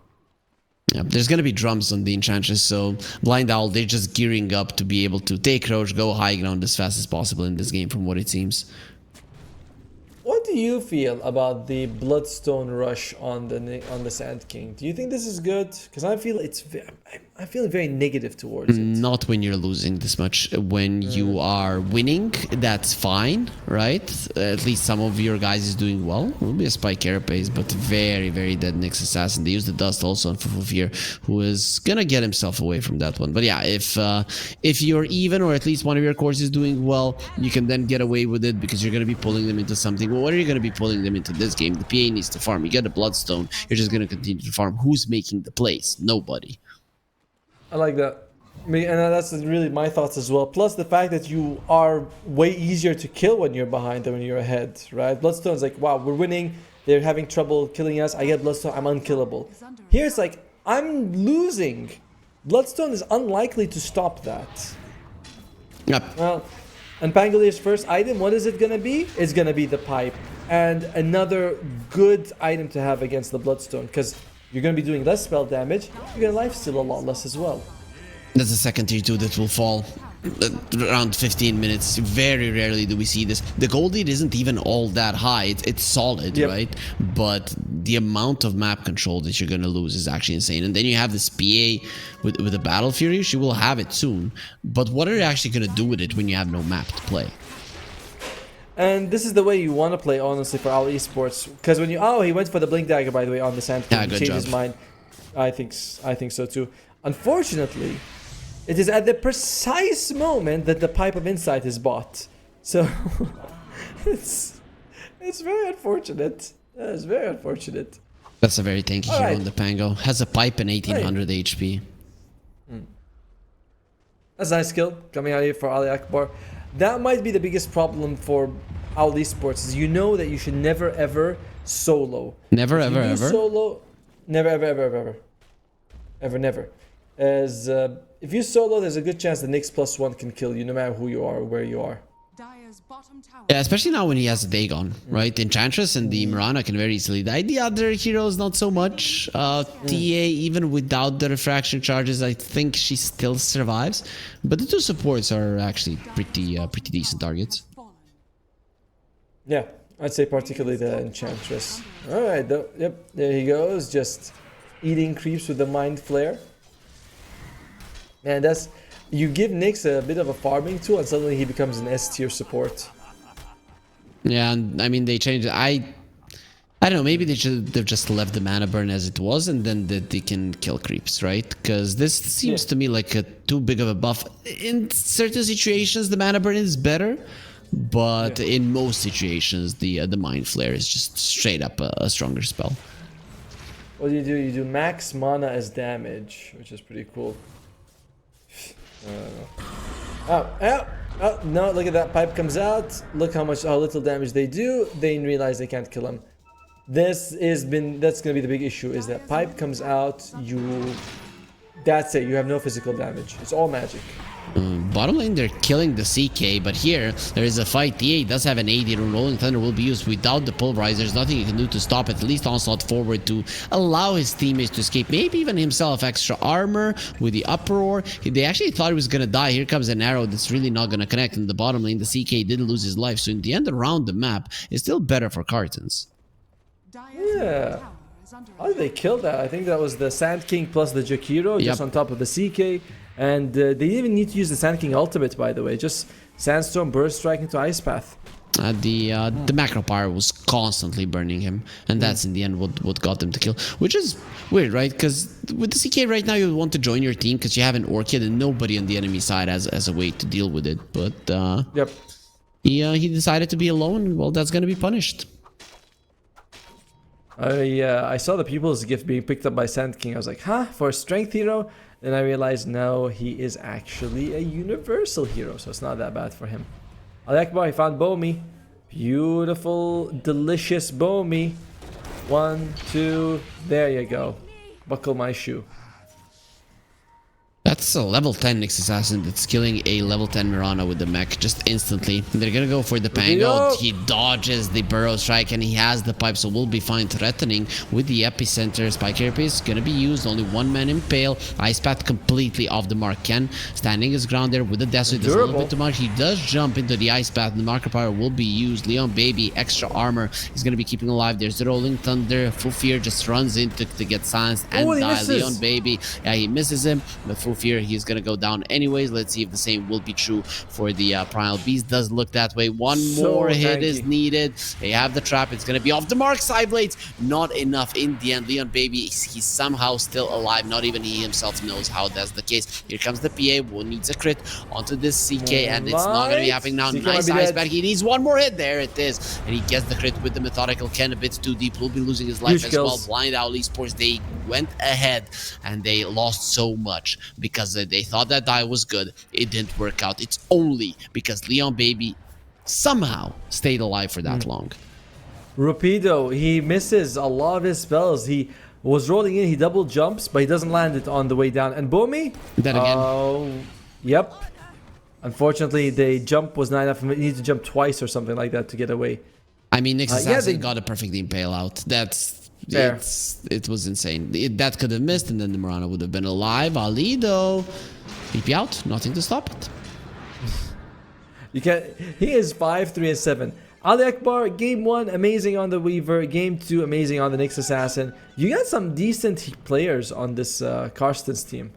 Yeah, there's gonna be drums on the Enchantress, so Blind Owl, they're just gearing up to be able to take Roach, go high ground as fast as possible in this game, from what it seems. What do you feel about the Bloodstone rush on the Sand King? Do you think this is good? Because I feel I feel very negative towards it. Not when you're losing this much. When you are winning, that's fine, right? At least some of your guys is doing well. Will be a Spike Carapace, but very, very dead Nyx Assassin. They use the dust also on Fufufir, who is gonna get himself away from that one. But yeah, if you're even, or at least one of your cores is doing well, you can then get away with it because you're gonna be pulling them into something. Well, what are you gonna be pulling them into this game? The PA needs to farm. You get a Bloodstone, you're just gonna continue to farm. Who's making the plays? Nobody. I like that. And that's really my thoughts as well. Plus the fact that you are way easier to kill when you're behind than when you're ahead, right? Bloodstone's like, wow, we're winning. They're having trouble killing us. I get Bloodstone. I'm unkillable. Here it's like, I'm losing. Bloodstone is unlikely to stop that. Yep. Well, and Pangalier's first item, what is it going to be? It's going to be the pipe. And another good item to have against the Bloodstone, because you're going to be doing less spell damage. You're going to lifesteal a lot less as well. That's the second tier 2 that will fall. around 15 minutes. Very rarely do we see this. The gold lead isn't even all that high. It's solid, right? But the amount of map control that you're going to lose is actually insane. And then you have this PA with the Battle Fury. She will have it soon. But what are you actually going to do with it when you have no map to play? And this is the way you want to play, honestly, for our esports. Because when you... Oh, he went for the Blink Dagger, by the way, on the Sand King. Yeah, He good changed job. his mind. I think so, too. Unfortunately, it is at the precise moment that the Pipe of Insight is bought. So, it's very unfortunate. It's very unfortunate. That's a very tanky hero right. on the Pango. Has a pipe and 1800 HP. That's a nice skill coming out here for Ali Akbar. That might be the biggest problem for our esports. Is you know that you should never ever solo. Never, If ever, you do ever? Solo, never, never. As if you solo, there's a good chance the Nyx +1 can kill you, no matter who you are or where you are. Dire's bottom tower. Yeah, especially now when he has a Dagon, right? The Enchantress and the Mirana can very easily die. The other heroes, not so much. TA, even without the refraction charges, I think she still survives. But the two supports are actually pretty decent targets. Yeah, I'd say particularly the Enchantress. Alright, yep, there he goes, just eating creeps with the Mind Flare. And that's... You give Nyx a bit of a farming tool and suddenly he becomes an S tier support. Yeah, and I mean, they changed it. I don't know, maybe they've just left the mana burn as it was and then they can kill creeps, right? Because this seems to me like a too big of a buff. In certain situations, the mana burn is better. But in most situations, the Mind Flare is just straight up a stronger spell. What do? You do max mana as damage, which is pretty cool. Oh, no, look at that. Pipe comes out. Look how little damage they do. They realize they can't kill him. That's gonna be the big issue, is that Pipe comes out, that's it, you have no physical damage. It's all magic. Bottom lane, they're killing the CK, but here there is a fight. TA does have an 80 rune. Rolling Thunder will be used without the pulverizer. There's nothing you can do to stop it. At least Onslaught forward to allow his teammates to escape. Maybe even himself extra armor with the uproar. They actually thought he was gonna die. Here comes an arrow that's really not gonna connect. In the bottom lane, the CK did lose his life. So in the end, around the map, it's still better for Cartons. Yeah. How did they kill that? I think that was the Sand King plus the Jakiro just on top of the CK. And they didn't even need to use the Sand King ultimate, by the way. Just Sandstorm Burst Strike into Ice Path. The macro power was constantly burning him, and that's in the end what got them to kill, which is weird, right? Because with the CK right now, you want to join your team because you have an Orchid and nobody on the enemy side as a way to deal with it. But he decided to be alone. Well, that's gonna be punished. I saw the People's Gift being picked up by Sand King. I was like, huh? For a strength hero? Then I realized, no, he is actually a universal hero, so it's not that bad for him. Alekbar, he found Bomi. Beautiful, delicious Bomi. 1, 2, there you go. Buckle my shoe. That's a level 10 Nyx Assassin that's killing a level 10 Mirana with the mech just instantly. They're gonna go for the Pango. He dodges the Burrow Strike and he has the pipe, so we'll be fine. Threatening with the Epicenter. Spike Therapy is gonna be used. Only one man impale. Ice Path completely off the mark. Ken standing his ground there with the Death. Does a little bit too much. He does jump into the Ice Path. The marker power will be used. Leon Baby, extra armor. He's gonna be keeping alive. There's the Rolling Thunder. Full Fear just runs in to get silenced and die. Leon Baby, yeah, he misses him. But Full Fear, he's gonna go down anyways. Let's see if the same will be true for the Primal Beast. Does look that way. One more hit is needed. They have the trap. It's gonna be off the mark. Side blades, not enough in the end. Leon Baby, he's somehow still alive. Not even he himself knows how that's the case. Here comes the PA. Who needs a crit onto this CK, and it's not gonna be happening now. Nice ice back. He needs one more hit. There it is, and he gets the crit with the methodical Ken. A bit too deep. Will be losing his life as well. Blind Owl Esports, they went ahead and they lost so much because they thought that die was good. It didn't work out. It's only because Leon Baby somehow stayed alive for that long. Rapido, he misses a lot of his spells. He was rolling in, he double jumps, but he doesn't land it on the way down. And Bomi? That again. Yep. Unfortunately, the jump was not enough. He needed to jump twice or something like that to get away. I mean, Nyx Assassin got a perfect impale out. That's... It was insane. That could have missed, and then the Mirana would have been alive. Ali, though, PP out. Nothing to stop it. You can't. He is 5-3-7. Ali Akbar, game 1, amazing on the Weaver. Game 2, amazing on the Nyx Assassin. You got some decent players on this Karsten's team.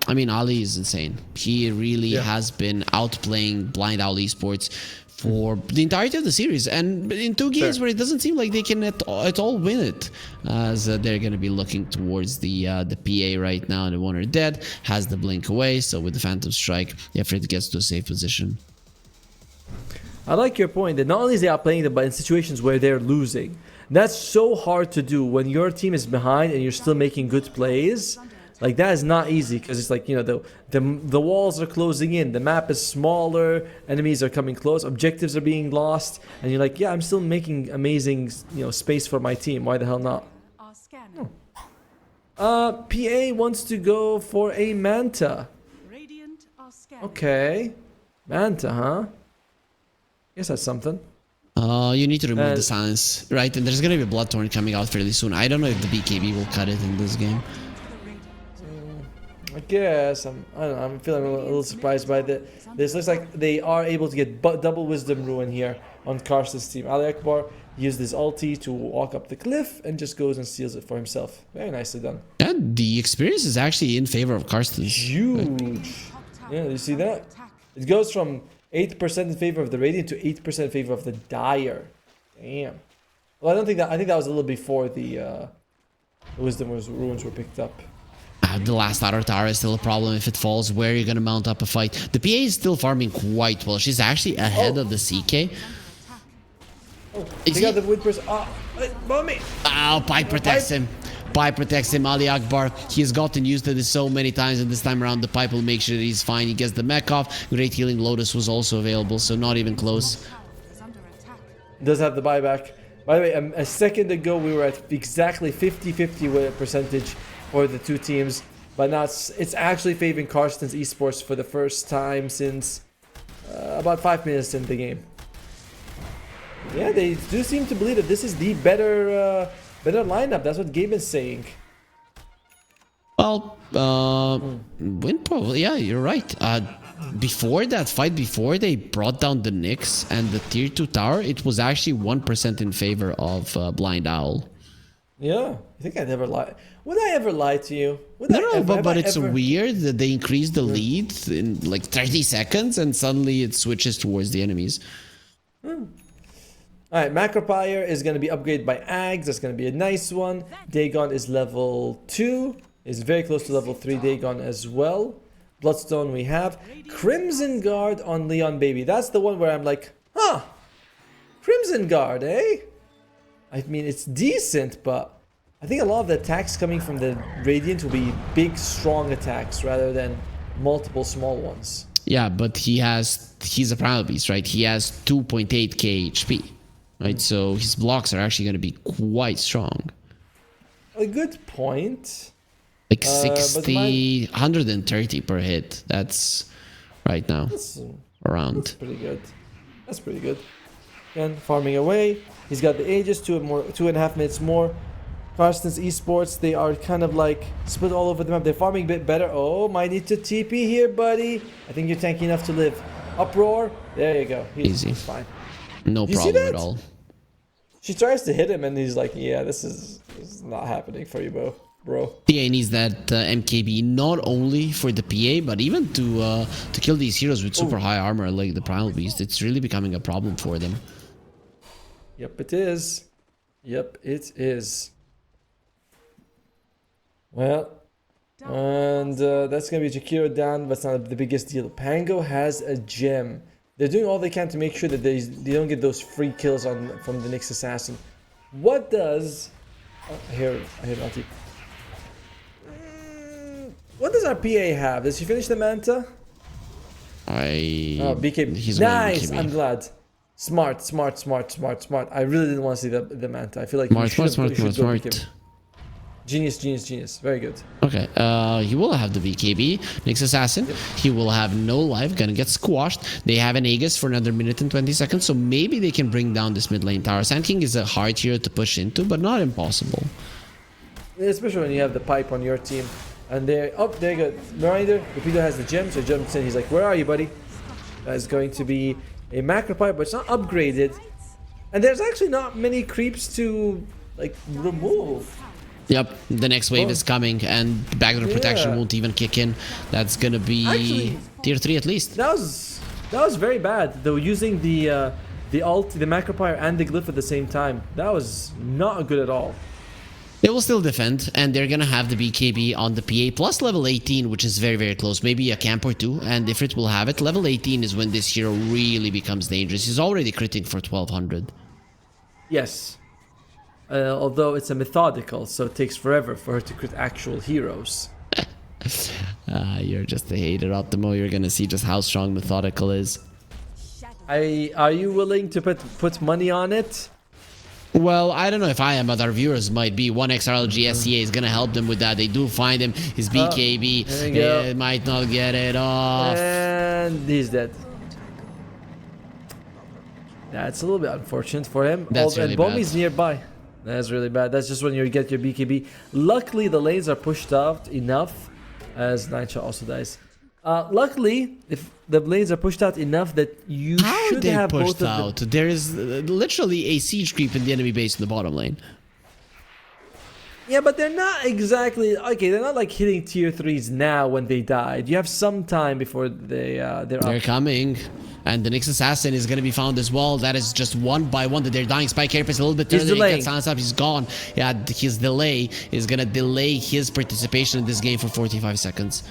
I mean, Ali is insane. He really has been outplaying Blind Owl Esports for the entirety of the series, and in 2 games where it doesn't seem like they can at all win it, as they're going to be looking towards the PA right now, and the one are dead, has the blink away, so with the Phantom Strike, Ifrit gets to a safe position. I like your point that not only is they outplaying them, but in situations where they're losing. That's so hard to do when your team is behind and you're still making good plays. Like, that is not easy, because it's like, you know, the walls are closing in, the map is smaller, enemies are coming close, objectives are being lost, and you're like, yeah, I'm still making amazing, you know, space for my team. Why the hell not? PA wants to go for a Manta. Okay, Manta, huh? Guess that's something. You need to remove the silence, right? And there's gonna be a Bloodthorn coming out fairly soon. I don't know if the BKB will cut it in this game. I guess I don't know, I'm feeling a little surprised by this. Looks like they are able to get double Wisdom Ruin here on Karsten's team. Ali Akbar used his ulti to walk up the cliff and just goes and steals it for himself. Very nicely done. And the experience is actually in favor of Karsten's. Huge. Yeah, you see that? It goes from 8% in favor of the Radiant to 8% in favor of the Dire. Damn. Well, I think that was a little before the Wisdom Ruins were picked up. The last outer tower is still a problem. If it falls, where are you going to mount up a fight? The PA is still farming quite well. She's actually ahead of the CK. They got the wood person. Mommy! Oh, Pipe protects him. Pipe protects him. Ali Akbar, he has gotten used to this so many times, and this time around the Pipe will make sure that he's fine. He gets the mech off. Great Healing Lotus was also available, so not even close. Does have the buyback. By the way, a second ago we were at exactly 50-50 percentage for the two teams, but now it's actually favoring Karsten's Esports for the first time since about 5 minutes in the game. Yeah, they do seem to believe that this is the better lineup. That's what Gabe is saying. Well, win probably. Yeah, you're right. Before that fight, before they brought down the Nyx and the tier 2 tower, it was actually 1% in favor of Blind Owl. Yeah, I think I'd never lie. Would I ever lie to you? But it's weird that they increase the lead in like 30 seconds and suddenly it switches towards the enemies. Alright, Macropire is going to be upgraded by Ags. That's going to be a nice one. Dagon is level 2. Is very close to level 3 Dagon as well. Bloodstone we have. Crimson Guard on Leon Baby. That's the one where I'm like, huh, Crimson Guard, eh? I mean, it's decent, but I think a lot of the attacks coming from the Radiant will be big, strong attacks rather than multiple small ones. Yeah, but he's a Primal Beast, right? He has 2.8k HP, right? So his blocks are actually going to be quite strong. A good point. Like 60, 130 per hit. That's right now. Around. That's pretty good. That's pretty good. Again, farming away. He's got the Aegis, 2.5 minutes more. Karsten's Esports, they are kind of like split all over the map. They're farming a bit better. Oh, might need to TP here, buddy. I think you're tanky enough to live. Uproar. There you go. He's fine. No problem at all. She tries to hit him and he's like, yeah, this is not happening for you, bro. PA needs that MKB not only for the PA, but even to kill these heroes with super high armor like the Primal Beast. It's really becoming a problem for them. Yep, it is. Yep, it is. Well, and that's going to be Jakiro down, but it's not the biggest deal. Pango has a gem. They're doing all they can to make sure that they don't get those free kills from the Nyx Assassin. What does... Oh, I hear Naughty. What does our PA have? Does she finish the Manta? Oh, BKB. Nice, I'm glad. Smart. I really didn't want to see the Manta. I feel like smart. Genius. Very good. Okay, he will have the BKB. Nyx Assassin, he will have no life, gonna get squashed. They have an Aegis for another minute and 20 seconds, so maybe they can bring down this mid lane tower. Sand King is a hard hero to push into, but not impossible. Especially when you have the pipe on your team. And there you go. Reminder, Rapido has the gem, so he jumps in. He's like, where are you, buddy? That's going to be a macro pipe, but it's not upgraded. And there's actually not many creeps to like remove. Yep, the next wave is coming, and backdoor protection won't even kick in. That's gonna be Actually, tier 3 at least. That was very bad. Though using the ult, the macropyre, and the glyph at the same time. That was not good at all. They will still defend, and they're gonna have the BKB on the PA plus level 18, which is very, very close. Maybe a camp or two, and if it will have it, level 18 is when this hero really becomes dangerous. He's already critting for 1200. Yes. Although it's a methodical, so it takes forever for her to crit actual heroes. You're just a hater, Optimo. You're gonna see just how strong methodical is. Are you willing to put money on it? Well, I don't know if I am, but our viewers might be. 1xRLG SCA is gonna help them with that. They do find him. His BKB might not get it off. And he's dead. That's a little bit unfortunate for him. That's really and Bomi's bad. nearby. That's really bad. That's just when you get your BKB. Luckily, the lanes are pushed out enough, as Nightshot also dies. Luckily, if the lanes are pushed out enough that you should have both of them. There is literally a siege creep in the enemy base in the bottom lane. Yeah, but they're not exactly okay. They're not like hitting tier 3s now when they died. You have some time before they're up. Coming, and the Nyx assassin is gonna be found as well. That is just one by one that they're dying. Spike Carapace a little bit. He's delaying. Silence up. He's gone. Yeah, his delay is gonna delay his participation in this game for 45 seconds.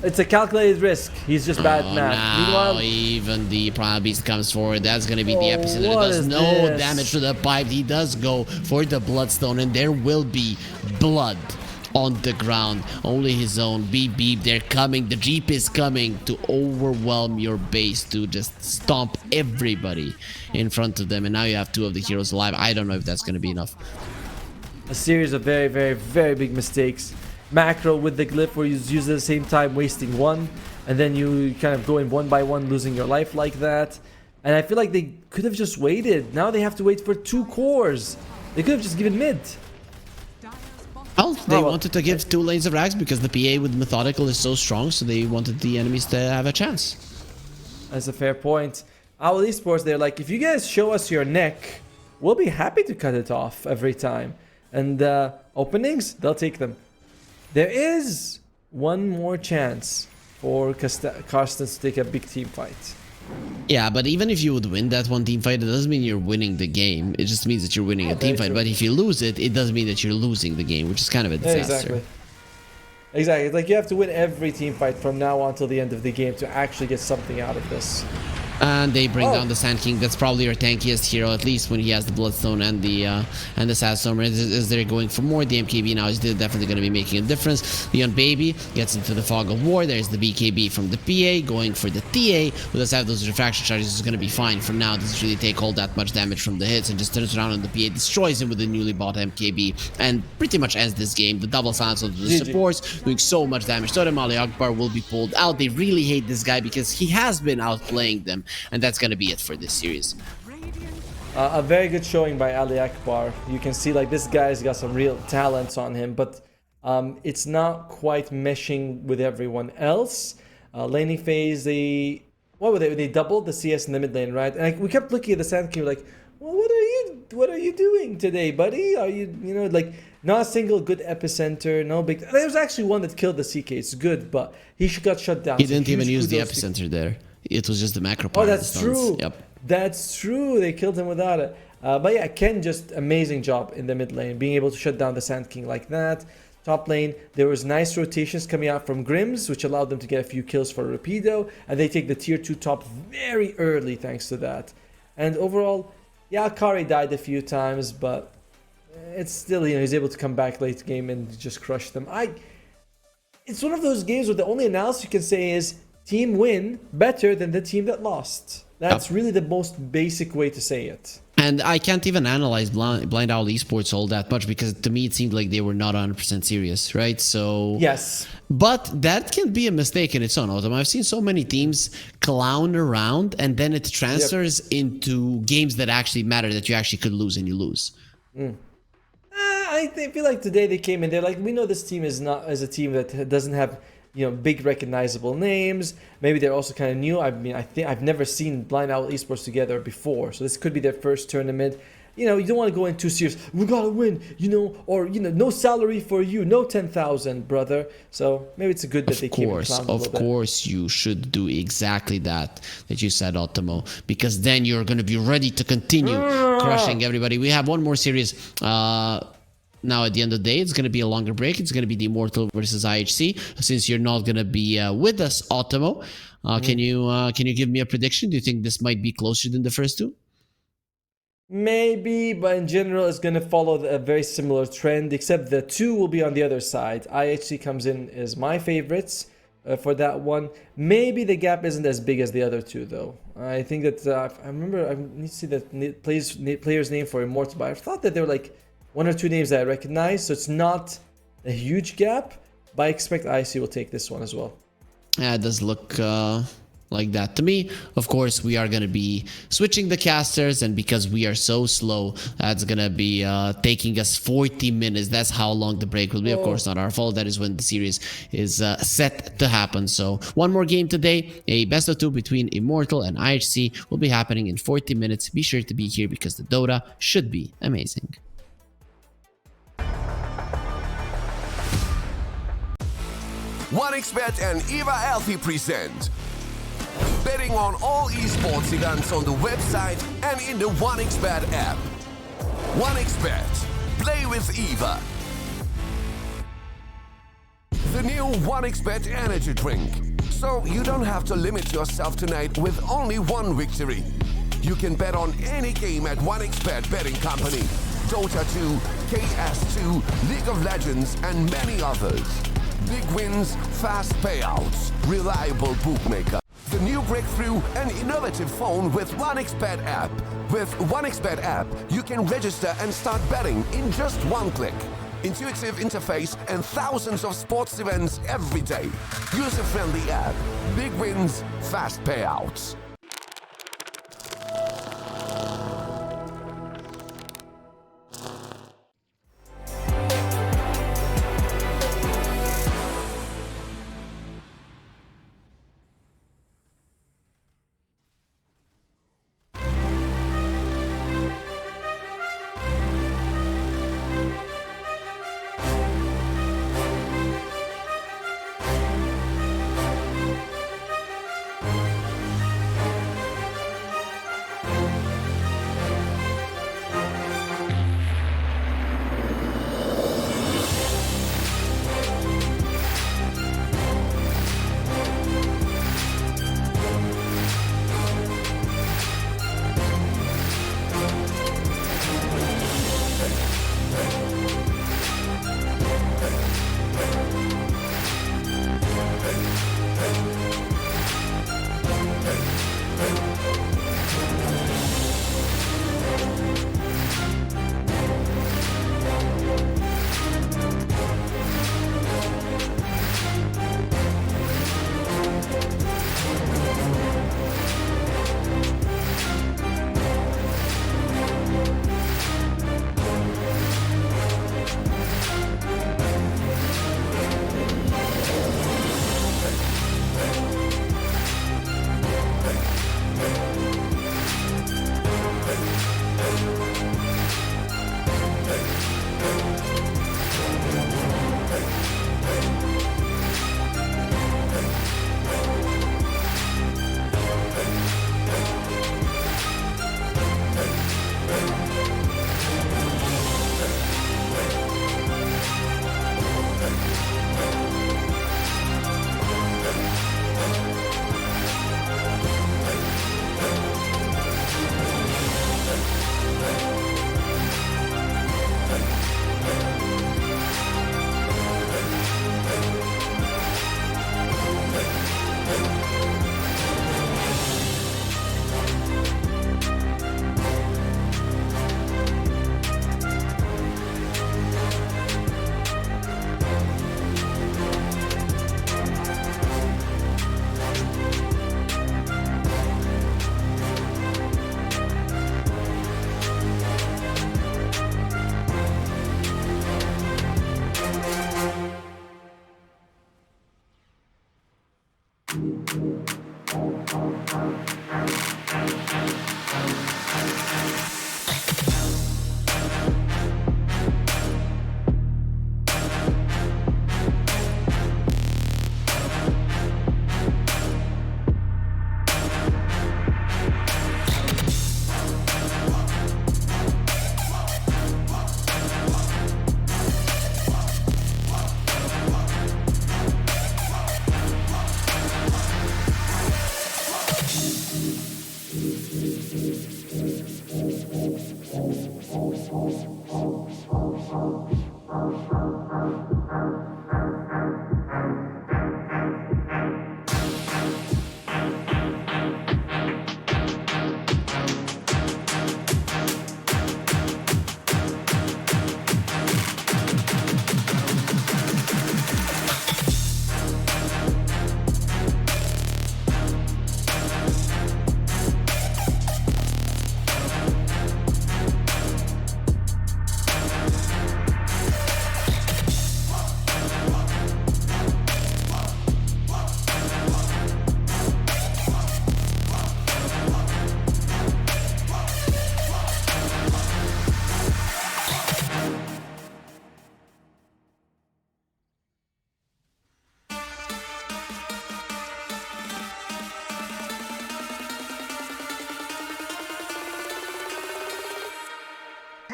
It's a calculated risk. He's just bad math. Now Meanwhile, even the Primal Beast comes forward. That's going to be the epicenter. It what does is no this? damage to the pipe. He does go for the Bloodstone, and there will be blood on the ground. Only his own. Beep, beep. They're coming. The Jeep is coming to overwhelm your base, to just stomp everybody in front of them. And now you have two of the heroes alive. I don't know if that's going to be enough. a series of very, very, very big mistakes. Macro with the glyph where you use it at the same time, wasting one, and then you kind of going one by one, losing your life like that. And I feel like they could have just waited. Now they have to wait for 2 cores. They could have just given mid. Well, they wanted to give 2 lanes of rags because the PA with Methodical is so strong, so they wanted the enemies to have a chance. That's a fair point. Owl Esports, they're like, if you guys show us your neck, we'll be happy to cut it off every time. And openings, they'll take them. There is one more chance for Carstens to take a big team fight. Yeah, but even if you would win that one team fight, it doesn't mean you're winning the game. It just means that you're winning a team fight. But if you lose it, it does mean that you're losing the game, which is kind of a disaster. Exactly. It's like you have to win every team fight from now on till the end of the game to actually get something out of this. And they bring down the Sand King. That's probably your tankiest hero, at least when he has the Bloodstone and the Sandstormer. As they're going for more, the MKB now is definitely going to be making a difference. Leon Baby gets into the fog of war. There's the BKB from the PA going for the TA. With us have those refraction charges, is going to be fine for now. Doesn't really take all that much damage from the hits, and just turns around on the PA, destroys him with the newly bought MKB, and pretty much ends this game. The double silence of the supports doing so much damage. Totem Ali Akbar will be pulled out. They really hate this guy because he has been outplaying them. And that's going to be it for this series. A very good showing by Ali Akbar. You can see like this guy's got some real talents on him, but it's not quite meshing with everyone else. Laning phase, they doubled the CS in the mid lane, right? And we kept looking at the Sand King like, well, what are you doing today, buddy? Are you like not a single good epicenter, no big. There was actually one that killed the CK. It's good, but he got shut down. He didn't even use the epicenter there. It was just the macro part. Oh, that's true. Yep. That's true. They killed him without it. But yeah, Ken just amazing job in the mid lane, being able to shut down the Sand King like that. Top lane, there was nice rotations coming out from Grims, which allowed them to get a few kills for Rapido, and they take the tier 2 top very early thanks to that. And overall, yeah, Akari died a few times, but it's still, he's able to come back late game and just crush them. It's one of those games where the only analysis you can say is team win better than the team that lost. That's really the most basic way to say it. And I can't even analyze Blind Owl Esports all that much because to me it seemed like they were not 100% serious, right? So yes, but that can be a mistake in its own. I've seen so many teams clown around and then it transfers into games that actually matter, that you actually could lose and you lose. I feel like today they came in, they're like, we know this team is a team that doesn't have big recognizable names. Maybe they're also kind of new. I mean, I think I've never seen Blind Owl Esports together before, so this could be their first tournament. You don't want to go in too serious. We gotta win, or no salary for you, no 10,000, brother. So maybe it's good that they keep it clown a little bit. Of course, you should do exactly that you said, Ottomo, because then you're gonna be ready to continue crushing everybody. We have one more series. Now at the end of the day, it's going to be a longer break. It's going to be the Immortal versus IHC. Since you're not going to be with us, Ottomo, can you give me a prediction? Do you think this might be closer than the first two? Maybe, but in general, it's going to follow a very similar trend, except the two will be on the other side. IHC comes in as my favorites for that one. Maybe the gap isn't as big as the other two, though. I think that I remember, I need to see the player's name for Immortal, but I thought that they were like one or two names that I recognize, so it's not a huge gap, but I expect IC will take this one as well. Yeah, it does look like that to me. Of course, we are going to be switching the casters, and because we are so slow, that's going to be taking us 40 minutes. That's how long the break will be. Of course, not our fault. That is when the series is set to happen. So one more game today, a best of two between Immortal and IHC will be happening in 40 minutes. Be sure to be here because the Dota should be amazing. 1xBet and Eva Alfie present betting on all esports events on the website and in the 1xBet app. 1xBet, play with Eva. The new 1xBet energy drink, so you don't have to limit yourself tonight with only one victory. You can bet on any game at 1xBet betting company, Dota 2, KS2, League of Legends, and many others. Big wins, fast payouts, reliable bookmaker. The new breakthrough and innovative phone with 1xBet app. With 1xBet app, you can register and start betting in just one click. Intuitive interface and thousands of sports events every day. User-friendly app. Big wins, fast payouts.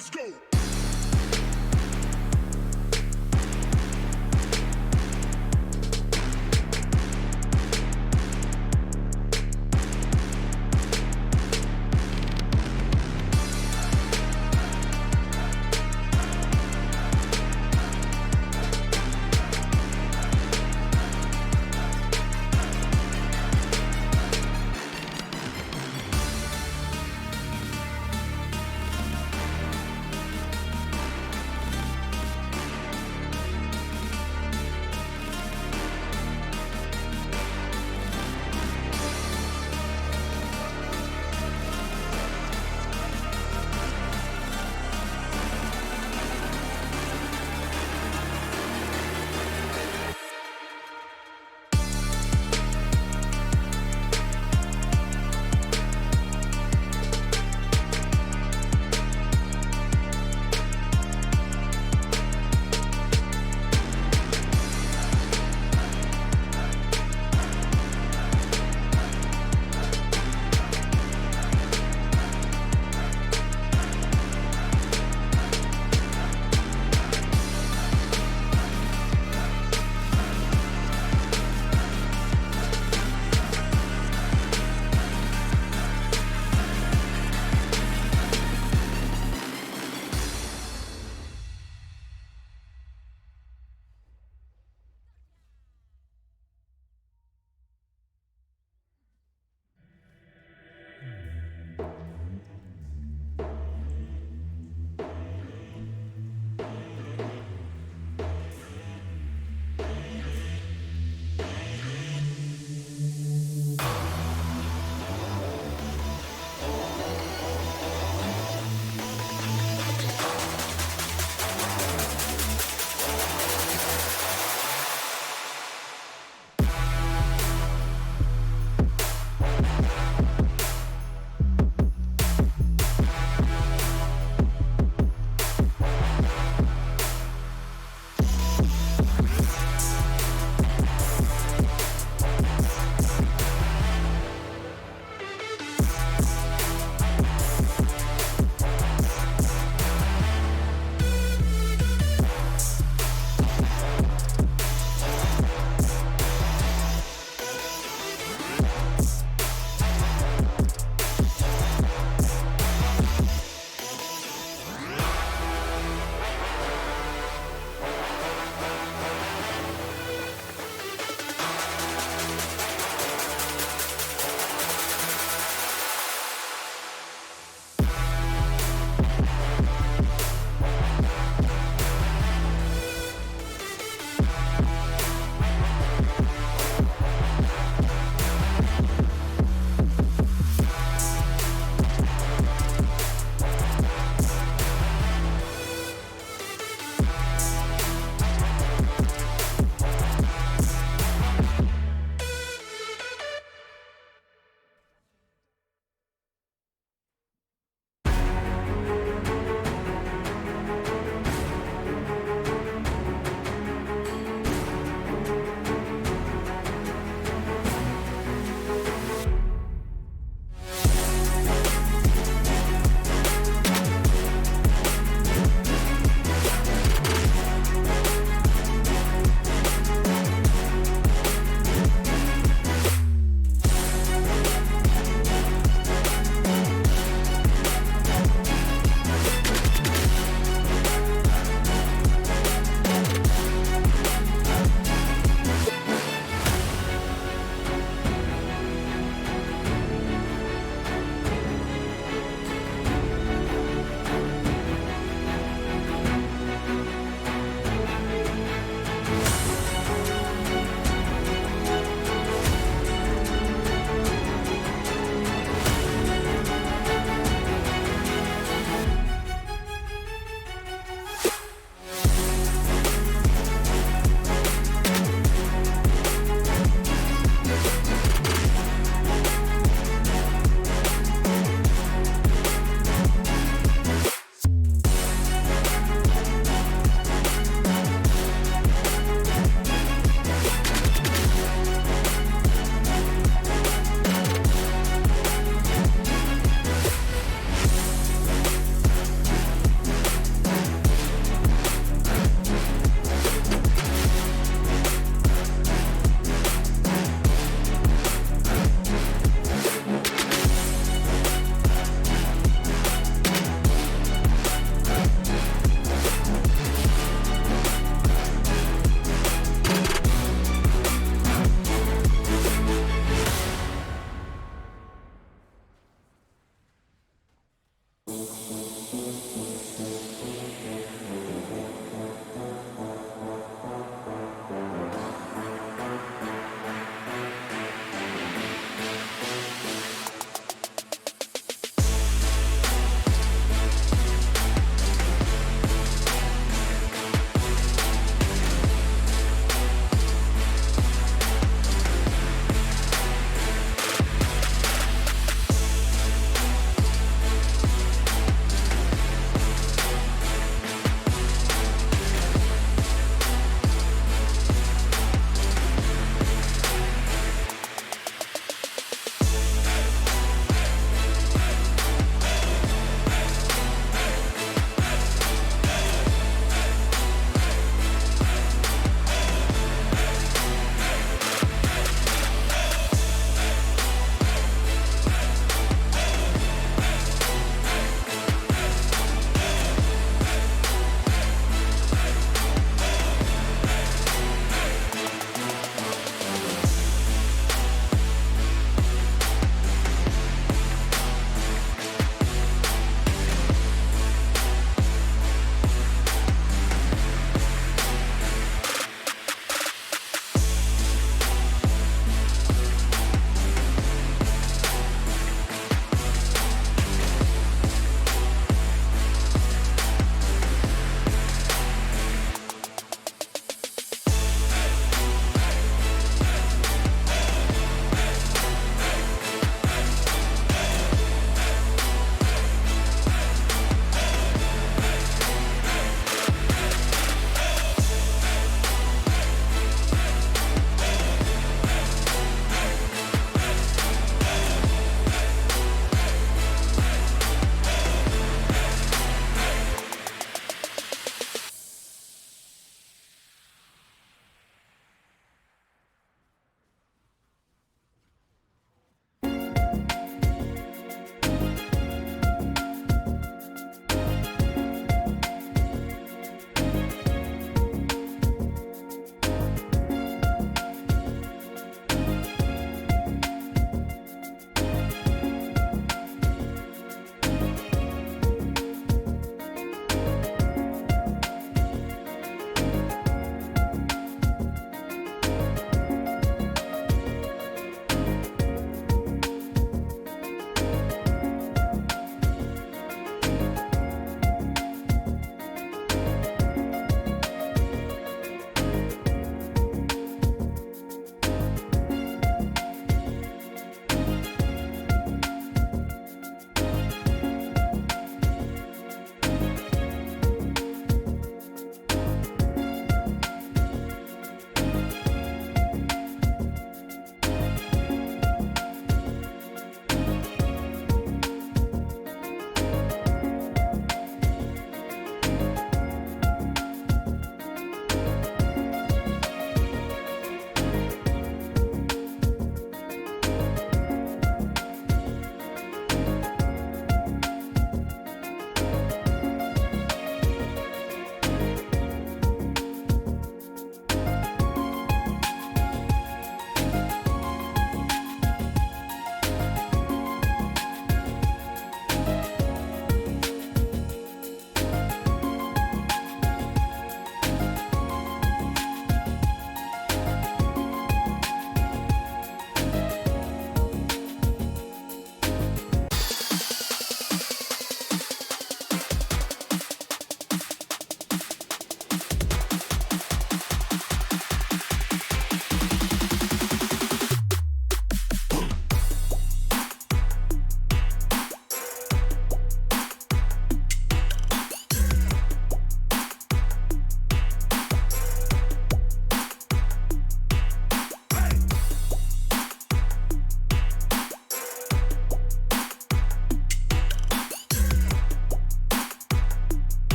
Let's go.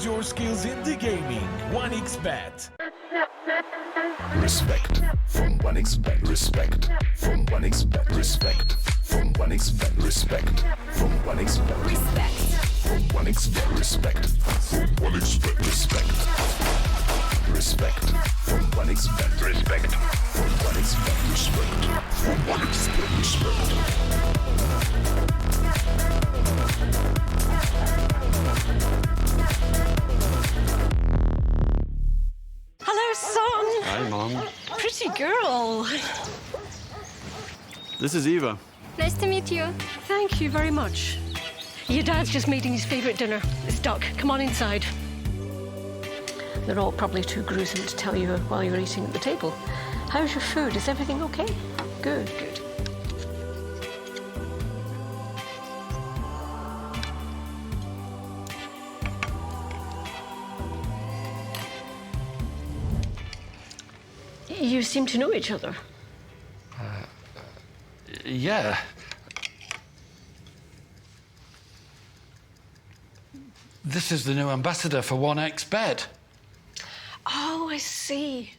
Showcase your skills in the gaming. 1xBet. Respect from 1xBet. Respect from 1xBet. Respect from 1xBet. Respect from 1xBet. Respect from 1xBet. Respect from 1xBet. Respect. Respect from 1xBet. Respect from 1xBet. Respect from 1xBet. Respect. Hello, son. Hi, Mom. Pretty girl. This is Eva. Nice to meet you. Thank you very much. Your dad's just making his favourite dinner. It's duck. Come on inside. They're all probably too gruesome to tell you while you're eating at the table. How's your food? Is everything okay? Good, good. You seem to know each other. Yeah. This is the new ambassador for 1xBet. Oh, I see.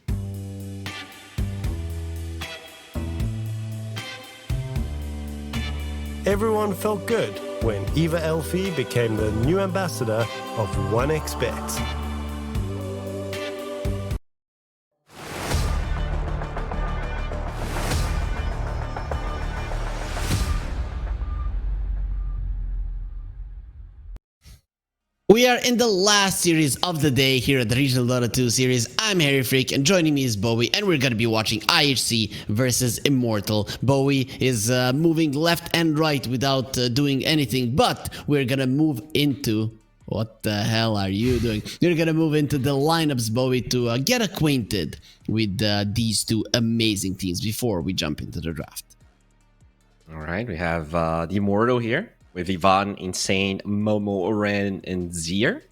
Everyone felt good when Eva Elfie became the new ambassador of 1xBet. We are in the last series of the day here at the Regional Dota 2 series. I'm Harry Freak and joining me is Bowie, and we're going to be watching IHC versus Immortal. Bowie is moving left and right without doing anything, but we're going to move into... What the hell are you doing? You're going to move into the lineups, Bowie, to get acquainted with these two amazing teams before we jump into the draft. All right, we have the Immortal here with Ivan, Insane, Momo, Oren, and Zier.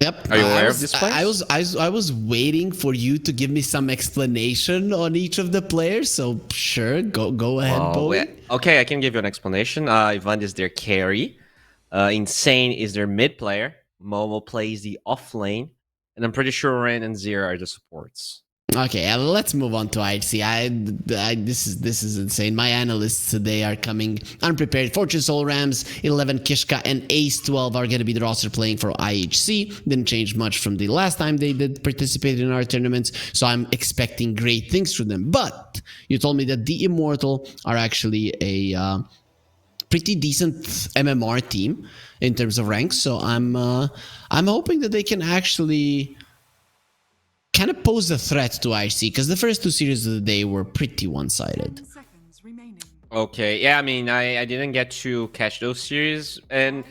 Yep. Are you aware of this place? I was waiting for you to give me some explanation on each of the players, so sure, go ahead, Bowie. Okay, I can give you an explanation. Ivan is their carry. Insane is their mid player. Momo plays the off lane. And I'm pretty sure Oren and Zier are the supports. Okay, let's move on to IHC. This is insane. My analysts today are coming unprepared. Fortune Soul Rams, 11 Kishka, and Ace 12 are going to be the roster playing for IHC. Didn't change much from the last time they did participate in our tournaments, so I'm expecting great things from them. But you told me that the Immortal are actually a pretty decent MMR team in terms of ranks, so I'm hoping that they can actually kind of pose a threat to IHC, because the first two series of the day were pretty one-sided. 10 seconds remaining. Okay, yeah, I mean, I didn't get to catch those series, and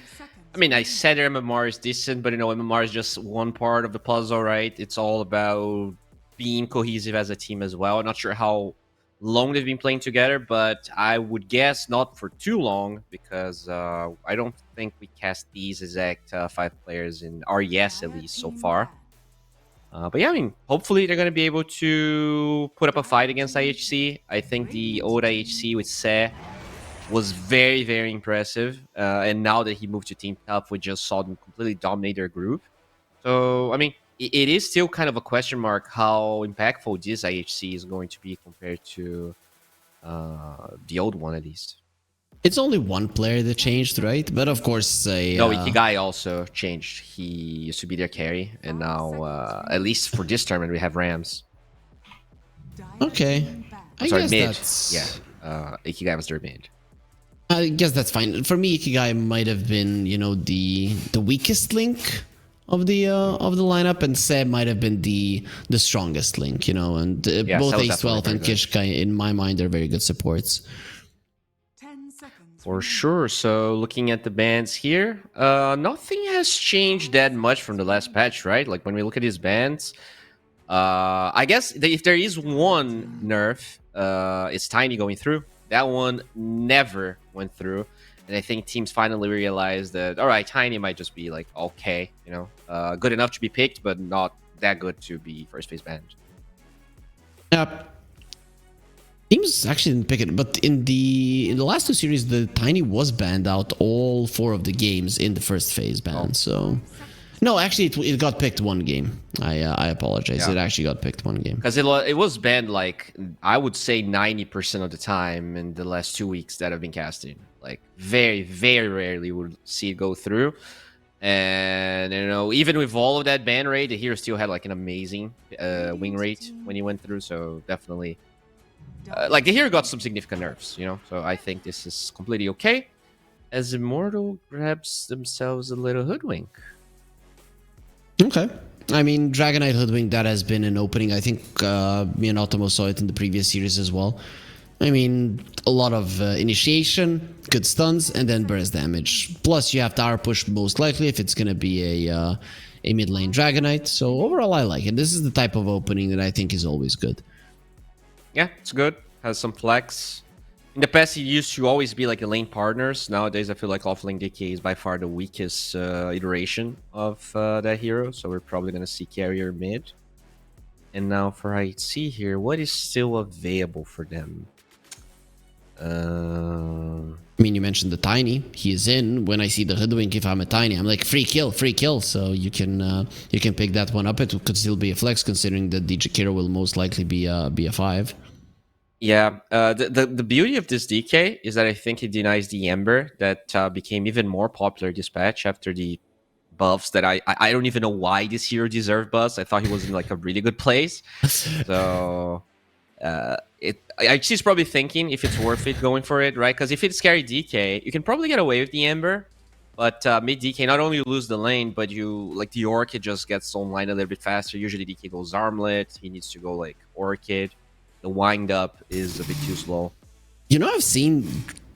I mean, I said their MMR is decent, but you know, MMR is just one part of the puzzle, right? It's all about being cohesive as a team as well. I'm not sure how long they've been playing together, but I would guess not for too long, because I don't think we cast these exact 5 players in RES at least so far. But yeah, I mean, hopefully they're going to be able to put up a fight against IHC. I think the old IHC with Se was very, very impressive. And now that he moved to Team Tough, we just saw them completely dominate their group. So, I mean, it is still kind of a question mark how impactful this IHC is going to be compared to the old one, at least. It's only one player that changed, right? But of course, no, Ikigai also changed. He used to be their carry, and now, at least for this tournament, we have Rams. Okay. Sorry, mid. Yeah, Ikigai was their mid. I guess that's fine. For me, Ikigai might have been, you know, the weakest link of the lineup, and Seb might have been the strongest link, you know. And both Ace 12 and Kishka, in my mind, are very good supports. For sure. So looking at the bans here, nothing has changed that much from the last patch, right? Like when we look at his bans, I guess if there is one nerf, it's Tiny going through. That one never went through. And I think teams finally realized that, all right, Tiny might just be like, okay, you know, good enough to be picked, but not that good to be first phase banned. Yep. Teams actually didn't pick it, but in the last 2 series, the Tiny was banned out all 4 of the games in the first phase ban. So, no, actually, it got picked 1 game. I apologize. Yeah. It actually got picked 1 game. Because it was banned like I would say 90% of the time in the last 2 weeks that I've been casting. Like very, very rarely would see it go through. And you know, even with all of that ban rate, the hero still had like an amazing win rate when he went through. So definitely, like the hero got some significant nerfs, you know. So I think this is completely okay. As Immortal grabs themselves a little hoodwink. Okay. I mean, Dragonite Hoodwink, that has been an opening. I think me and Otomo saw it in the previous series as well. I mean, a lot of initiation, good stuns, and then burst damage. Plus, you have tower push most likely if it's going to be a mid lane Dragonite. So overall, I like it. This is the type of opening that I think is always good. Yeah, it's good. Has some flex. In the past, it used to always be like a lane partners. Nowadays, I feel like offlane DK is by far the weakest iteration of that hero. So we're probably going to see carrier mid. And now for IHC here, what is still available for them? I mean, you mentioned the Tiny. He is in. When I see the Hoodwink, if I'm a Tiny, I'm like, free kill. So you can pick that one up. It could still be a flex, considering that the Jakiro will most likely be a 5. Yeah, the beauty of this DK is that I think it denies the Ember that became even more popular this patch after the buffs that I don't even know why this hero deserved buffs. I thought he was in like a really good place. So she's probably thinking if it's worth it going for it, right? Because if it's carry DK, you can probably get away with the Ember. But mid DK, not only you lose the lane, but you like the Orchid just gets online a little bit faster. Usually DK goes Armlet. He needs to go like Orchid. The wind up is a bit too slow. You know, I've seen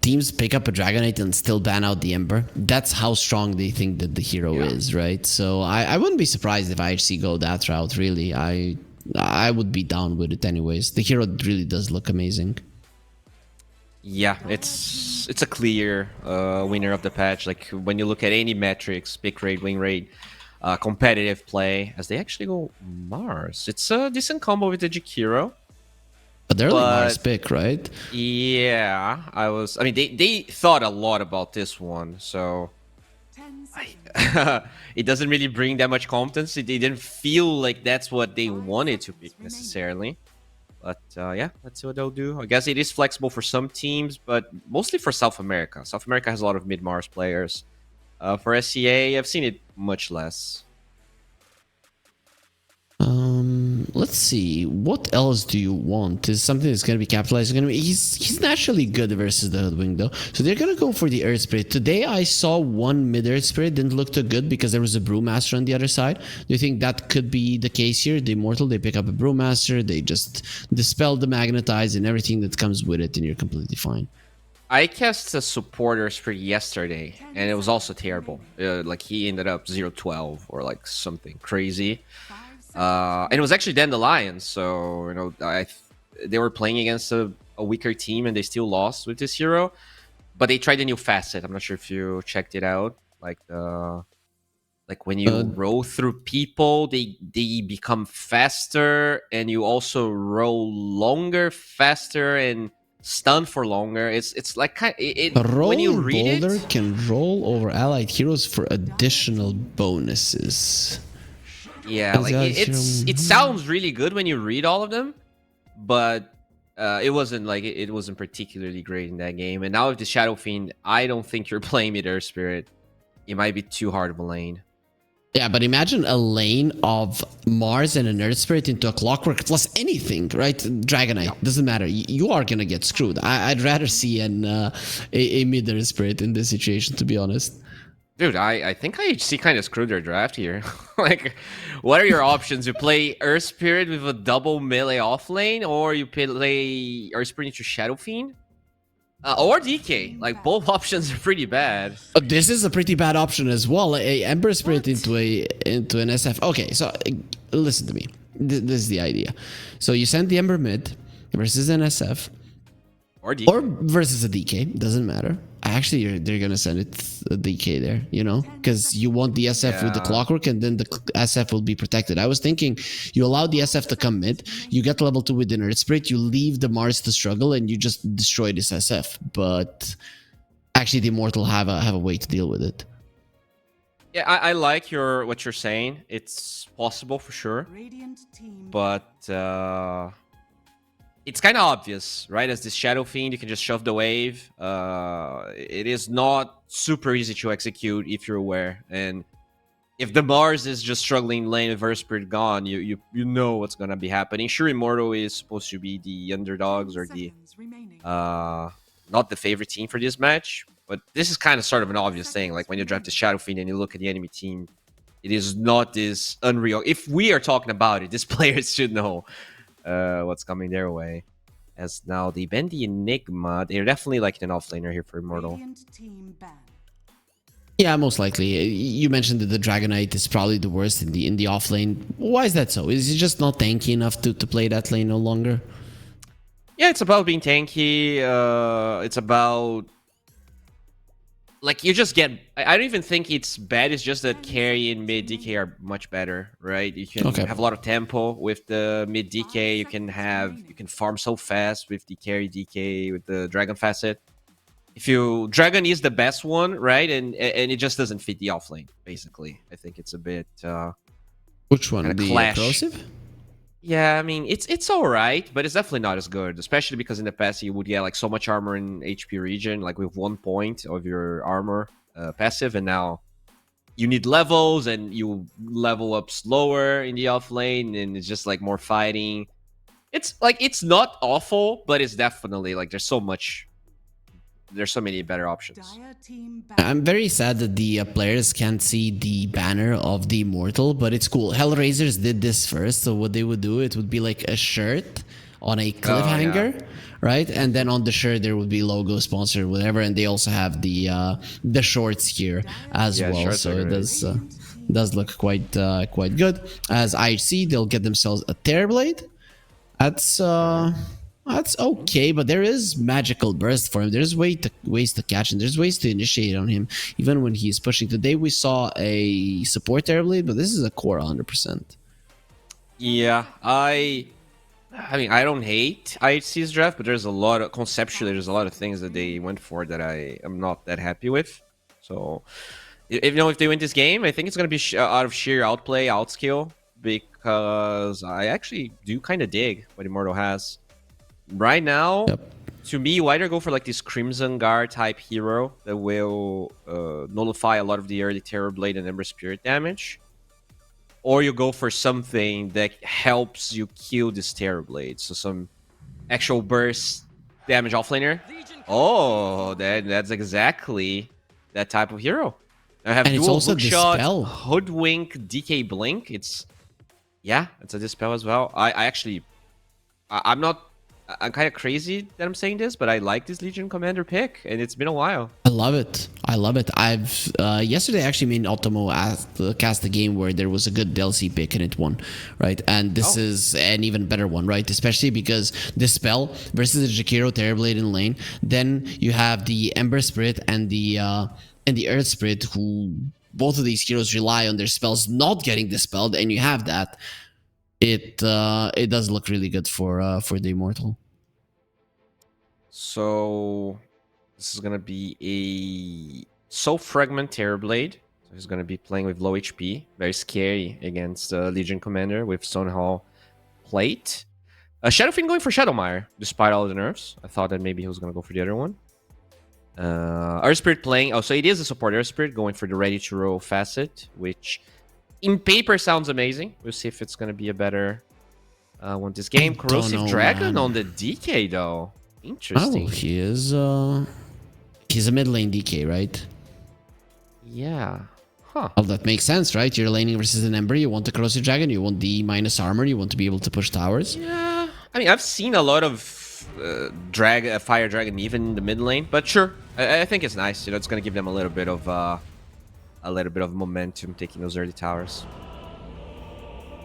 teams pick up a Dragonite and still ban out the Ember. That's how strong they think that the hero is, right? So I wouldn't be surprised if IHC go that route, really. I would be down with it anyways. The hero really does look amazing. Yeah, it's a clear winner of the patch. Like when you look at any metrics, pick rate, win rate, competitive play, as they actually go Mars. It's a decent combo with the Jakiro. But they're like Mars pick, right? Yeah, I mean, they thought a lot about this one, so it doesn't really bring that much confidence. They didn't feel like that's what they wanted to pick necessarily. But yeah, let's see what they'll do. I guess it is flexible for some teams, but mostly for South America. South America has a lot of mid-Mars players. For SCA, I've seen it much less. Let's see. What else do you want? Is something that's going to be capitalized? He's naturally good versus the Hoodwink though. So they're going to go for the Earth Spirit. Today I saw one mid Earth Spirit didn't look too good because there was a Brewmaster on the other side. Do you think that could be the case here? The Immortal, they pick up a Brewmaster, they just dispel the Magnetize and everything that comes with it, and you're completely fine. I cast a supporter spirit yesterday, and it was also terrible. Like he ended up 0-12 or like something crazy. And it was actually Dandelion, so you know they were playing against a weaker team and they still lost with this hero. But they tried a new facet. I'm not sure if you checked it out. Like when you roll through people, they become faster, and you also roll longer, faster, and stun for longer. It's like when you read Boulder it, can roll over allied heroes for additional bonuses. Yeah, like it sounds really good when you read all of them, but it wasn't like it wasn't particularly great in that game. And now with the Shadow Fiend, I don't think you're playing with Earth Spirit. It might be too hard of a lane. Yeah, but imagine a lane of Mars and an Earth Spirit into a Clockwork plus anything, right? Dragonite, doesn't matter. You are gonna get screwed. I'd rather see a mid Earth Spirit in this situation, to be honest. Dude, I think IHC kind of screwed their draft here. Like, what are your options? You play Earth Spirit with a double melee off lane, or you play Earth Spirit into Shadow Fiend? Or DK. Like, both options are pretty bad. This is a pretty bad option as well. A Ember Spirit into an SF. Okay, so listen to me. This is the idea. So you send the Ember mid versus an SF. Or DK. Or versus a DK, doesn't matter. Actually, they're gonna send it a DK there, you know, because you want the SF with the Yeah. clockwork, and then the SF will be protected. I was thinking you allow the SF to come mid, you get level 2 with the Nerd Spirit, you leave the Mars to struggle, and you just destroy this SF. But actually, the Immortal have a way to deal with it. Yeah, I like what you're saying. It's possible for sure, Radiant team. but it's kind of obvious, right? As this Shadow Fiend, you can just shove the wave. It is not super easy to execute if you're aware. And if the Mars is just struggling lane with Verse Spirit gone, you know what's gonna be happening. Sure, Immortal is supposed to be the underdogs or the not the favorite team for this match, but this is kind of sort of an obvious thing. Like when you draft the Shadow Fiend and you look at the enemy team, it is not this unreal. If we are talking about it, these players should know what's coming their way. As now they ban the Enigma. They're definitely like an offlaner here for Immortal. Radiant team ban. Yeah, most likely. You mentioned that the Dragonite is probably the worst in the off lane. Why is that so? Is he just not tanky enough to play that lane no longer? Yeah, it's about being tanky. It's about like you just get. I don't even think it's bad. It's just that carry and mid DK are much better, right? You can have a lot of tempo with the mid DK. You can farm so fast with the carry DK with the Dragon Facet. If you Dragon is the best one, right? And it just doesn't fit the offlane. Basically, I think it's a bit. Which one? The clash. corrosive? Yeah, I mean it's all right, but it's definitely not as good. Especially because in the past you would get like so much armor in HP region, like with 1 point of your armor passive, and now you need levels and you level up slower in the off lane, and it's just like more fighting. It's like it's not awful, but it's definitely like there's so many better options. I'm very sad that the players can't see the banner of the Immortal, but it's cool. Hellraisers did this first, so what they would do, it would be like a shirt on a cliffhanger, right? And then on the shirt there would be logo, sponsor, whatever, and they also have the shorts here as well. So it does look quite good. As IHC, they'll get themselves a Terrorblade. That's okay, but there is magical burst for him. There's ways to catch him. There's ways to initiate on him, even when he's pushing. Today we saw a support Terrorblade, but this is a core 100%. Yeah, I mean, I don't hate IHC's draft, but conceptually, there's a lot of things that they went for that I am not that happy with. So, if they win this game, I think it's going to be out of sheer outplay, outskill, because I actually do kind of dig what Immortal has. Right now, to me, you either go for like this Crimson Guard type hero that will nullify a lot of the early Terrorblade and Ember Spirit damage, or you go for something that helps you kill this Terrorblade, so some actual burst damage offlaner. Oh, that's exactly that type of hero. I have and dual it's also Hookshot, Dispel. Hoodwink, DK Blink. It's a Dispel as well. I'm kind of crazy that I'm saying this, but I like this Legion Commander pick, and it's been a while. I love it. I've yesterday I actually made Ultimo cast a game where there was a good DLC pick and it won, right? And this is an even better one, right? Especially because this spell versus the Jakiro Terrorblade in lane, then you have the Ember Spirit and the Earth Spirit, who both of these heroes rely on their spells not getting dispelled, and you have that. It does look really good for the Immortal. So this is gonna be a Soul Fragment Terrorblade. So he's gonna be playing with low HP, very scary against Legion Commander with Stonehall Plate. Shadowfiend going for Shadowmire, despite all the nerfs. I thought that maybe he was gonna go for the other one. Earth Spirit playing. Oh, so it is a support Earth Spirit going for the Ready to Roll Facet, which in paper sounds amazing. We'll see if it's going to be a better one this game. Corrosive Dragon on the DK though. Interesting. Oh, he's a mid lane DK, right? Yeah. Huh. Well, that makes sense, right? You're laning versus an Ember. You want the Corrosive Dragon. You want the minus armor. You want to be able to push towers. Yeah. I mean, I've seen a lot of Fire Dragon even in the mid lane, but sure. I think it's nice. You know, it's going to give them a little bit of momentum taking those early towers.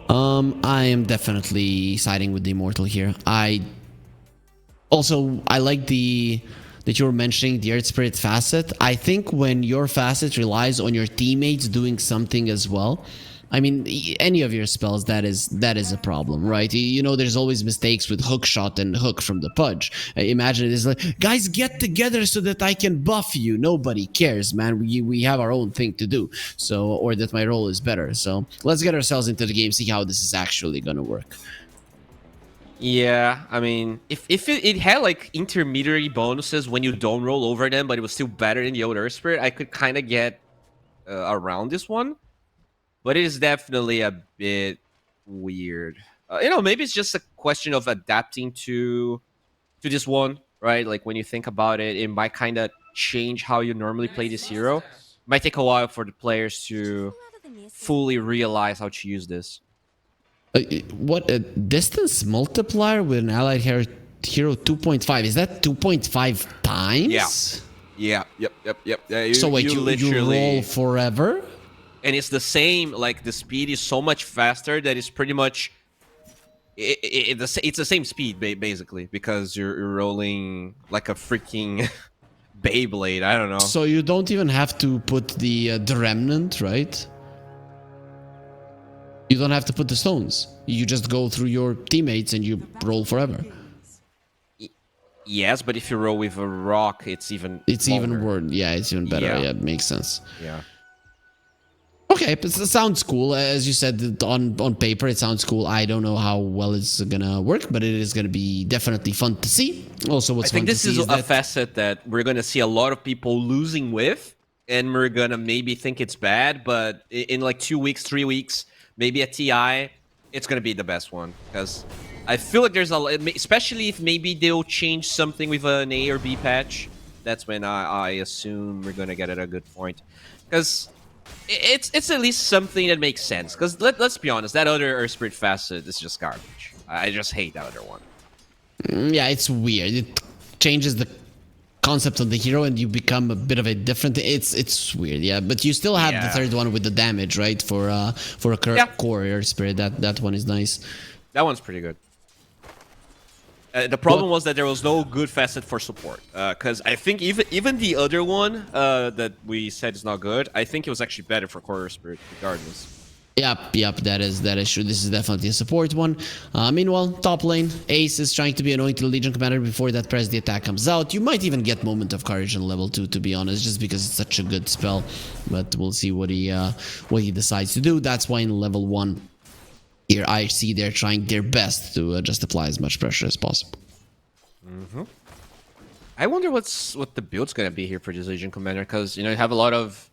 I am definitely siding with the Immortal here. Also, I like that you were mentioning the Earth Spirit facet. I think when your facet relies on your teammates doing something as well, I mean, any of your spells, that is a problem, right? You know, there's always mistakes with hook shot and hook from the Pudge. Imagine it is like, guys, get together so that I can buff you. Nobody cares, man. We have our own thing to do. So, or that my role is better. So let's get ourselves into the game, see how this is actually gonna work. Yeah, I mean, if it had like intermediary bonuses when you don't roll over them, but it was still better than the old Earth Spirit, I could kind of get around this one. But it is definitely a bit weird. Maybe it's just a question of adapting to this one, right? Like when you think about it, it might kind of change how you normally play this hero. It might take a while for the players to fully realize how to use this. What a distance multiplier with an allied hero 2.5. Is that 2.5 times? Yeah. Yep. Yeah, so wait, you roll forever? And it's the same, like the speed is so much faster that it's pretty much it's the same speed basically, because you're rolling like a freaking Beyblade. I don't know. So you don't even have to put the remnant, right? You don't have to put the stones. You just go through your teammates and you roll forever. Yes, but if you roll with a rock, it's even worse. Yeah, it's even better. Yeah, it makes sense. Yeah. Okay, it sounds cool. As you said, on paper, it sounds cool. I don't know how well it's gonna work, but it is gonna be definitely fun to see. Also, I think this is a facet that we're gonna see a lot of people losing with, and we're gonna maybe think it's bad, but in like 2 weeks, 3 weeks, maybe at TI, it's gonna be the best one, because I feel like there's especially if maybe they'll change something with an A or B patch. That's when I assume we're gonna get at a good point, because it's at least something that makes sense. Because let's be honest, that other Earth Spirit facet is just garbage. I just hate that other one. Yeah, it's weird. It changes the concept of the hero, and you become a bit of a different. It's weird, yeah. But you still have the third one with the damage, right? For a core Earth Spirit, that one is nice. That one's pretty good. The problem was that there was no good facet for support, because I think even the other one that we said is not good, I think it was actually better for core Spirit regardless. Yep, that is true. This is definitely a support one. Meanwhile, top lane, Ace is trying to be annoying to the Legion Commander before that press the attack comes out. You might even get Moment of Courage on level 2, to be honest, just because it's such a good spell. But we'll see what he decides to do. That's why in level 1 here I see they're trying their best to just apply as much pressure as possible. I wonder what the build's gonna be here for this Legion Commander, because you have a lot of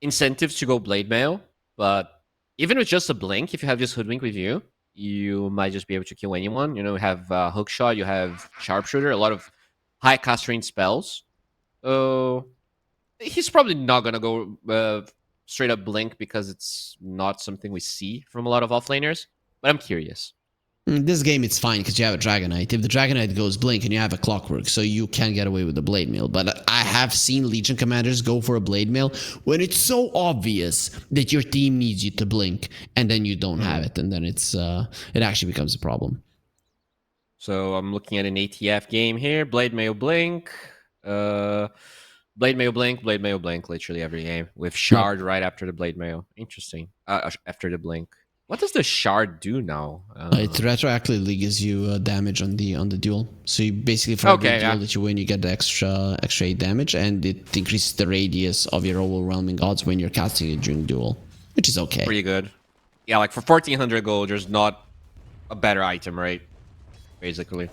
incentives to go Blade Mail, but even with just a blink, if you have this Hoodwink with you, you might just be able to kill anyone. You have Hook Shot, you have Sharpshooter, a lot of high cast range spells. He's probably not gonna go straight up blink, because it's not something we see from a lot of offlaners, but I'm curious. In this game, it's fine because you have a Dragonite. If the Dragonite goes blink, and you have a Clockwork, so you can get away with the Blade Mail. But I have seen Legion Commanders go for a Blade Mail when it's so obvious that your team needs you to blink, and then you don't have it, and then it actually becomes a problem. So I'm looking at an ATF game here. Blade Mail blink. Blade Mail blink, Blade Mail blink, literally every game, with Shard right after the Blade Mail. Interesting. After the blink. What does the Shard do now? It retroactively gives you damage on the duel. So you basically, for every duel that you win, you get the extra 8 damage, and it increases the radius of your overwhelming odds when you're casting it during duel, which is okay. Pretty good. Yeah, like for 1400 gold, there's not a better item, right? Basically.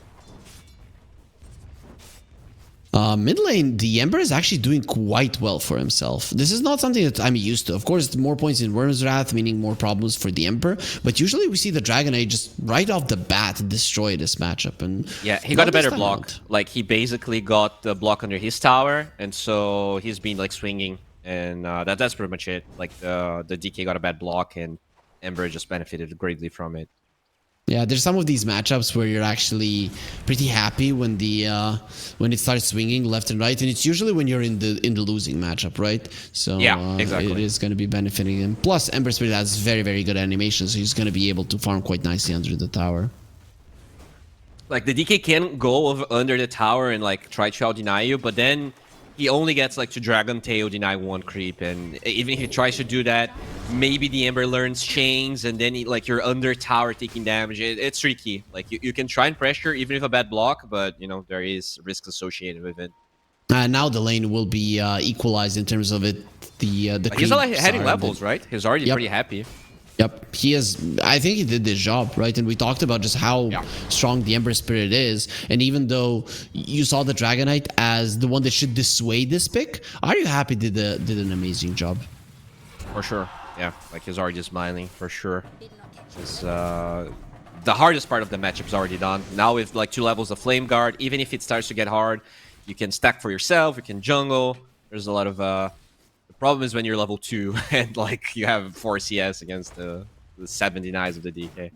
Mid lane, the Ember is actually doing quite well for himself. This is not something that I'm used to. Of course, more points in Worm's Wrath, meaning more problems for the Ember. But usually we see the Dragonite just right off the bat destroy this matchup. And yeah, he got a better block. Like, he basically got the block under his tower, and so he's been like swinging, and that's pretty much it. Like the DK got a bad block, and Ember just benefited greatly from it. Yeah, there's some of these matchups where you're actually pretty happy when when it starts swinging left and right, and it's usually when you're in the losing matchup, right? So yeah, exactly. It is going to be benefiting him. Plus, Ember Spirit has very, very good animation, so he's going to be able to farm quite nicely under the tower. Like the DK can go under the tower and like try to out deny you, but then he only gets like to Dragon Tail deny one creep, and even if he tries to do that, maybe the Ember learns chains, and then like you're under tower taking damage. It's tricky. Like you can try and pressure even with a bad block, but you know there is risks associated with it. Now the lane will be equalized in terms of it. The He's already creeps heading are levels, right? He's already Yep. pretty happy. Yep, he is. I think he did this job, right? And we talked about just how strong the Ember Spirit is. And even though you saw the Dragonite as the one that should dissuade this pick, are you happy did an amazing job? For sure. Yeah, like he's already smiling, for sure. Just, the hardest part of the matchup is already done. Now with like 2 levels of Flame Guard, even if it starts to get hard, you can stack for yourself, you can jungle. There's a lot of... The problem is when you're level 2 and like you have 4 CS against the 79s of the DK.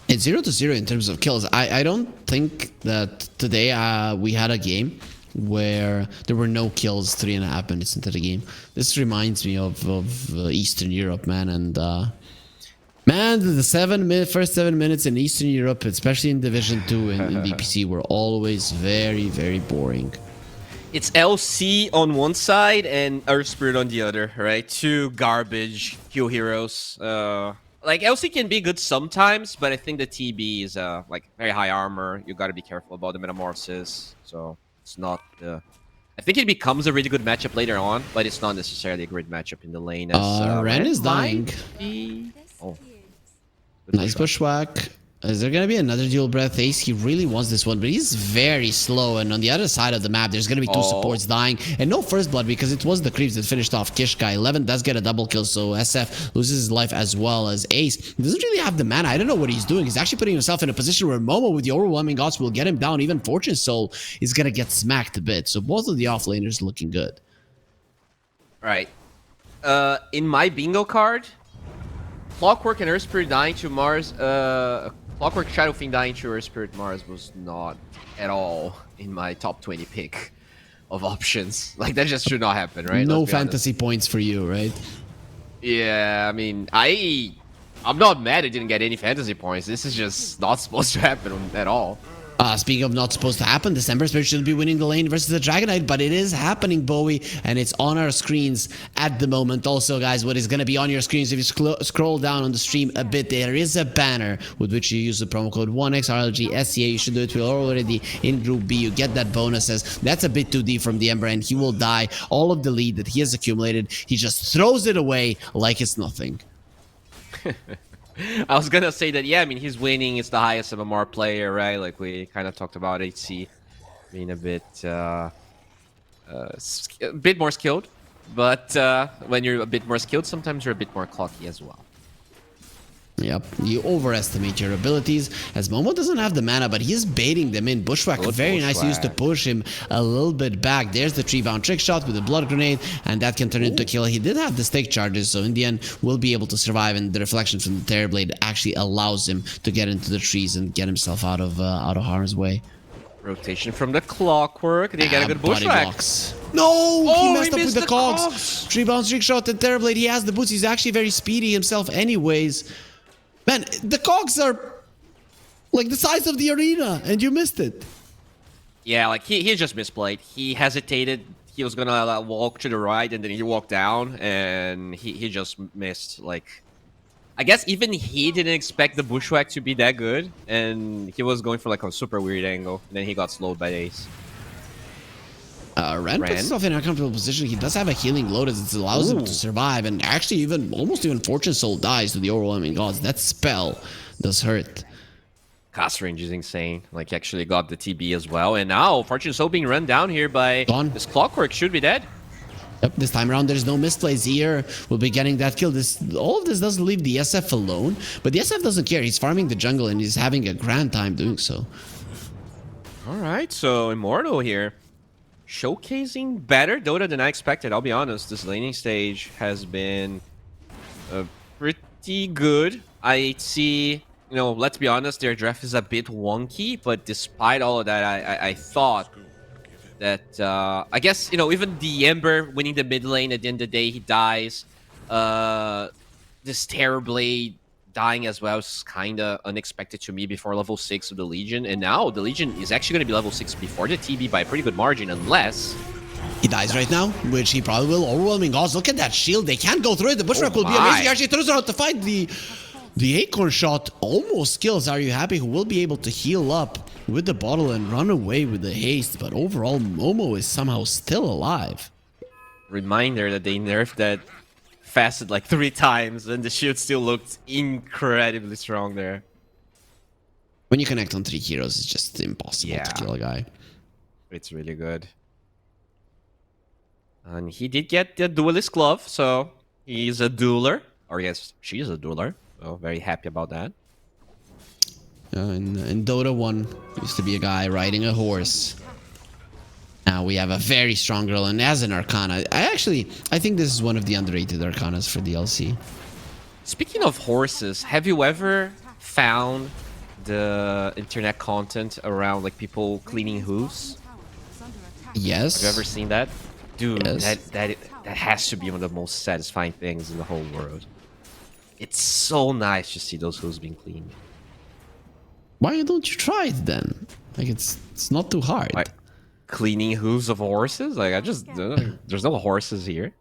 It's 0-0 in terms of kills. I don't think that today we had a game where there were no kills 3.5 minutes into the game. This reminds me of Eastern Europe, man. And man, the first 7 minutes in Eastern Europe, especially in Division 2 in VPC, were always very, very boring. It's LC on one side and Earth Spirit on the other, right? 2 garbage Q heroes. Like LC can be good sometimes, but I think the TB is like very high armor. You got to be careful about the metamorphosis. So it's not. I think it becomes a really good matchup later on, but it's not necessarily a great matchup in the lane. As, Ren is dying. Oh, Nice bushwhack. Is there going to be another dual breath ace? He really wants this one, but he's very slow. And on the other side of the map, there's going to be 2 supports dying. And no first blood because it was the creeps that finished off Kishka. 11 does get a double kill, so SF loses his life as well as Ace. He doesn't really have the mana. I don't know what he's doing. He's actually putting himself in a position where Momo with the overwhelming odds will get him down. Even Fortune Soul is going to get smacked a bit. So both of the offlaners looking good. Right. In my bingo card, Clockwork and Earth Spirit dying to Mars, Clockwork Shadow Fiend dying to Earth Spirit Mars was not at all in my top 20 pick of options. Like, that just should not happen, right? No fantasy points for you, right? Yeah, I mean, I'm not mad it didn't get any fantasy points. This is just not supposed to happen at all. Speaking of not supposed to happen, December Spirit shouldn't be winning the lane versus the Dragonite, but it is happening, Bowie, and it's on our screens at the moment. Also, guys, what is going to be on your screens, if you scroll down on the stream a bit, there is a banner with which you use the promo code 1XRLGSCA. You should do it. We're already in Group B. You get that bonuses. That's a bit too deep from the Ember, and he will die. All of the lead that he has accumulated, he just throws it away like it's nothing. I was gonna say that, yeah, I mean, he's winning. It's the highest MMR player, right? Like, we kind of talked about HC being a bit more skilled. But when you're a bit more skilled, sometimes you're a bit more cocky as well. Yep, you overestimate your abilities, as Momo doesn't have the mana, but he's baiting them in. Bushwhack, very nice use to push him a little bit back. There's the tree-bound trick shot with the blood grenade, and that can turn into a kill. He did have the stick charges, so in the end, will be able to survive, and the reflection from the Terrorblade actually allows him to get into the trees and get himself out of harm's way. Rotation from the Clockwork. They get a good bushwhack. No, he messed up with the cogs. Tree-bound trick shot and Terrorblade. He has the boots. He's actually very speedy himself anyways. Man, the cogs are like the size of the arena, and you missed it. Yeah, like he just misplayed. He hesitated. He was gonna walk to the right, and then he walked down, and he just missed. Like, I guess even he didn't expect the bushwhack to be that good, and he was going for like a super weird angle. And then he got slowed by the ace. Ren puts himself in an uncomfortable position. He does have a healing lotus that allows him to survive, and actually almost even Fortune Soul dies to the overwhelming gods. That spell does hurt. Cast range is insane. Like, he actually got the TB as well, and now Fortune Soul being run down here by this Clockwork should be dead. Yep, this time around there's no misplays here. We'll be getting that kill. All of this doesn't leave the SF alone, but the SF doesn't care. He's farming the jungle and he's having a grand time doing so. All right, so Immortal here. Showcasing better Dota than I expected. I'll be honest, this laning stage has been pretty good. I see, you know, let's be honest, their draft is a bit wonky, but despite all of that, I thought that, I guess, you know, even the Ember winning the mid lane, at the end of the day, he dies. This Terrorblade dying as well is kind of unexpected to me before level 6 of the Legion. And now the Legion is actually going to be level 6 before the TB by a pretty good margin, unless... He dies right now, which he probably will. Overwhelming odds. Look at that shield. They can't go through it. The Bushwhack will be amazing. He actually throws it out to fight the Acorn Shot. Almost kills Are You Happy, who will be able to heal up with the bottle and run away with the haste. But overall, Momo is somehow still alive. Reminder that they nerfed that Facet like 3 times, and the shield still looked incredibly strong there. When you connect on 3 heroes, it's just impossible to kill a guy. It's really good. And he did get the Duelist Glove, so he's a dueler. Or yes, she's a dueler. So very happy about that. In Dota 1, used to be a guy riding a horse. Now we have a very strong girl, and as an Arcana, I think this is one of the underrated Arcanas for DLC. Speaking of horses, have you ever found the internet content around like people cleaning hooves? Yes. Have you ever seen that? Dude, yes. that has to be one of the most satisfying things in the whole world. It's so nice to see those hooves being cleaned. Why don't you try it then? Like it's not too hard. Like, cleaning hooves of horses? Like there's no horses here.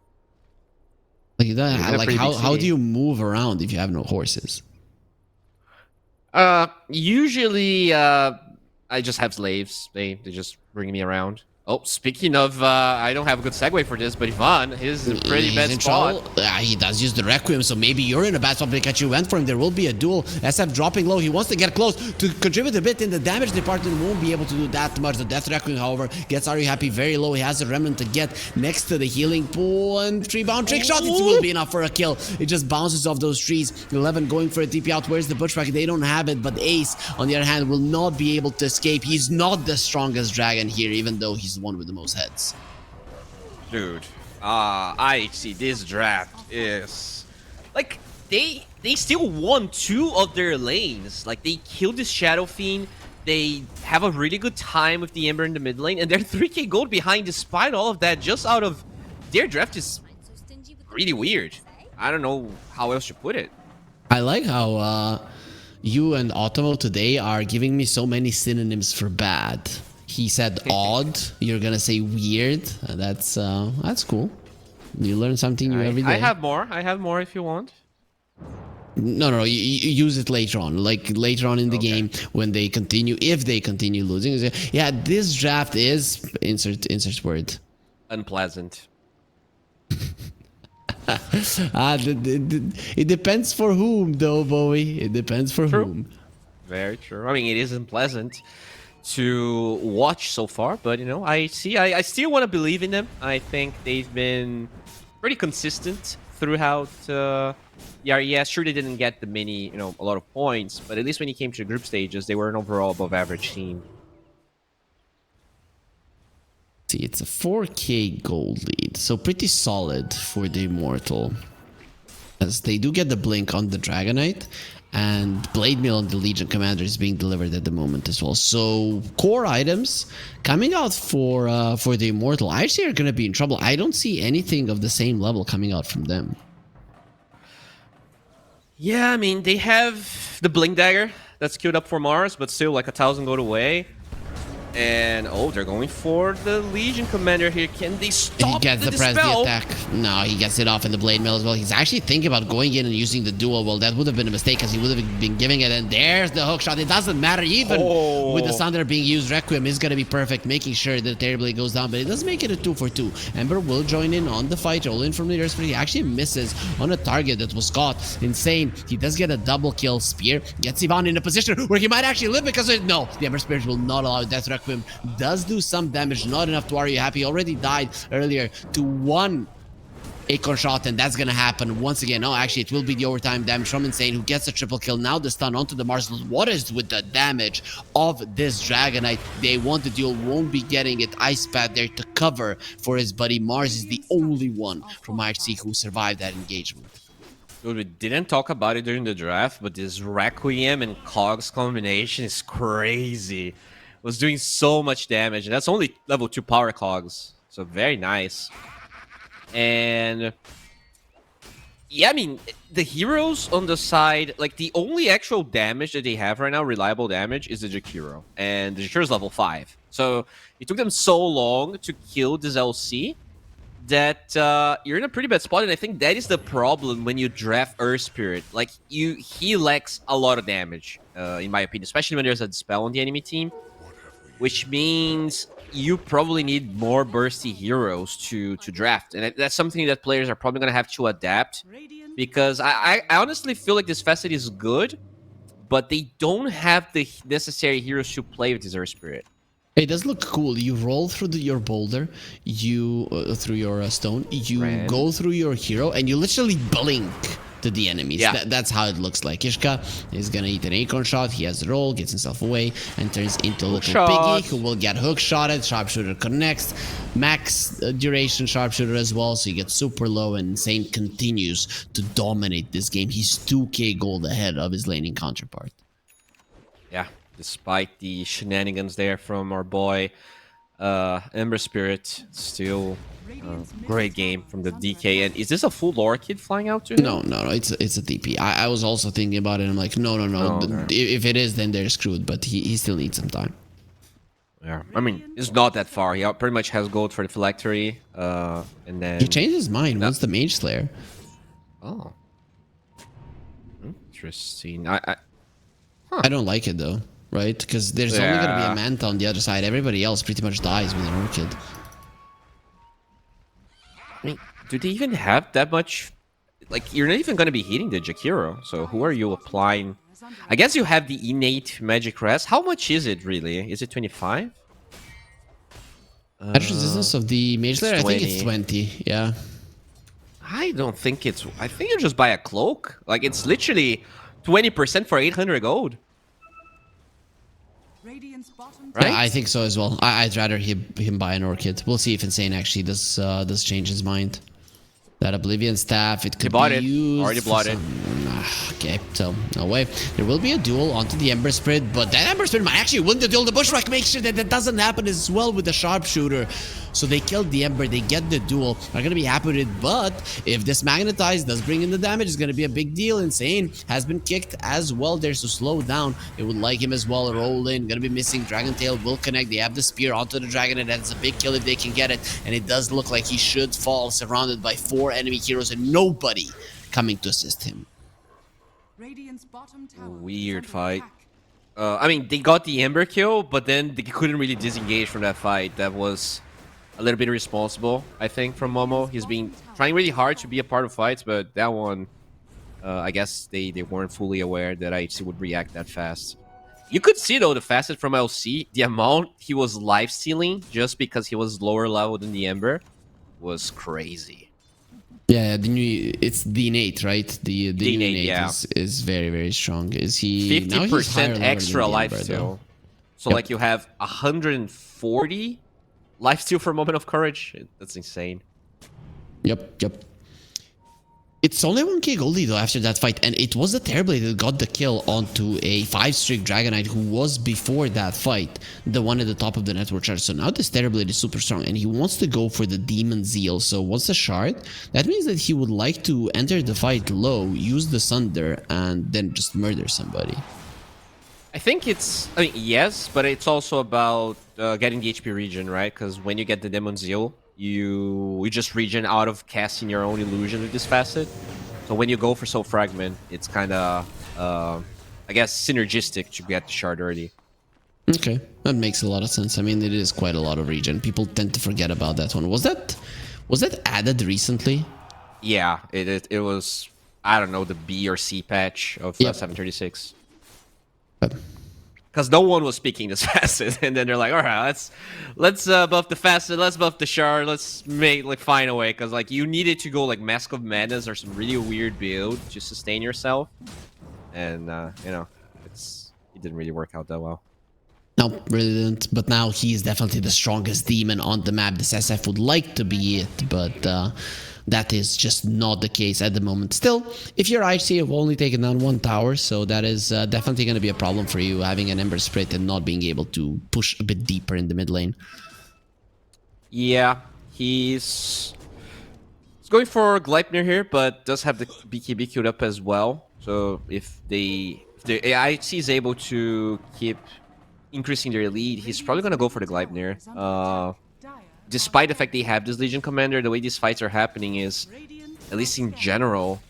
Like that. Like how do you move around if you have no horses? Usually I just have slaves. They just bring me around. Oh, speaking of, I don't have a good segue for this, but Ivan, he's in a pretty bad spot. He does use the Requiem, so maybe you're in a bad spot. Pikachu went for him. There will be a duel. SF dropping low. He wants to get close to contribute a bit in the damage department. Won't be able to do that much. The Death Requiem, however, gets Are You Happy very low. He has a Remnant to get next to the healing pool, and 3-bound trick shot. It will be enough for a kill. It just bounces off those trees. 11 going for a TP out. Where's the Bushwhack? They don't have it, but Ace, on the other hand, will not be able to escape. He's not the strongest dragon here, even though he's the one with the most heads. Dude, I see this draft is like they still won 2 of their lanes. Like they killed this Shadow Fiend. They have a really good time with the Ember in the mid lane, and they're 3k gold behind despite all of that. Just out of their draft is really weird. I don't know how else to put it. I like how you and Automo today are giving me so many synonyms for bad. He said odd. You're gonna say weird. That's cool. You learn something new every day. I have more if you want. No. You use it later on. Like later on in the game when they continue, if they continue losing. Yeah, this draft is insert word. Unpleasant. It depends for whom, though, Bowie. It depends for whom. Very true. I mean, it is unpleasant to watch so far, but you know, I still want to believe in them. I think they've been pretty consistent throughout. Yeah, sure, they didn't get the a lot of points, but at least when it came to the group stages, they were an overall above average team. See, it's a 4k gold lead, so pretty solid for the Immortal, as they do get the blink on the Dragonite. And Blade Mail on the Legion Commander is being delivered at the moment as well. So core items coming out for the Immortal actually are going to be in trouble. I don't see anything of the same level coming out from them. Yeah, I mean, they have the Blink Dagger that's queued up for Mars, but still like 1,000 gold away. And they're going for the Legion Commander here. Can they stop the attack? No, he gets it off in the Blade Mail as well. He's actually thinking about going in and using the duel. Well, that would have been a mistake because he would have been giving it. And there's the hook shot. It doesn't matter. Even with the Thunder being used, Requiem is going to be perfect, making sure that Terror Blade goes down. But it does make it a 2-for-2. Ember will join in on the fight, roll in from the earth, but he actually misses on a target that was caught. Insane. He does get a double kill. Spear gets Ivan in a position where he might actually live because no, the Ember Spirit will not allow Death Requiem. Does do some damage, not enough to Are You Happy. Already died earlier to 1 Acorn Shot, and that's gonna happen once again. No, actually, it will be the overtime damage from Insane, who gets a triple kill. Now the stun onto the Mars. What is with the damage of this Dragonite? They want the duel, won't be getting it. Ice Pad there to cover for his buddy. Mars is the only one from IHC who survived that engagement. Dude, we didn't talk about it during the draft, but this Requiem and Cogs combination is crazy. Was doing so much damage, and that's only level 2 power Cogs, so very nice. And Yeah, I mean, the heroes on the side, like the only actual damage that they have right now, reliable damage, is the Jakiro. And the Jakiro's level 5. So it took them so long to kill this LC that you're in a pretty bad spot. And I think that is the problem when you draft Earth Spirit. Like, he lacks a lot of damage, in my opinion, especially when there's a dispel on the enemy team. Which means you probably need more bursty heroes to draft, and that's something that players are probably going to have to adapt, because I honestly feel like this facet is good, but they don't have the necessary heroes to play with this Earth Spirit. It does look cool. You roll through your boulder, you through your stone, you go through your hero, and you literally blink to the enemies. Yeah. That's how it looks like. Ishka is gonna eat an acorn shot. He has the roll, gets himself away, and turns into a little piggy who will get hook shotted. Sharpshooter connects. Max duration sharpshooter as well, so he gets super low, and Insane continues to dominate this game. He's 2k gold ahead of his laning counterpart. Yeah, despite the shenanigans there from our boy Ember Spirit, still great game from the DK. And is this a full lore kid flying out to him? No, it's a TP. I was also thinking about it. I'm like, no. If it is, then they're screwed. But he still needs some time. Yeah, I mean, it's not that far. He pretty much has gold for the phylactery, and then He changed his mind once the Mage Slayer. Oh, interesting. I don't like it though, right? Because there's only gonna be a Manta on the other side. Everybody else pretty much dies with an Orchid. I mean, do they even have that much? Like, you're not even going to be hitting the Jakiro, so who are you applying? I guess you have the innate magic rest. How much is it really? Is it 25? Average resistance of the Mage Slayer, I think it's 20. Yeah. I don't think it's. I think you just buy a cloak. Like, it's literally 20% for 800 gold. Right? Yeah, I think so as well. I'd rather him buy an Orchid. We'll see if Insane actually does change his mind. That Oblivion Staff, it could be used. Already bought it. Okay, so no way. There will be a duel onto the Ember Spirit, but that Ember Spirit might actually win the duel. The Bushwhack makes sure that that doesn't happen as well with the Sharpshooter. So they killed the Ember, they get the duel. Are going to be happy with it, but if this Magnetize does bring in the damage, it's going to be a big deal. Insane has been kicked as well there, so slow down. It would like him as well. Roll in, going to be missing. Dragon Tail will connect. They have the spear onto the dragon, and that's a big kill if they can get it. And it does look like he should fall, surrounded by 4 enemy heroes and nobody coming to assist him. Weird fight. I mean, they got the Ember kill, but then they couldn't really disengage from that fight. That was a little bit irresponsible, I think, from Momo. He's been trying really hard to be a part of fights, but that one, I guess they weren't fully aware that IHC would react that fast. You could see, though, the facet from LC, the amount he was life-stealing just because he was lower level than the Ember was crazy. Yeah, it's the innate, right? The innate yeah. is very, very strong. Is he 50% extra lifesteal? So, like, you have 140 lifesteal for Moment of Courage? That's insane. Yep. It's only 1k goldie though after that fight, and it was the Terrorblade that got the kill onto a 5-streak Dragonite who was before that fight the one at the top of the network chart. So now this Terrorblade is super strong, and he wants to go for the Demon Zeal. So what's the shard? That means that he would like to enter the fight low, use the Sunder, and then just murder somebody. I think it's, I mean, yes, but it's also about getting the HP regen, right? Because when you get the Demon Zeal, you just regen out of casting your own illusion with this facet. So when you go for Soul Fragment, it's kind of, I guess, synergistic to get the shard early. Okay, that makes a lot of sense. I mean, it is quite a lot of regen. People tend to forget about that one. Was that added recently? Yeah, it was, I don't know, the B or C patch of 736. Because no one was speaking this facet, and then they're like, all right, let's buff the facet, let's buff the shard, let's find a way. Because like you needed to go like Mask of Madness or some really weird build to sustain yourself, and you know, it didn't really work out that well. No, brilliant. But now he is definitely the strongest demon on the map. This SF would like to be it, but that is just not the case at the moment. Still, if you're IHC, you've only taken down 1 tower, so that is definitely going to be a problem for you, having an Ember Spirit and not being able to push a bit deeper in the mid lane. Yeah, he's It's going for Gleipnir here, but does have the BKB queued up as well. So if the AIC is able to keep increasing their lead, he's probably going to go for the Gleipnir. Despite the fact they have this Legion Commander, the way these fights are happening is, at least in general,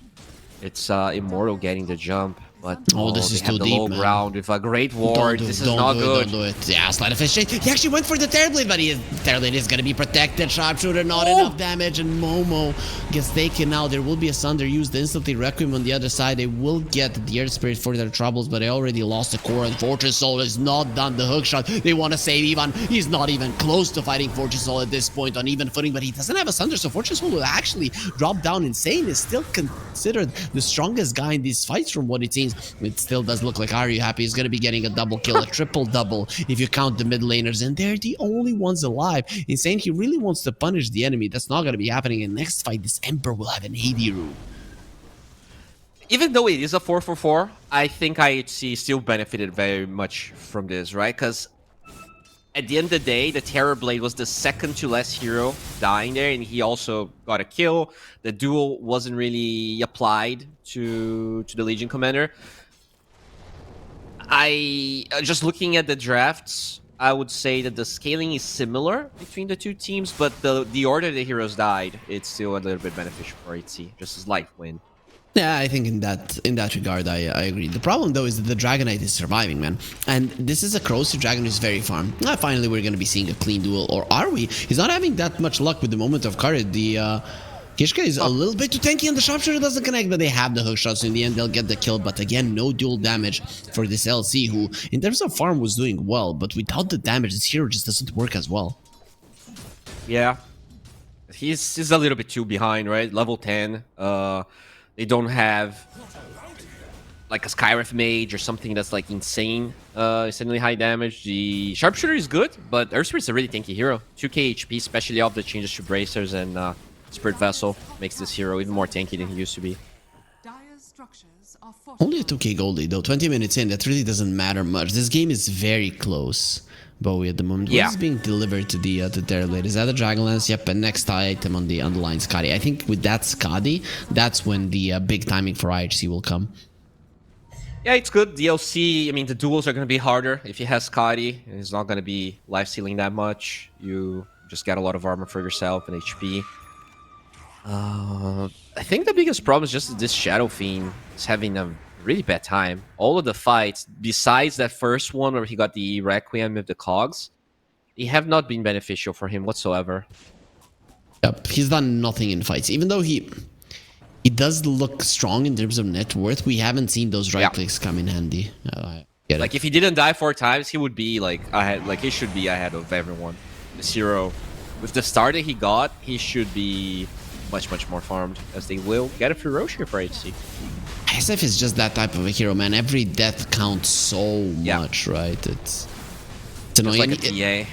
it's Immortal getting the jump. But this is they have too the deep, low man. ground with a Great Ward. This is not good. Don't do it. Yeah, Sleight of Fist. He actually went for the Terrorblade, but Terrorblade is going to be protected. Sharpshooter, not enough damage, and Momo gets taken out. There will be a Sunder used instantly. Requiem on the other side. They will get the Earth Spirit for their troubles, but they already lost the core, and Fortress Soul is not done the hook shot. They want to save Ivan. He's not even close to fighting Fortress Soul at this point on even footing, but he doesn't have a Sunder, so Fortress Soul will actually drop down. Insane is still considered the strongest guy in these fights from what it seems. It still does look like Are You Happy is going to be getting a double kill, a triple double if you count the mid laners, and they're the only ones alive. Insane, he really wants to punish the enemy. That's not going to be happening. In next fight, this Emperor will have an 80 room. Even though it is a 4-4-4, I think IHC still benefited very much from this, right? Because at the end of the day, the Terrorblade was the second to last hero dying there, and he also got a kill. The duel wasn't really applied to the Legion Commander. Just looking at the drafts, I would say that the scaling is similar between the two teams, but the order the heroes died, it's still a little bit beneficial for HC, just as life win. Yeah, I think in that regard, I agree. The problem though is that the Dragon Knight is surviving, man, and this is a corrosive dragon who's very farm. Finally, we're gonna be seeing a clean duel, or are we? He's not having that much luck with the moment of courage. The Kishka is a little bit too tanky, and the Sharpshooter doesn't connect, but they have the hook shots. So in the end, they'll get the kill. But again, no dual damage for this LC, who, in terms of farm, was doing well. But without the damage, this hero just doesn't work as well. Yeah. He's a little bit too behind, right? Level 10. They don't have like a Skywrath Mage or something that's like insanely high damage. The Sharpshooter is good, but Earthspirit is a really tanky hero. 2k HP, especially off the changes to Bracers and Spirit Vessel, makes this hero even more tanky than he used to be. Only a 2k goldie though, 20 minutes in, that really doesn't matter much. This game is very close, Bowie, at the moment. Yeah. What is being delivered to the Terrorblade? Is that a Dragonlance? Yep, and next item on the line, Skadi. I think with that Skadi, that's when the big timing for IHC will come. Yeah, it's good. DLC, I mean, the duels are going to be harder if he has Skadi. It's not going to be life-stealing that much. You just get a lot of armor for yourself and HP. I think the biggest problem is just this Shadow Fiend is having a really bad time. All of the fights, besides that first one where he got the Requiem with the cogs, they have not been beneficial for him whatsoever. Yep, he's done nothing in fights. Even though he does look strong in terms of net worth, we haven't seen those right clicks come in handy. Like, if he didn't die 4 times, he would be like ahead. Like, he should be ahead of everyone. This hero, with the start that he got, he should be much more farmed, as they will get a Ferocia for HC. SF is just that type of a hero, man. Every death counts so much, right? It's annoying. It's like a TA.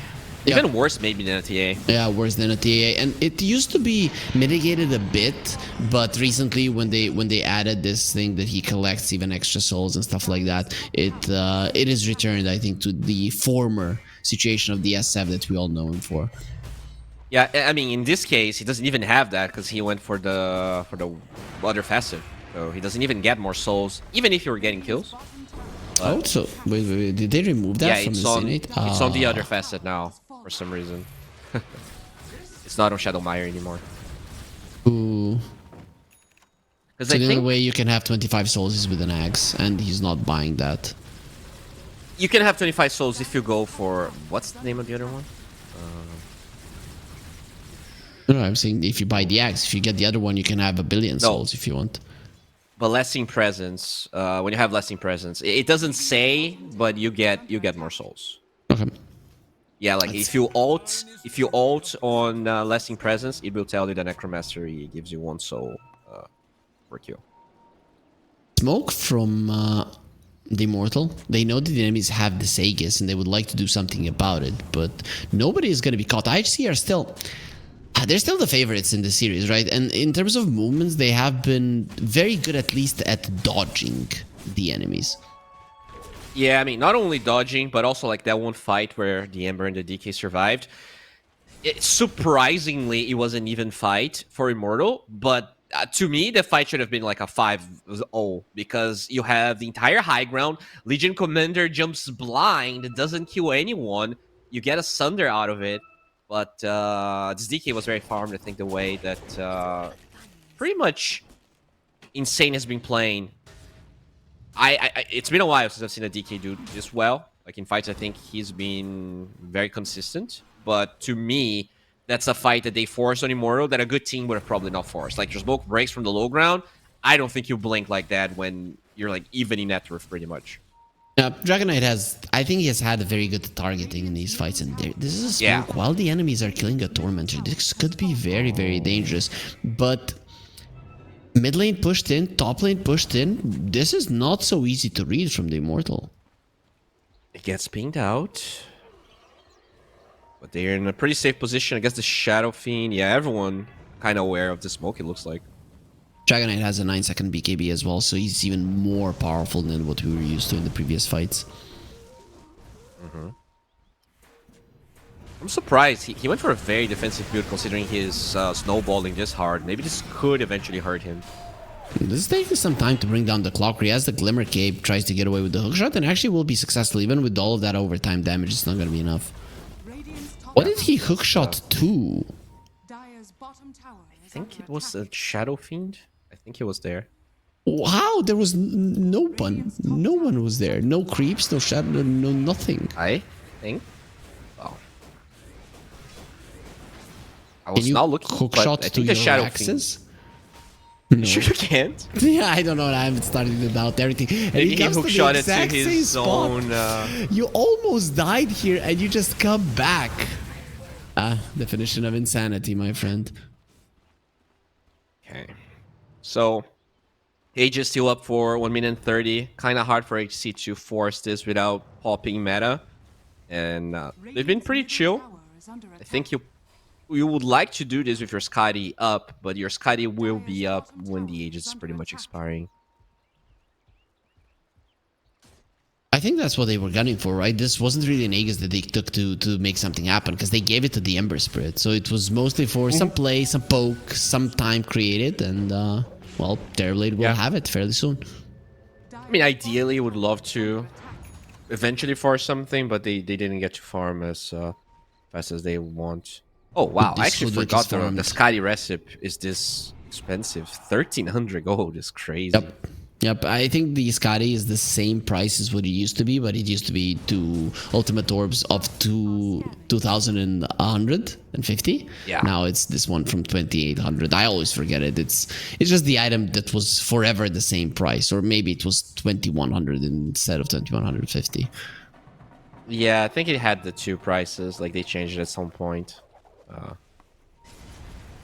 Even worse maybe than a TA. Yeah, worse than a TA. And it used to be mitigated a bit, but recently when they added this thing that he collects even extra souls and stuff like that, it is returned, I think, to the former situation of the SF that we all know him for. Yeah, I mean, in this case, he doesn't even have that because he went for the other facet. So he doesn't even get more souls, even if you're getting kills. Oh, so wait, did they remove that from the Senate? It's on the other facet now, for some reason. It's not on Shadowmire anymore. Ooh. So I the only think way you can have 25 souls is with an axe, and he's not buying that. you can have 25 souls if you go for... What's the name of the other one? No, I'm saying if you buy the axe, if you get the other one, you can have 1 billion souls if you want. But Lasting Presence, when you have Lasting Presence, it doesn't say, but you get more souls. Okay. Yeah, like if you ult on Lasting Presence, it will tell you that Necromastery gives you 1 soul per kill. Smoke from the Immortal. They know that the enemies have the Sagas and they would like to do something about it, but nobody is going to be caught. IHC are still... They're still the favorites in the series, right? And in terms of movements, they have been very good, at least at dodging the enemies. Yeah, I mean, not only dodging, but also like that one fight where the Ember and the DK survived. Surprisingly, it was an even fight for Immortal, but to me, the fight should have been like a 5-0 because you have the entire high ground. Legion Commander jumps blind, doesn't kill anyone. You get a Sunder out of it, but this DK was very farmed. I think the way that pretty much Insane has been playing. It's been a while since I've seen a DK do this well. Like in fights, I think he's been very consistent. But to me, that's a fight that they forced on Immortal that a good team would have probably not forced. Like, your smoke breaks from the low ground. I don't think you blink like that when you're, like, even in net worth pretty much. Yeah, Dragon Knight I think he has had a very good targeting in these fights. And this is a smoke while the enemies are killing a Tormentor. This could be very, very dangerous. But mid lane pushed in, top lane pushed in. This is not so easy to read from the Immortal. It gets pinged out. But they're in a pretty safe position against the Shadow Fiend. Yeah, everyone kind of aware of the smoke, it looks like. Dragon Knight has a 9-second BKB as well, so he's even more powerful than what we were used to in the previous fights. I'm surprised. He went for a very defensive build considering his snowballing this hard. Maybe this could eventually hurt him. This is taking some time to bring down the clock. He has the Glimmer Cape, tries to get away with the hookshot, and actually will be successful. Even with all of that overtime damage, it's not going to be enough. What did he hookshot to? I think it was a Shadow Fiend. I think he was there. Wow, there was no one. No one was there. No creeps, no shadow, no nothing. I think. Oh. I was not looking, but I think the Shadow Fiend. No. Sure you can't? Yeah, I don't know. I haven't started to doubt everything. And Maybe he hookshot it to his spot. own... You almost died here and you just come back. Definition of insanity, my friend. Okay. So, Age is still up for 1 minute 30. Kind of hard for HC to force this without popping meta. And they've been pretty chill. I think you would like to do this with your Skadi up, but your Skadi will be up when the Age is pretty much expiring. I think that's what they were gunning for, right? This wasn't really an Aegis that they took to make something happen, because they gave it to the Ember Spirit. So it was mostly for some play, some poke, some time created, and, well, Terrorblade will have it fairly soon. I mean, ideally, would love to eventually force something, but they didn't get to farm as fast as they want. Oh, wow. I actually forgot the Skadi recipe is this expensive. 1,300 gold is crazy. Yep, I think the Skadi is the same price as what it used to be, but it used to be 2 ultimate orbs of 2,150. Yeah. Now it's this one from 2,800. I always forget it. It's just the item that was forever the same price, or maybe it was 2,100 instead of 2,150. Yeah, I think it had the 2 prices. Like, they changed it at some point.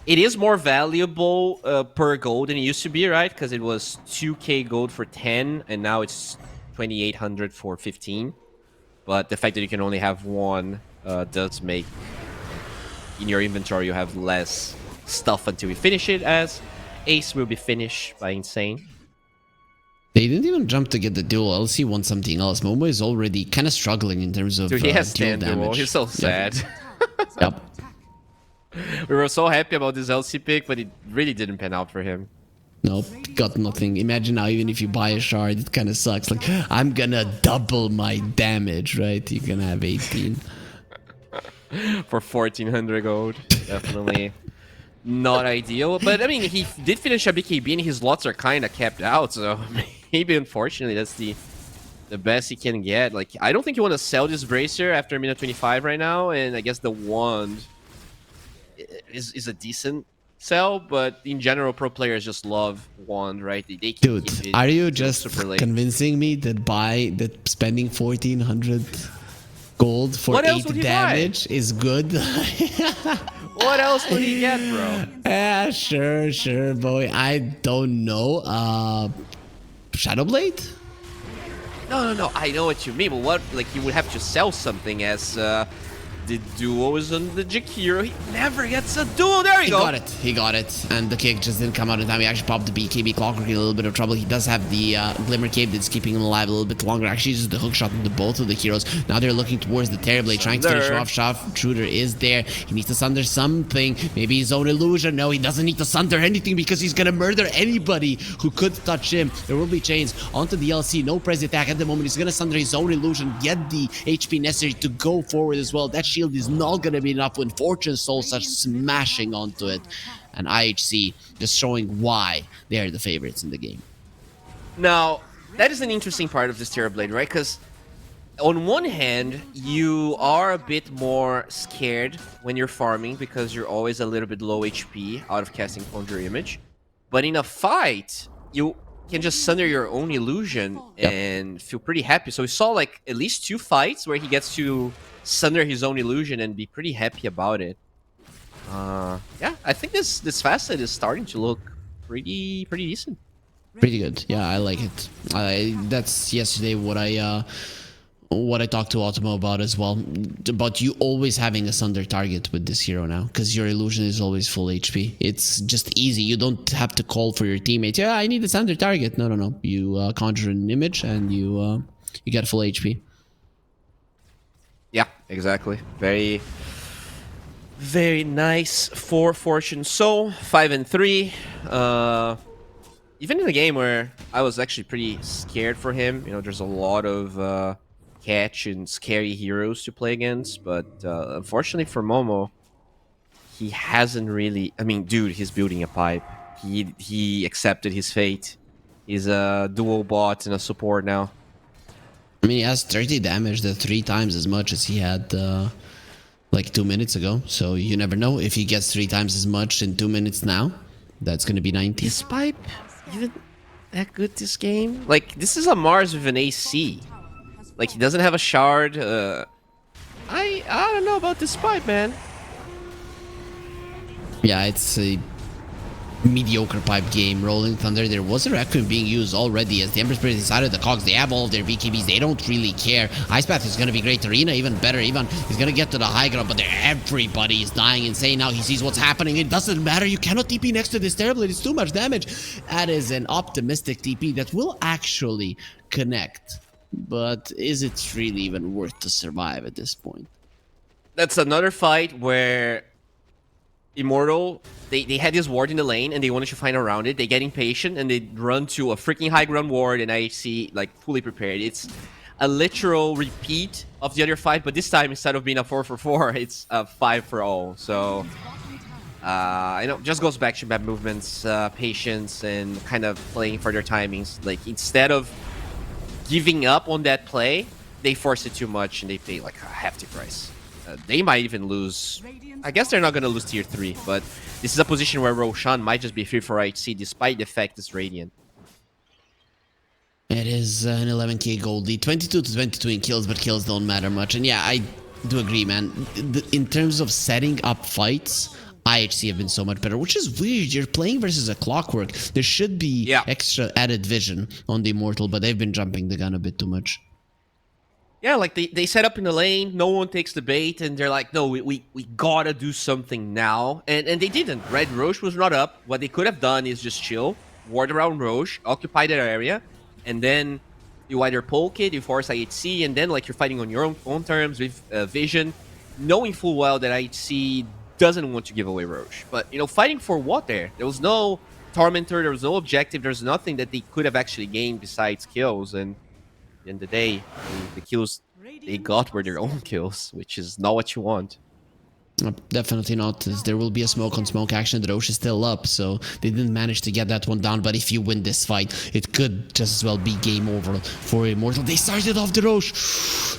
It is more valuable per gold than it used to be, right? Because it was 2k gold for 10, and now it's 2,800 for 15. But the fact that you can only have one does make in your inventory you have less stuff until you finish it, as Ace will be finished by Insane. They didn't even jump to get the duel. LC wants something else. Momo is already kind of struggling in terms of Dude, he has duel 10 damage. duel. He's so sad. Yep. We were so happy about this LC pick, but it really didn't pan out for him. Nope, got nothing. Imagine now, even if you buy a shard, it kind of sucks. Like, I'm gonna double my damage, right? You're gonna have 18. For 1,400 gold. Definitely not ideal. But, I mean, he did finish a BKB, and his lots are kind of capped out, so maybe, unfortunately, that's the best he can get. Like, I don't think you want to sell this Bracer after minute 25 right now, and I guess the Wand is a decent sell, but in general, pro players just love Wand, right? They Dude, are you just convincing me that spending 1,400 gold for 8 damage is good? What else would he get, bro? Yeah, sure, boy. I don't know. Shadowblade? No. I know what you mean, but what? Like, you would have to sell something as the duo is on the Jakiro. He never gets a duo. There we go. He got it. And the kick just didn't come out in time. He actually popped the BKB. Clockwork in a little bit of trouble. He does have the Glimmer Cape that's keeping him alive a little bit longer. Actually uses the hook shot into both of the heroes. Now they're looking towards the Terrorblade, trying to finish him off. Intruder is there. He needs to sunder something. Maybe his own illusion. No, he doesn't need to sunder anything because he's gonna murder anybody who could touch him. There will be chains onto the LC. No press attack at the moment. He's gonna sunder his own illusion, get the HP necessary to go forward as well. That shield is not gonna be enough when Fortune Soul starts smashing onto it. And IHC just showing why they are the favorites in the game. Now, that is an interesting part of this Terrorblade, right? Because on one hand, you are a bit more scared when you're farming because you're always a little bit low HP out of casting Conjure Image. But in a fight, you can just sunder your own illusion and feel pretty happy. So we saw like at least 2 fights where he gets to sunder his own illusion and be pretty happy about it. Yeah, I think this facet is starting to look pretty decent. Pretty good. Yeah, I like it. That's yesterday what I talked to Ultimo about as well. About you always having a sunder target with this hero now, because your illusion is always full HP. It's just easy. You don't have to call for your teammates. Yeah, I need a sunder target. No. You conjure an image and you get full HP. Yeah, exactly. Very nice for Fortune Soul. 5-3. Even in a game where I was actually pretty scared for him, you know, there's a lot of catch and scary heroes to play against, but unfortunately for Momo, he hasn't really. I mean, dude, he's building a pipe. He accepted his fate. He's a dual bot and a support now. I mean, he has 30 damage. That's 3 times as much as he had like 2 minutes ago. So you never know if he gets 3 times as much in 2 minutes now. That's gonna be 90. This pipe even that good this game? Like, this is a Mars with an AC. Like, he doesn't have a shard. I don't know about this pipe, man. Yeah, it's a mediocre pipe game. Rolling Thunder, there was a Requiem being used already as the Ember Spirit decided the cogs. They have all of their BKBs. They don't really care. Ice Path is going to be great. Arena even better. Ivan is going to get to the high ground, but everybody is dying insane now. He sees what's happening. It doesn't matter. You cannot TP next to this Terrorblade. It's too much damage. That is an optimistic TP that will actually connect. But is it really even worth to survive at this point? That's another fight where Immortal, they had this ward in the lane and they wanted to find around it. They get impatient and they run to a freaking high ground ward and IHC like fully prepared. It's a literal repeat of the other fight, but this time instead of being a 4-for-4, it's a 5-for-all. So I know, just goes back to bad movements, patience, and kind of playing for their timings. Like, instead of giving up on that play, they force it too much and they pay like a hefty price. They might even lose. I guess they're not going to lose tier 3, but this is a position where Roshan might just be free for IHC despite the fact it's Radiant. It is an 11k gold lead, 22 to 22 in kills, but kills don't matter much. And yeah, I do agree, man. In terms of setting up fights, IHC have been so much better, which is weird. You're playing versus a Clockwork. There should be extra added vision on the Immortal, but they've been jumping the gun a bit too much. Yeah, like they set up in the lane, no one takes the bait, and they're like, no, we gotta do something now. And they didn't, right? Roche was not up. What they could have done is just chill, ward around Roche, occupy that area, and then you either poke it, you force IHC, and then like you're fighting on your own terms with vision, knowing full well that IHC doesn't want to give away Roche. But, you know, fighting for what there? There was no Tormentor, there was no objective, there was nothing that they could have actually gained besides kills, and at the end of the day, the kills they got were their own kills, which is not what you want. Definitely not. There will be a smoke on smoke action. The Roche is still up, so they didn't manage to get that one down. But if you win this fight, it could just as well be game over for Immortal. They started off the Roche.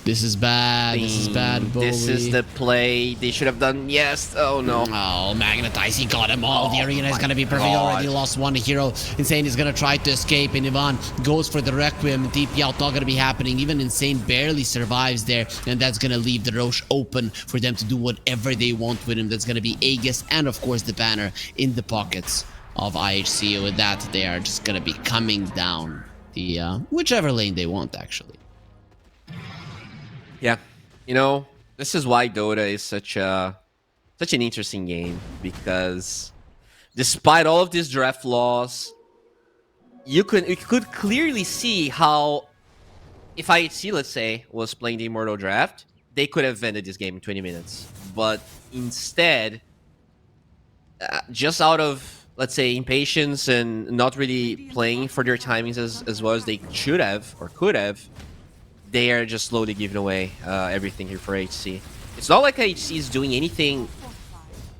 This is bad. This is bad, Bowie. This is the play they should have done. Yes. Oh, no. Oh, Magnetize. He got them all. The arena is going to be perfect. Already lost one hero. Insane is going to try to escape, and Ivan goes for the Requiem. TP out, not going to be happening. Even Insane barely survives there, and that's going to leave the Roche open for them to do whatever they want with him. That's going to be Aegis and of course the banner in the pockets of IHC. With that, they are just going to be coming down the whichever lane they want, actually. Yeah, you know, This is why Dota is such an interesting game, because despite all of these draft laws, you could clearly see how, if IHC, let's say, was playing the Immortal Draft, they could have ended this game in 20 minutes. But instead, just out of, let's say, impatience and not really playing for their timings as well as they should have or could have, they are just slowly giving away everything here for HC. It's not like HC is doing anything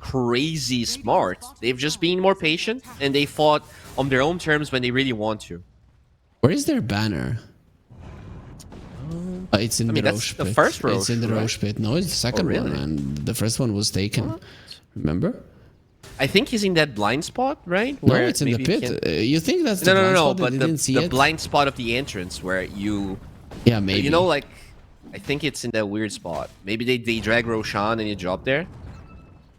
crazy smart. They've just been more patient, and they fought on their own terms when they really want to. Where is their banner? It's in the Roche the pit. first Roche, It's in the right? Roche pit. No, it's the second really? one, and the first one was taken. Remember? I think he's in that blind spot, right? No, Where it's in the maybe you pit. can't- You think that's the No, blind no, spot that but they the, didn't see the it? blind spot of the entrance where you... Yeah, maybe. You know, like, I think it's in that weird spot. Maybe they drag Roshan and you drop there.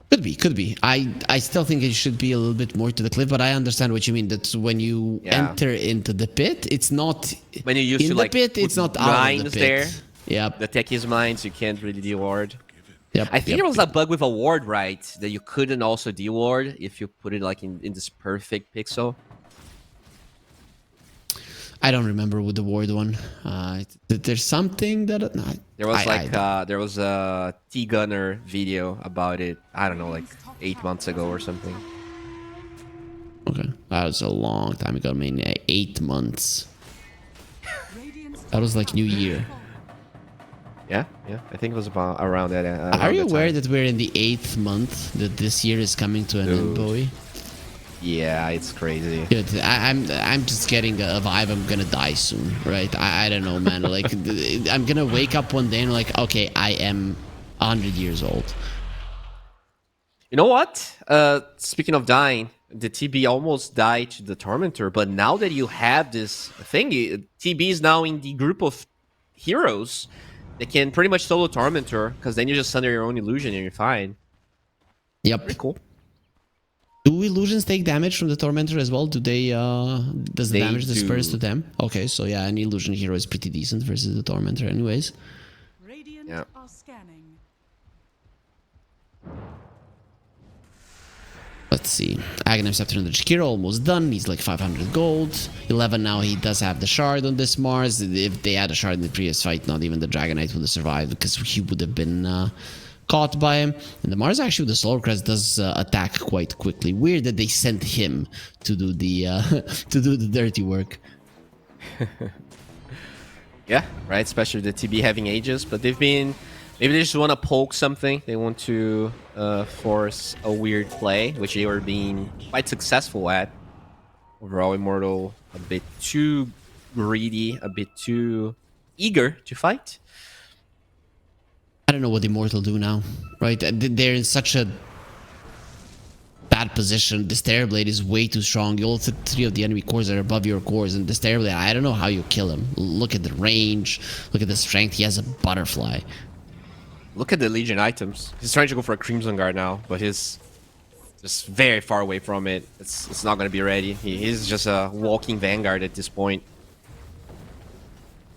Could be. I still think it should be a little bit more to the cliff, but I understand what you mean. That's when you enter into the pit, it's not When you used in to, the like, pit, it's put not out of mines the pit. there. Yep. The techies mines, you can't really deward. Yep. I think there was a bug with a ward, right? That you couldn't also deward if you put it like in this perfect pixel. I don't remember with the ward one. There's something that There was there was a T-Gunner video about it. I don't know, like 8 months ago or something. Okay, that was a long time ago. I mean, 8 months. That was like New Year. Yeah, I think it was about around that. Are you aware that we're in the 8th month that this year is coming to an end, Bowie? Yeah, it's crazy. Dude, I'm just getting a vibe. I'm gonna die soon, right? I don't know, man. Like I'm gonna wake up one day and like, okay, I am 100 years old. You know what? Speaking of dying, the TB almost died to the Tormentor, but now that you have this thing, TB is now in the group of heroes that can pretty much solo Tormentor, because then you just sunder your own illusion and you're fine. Yep. Pretty cool. Do illusions take damage from the Tormentor as well? Do they, does the damage disperse to them? Okay, so yeah, an illusion hero is pretty decent versus the Tormentor anyways. Radiant Yeah. are scanning. Let's see. Aghanim Scepter and the Shakira almost done. He's like 500 gold. 11 now. He does have the shard on this Mars. If they had a shard in the previous fight, not even the Dragonite would have survived because he would have been caught by him. And the Mars actually with the Solar Crest does attack quite quickly. Weird that they sent him to do the to do the dirty work. Yeah, right. Especially the TB having ages, but they've been... Maybe they just want to poke something. They want to force a weird play, which they were being quite successful at. Overall, Immortal a bit too greedy, a bit too eager to fight. I don't know what Immortal do now, right? They're in such a bad position. This Terrorblade is way too strong. All 3 of the enemy cores are above your cores, and this Terrorblade, I don't know how you kill him. Look at the range, look at the strength. He has a butterfly. Look at the Legion items. He's trying to go for a Crimson Guard now, but he's just very far away from it. It's not going to be ready. He's just a walking Vanguard at this point.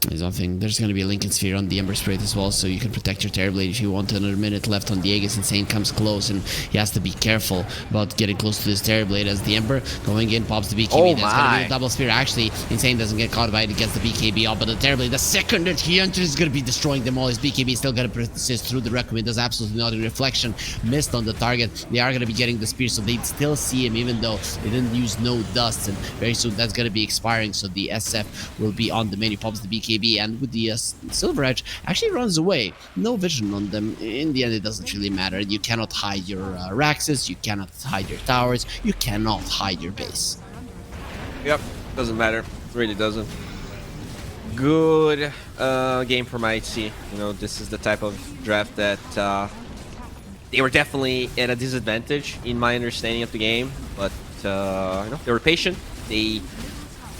There's nothing. There's going to be a Lincoln Sphere on the Ember Spirit as well, so you can protect your Terrorblade if you want. Another minute left on the Aegis. Insane comes close, and he has to be careful about getting close to this Terrorblade as the Ember going in, pops the BKB. Oh That's going to my. be a double spear. Actually, Insane doesn't get caught by it against the BKB off, but the Terrorblade, the second that he enters, is going to be destroying them all. His BKB is still going to persist through the Requiem. It does absolutely nothing. Reflection missed on the target. They are going to be getting the spear, so they still see him, even though they didn't use no dust, and very soon that's going to be expiring, so the SF will be on the menu. Pops the BKB, and with the Silver Edge actually runs away. No vision on them. In the end, it doesn't really matter. You cannot hide your Raxes, you cannot hide your towers, you cannot hide your base. Yep, doesn't matter. It really doesn't. Good game from IHC. You know, this is the type of draft that they were definitely at a disadvantage in my understanding of the game, but you know, they were patient. They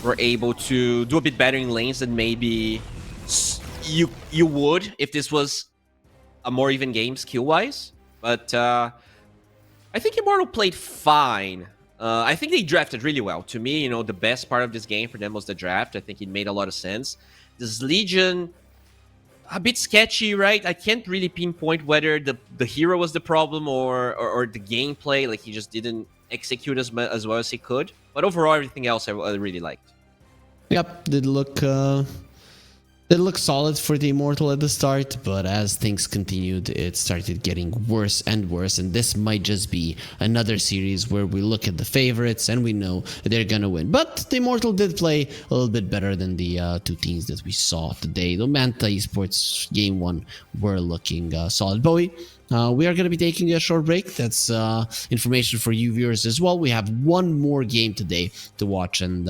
were able to do a bit better in lanes than maybe you would if this was a more even game skill-wise. But I think Immortal played fine. I think they drafted really well. To me, you know, the best part of this game for them was the draft. I think it made a lot of sense. This Legion, a bit sketchy, right? I can't really pinpoint whether the hero was the problem or the gameplay. Like he just didn't execute as well as he could. But overall, everything else I really liked. Yep, did look solid for the Immortal at the start, but as things continued, it started getting worse and worse, and this might just be another series where we look at the favorites and we know they're gonna win. But the Immortal did play a little bit better than the two teams that we saw today. The Manta Esports Game 1 were looking solid. Bowie, we are going to be taking a short break. That's information for you viewers as well. We have one more game today to watch, and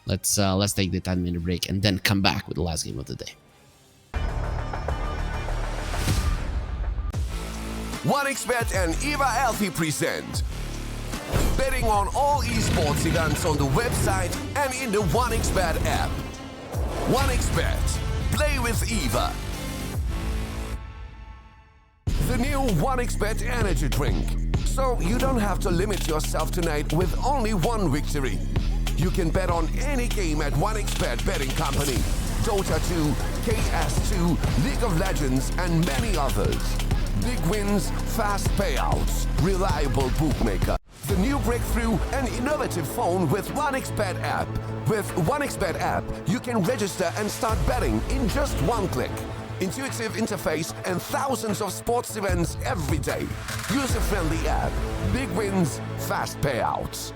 let's take the 10-minute break and then come back with the last game of the day. 1xBet and Eva Alfie present betting on all esports events on the website and in the 1xBet app. 1xBet, play with Eva. The new 1xBet energy drink. So you don't have to limit yourself tonight with only one victory. You can bet on any game at 1xBet betting company. Dota 2, KS2, League of Legends, and many others. Big wins, fast payouts, reliable bookmaker. The new breakthrough and innovative phone with 1xBet app. With 1xBet app, you can register and start betting in just one click. Intuitive interface and thousands of sports events every day. User-friendly app. Big wins, fast payouts.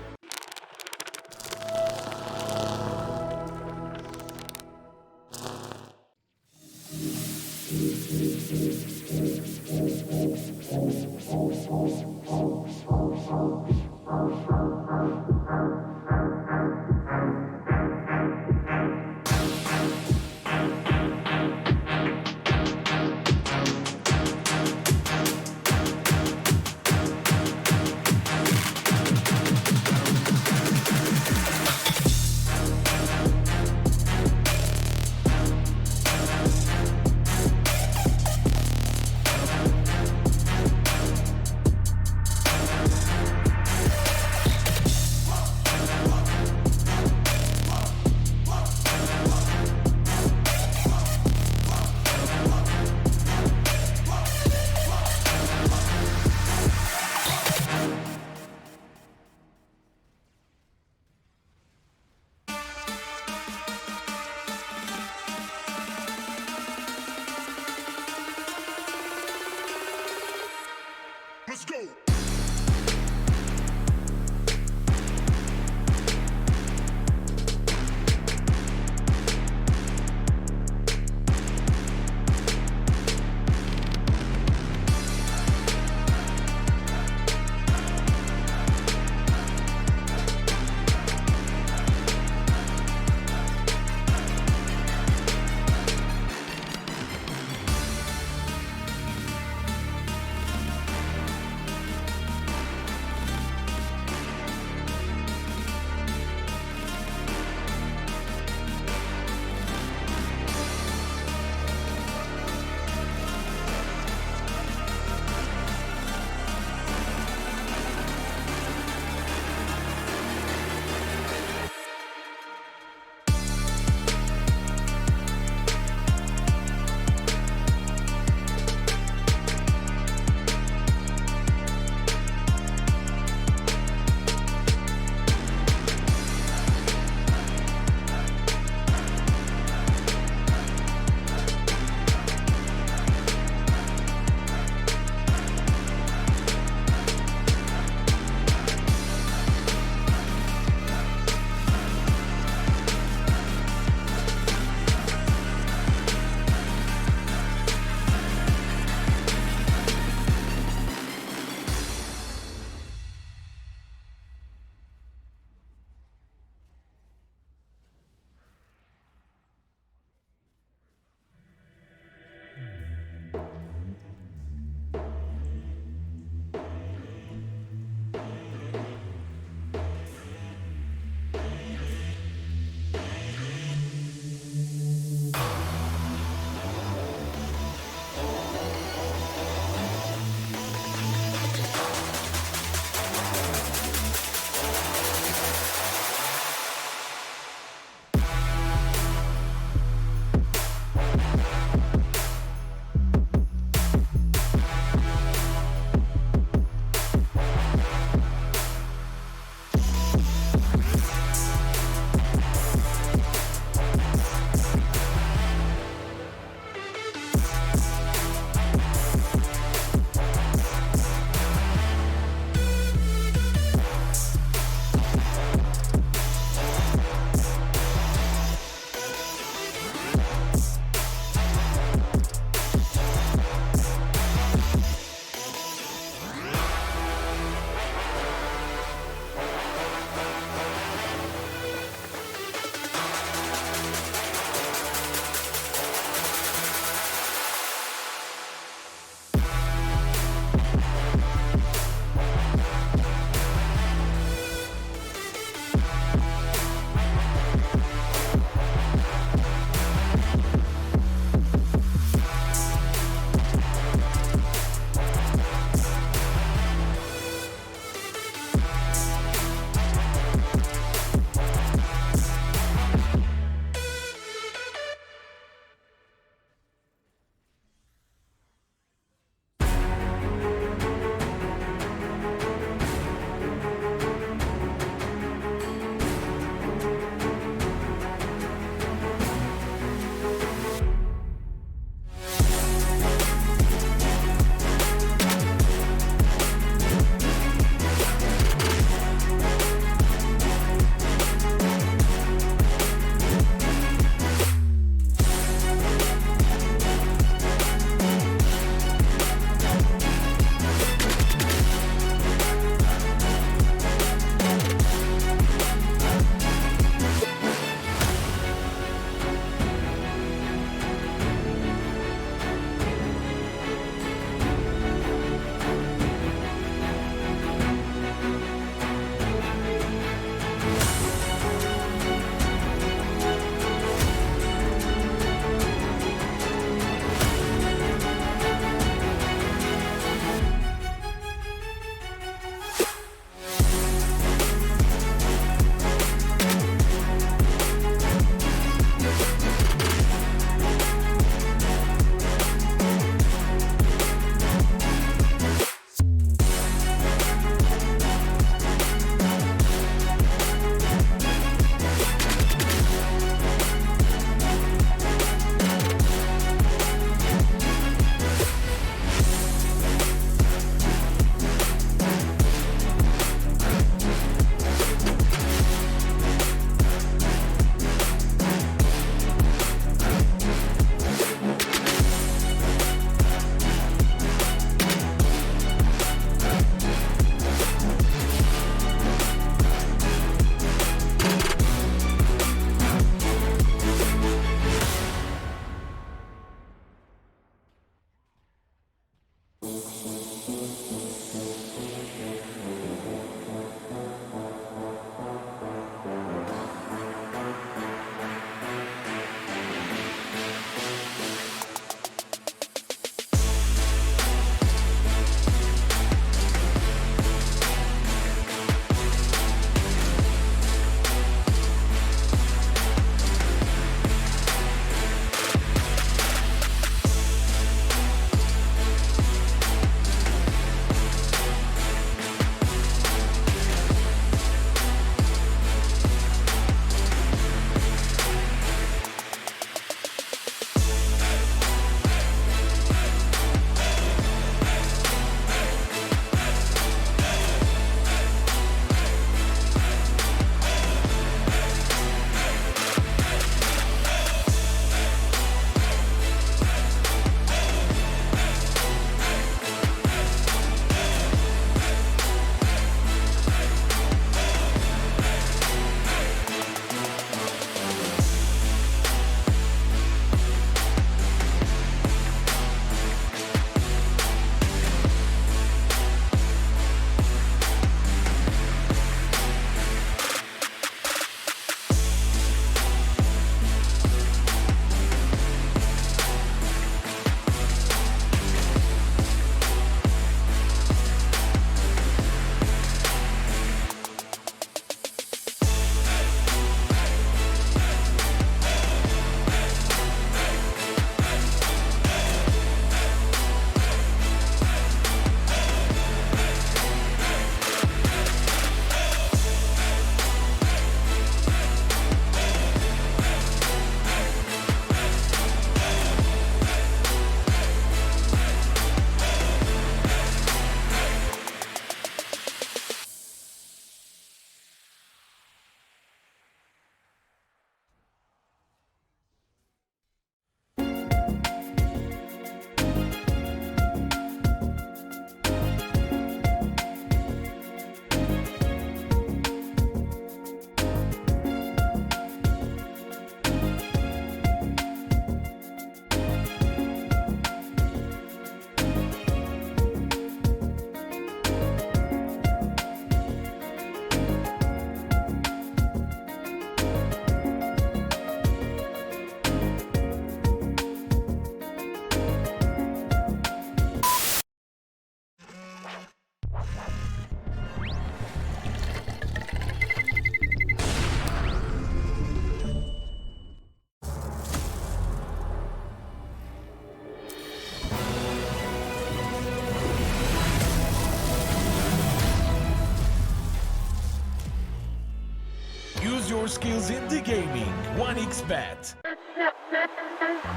Use your skills in the gaming. 1xBet.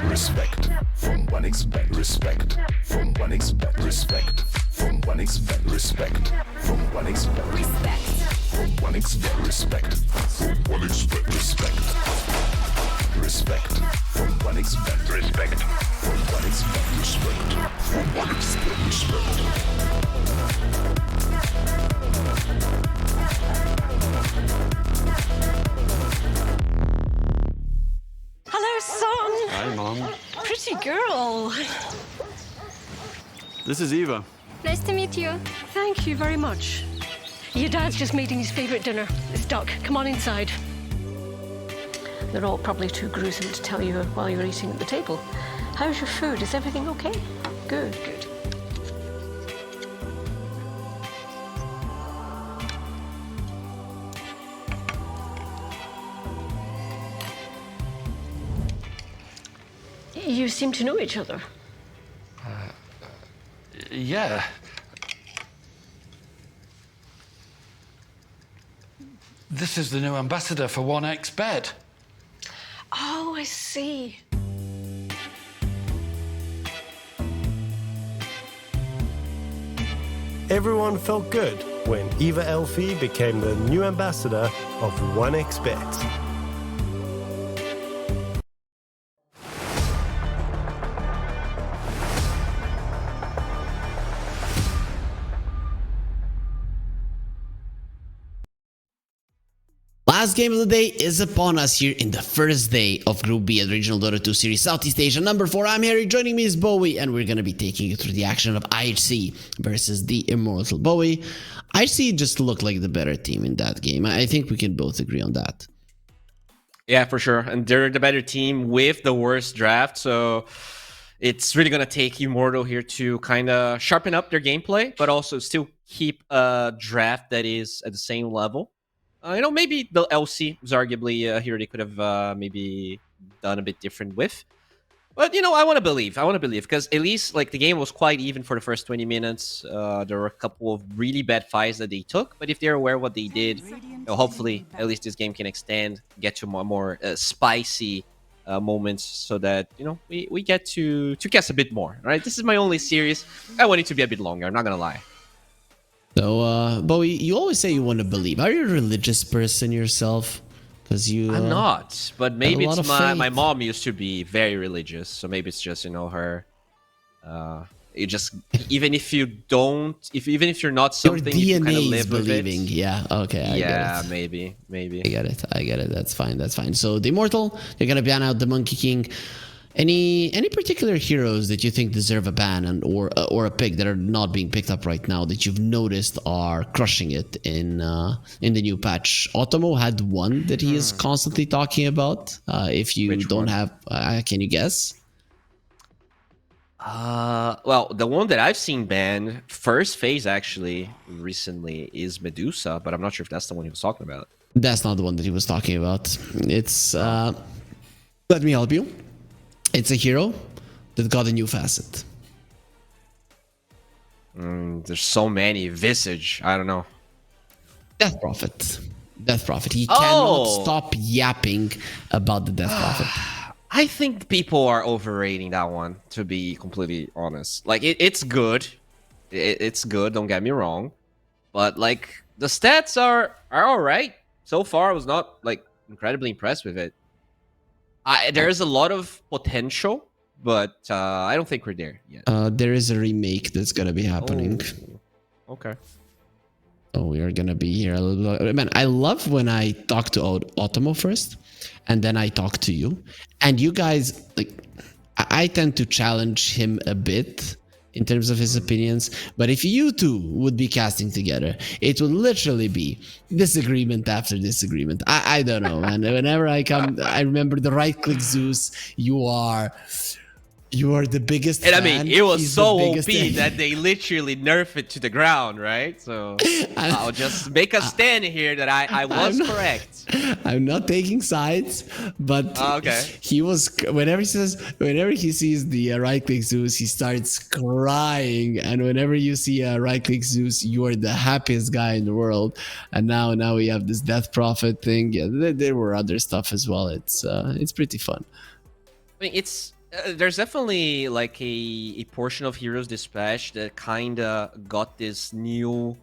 Respect from 1xBet. Respect from 1xBet. Respect from 1xBet. Respect from 1xBet. Respect from 1xBet. Respect from 1xBet. Respect. Respect from 1xBet. Respect from 1xBet. Respect from 1xBet. Respect. Hello, son. Hi, Mom. Pretty girl. This is Eva. Nice to meet you. Thank you very much. Your dad's just making his favorite dinner. It's duck. Come on inside. They're all probably too gruesome to tell you while you're eating at the table. How's your food? Is everything okay? Good, good. You seem to know each other. Yeah. This is the new ambassador for 1xBet. Oh, I see. Everyone felt good when Eva Elfie became the new ambassador of 1xBet. Last game of the day is upon us here in the first day of Group B at Regional Dota 2 Series Southeast Asia number 4. I'm Harry, joining me is Bowie, and we're going to be taking you through the action of IHC versus the Immortal. Bowie, IHC just looked like the better team in that game. I think we can both agree on that. Yeah, for sure. And they're the better team with the worst draft, so it's really going to take Immortal here to kind of sharpen up their gameplay, but also still keep a draft that is at the same level. Maybe the LC was arguably a hero they could have maybe done a bit different with. But, I want to believe. Because at least, like, the game was quite even for the first 20 minutes. There were a couple of really bad fights that they took. But if they're aware of what they did, hopefully, at least this game can extend, get to more spicy moments so that, we get to guess a bit more. Right? This is my only series. I want it to be a bit longer. I'm not going to lie. So, Bowie, you always say you want to believe. Are you a religious person yourself? Because I'm not, but maybe it's my faith. mom used to be very religious, so maybe it's just her. You just even if you don't, even if you're not something, your you DNA kind of is live with believing. it. Yeah. Okay. I get it. maybe. I get it. That's fine. So the Immortal, they're gonna ban out the Monkey King. Any particular heroes that you think deserve a ban or a pick that are not being picked up right now that you've noticed are crushing it in the new patch? Otomo had one that he is constantly talking about. If you Which don't one? have, can you guess? Well, the one that I've seen banned first phase actually recently is Medusa, but I'm not sure if that's the one he was talking about. That's not the one that he was talking about. It's let me help you. It's a hero that got a new facet. There's so many. Visage. I don't know. Death Prophet. He cannot stop yapping about the Death Prophet. I think people are overrating that one, to be completely honest. Like, it's good. It's good, don't get me wrong. But, like, the stats are all right. So far, I was not, like, incredibly impressed with it. There's a lot of potential, but I don't think we're there yet. There is a remake that's gonna be happening. Oh, okay. Oh, we are gonna be here a little bit. Man, I love when I talk to Otomo first, and then I talk to you. And you guys, like, I tend to challenge him a bit in terms of his opinions. But if you two would be casting together, it would literally be disagreement after disagreement. I don't know, man. Whenever I come, I remember the right-click Zeus. You are You are the biggest And I fan. mean, it was He's so the OP biggest that they literally nerfed it to the ground, right? So I'll just make a stand here that I was correct. I'm not taking sides, but Okay. he was whenever he sees the right click Zeus, he starts crying, and whenever you see a right click Zeus, you are the happiest guy in the world. And now we have this Death Prophet thing. Yeah, there were other stuff as well. It's pretty fun. I mean, it's there's definitely like a portion of Heroes Dispatch that kind of got this new.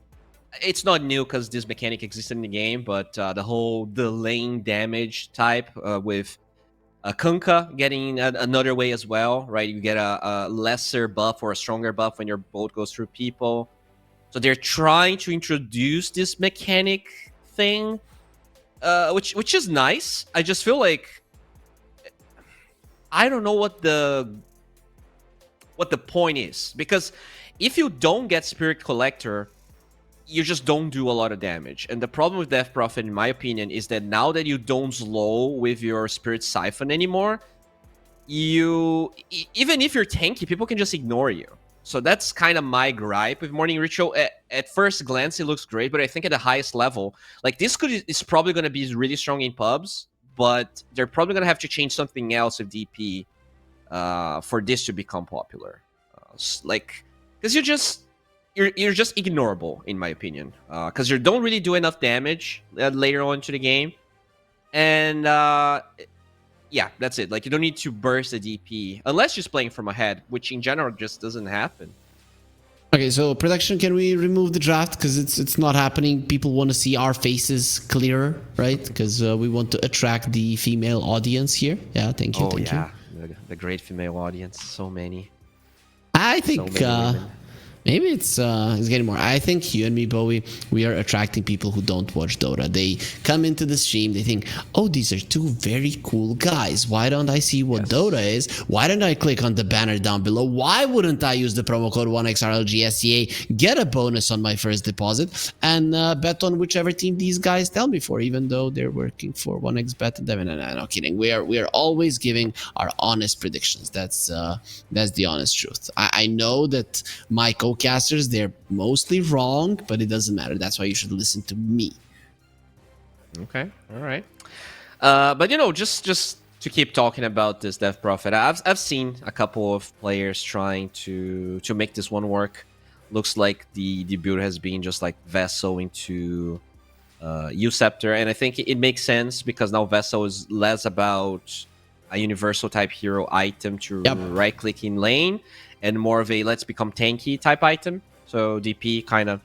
It's not new because this mechanic existed in the game, but the whole delaying damage type with Kunkka getting another way as well, right? You get a lesser buff or a stronger buff when your bolt goes through people. So they're trying to introduce this mechanic thing, which is nice. I just feel like I don't know what the point is, because if you don't get Spirit Collector, you just don't do a lot of damage. And the problem with Death Prophet, in my opinion, is that now that you don't slow with your Spirit Siphon anymore, even if you're tanky, people can just ignore you. So that's kind of my gripe with Morning Ritual. At first glance, it looks great, but I think at the highest level, like this is probably going to be really strong in pubs, but they're probably going to have to change something else with DP for this to become popular. Because you're just ignorable, in my opinion, because you don't really do enough damage later on to the game, and yeah, that's it. Like, you don't need to burst the DP unless you're playing from ahead, which in general just doesn't happen. Okay, so production, can we remove the draft because it's not happening? People want to see our faces clearer, right? Because we want to attract the female audience here. Yeah, thank you. Thank you. The great female audience, so many. I think maybe it's getting more. I think you and me, Bowie, we are attracting people who don't watch Dota. They come into the stream, they think, oh, these are two very cool guys. Why don't I see what Dota is? Why don't I click on the banner down below? Why wouldn't I use the promo code 1XRLGSCA, get a bonus on my first deposit, and bet on whichever team these guys tell me for, even though they're working for 1xBet? No kidding. We are always giving our honest predictions. That's the honest truth. I know that my casters, they're mostly wrong, but it doesn't matter. That's why you should listen to me. Okay, all right. But just to keep talking about this Death Prophet, I've seen a couple of players trying to make this one work. Looks like the build has been just like Vessel into U-Scepter, and I think it makes sense because now Vessel is less about a universal type hero item to right click in lane, and more of a let's become tanky type item. So DP kind of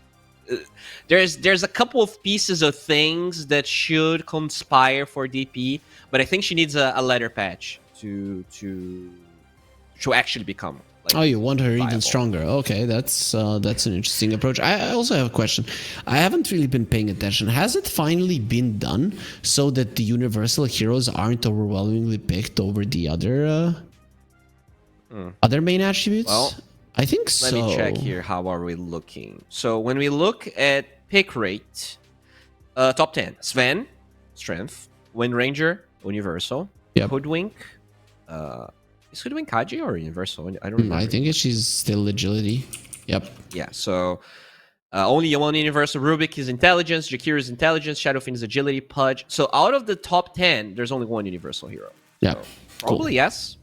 there's a couple of pieces of things that should conspire for DP, but I think she needs a ladder patch to actually become. Like, oh, you want her viable. even stronger? Okay, that's an interesting approach. I also have a question. I haven't really been paying attention. Has it finally been done so that the universal heroes aren't overwhelmingly picked over the other main attributes? Well, I think so. Let me check here. How are we looking? So when we look at pick rate, top 10: Sven, Strength; Wind Ranger, Universal; Hoodwink. Is Hoodwink Kaji or Universal? I don't remember. I think she's still Agility. Yep. Yeah. So only one Universal. Rubik is Intelligence. Jakir is Intelligence. Shadowfiend is Agility. Pudge. So out of the top 10, there's only one Universal hero. Yeah. So probably yes.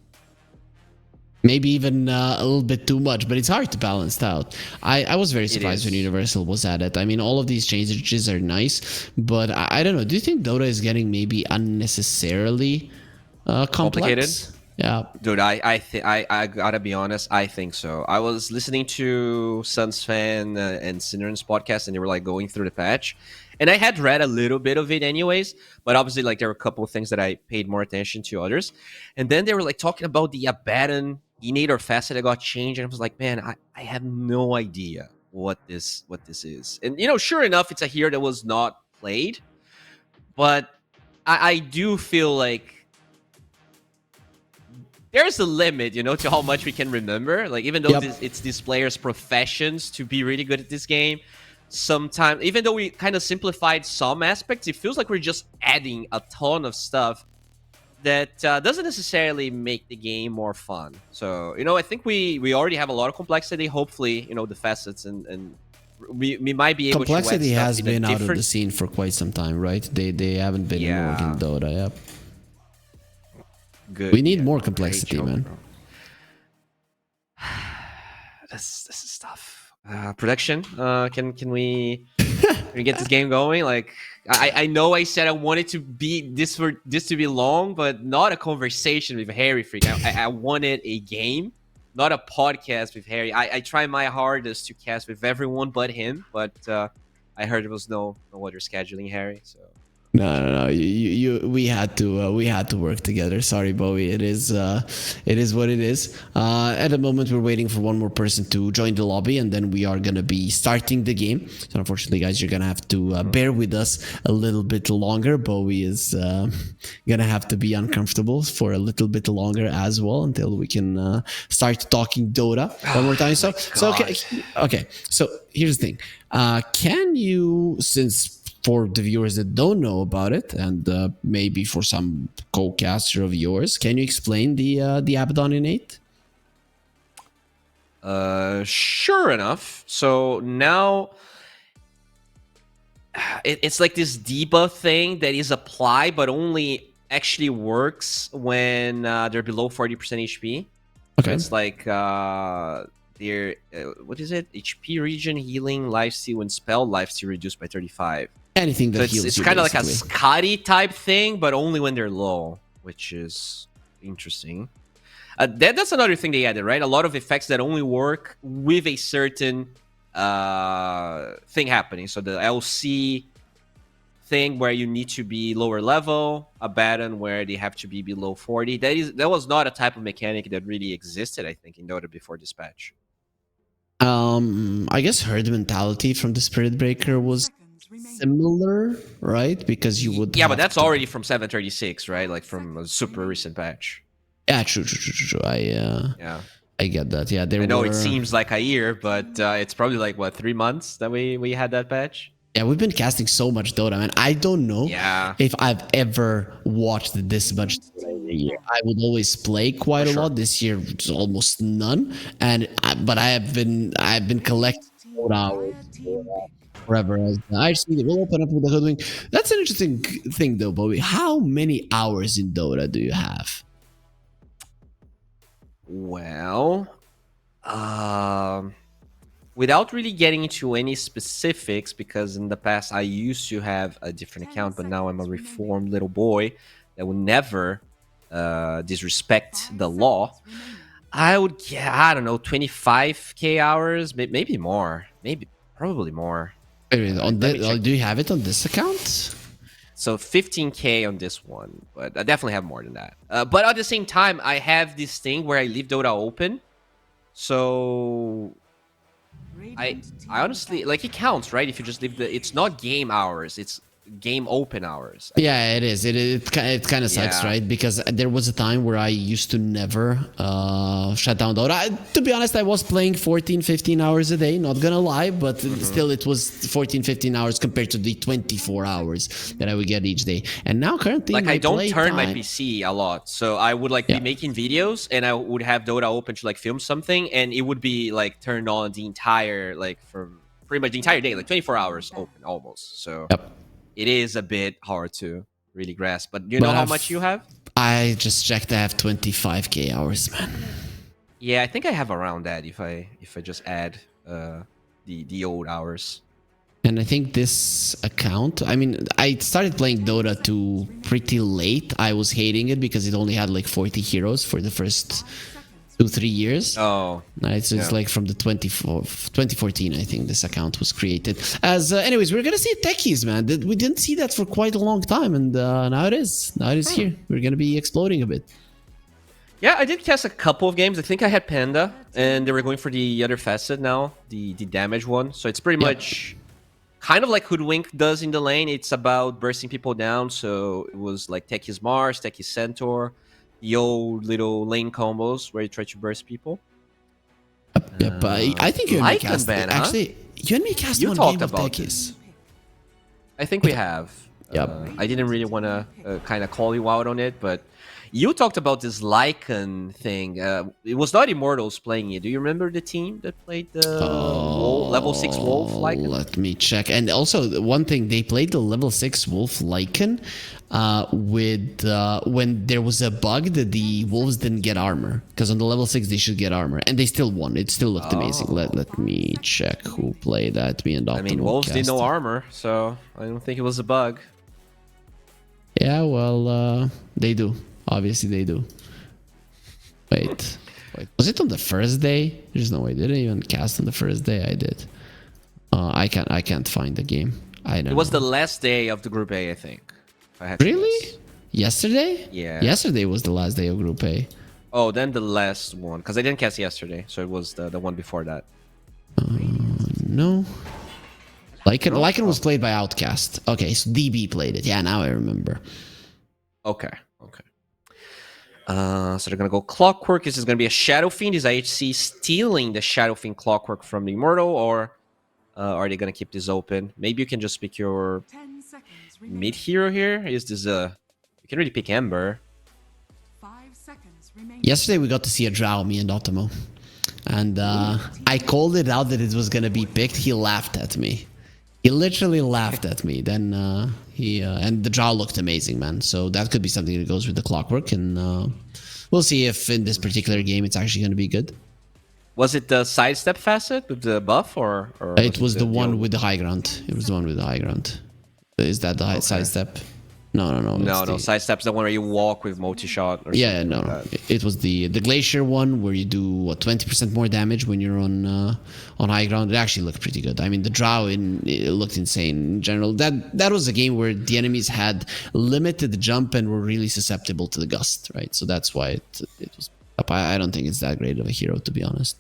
Maybe even a little bit too much, but it's hard to balance out. I was very surprised when Universal was at it. I mean, all of these changes are nice, but I don't know. Do you think Dota is getting maybe unnecessarily complicated? Yeah, dude, I gotta be honest. I think so. I was listening to Suns Fan and Sinner's podcast, and they were like going through the patch, and I had read a little bit of it anyways. But obviously, like there were a couple of things that I paid more attention to others, and then they were like talking about the Abaddon innate or facet that got changed, and I was like, man, I have no idea what this is. And sure enough, it's a hero that was not played, but I do feel like there's a limit, to how much we can remember. Like, even though it's these players' professions to be really good at this game, sometimes, even though we kind of simplified some aspects, it feels like we're just adding a ton of stuff that doesn't necessarily make the game more fun. So I think we already have a lot of complexity. Hopefully, the facets and we might be able Complexity to add stuff has in a been out of different... the scene for quite some time, right? They haven't been Yeah. in Dota. Yep. Good. We need more Great complexity, joke, man. bro. This is tough. Production. Can we get this game going? Like, I know I said I wanted to be this to be long, but not a conversation with Harry Freak. I wanted a game, not a podcast with Harry. I try my hardest to cast with everyone but him, but I heard there was no other scheduling, Harry. So No. We had to work together. Sorry, Bowie. It is what it is. At the moment, we're waiting for one more person to join the lobby, and then we are gonna be starting the game. So unfortunately, guys, you're gonna have to bear with us a little bit longer. Bowie is gonna have to be uncomfortable for a little bit longer as well until we can start talking Dota one more time. So okay. So here's the thing. Can you, since for the viewers that don't know about it, and maybe for some co-caster of yours, can you explain the Abaddon Innate? Sure enough. So now it's like this debuff thing that is applied, but only actually works when they're below 40% HP. Okay. So it's like their what is it? HP regen, healing, lifesteal, and spell lifesteal reduced by 35. Anything that So heals it's you, kind of like a basically. Scotty type thing, but only when they're low, which is interesting. That's another thing they added, right? A lot of effects that only work with a certain thing happening. So the LC thing where you need to be lower level, a Abaddon where they have to be below 40. That was not a type of mechanic that really existed, I think, in Dota before Dispatch. I guess herd mentality from the Spirit Breaker was similar, right? Because you would but that's already from 736, right? Like from a super recent patch. Yeah, true. I get that. Yeah, I know it seems like a year, but it's probably like what, 3 months that we had that patch. Yeah, we've been casting so much Dota, man. I don't know if I've ever watched this much Dota in a year. I would always play quite a lot. This year, it's almost none. But I've been collecting Dota hours forever. I see we'll open up with the Hoodwink. That's an interesting thing, though, Bobby. How many hours in Dota do you have? Well, without really getting into any specifics, because in the past I used to have a different account, but now I'm a reformed little boy that would never disrespect the law. I would get, I don't know, 25k hours, maybe more, probably more. Wait, do you have it on this account? So 15k on this one, but I definitely have more than that. But at the same time, I have this thing where I leave Dota open. So I honestly, like, it counts, right? If you just leave it's not game hours, it's game open hours. Yeah, it is. It kind of sucks, right? Because there was a time where I used to never shut down Dota. To be honest, I was playing 14, 15 hours a day, not gonna lie, but still it was 14, 15 hours compared to the 24 hours that I would get each day. And now currently, like, I don't turn my PC a lot, so I would like be making videos and I would have Dota open to like film something, and it would be like turned on the entire, like, from pretty much the entire day, like 24 hours open almost. So it is a bit hard to really grasp. But you know how much you have? I just checked. I have 25k hours, man. Yeah, I think I have around that if I just add the old hours. And I think this account, I mean, I started playing Dota 2 pretty late. I was hating it because it only had like 40 heroes for the first 2-3 years. Oh, it's like from the 2014, I think this account was created. Anyways, we're gonna see techies, man. We didn't see that for quite a long time, and now it is. Now it is here. We're gonna be exploding a bit. Yeah, I did cast a couple of games. I think I had Panda, and they were going for the other facet now, the damage one. So it's pretty much kind of like Hoodwink does in the lane. It's about bursting people down. So it was like Techies Mars, Techies Centaur, the old little lane combos where you try to burst people. Yep, I think you and me cast. Actually, you and me cast one game of Techies. I think we have. Yep. I didn't really want to kind of call you out on it, but you talked about this Lycan thing. It was not Immortals playing it. Do you remember the team that played the level 6 Wolf Lycan? Let me check. And also, one thing, they played the level 6 Wolf Lycan with when there was a bug that the wolves didn't get armor. Because on the level 6, they should get armor. And they still won. It still looked amazing. Let me check who played that. Me and Dr. I mean, wolves did no armor, so I don't think it was a bug. Yeah, well, they do. Obviously, they do. Wait. Was it on the first day? There's no way. Did I even cast on the first day? I did. I can't find the game. I don't. It was know. the last day of the Group A, I think. I have to Really? guess. Yesterday? Yeah. Yesterday was the last day of Group A. Oh, then the last one, because I didn't cast yesterday, so it was the one before that. No. Lycan was played by Outcast. Okay, so DB played it. Yeah, now I remember. Okay. So they're gonna go Clockwork. This is gonna be a Shadow Fiend. Is IHC stealing the Shadow Fiend Clockwork from the Immortal, or are they gonna keep this open? Maybe you can just pick your 10 seconds remaining. mid hero here. Is this you can really pick Ember. 5 seconds remaining. Yesterday we got to see a Drow, me and Ottomo. And I called it out that it was gonna be picked. He laughed at me. He literally laughed at me. Then and the Drow looked amazing, man. So that could be something that goes with the Clockwork, and we'll see if in this particular game it's actually going to be good. Was it the sidestep facet with the buff, or It was the one with the high ground. It was the one with the high ground. Is that the high sidestep? No. No. Sidestep's the one where you walk with multi-shot. Or Yeah, something no. like that. It was the glacier one where you do what 20% more damage when you're on high ground. It actually looked pretty good. I mean, the Drow it looked insane in general. That was a game where the enemies had limited jump and were really susceptible to the gust, right? So that's why it was up. I don't think it's that great of a hero, to be honest.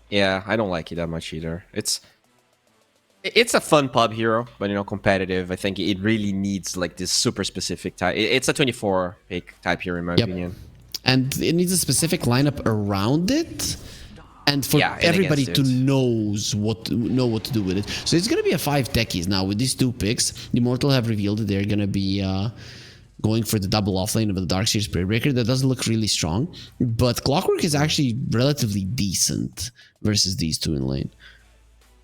Yeah, I don't like it that much either. It's a fun pub hero, but competitive. I think it really needs like this super specific type. It's a 24 pick type hero in my opinion. And it needs a specific lineup around it, and for and everybody against to it. know what to do with it. So it's gonna be a 5 techies now with these 2 picks. The Immortal have revealed that they're gonna be going for the double offlane of the Darkseer Spiritbreaker. That doesn't look really strong, but Clockwork is actually relatively decent versus these 2 in lane.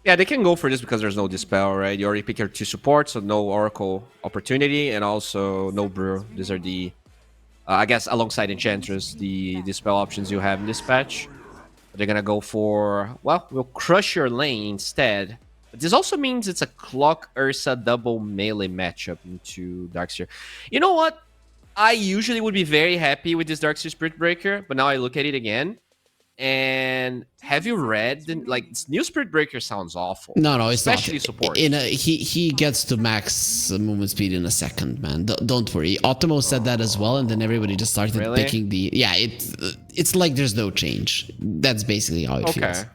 Yeah, they can go for this because there's no Dispel, right? You already pick your 2 supports, so no Oracle opportunity, and also no Brew. These are the, I guess, alongside Enchantress, the Dispel options you have in this patch. They're gonna go for, well, we'll crush your lane instead. But this also means it's a Clock Ursa double melee matchup into Darkseer. You know what? I usually would be very happy with this Darkseer Spiritbreaker, but now I look at it again. And have you read new Spiritbreaker sounds awful? No, it's especially not. support. He gets to max movement speed in a second, man. Don't worry. Ottomo said that as well, and then everybody just started Really? picking the. Yeah, it's like there's no change. That's basically how it feels.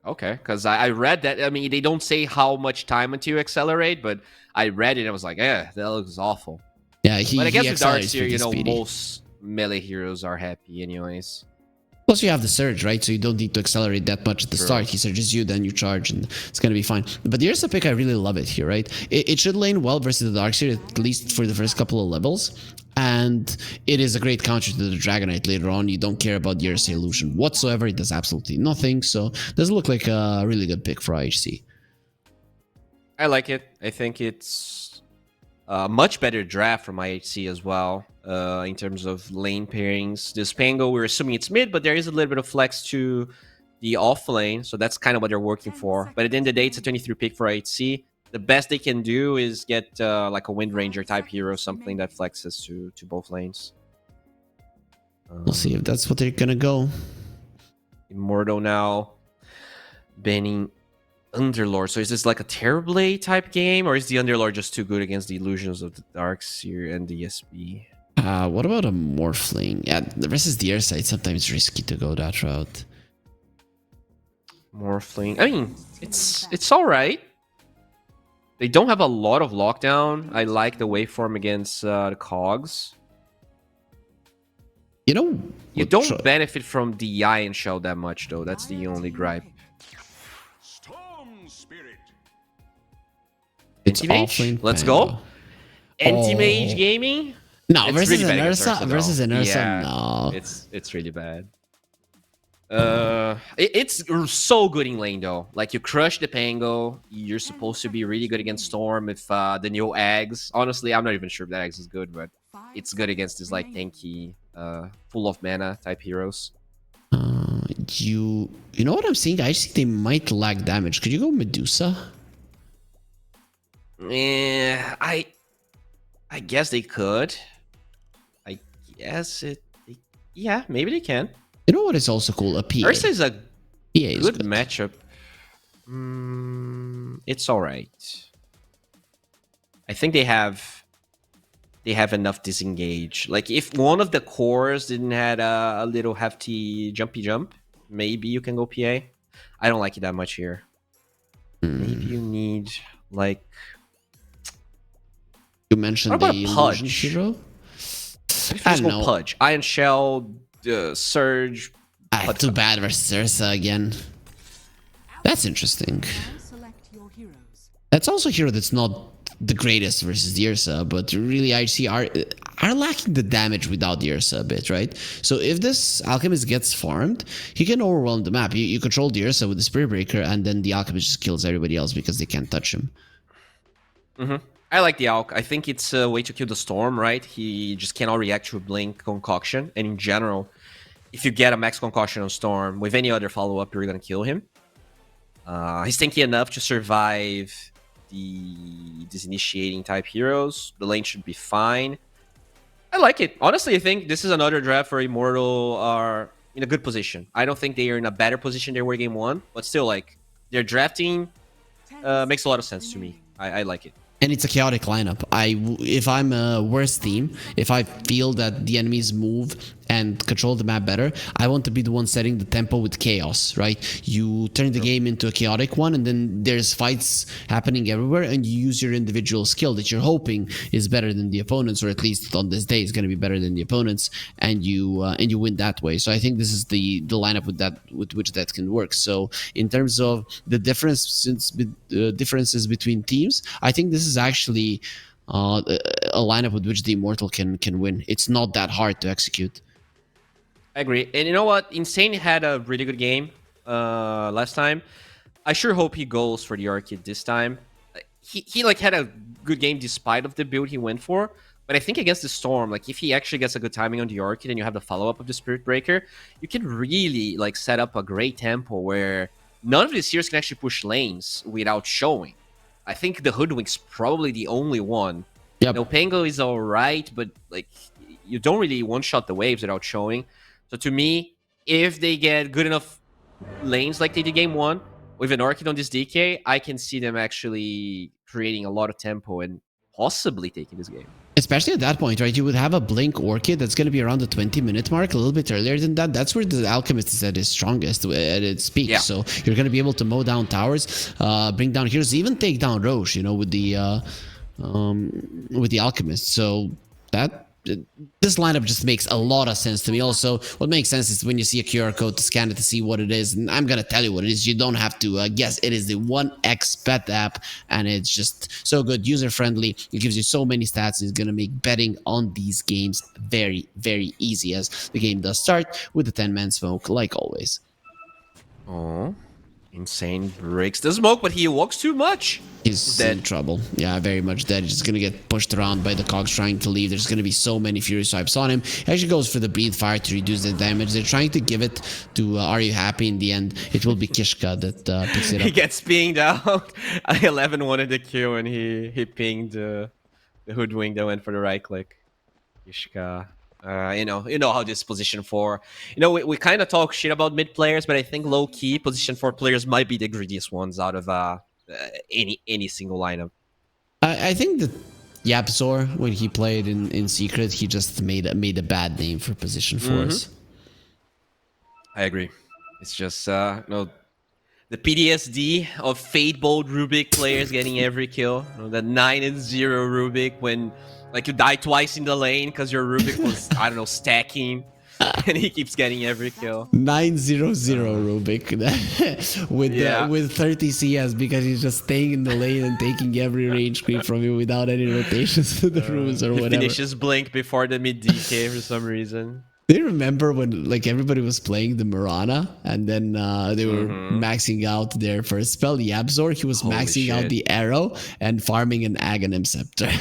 Okay, because I read that. I mean, they don't say how much time until you accelerate, but I read it and I was like, that looks awful. Yeah, but I guess he with accelerates Darkseer, pretty speedy. most melee heroes are happy anyways. Plus, you have the surge, right? So you don't need to accelerate that much at the start. He surges you, then you charge, and it's going to be fine. But here's a pick, I really love it here, right? It should lane well versus the Darkseer, at least for the first couple of levels. And it is a great counter to the Dragonite later on. You don't care about the Ursa Illusion whatsoever. It does absolutely nothing. So does look like a really good pick for IHC. I like it. I think it's a much better draft from IHC as well. In terms of lane pairings. This Pango, we're assuming it's mid, but there is a little bit of flex to the off lane, so that's kind of what they're working for. But at the end of the day, it's a 23 pick for IHC. The best they can do is get like a Wind Ranger type hero, something that flexes to both lanes. We'll see if that's what they're gonna go. Immortal now banning Underlord. So is this like a Terrorblade type game, or is the Underlord just too good against the illusions of the Darkseer and the SB? What about a Morphling? Yeah, versus the Ursa, it's sometimes risky to go that route. Morphling. I mean, it's all right. They don't have a lot of lockdown. I like the waveform against the Cogs. You know, you don't benefit from the Iron Shell that much, though. That's the only gripe. It's Let's go. Anti-Mage Gaming? No, It's versus really bad an against Ursa? though. Versus an Ursa? Yeah, No. it's really bad. It's so good in lane though. Like you crush the Pango, you're supposed to be really good against Storm with the new eggs. Honestly, I'm not even sure if that eggs is good, but it's good against this like tanky, full of mana type heroes. You know what I'm saying? I think they might lack damage. Could you go Medusa? Yeah, I guess they could. I guess it. Yeah, maybe they can. You know what is also cool? A PA. Ursa is a PA is good matchup. It's all right. I think they have enough disengage. Like if one of the cores didn't had a little hefty jumpy jump, maybe you can go PA. I don't like it that much here. Maybe you need like. You mentioned what about the a illusion Pudge? hero. I don't know. Pudge, Iron Shell, Surge. Too bad versus Ursa again. That's interesting. Now select your heroes. That's also a hero that's not the greatest versus the Ursa, but really I see are lacking the damage without the Ursa a bit, right? So if this Alchemist gets farmed, he can overwhelm the map. You control the Ursa with the Spirit Breaker, and then the Alchemist just kills everybody else because they can't touch him. I like the Alch. I think it's a way to kill the Storm, right? He just cannot react to a Blink Concoction, and in general, if you get a max Concoction on Storm with any other follow-up, you're gonna kill him. He's tanky enough to survive these initiating type heroes. The lane should be fine. I like it. Honestly, I think this is another draft where Immortal are in a good position. I don't think they are in a better position they were game one, but still, like, their drafting makes a lot of sense to me. I like it. And it's a chaotic lineup. If I'm a worse team, if I feel that the enemies move and control the map better, I want to be the one setting the tempo with chaos, right? You turn the game into a chaotic one, and then there's fights happening everywhere, and you use your individual skill that you're hoping is better than the opponents, or at least on this day is going to be better than the opponents, and you win that way. So I think this is the lineup with which that can work. So in terms of the differences between teams, I think this is actually a lineup with which the Immortal can win. It's not that hard to execute. I agree. And you know what? Insane had a really good game last time. I sure hope he goes for the Orchid this time. He like had a good game despite of the build he went for. But I think against the Storm, like if he actually gets a good timing on the Orchid and you have the follow-up of the Spirit Breaker, you can really like set up a great tempo where none of these heroes can actually push lanes without showing. I think the Hoodwink's probably the only one. Yep. No, Pango is alright, but like you don't really one-shot the waves without showing. So to me, if they get good enough lanes like they did game one, with an Orchid on this DK, I can see them actually creating a lot of tempo and possibly taking this game. Especially at that point, right? You would have a Blink Orchid that's going to be around the 20-minute mark, a little bit earlier than that. That's where the Alchemist is at its strongest, at its peak. Yeah. So you're going to be able to mow down towers, bring down heroes, even take down Roche, with the Alchemist. So this lineup just makes a lot of sense to me. Also, what makes sense is when you see a QR code to scan it to see what it is. And I'm going to tell you what it is. You don't have to guess. It is the 1xBet app, and it's just so good, user-friendly. It gives you so many stats. It's going to make betting on these games very, very easy, as the game does start with the 10-man smoke, like always. Oh, Insane breaks the smoke, but he walks too much. He's in trouble. Yeah, very much dead. He's just going to get pushed around by the cogs trying to leave. There's going to be so many Fury Swipes on him. He actually goes for the Breathe Fire to reduce the damage. They're trying to give it to Are You Happy? In the end, it will be Kishka that picks it up. He gets pinged out. 11 wanted the kill, and he pinged the Hoodwink that went for the right click. Kishka. You know how this position 4. We kind of talk shit about mid players, but I think low key position 4 players might be the greediest ones out of any single lineup. I think that Yapzor, when he played in Secret, he just made a bad name for position 4s. I agree. It's just the PTSD of Fate Bold Rubik players getting every kill. The 9-0 Rubik when. Like you die twice in the lane because your Rubik was, I don't know, stacking. and he keeps getting every kill. 900 Rubik with 30 CS because he's just staying in the lane and taking every range creep from you without any rotations to the rooms or He whatever. finishes Blink before the mid DK for some reason. Do you remember when like everybody was playing the Mirana and then they were maxing out their first spell, the Absor? He was Holy maxing out shit. the arrow and farming an Aghanim Scepter.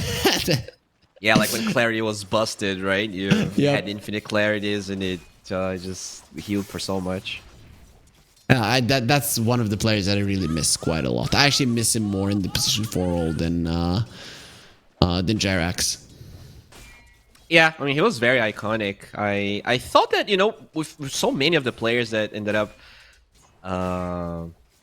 Yeah, like when Clarity was busted, right? You Yep. had infinite clarities and it just healed for so much. That's one of the players that I really miss quite a lot. I actually miss him more in the position 4 role than Jerax. Yeah, I mean, he was very iconic. I thought that, you know, with so many of the players that ended up,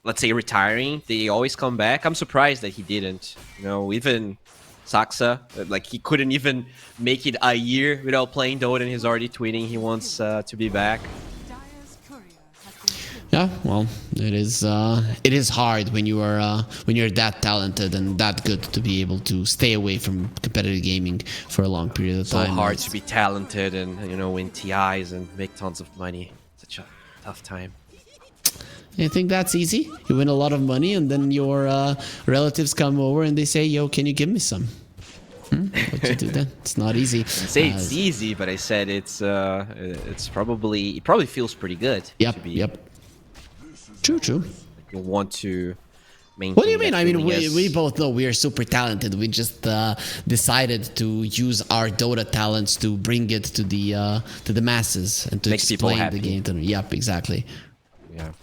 let's say, retiring, they always come back. I'm surprised that he didn't. You know, even Saxa, like, he couldn't even make it a year without playing Dota, and he's already tweeting he wants to be back. Dire's courier has been killed. Yeah, well, it is hard when you're that talented and that good to be able to stay away from competitive gaming for a long period of So time. hard to be talented and, you know, win TIs and make tons of money. Such a tough time. You think that's easy? You win a lot of money and then your relatives come over and they say, "Yo, can you give me some?" What you do then? It's not easy. I say it's easy, but I said it probably feels pretty good. Yep, to be, yep. True. You want to maintain. What do you mean? that I mean, feeling as- we both know we are super talented. We just decided to use our Dota talents to bring it to the masses and to Makes people explain happy. the game to them. Yep, exactly. Yeah,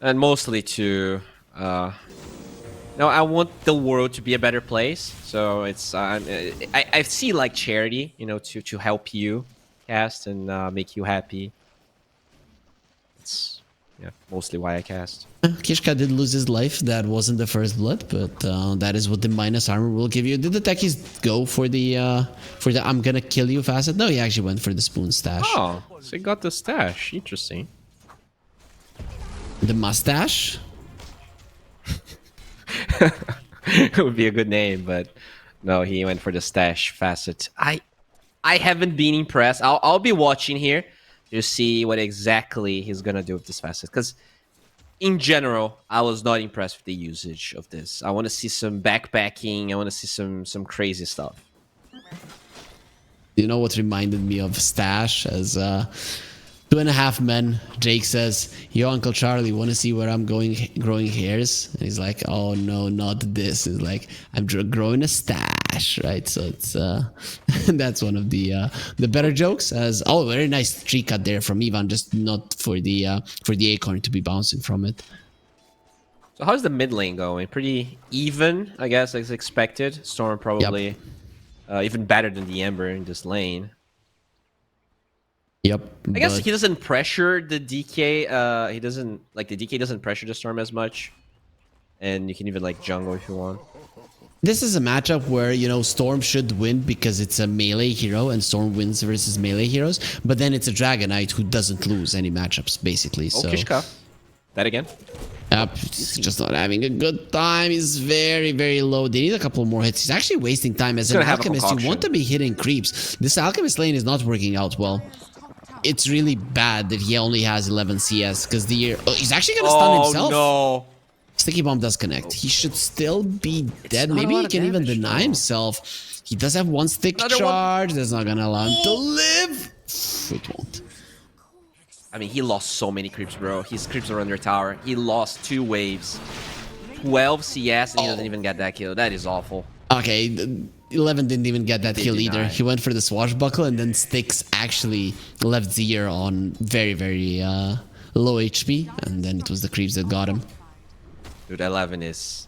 and mostly to. No, I want the world to be a better place. So it's I see like charity, you know, to help you cast and make you happy. It's mostly why I cast. Kishka did lose his life. That wasn't the first blood, but that is what the minus armor will give you. Did the techies go for the I'm gonna kill you facet? No, he actually went for the spoon stash. Oh, so he got the stash. Interesting. The mustache? It would be a good name, but no, he went for the stash facet. I haven't been impressed. I'll be watching here to see what exactly he's gonna do with this facet, because in general, I was not impressed with the usage of this. I want to see some backpacking. I want to see some crazy stuff. You know what reminded me of Stash as 2.5 Men. Jake says, "Yo, Uncle Charlie, want to see where I'm growing hairs?" And he's like, "Oh no, not this." It's like, I'm growing a stash, right? So it's that's one of the better jokes. As very nice tree cut there from Ivan, just not for the acorn to be bouncing from it. So how's the mid lane going? Pretty even, I guess, as expected. Storm probably even better than the Ember in this lane. Yep. I guess he doesn't pressure the DK. He doesn't the DK doesn't pressure the Storm as much, and you can even like jungle if you want. This is a matchup where, you know, Storm should win because it's a melee hero and Storm wins versus melee heroes, but then it's a Dragonite who doesn't lose any matchups, basically. Oh, So, Kishka. That again? yep, he's just not having a good time. He's very, very low. They need a couple more hits. He's actually wasting time. As an gonna have a Alchemist, you want concoction. to be hitting creeps. This Alchemist lane is not working out well. It's really bad that he only has 11 CS because he's actually going to stun himself. No. Sticky Bomb does connect. He should still be dead. not a Maybe lot he of can even damage, deny though. himself. He does have one stick Another one. charge. That's not gonna allow him to live. It won't. I mean, he lost so many creeps, bro. His creeps are under tower. He lost 2 waves. 12 CS and he doesn't even get that kill. That is awful. Okay, 11 didn't even get that They kill did either. not. He went for the swashbuckle and then Styx actually left Zier on very, very low HP. And then it was the creeps that got him. Dude, 11 is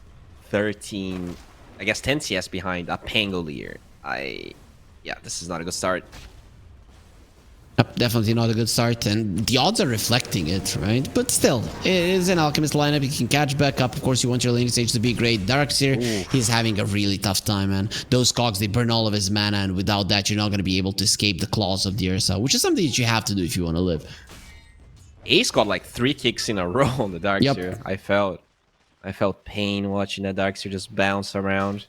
13, I guess 10 CS behind a Pangolier. Yeah, this is not a good start. Yep, definitely not a good start, and the odds are reflecting it, right? But still, it is an Alchemist lineup. You can catch back up. Of course, you want your laning stage to be great. Darkseer, he's having a really tough time, man. Those cogs, they burn all of his mana, and without that, you're not going to be able to escape the claws of the Ursa, which is something that you have to do if you want to live. Ace got like 3 kicks in a row on the Darkseer. Yep. I felt pain watching that Darkseer just bounce around.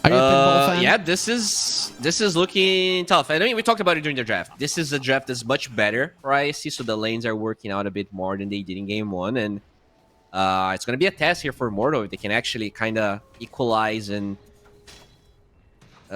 Are you a pinball fan? Yeah, this is looking tough. And I mean, we talked about it during the draft. This is a draft that's much better for ISC, so the lanes are working out a bit more than they did in game one, and it's gonna be a test here for Mortal if they can actually kind of equalize and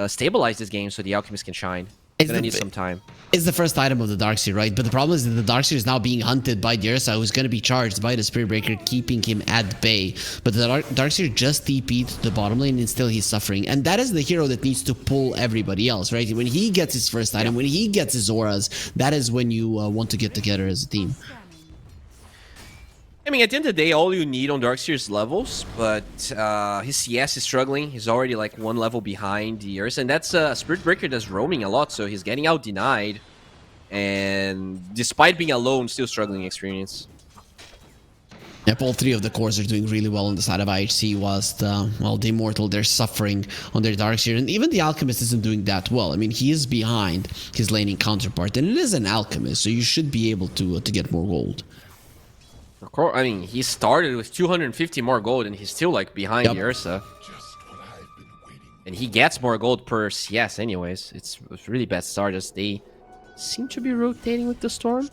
stabilize this game so the Alchemist can shine. It's gonna need some time. It's the first item of the Darkseer, right? But the problem is that the Darkseer is now being hunted by the Ursa, who's going to be charged by the Spirit Breaker, keeping him at bay. But the Darkseer just TP'd to the bottom lane, and still he's suffering. And that is the hero that needs to pull everybody else, right? When he gets his first item, when he gets his auras, that is when you want to get together as a team. I mean, at the end of the day, all you need on Darkseer is levels, but his CS is struggling. He's already like one level behind the Ursa, and that's a Spirit Breaker that's roaming a lot, so he's getting out denied. And despite being alone, still struggling experience. Yep, all three of the cores are doing really well on the side of IHC, whilst, well, the Immortal, they're suffering on their Darkseer. And even the Alchemist isn't doing that well. I mean, he is behind his laning counterpart, and it is an Alchemist, so you should be able to get more gold. Of course, I mean, he started with 250 more gold, and he's still, like, behind the Ursa. And he gets more gold per CS anyways. It's a really bad start as they seem to be rotating with the Storm.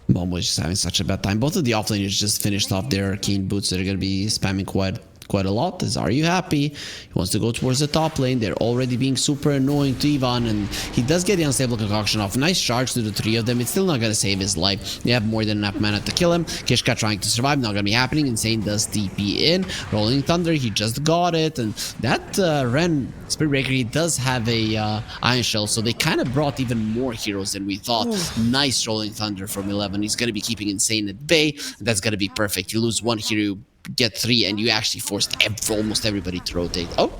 Mom was just having such a bad time. Both of the offlaners just finished off their arcane boots that are going to be spamming quite a lot. Are you happy? He wants to go towards the top lane. They're already being super annoying to Ivan, and he does get the unstable concoction off. Nice charge to the three of them. It's still not going to save his life. They have more than enough mana to kill him. Kishka trying to survive, not going to be happening. Insane does TP in. Rolling Thunder, he just got it, and that Ren Spirit Breaker, he does have a Iron Shell, so they kind of brought even more heroes than we thought. Nice Rolling Thunder from 11. He's going to be keeping Insane at bay. That's going to be perfect. You lose one hero, get three, and you actually forced almost everybody to rotate. Oh,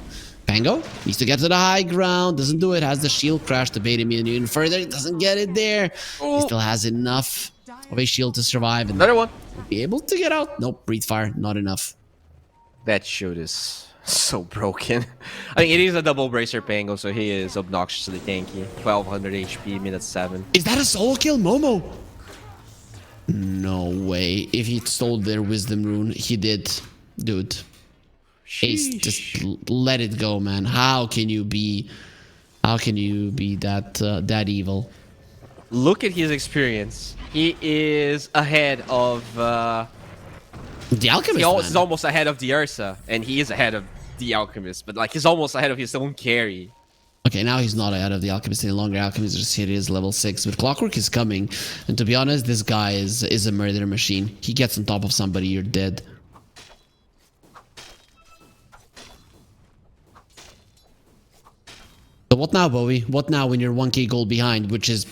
Pango needs to get to the high ground, doesn't do it, has the shield crash to bait him in even further, doesn't get it there. He still has enough of a shield to survive, and another one be able to get out. Nope, breathe fire, not enough. That shield is so broken. I mean, it is a double bracer Pango, so he is obnoxiously tanky. 1200 HP, minute 7. Is that a solo kill, Momo? No way. If he stole their wisdom rune, he did. Dude. Ace, just let it go, man. How can you be that evil? Look at his experience. He is ahead of the Alchemist. He's almost ahead of the Ursa, and he is ahead of the Alchemist, but like he's almost ahead of his own carry. Okay, now he's not ahead of the Alchemist any longer. Alchemist just hit his level 6, but Clockwork is coming. And to be honest, this guy is a murder machine. He gets on top of somebody, you're dead. So what now, Bowie? What now when you're 1k gold behind, which is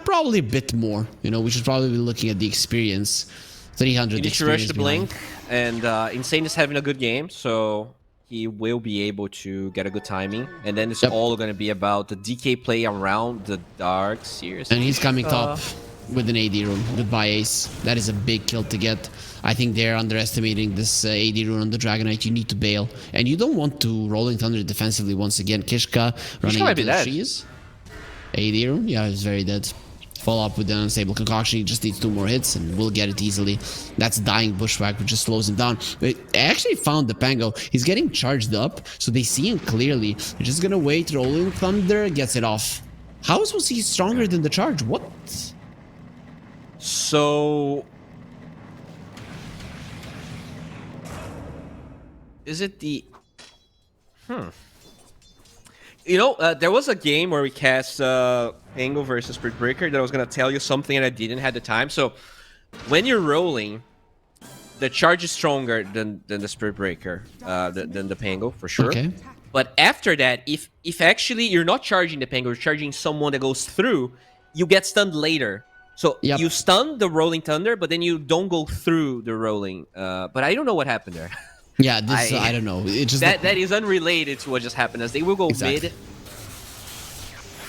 probably a bit more. You know, we should probably be looking at the experience. 300 You need to rush the blink, and Insane is having a good game, so he will be able to get a good timing. And then it's all going to be about the DK play around the Darkseer. And he's coming top with an AD rune. Goodbye, Ace. That is a big kill to get. I think they're underestimating this AD rune on the Dragonite. You need to bail. And you don't want to Rolling Thunder defensively once again. Kishka running into the trees. AD rune? Yeah, he's very dead. Follow up with the unstable concoction. He just needs 2 more hits and we'll get it easily. That's dying bushwhack, which just slows him down. I actually found the Pango. He's getting charged up, so they see him clearly. They're just gonna wait. Rolling Thunder gets it off. How was he stronger than the charge? What? So is it the You know, there was a game where we cast Pango versus Spirit Breaker that I was going to tell you something and I didn't have the time. So, when you're rolling, the charge is stronger than the Spirit Breaker, than the Pango, for sure. Okay. But after that, if actually you're not charging the Pango, you're charging someone that goes through, you get stunned later. So, you stun the Rolling Thunder, but then you don't go through the Rolling. But I don't know what happened there. Yeah, this I don't know. It just that is unrelated to what just happened. As they will go mid.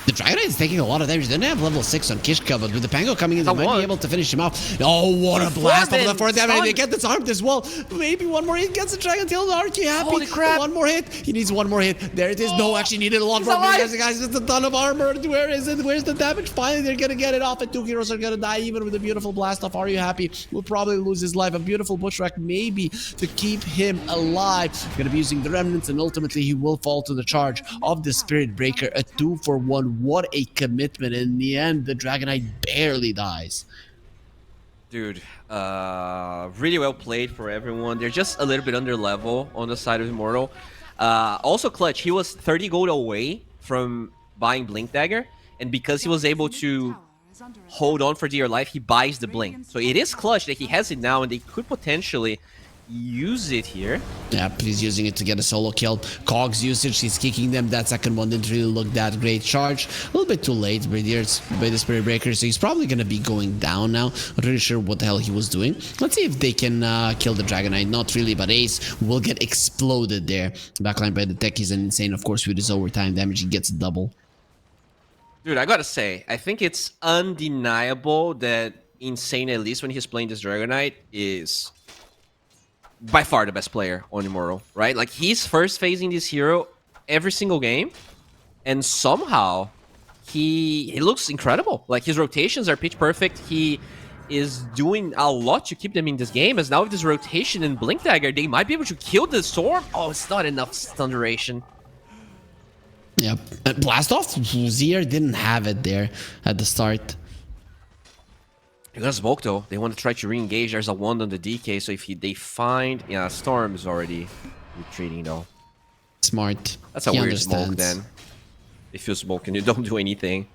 The Dragon Knight is taking a lot of damage. They didn't have level 6 on Kishka, but with the Pango coming in, they might be able to finish him off. Oh, what a blast off the 4th damage. They get disarmed as well. Maybe one more hit gets the Dragon Tail. Are you happy? Holy crap. One more hit. He needs one more hit. There it is. No, actually needed a lot more. Guys, just a ton of armor. Where is it? Where's the damage? Finally, they're going to get it off, and 2 heroes are going to die even with a beautiful blast off. Are you happy? Will probably lose his life. A beautiful bushwhack maybe to keep him alive. Going to be using the remnants, and ultimately he will fall to the charge of the Spirit Breaker. A 2-for-1. What a commitment. In the end, the Dragon Knight barely dies. Dude, really well played for everyone. They're just a little bit under level on the side of Immortal. Also clutch, he was 30 gold away from buying Blink Dagger, and because he was able to hold on for dear life, he buys the Blink. So it is clutch that he has it now, and they could potentially use it here. Yep, he's using it to get a solo kill. Cog's usage, he's kicking them. That second one didn't really look that great. Charge, a little bit too late by the Spirit Breaker, so he's probably going to be going down now. Not really sure what the hell he was doing. Let's see if they can kill the Dragon Knight. Not really, but Ace will get exploded there. Backline by the tech is insane. Of course, with his overtime damage, he gets double. Dude, I gotta say, I think it's undeniable that Insane, at least when he's playing this Dragon Knight, is by far the best player on Immortal, right? Like, he's first phasing this hero every single game, and somehow he looks incredible. Like, his rotations are pitch perfect. He is doing a lot to keep them in this game, as now with this rotation and Blink Dagger, they might be able to kill the Storm. Oh, it's not enough stun duration. Yep. Blast off, Zier didn't have it there at the start. They're gonna smoke though. They want to try to re-engage. There's a wand on the DK, so if they find... Yeah, Storm is already retreating though. Smart. That's a weird smoke then. If you smoke and you don't do anything.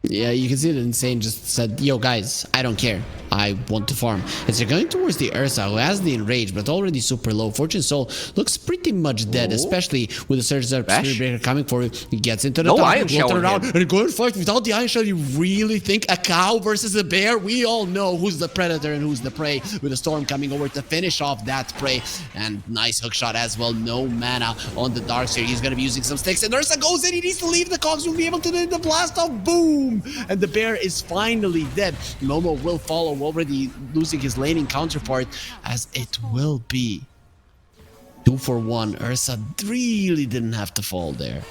Yeah, you can see that Insane just said, yo guys, I don't care. I want to farm. As they're going towards the Ursa, who has the Enrage, but already super low. Fortune Soul looks pretty much dead, especially with the Surge Up Spirit Breaker coming for him. He gets into the top, Iron Shell around, and going fight without the Iron Shell. You really think a cow versus a bear? We all know who's the predator and who's the prey, with the Storm coming over to finish off that prey. And nice hook shot as well. No mana on the Darkseer. He's going to be using some sticks, and Ursa goes in. He needs to leave. The Cogs will be able to do the blast off. Boom! And the bear is finally dead. Momo will follow, already losing his laning counterpart, as it will be 2-for-1. Ursa really didn't have to fall there.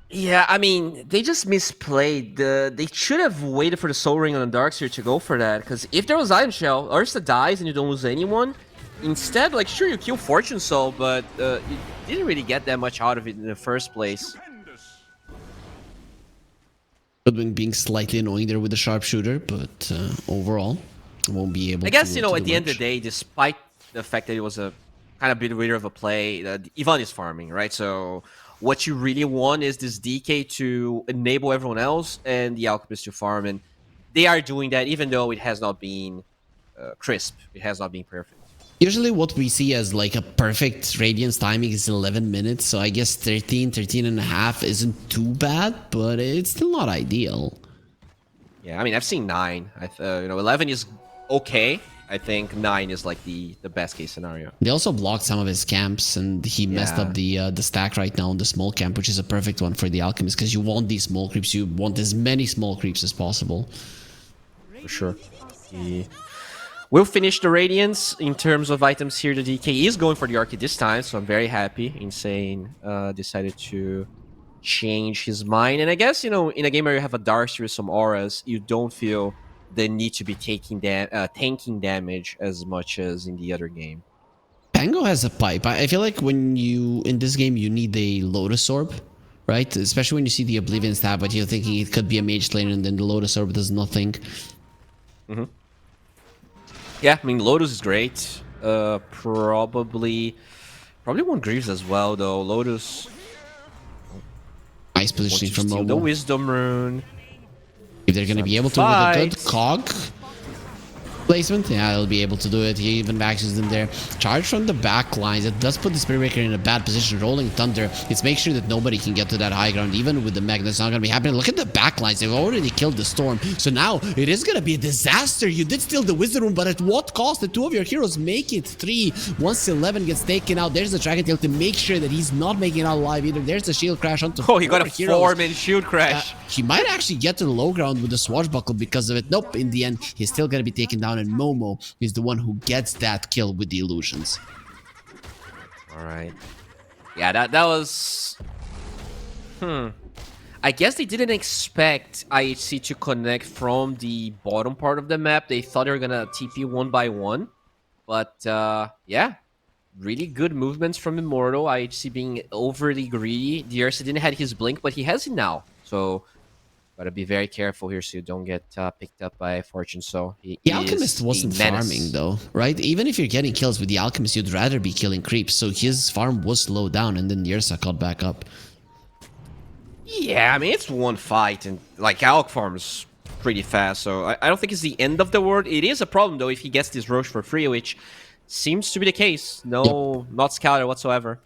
Yeah, I mean, they just misplayed. They should have waited for the Soul Ring on the Darkseer to go for that, because if there was Iron Shell, Ursa dies and you don't lose anyone. Instead, like, sure, you kill Fortune Soul, but you didn't really get that much out of it in the first place. Being slightly annoying there with the sharpshooter, but overall won't be able to. I guess, you know, at the end of the day, despite the fact that it was a kind of bit weird of a play, Ivan is farming, right? So what you really want is this DK to enable everyone else and the Alchemist to farm, and they are doing that, even though it has not been crisp. It has not been perfect. Usually what we see as like a perfect Radiance timing is 11 minutes, so I guess 13 and a half isn't too bad, but it's still not ideal. Yeah, I mean, I've seen 9. You know, 11 is okay. I think 9 is like the best case scenario. They also blocked some of his camps, and he messed up the stack right now on the small camp, which is a perfect one for the Alchemist, because you want these small creeps. You want as many small creeps as possible. For sure. We'll finish the Radiance. In terms of items here, the DK is going for the Archie this time, so I'm very happy. Insane decided to change his mind. And I guess, you know, in a game where you have a Darkseer with some auras, you don't feel the need to be tanking damage as much as in the other game. Pango has a pipe. I feel like when you, in this game, you need a Lotus Orb, right? Especially when you see the Oblivion stab, but you're thinking it could be a Mage Lane, and then the Lotus Orb does nothing. Mm-hmm. Yeah, I mean, Lotus is great. Probably want Greaves as well, though. Lotus... Nice positioning from Momo. The Wisdom Rune. If they're going to be able to with a good Cog. placement. Yeah, he'll be able to do it. He even vacuums in there. Charge from the back lines. It does put the Spirit Breaker in a bad position. Rolling Thunder. It's make sure that nobody can get to that high ground. Even with the Mech, that's not going to be happening. Look at the back lines. They've already killed the Storm. So now it is going to be a disaster. You did steal the Wizard Room, but at what cost? The two of your heroes make it 3. Once 11 gets taken out, there's the Dragon Tail to make sure that he's not making it out alive either. There's the shield crash onto Oh, he got a heroes. 4-man shield crash. He might actually get to the low ground with the Swashbuckle because of it. Nope, in the end, he's still going to be taken down, and Momo is the one who gets that kill with the illusions. All right. Yeah, that was... I guess they didn't expect IHC to connect from the bottom part of the map. They thought they were going to TP one by one. But, yeah. Really good movements from Immortal. IHC being overly greedy. DRC didn't have his blink, but he has it now. So... gotta be very careful here so you don't get picked up by Fortune. So the Alchemist wasn't farming though, right? Even if you're getting kills with the Alchemist, you'd rather be killing creeps. So his farm was slowed down, and then Yersa caught back up. Yeah, I mean, it's one fight, and like Alch farms pretty fast. So I don't think it's the end of the world. It is a problem though if he gets this Roche for free, which seems to be the case. No, not scouted whatsoever.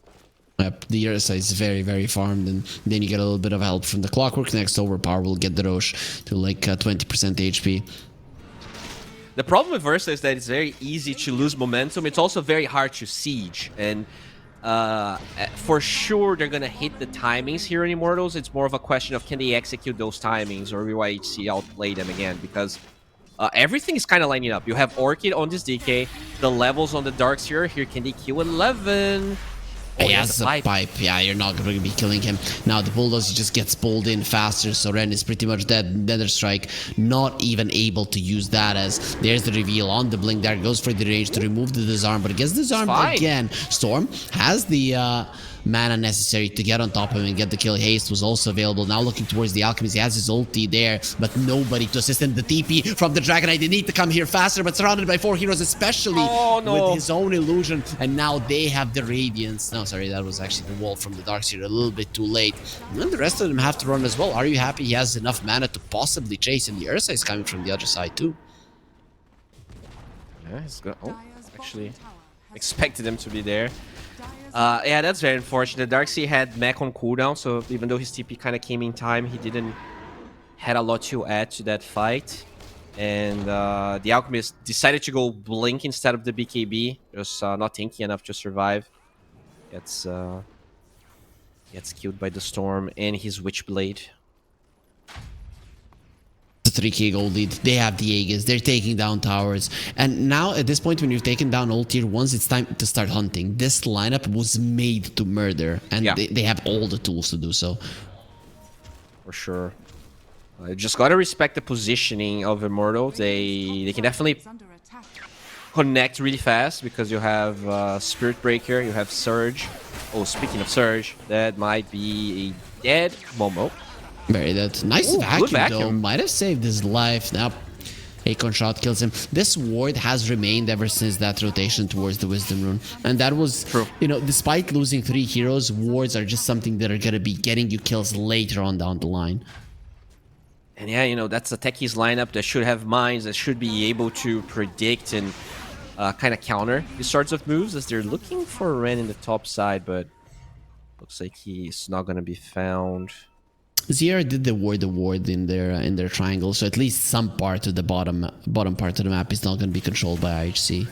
Yep, the Yersa is very, very farmed, and then you get a little bit of help from the Clockwork. Next overpower will get the Roche to like 20% HP. The problem with Versa is that it's very easy to lose momentum. It's also very hard to siege, and for sure they're gonna hit the timings here in Immortals. It's more of a question of can they execute those timings, or will IHC outplay them again, because everything is kind of lining up. You have Orchid on this DK, the levels on the Darkseer here. Can they kill 11? Oh, he has a pipe. Yeah, you're not going to be killing him. Now, the Bulldozer just gets pulled in faster, so Ren is pretty much dead. Nether Strike, not even able to use that, as there's the reveal on the blink there. Goes for the range to remove the disarm, but it gets disarmed again. Storm has the mana necessary to get on top of him and get the kill. Haste was also available. Now looking towards the Alchemist. He has his ulti there, but nobody to assist him. The TP from the Dragonite. They need to come here faster, but surrounded by 4 heroes, especially with his own illusion. And now they have the Radiance. No, sorry, that was actually the wall from the Darkseer. A little bit too late. And then the rest of them have to run as well. Are you happy he has enough mana to possibly chase? And the Ursa is coming from the other side too. Yeah, he's got... Oh, actually expected him to be there. Yeah, that's very unfortunate. Darkseer had mech on cooldown, so even though his TP kind of came in time, he didn't had a lot to add to that fight. And the Alchemist decided to go Blink instead of the BKB, just not tanky enough to survive. Gets killed by the Storm and his Witchblade. The 3k gold lead. They have the Aegis. They're taking down towers. And now at this point, when you've taken down all tier 1s, it's time to start hunting. This lineup was made to murder, and they have all the tools to do so. For sure. Just gotta respect the positioning of Immortal. They can definitely connect really fast because you have Spirit Breaker, you have Surge. Oh, speaking of Surge, that might be a dead Momo. Very dead. Nice vacuum, though. Might have saved his life. Now, Acorn Shot kills him. This ward has remained ever since that rotation towards the Wisdom Rune. And that was, you know, despite losing 3 heroes, wards are just something that are going to be getting you kills later on down the line. And yeah, you know, that's a techies lineup that should have minds, that should be able to predict and kind of counter these sorts of moves, as they're looking for Ren in the top side, but looks like he's not going to be found. Zierra did the ward in their triangle, so at least some part of the bottom part of the map is not going to be controlled by IHC.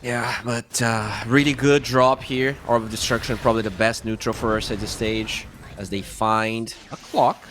Yeah, but really good drop here. Orb of Destruction, probably the best neutral for us at this stage, as they find a clock.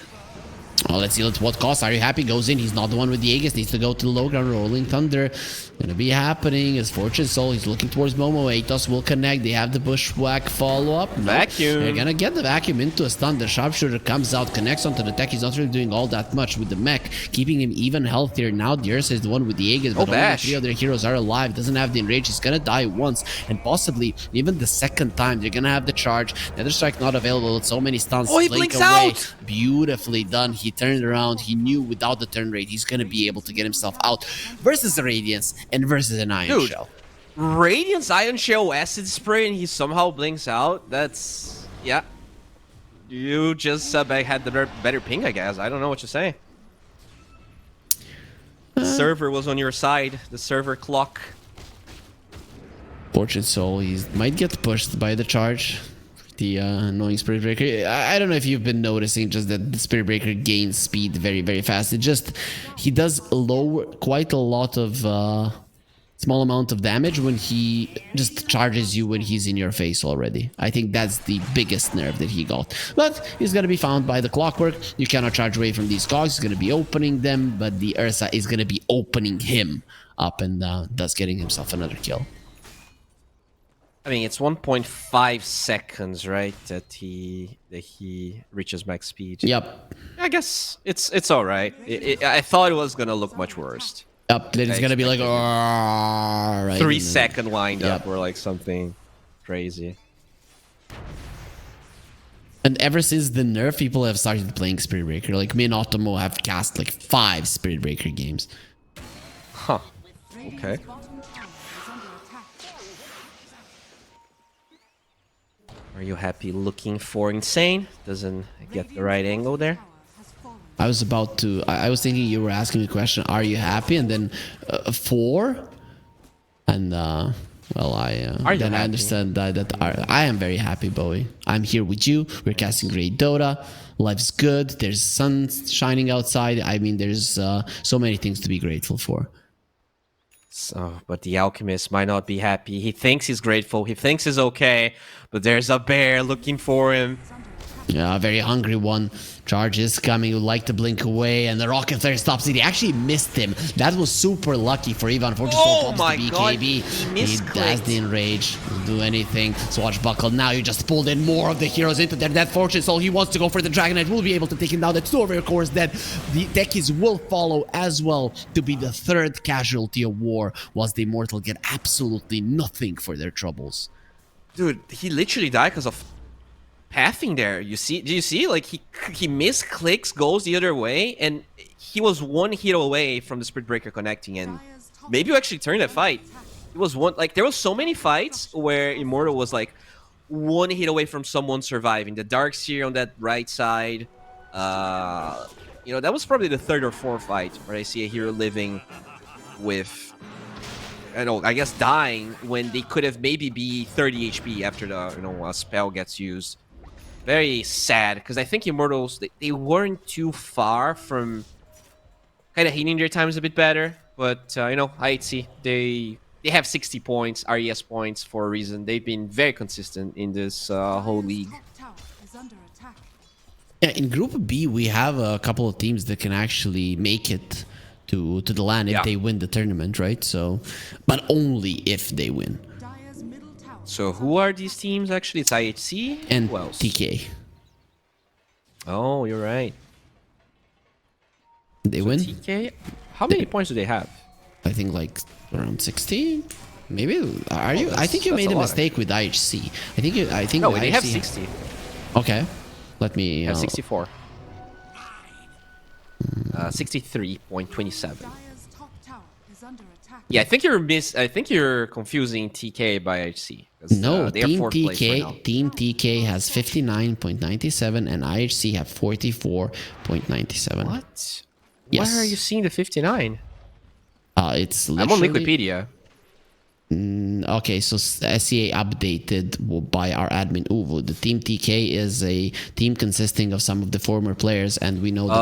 Oh, let's see at what cost. Are you happy? Goes in. He's not the one with the Aegis. Needs to go to the low ground. Rolling Thunder. Gonna be happening. His Fortune Soul. He's looking towards Momo. Atos will connect. They have the Bushwhack follow-up. Vacuum. They're gonna get the Vacuum into a stun. The Sharpshooter comes out, connects onto the tech. He's not really doing all that much with the mech, keeping him even healthier. Now the Ursa is the one with the Aegis, but only 3 other heroes are alive. Doesn't have the enrage. He's gonna die once, and possibly even the second time. They're gonna have the charge. Nether Strike not available with so many stuns. Oh, he blinks out! Beautifully done. He turned around. He knew without the turn rate, he's gonna be able to get himself out versus the Radiance and versus an Iron Shell. Radiance Iron Shell Acid Spray and he somehow blinks out. That's... yeah. You just had the better ping, I guess. I don't know what to say. The server was on your side. The server clock. Fortune Soul, he might get pushed by the charge. The annoying Spirit Breaker. I don't know if you've been noticing just that the Spirit Breaker gains speed very, very fast. He does lower quite a lot of small amount of damage when he just charges you when he's in your face already. I think that's the biggest nerf that he got. But he's gonna be found by the clockwork. You cannot charge away from these cogs. He's gonna be opening them, but the Ursa is gonna be opening him up and thus getting himself another kill. I mean, it's 1.5 seconds, right? That he reaches max speed. Yep. I guess it's all right. I thought it was gonna look much worse. Yep. Then it's gonna be like, right, 3 second wind up Yep. or like something crazy. And ever since the nerf, people have started playing Spirit Breaker. Like me and Otomo have cast like 5 Spirit Breaker games. Huh. Okay. Are you happy looking for Insane? Doesn't get the right angle there. I was about to. I was thinking you were asking me a question. Are you happy? And then 4. And well, then I understand that I am very happy, Bowie. I'm here with you. We're casting great Dota. Life's good. There's sun shining outside. I mean, there's so many things to be grateful for. So, but the alchemist might not be happy. He thinks he's grateful. He thinks he's okay, but there's a bear looking for him. Yeah, a very hungry one. Charge is coming, would like to blink away, and the rocket flare stops it. He actually missed him. That was super lucky for Ivan. Oh my god, he misclicked. doesn't enrage, do anything. Swashbuckle, now you just pulled in more of the heroes into their death fortune, so he wants to go for the Dragon Knight. Will be able to take him down. That's 2 of your cores dead. The Techies will follow as well to be the 3rd casualty of war, whilst the Immortal get absolutely nothing for their troubles. Dude, he literally died because of pathing there. You see? Do you see? Like he misclicks, goes the other way, and he was 1 hit away from the Spirit Breaker connecting. And maybe you actually turned that fight. It was one like there was so many fights where Immortal was like 1 hit away from someone surviving. The Darkseer on that right side. You know, that was probably the 3rd or 4th fight where I see a hero living with, I guess dying when they could have maybe be 30 HP after the spell gets used. Very sad, because I think Immortals, they weren't too far from kind of hitting their times a bit better. But, IHC, they have 60 points, RES points for a reason. They've been very consistent in this whole league. Yeah, in Group B, we have a couple of teams that can actually make it to the LAN if they win the tournament, right? So, but only if they win. So who are these teams actually? It's IHC and who else? TK. Oh, you're right. They win. TK. How many points do they have? I think like around 60. Maybe. Are you? I think you made a mistake with IHC. I think. No, they have 60. Okay. Let me. Have 64. 63.27. Yeah, I think you're confusing TK by IHC. No, they Team are 4th place right now. Team TK has 59.97 and IHC have 44.97. What? Yes. Where are you seeing the 59? It's I'm on literally... Wikipedia. Okay, so SCA updated by our admin Uvu. The Team TK is a team consisting of some of the former players, and we know that...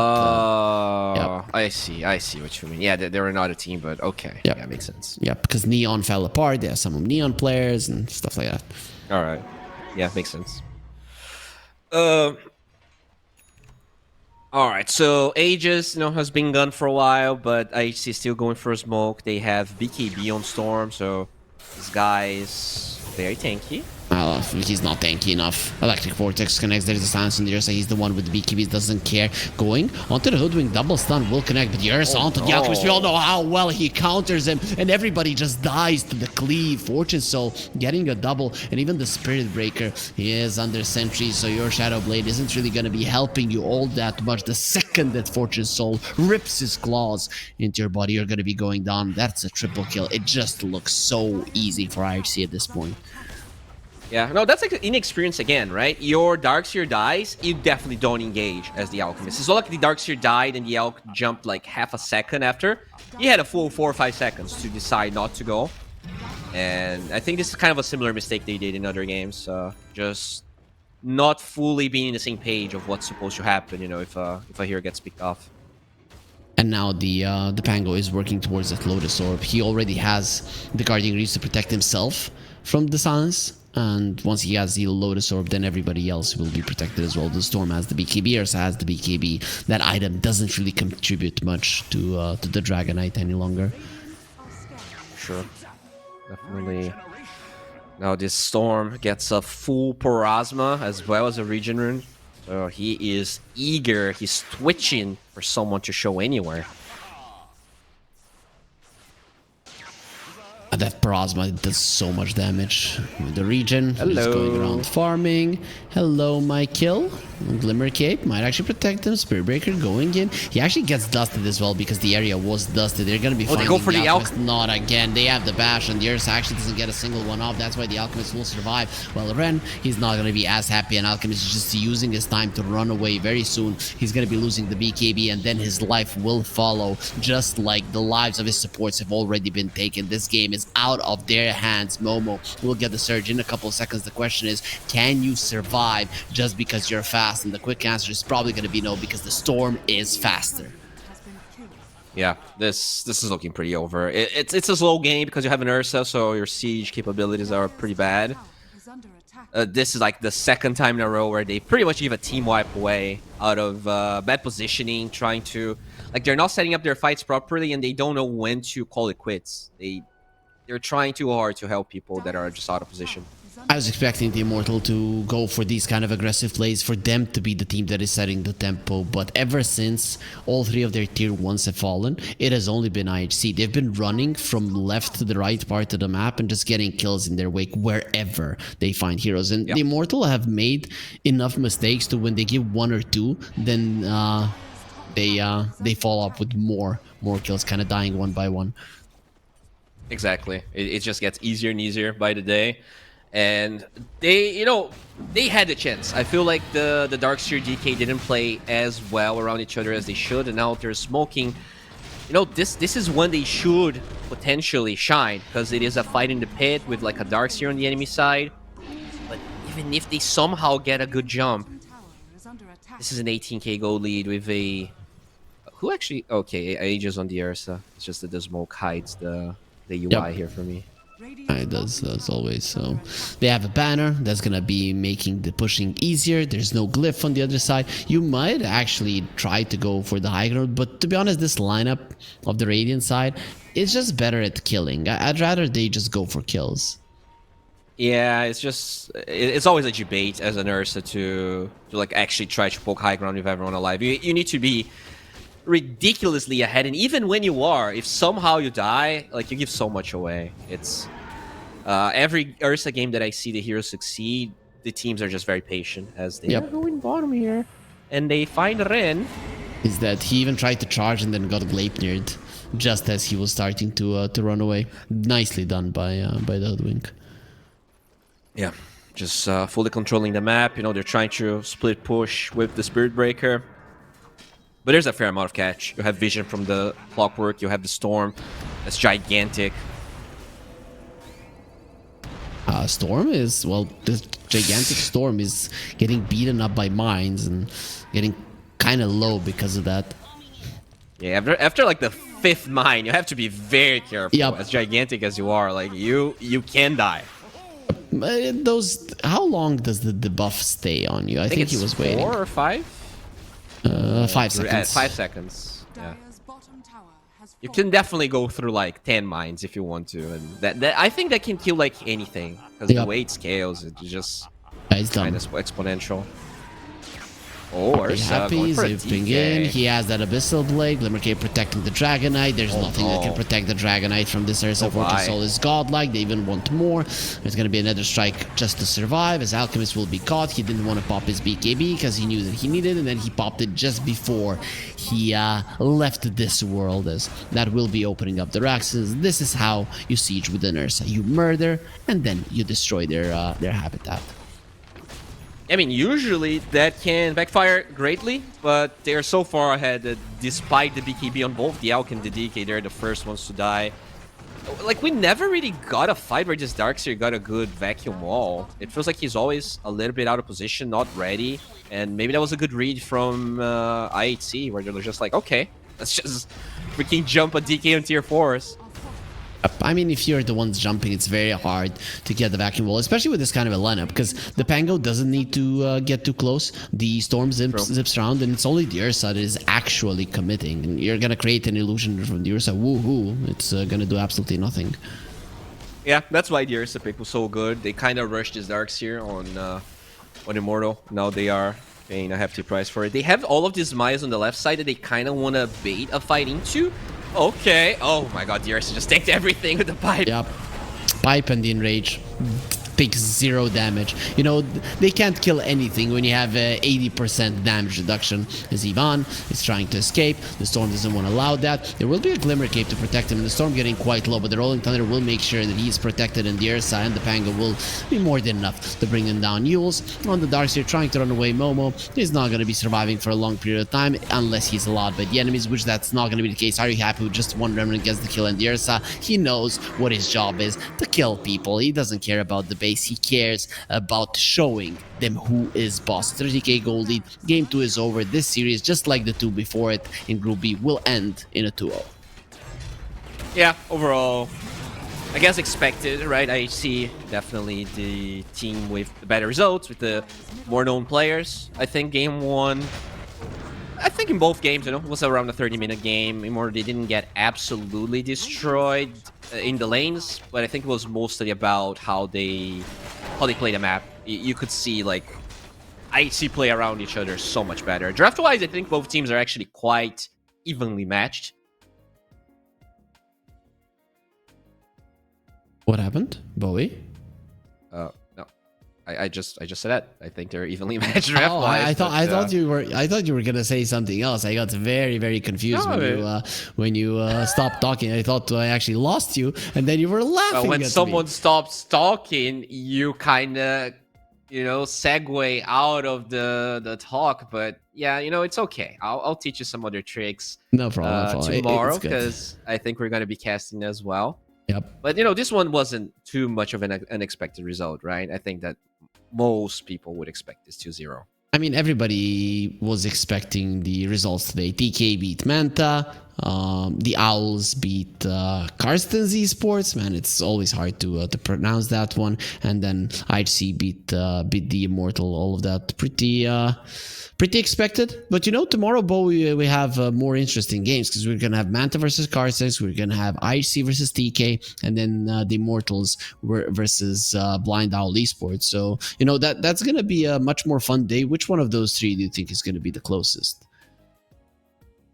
I see what you mean. Yeah, they're not a team, but okay. Yep. Yeah, makes sense. Yeah, because Neon fell apart. There are some of Neon players and stuff like that. All right. Yeah, makes sense. All right, so Aegis, has been gone for a while, but IHC is still going for a smoke. They have BKB on Storm, so this guy is very tanky. He's not tanky enough. Electric Vortex connects. There's a silence on the Ursa. He's the one with the BKB, doesn't care. Going onto the Hoodwink, double stun will connect, but the Ursa onto the Alchemist. We all know how well he counters him, and everybody just dies to the cleave. Fortune Soul getting a double, and even the Spirit Breaker, he is under sentry, so your Shadow Blade isn't really going to be helping you all that much. The second that Fortune Soul rips his claws into your body, you're going to be going down. That's a triple kill. It just looks so easy for IHC at this point. Yeah, no, that's like inexperience again, right? Your Darkseer dies, you definitely don't engage as the Alchemist. It's not like the Darkseer died and the Alch jumped like half a second after. You had a full 4 or 5 seconds to decide not to go. And I think this is kind of a similar mistake they did in other games. Just not fully being in the same page of what's supposed to happen, you know, if a hero gets picked off. And now the Pango is working towards that Lotus Orb. He already has the Guardian Reach to protect himself from the silence. And once he has the Lotus Orb, then everybody else will be protected as well. The Storm has the BKB, Ursa has the BKB. That item doesn't really contribute much to the Dragonite any longer. Sure. Definitely. Now this Storm gets a full Parasma as well as a Regen Rune. So he is eager, he's twitching for someone to show anywhere. That Parasma does so much damage. The Regen is going around farming. Hello, my kill. Glimmer Cape might actually protect him. Spirit Breaker going in. He actually gets dusted as well because the area was dusted. They're going to be finding they go for the Alchemist. Not again. They have the bash and the Ursa actually doesn't get a single one off. That's why the Alchemist will survive. Well, Ren, he's not going to be as happy, and Alchemist is just using his time to run away. Very soon, he's going to be losing the BKB, and then his life will follow, just like the lives of his supports have already been taken. This game is out of their hands. Momo will get the surge in a couple of seconds. The question is, can you survive just because you're fast? And the quick answer is probably going to be no, because the Storm is faster. Yeah, this is looking pretty over. It's a slow game because you have an Ursa, so your siege capabilities are pretty bad. This is like the second time in a row where they pretty much give a team wipe away out of bad positioning, trying to... Like, they're not setting up their fights properly, and they don't know when to call it quits. They're trying too hard to help people that are just out of position. I was expecting the Immortal to go for these kind of aggressive plays, for them to be the team that is setting the tempo, but ever since all 3 of their tier 1s have fallen, it has only been IHC. They've been running from left to the right part of the map and just getting kills in their wake wherever they find heroes. And the Immortal have made enough mistakes to, when they give 1 or 2, then they fall up with more kills, kind of dying one by one. Exactly. It just gets easier and easier by the day. And they had the chance. I feel like the Darkseer DK didn't play as well around each other as they should, and now they're smoking. This is when they should potentially shine, because it is a fight in the pit with like a Darkseer on the enemy side. But even if they somehow get a good jump, this is an 18k gold lead with a... Who actually... Okay, Aegis on the Ursa. It's just that the smoke hides the UI here for me. It does, as always. So they have a banner that's gonna be making the pushing easier. There's no glyph on the other side. You might actually try to go for the high ground, but to be honest, this lineup of the Radiant side is just better at killing. I'd rather they just go for kills. Yeah, it's always a debate as an Ursa to like actually try to poke high ground with everyone alive. You need to be ridiculously ahead, and even when you are, if somehow you die, like, you give so much away. It's every Ursa game that I see the heroes succeed, the teams are just very patient as they are going bottom here, and they find Ren. Is that he even tried to charge and then got Gleipnired just as he was starting to run away. Nicely done by the Hoodwink. Yeah, just fully controlling the map. They're trying to split push with the Spirit Breaker. But there's a fair amount of catch. You have vision from the Clockwork, you have the Storm. That's gigantic. Storm is, well, this gigantic Storm is getting beaten up by mines and getting kind of low because of that. Yeah, after like the 5th mine, you have to be very careful. As gigantic as you are, like, you can die. How long does the debuff stay on you? I think he was waiting. 4 or 5? 5 seconds. 5 seconds. Yeah. You can definitely go through like 10 mines if you want to, and that I think that can kill like anything, because the way it scales, it's just kind of exponential. Oh, Very Ursa happy, going for a zipping DK. in. He has that Abyssal Blade. Glimmer Cape protecting the Dragonite. There's nothing that can protect the Dragonite from this Ursa. Fortress Soul is godlike. They even want more. There's going to be another strike just to survive, as Alchemist will be caught. He didn't want to pop his BKB because he knew that he needed it, and then he popped it just before he left this world, as that will be opening up the Raxes. This is how you siege with an Ursa. You murder, and then you destroy their habitat. I mean, usually that can backfire greatly, but they're so far ahead that despite the BKB on both the Alch and the DK, they're the first ones to die. Like, we never really got a fight where this Darkseer got a good vacuum wall. It feels like he's always a little bit out of position, not ready, and maybe that was a good read from IHC, where they're just like, okay, let's just freaking jump a DK on tier 4s. I mean, if you're the ones jumping, it's very hard to get the vacuum wall, especially with this kind of a lineup, because the Pango doesn't need to get too close. The Storm zips around, and it's only the Ursa that is actually committing. And you're going to create an illusion from the Ursa. Woohoo! It's going to do absolutely nothing. Yeah, that's why the Ursa pick was so good. They kind of rushed this Darkseer on Immortal. Now they are paying a hefty price for it. They have all of these Mayas on the left side that they kind of want to bait a fight into. Okay. Oh my god, the Ursa just tanked everything with the pipe. Yep. Pipe and the enrage takes 0 damage. You know, they can't kill anything when you have 80% damage reduction. As Ivan is trying to escape, the Storm doesn't want to allow that. There will be a Glimmer Cape to protect him, and the Storm getting quite low, but the Rolling Thunder will make sure that he's protected, and the Ursa and the Pango will be more than enough to bring him down. Yules on the Darkseer trying to run away. Momo is not going to be surviving for a long period of time unless he's allowed by the enemies, which that's not going to be the case. Are you happy with just one Remnant gets the kill? And the Ursa, he knows what his job is, to kill people. He doesn't care about the base. He cares about showing them who is boss. 30k gold lead. Game 2 is over. This series, just like the 2 before it in Group B, will end in a 2-0. Yeah, overall, I guess expected, right? IHC, definitely the team with the better results, with the more known players. I think game 1, I think in both games, you know, it was around a 30-minute game. Immortal, they didn't get absolutely destroyed in the lanes, but I think it was mostly about how they play the map. You could see, like, IHC play around each other so much better. Draft-wise, I think both teams are actually quite evenly matched. What happened, Bowie? No, I just said that. I think they're evenly matched draft-wise. I thought you were gonna say something else. I got very, very confused when you stopped talking. I thought I actually lost you, and then you were laughing. When at someone me. stops talking, you kind of, you know, segue out of the talk. But yeah, you know, it's okay. I'll teach you some other tricks. No problem. Tomorrow, because I think we're gonna be casting as well. Yep. But you know, this one wasn't too much of an unexpected result, right? I think that most people would expect this 2-0. I mean, everybody was expecting the results today. TK beat Manta. The Owls beat Karsten's Esports. Man, it's always hard to pronounce that one. And then IHC beat the Immortal. All of that pretty expected. But you know, tomorrow, Bo, we have more interesting games, because we're gonna have Manta versus Karsten's. We're gonna have IHC versus TK, and then the Immortals versus Blind Owl Esports. So you know, that's gonna be a much more fun day. Which one of those 3 do you think is gonna be the closest?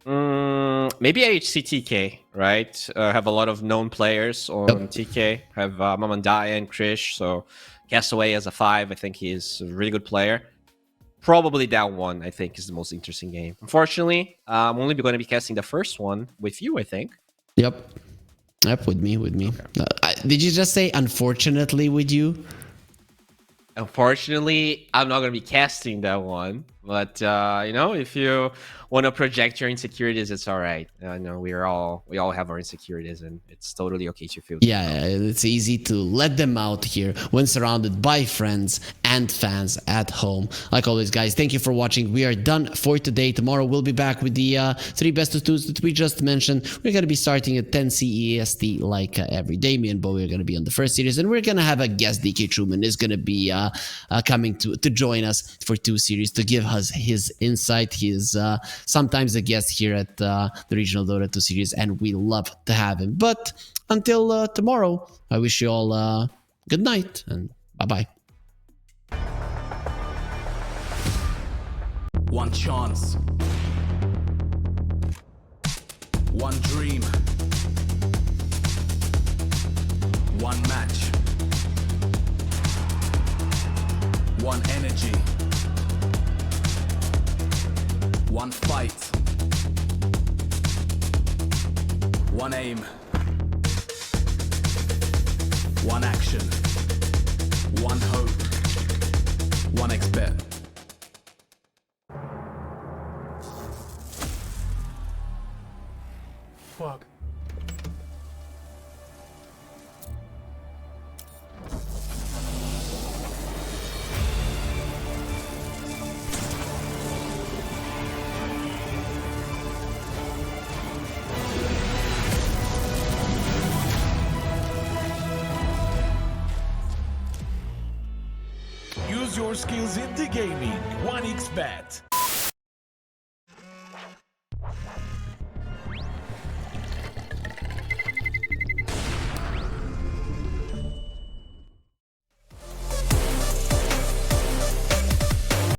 Maybe IHC TK, right? Have a lot of known players on TK. Have Mamandaya and Krish. So Castaway as a 5, I think he's a really good player. Probably that one, I think, is the most interesting game. Unfortunately, I'm only going to be casting the first one with you, I think. Yep, with me. Okay. Did you just say unfortunately with you? Unfortunately, I'm not going to be casting that one. But, you know, if you want to project your insecurities, it's all right. I know we all have our insecurities, and it's totally okay to feel. Yeah, it's easy to let them out here when surrounded by friends and fans at home. Like always, guys, thank you for watching. We are done for today. Tomorrow we'll be back with the 3 best of 2s that we just mentioned. We're going to be starting at 10 CEST like every day. Me and Bowie are going to be on the first series, and we're going to have a guest. DK Truman is going to be coming to join us for 2 series to give us his insight. He is sometimes a guest here at the Regional Dota 2 series, and we love to have him. But until tomorrow, I wish you all good night and bye-bye. One chance. One dream. One match. One energy. One fight. One aim. One action. One hope. 1xBet. Fuck. Use your skills in the gaming. 1xBet.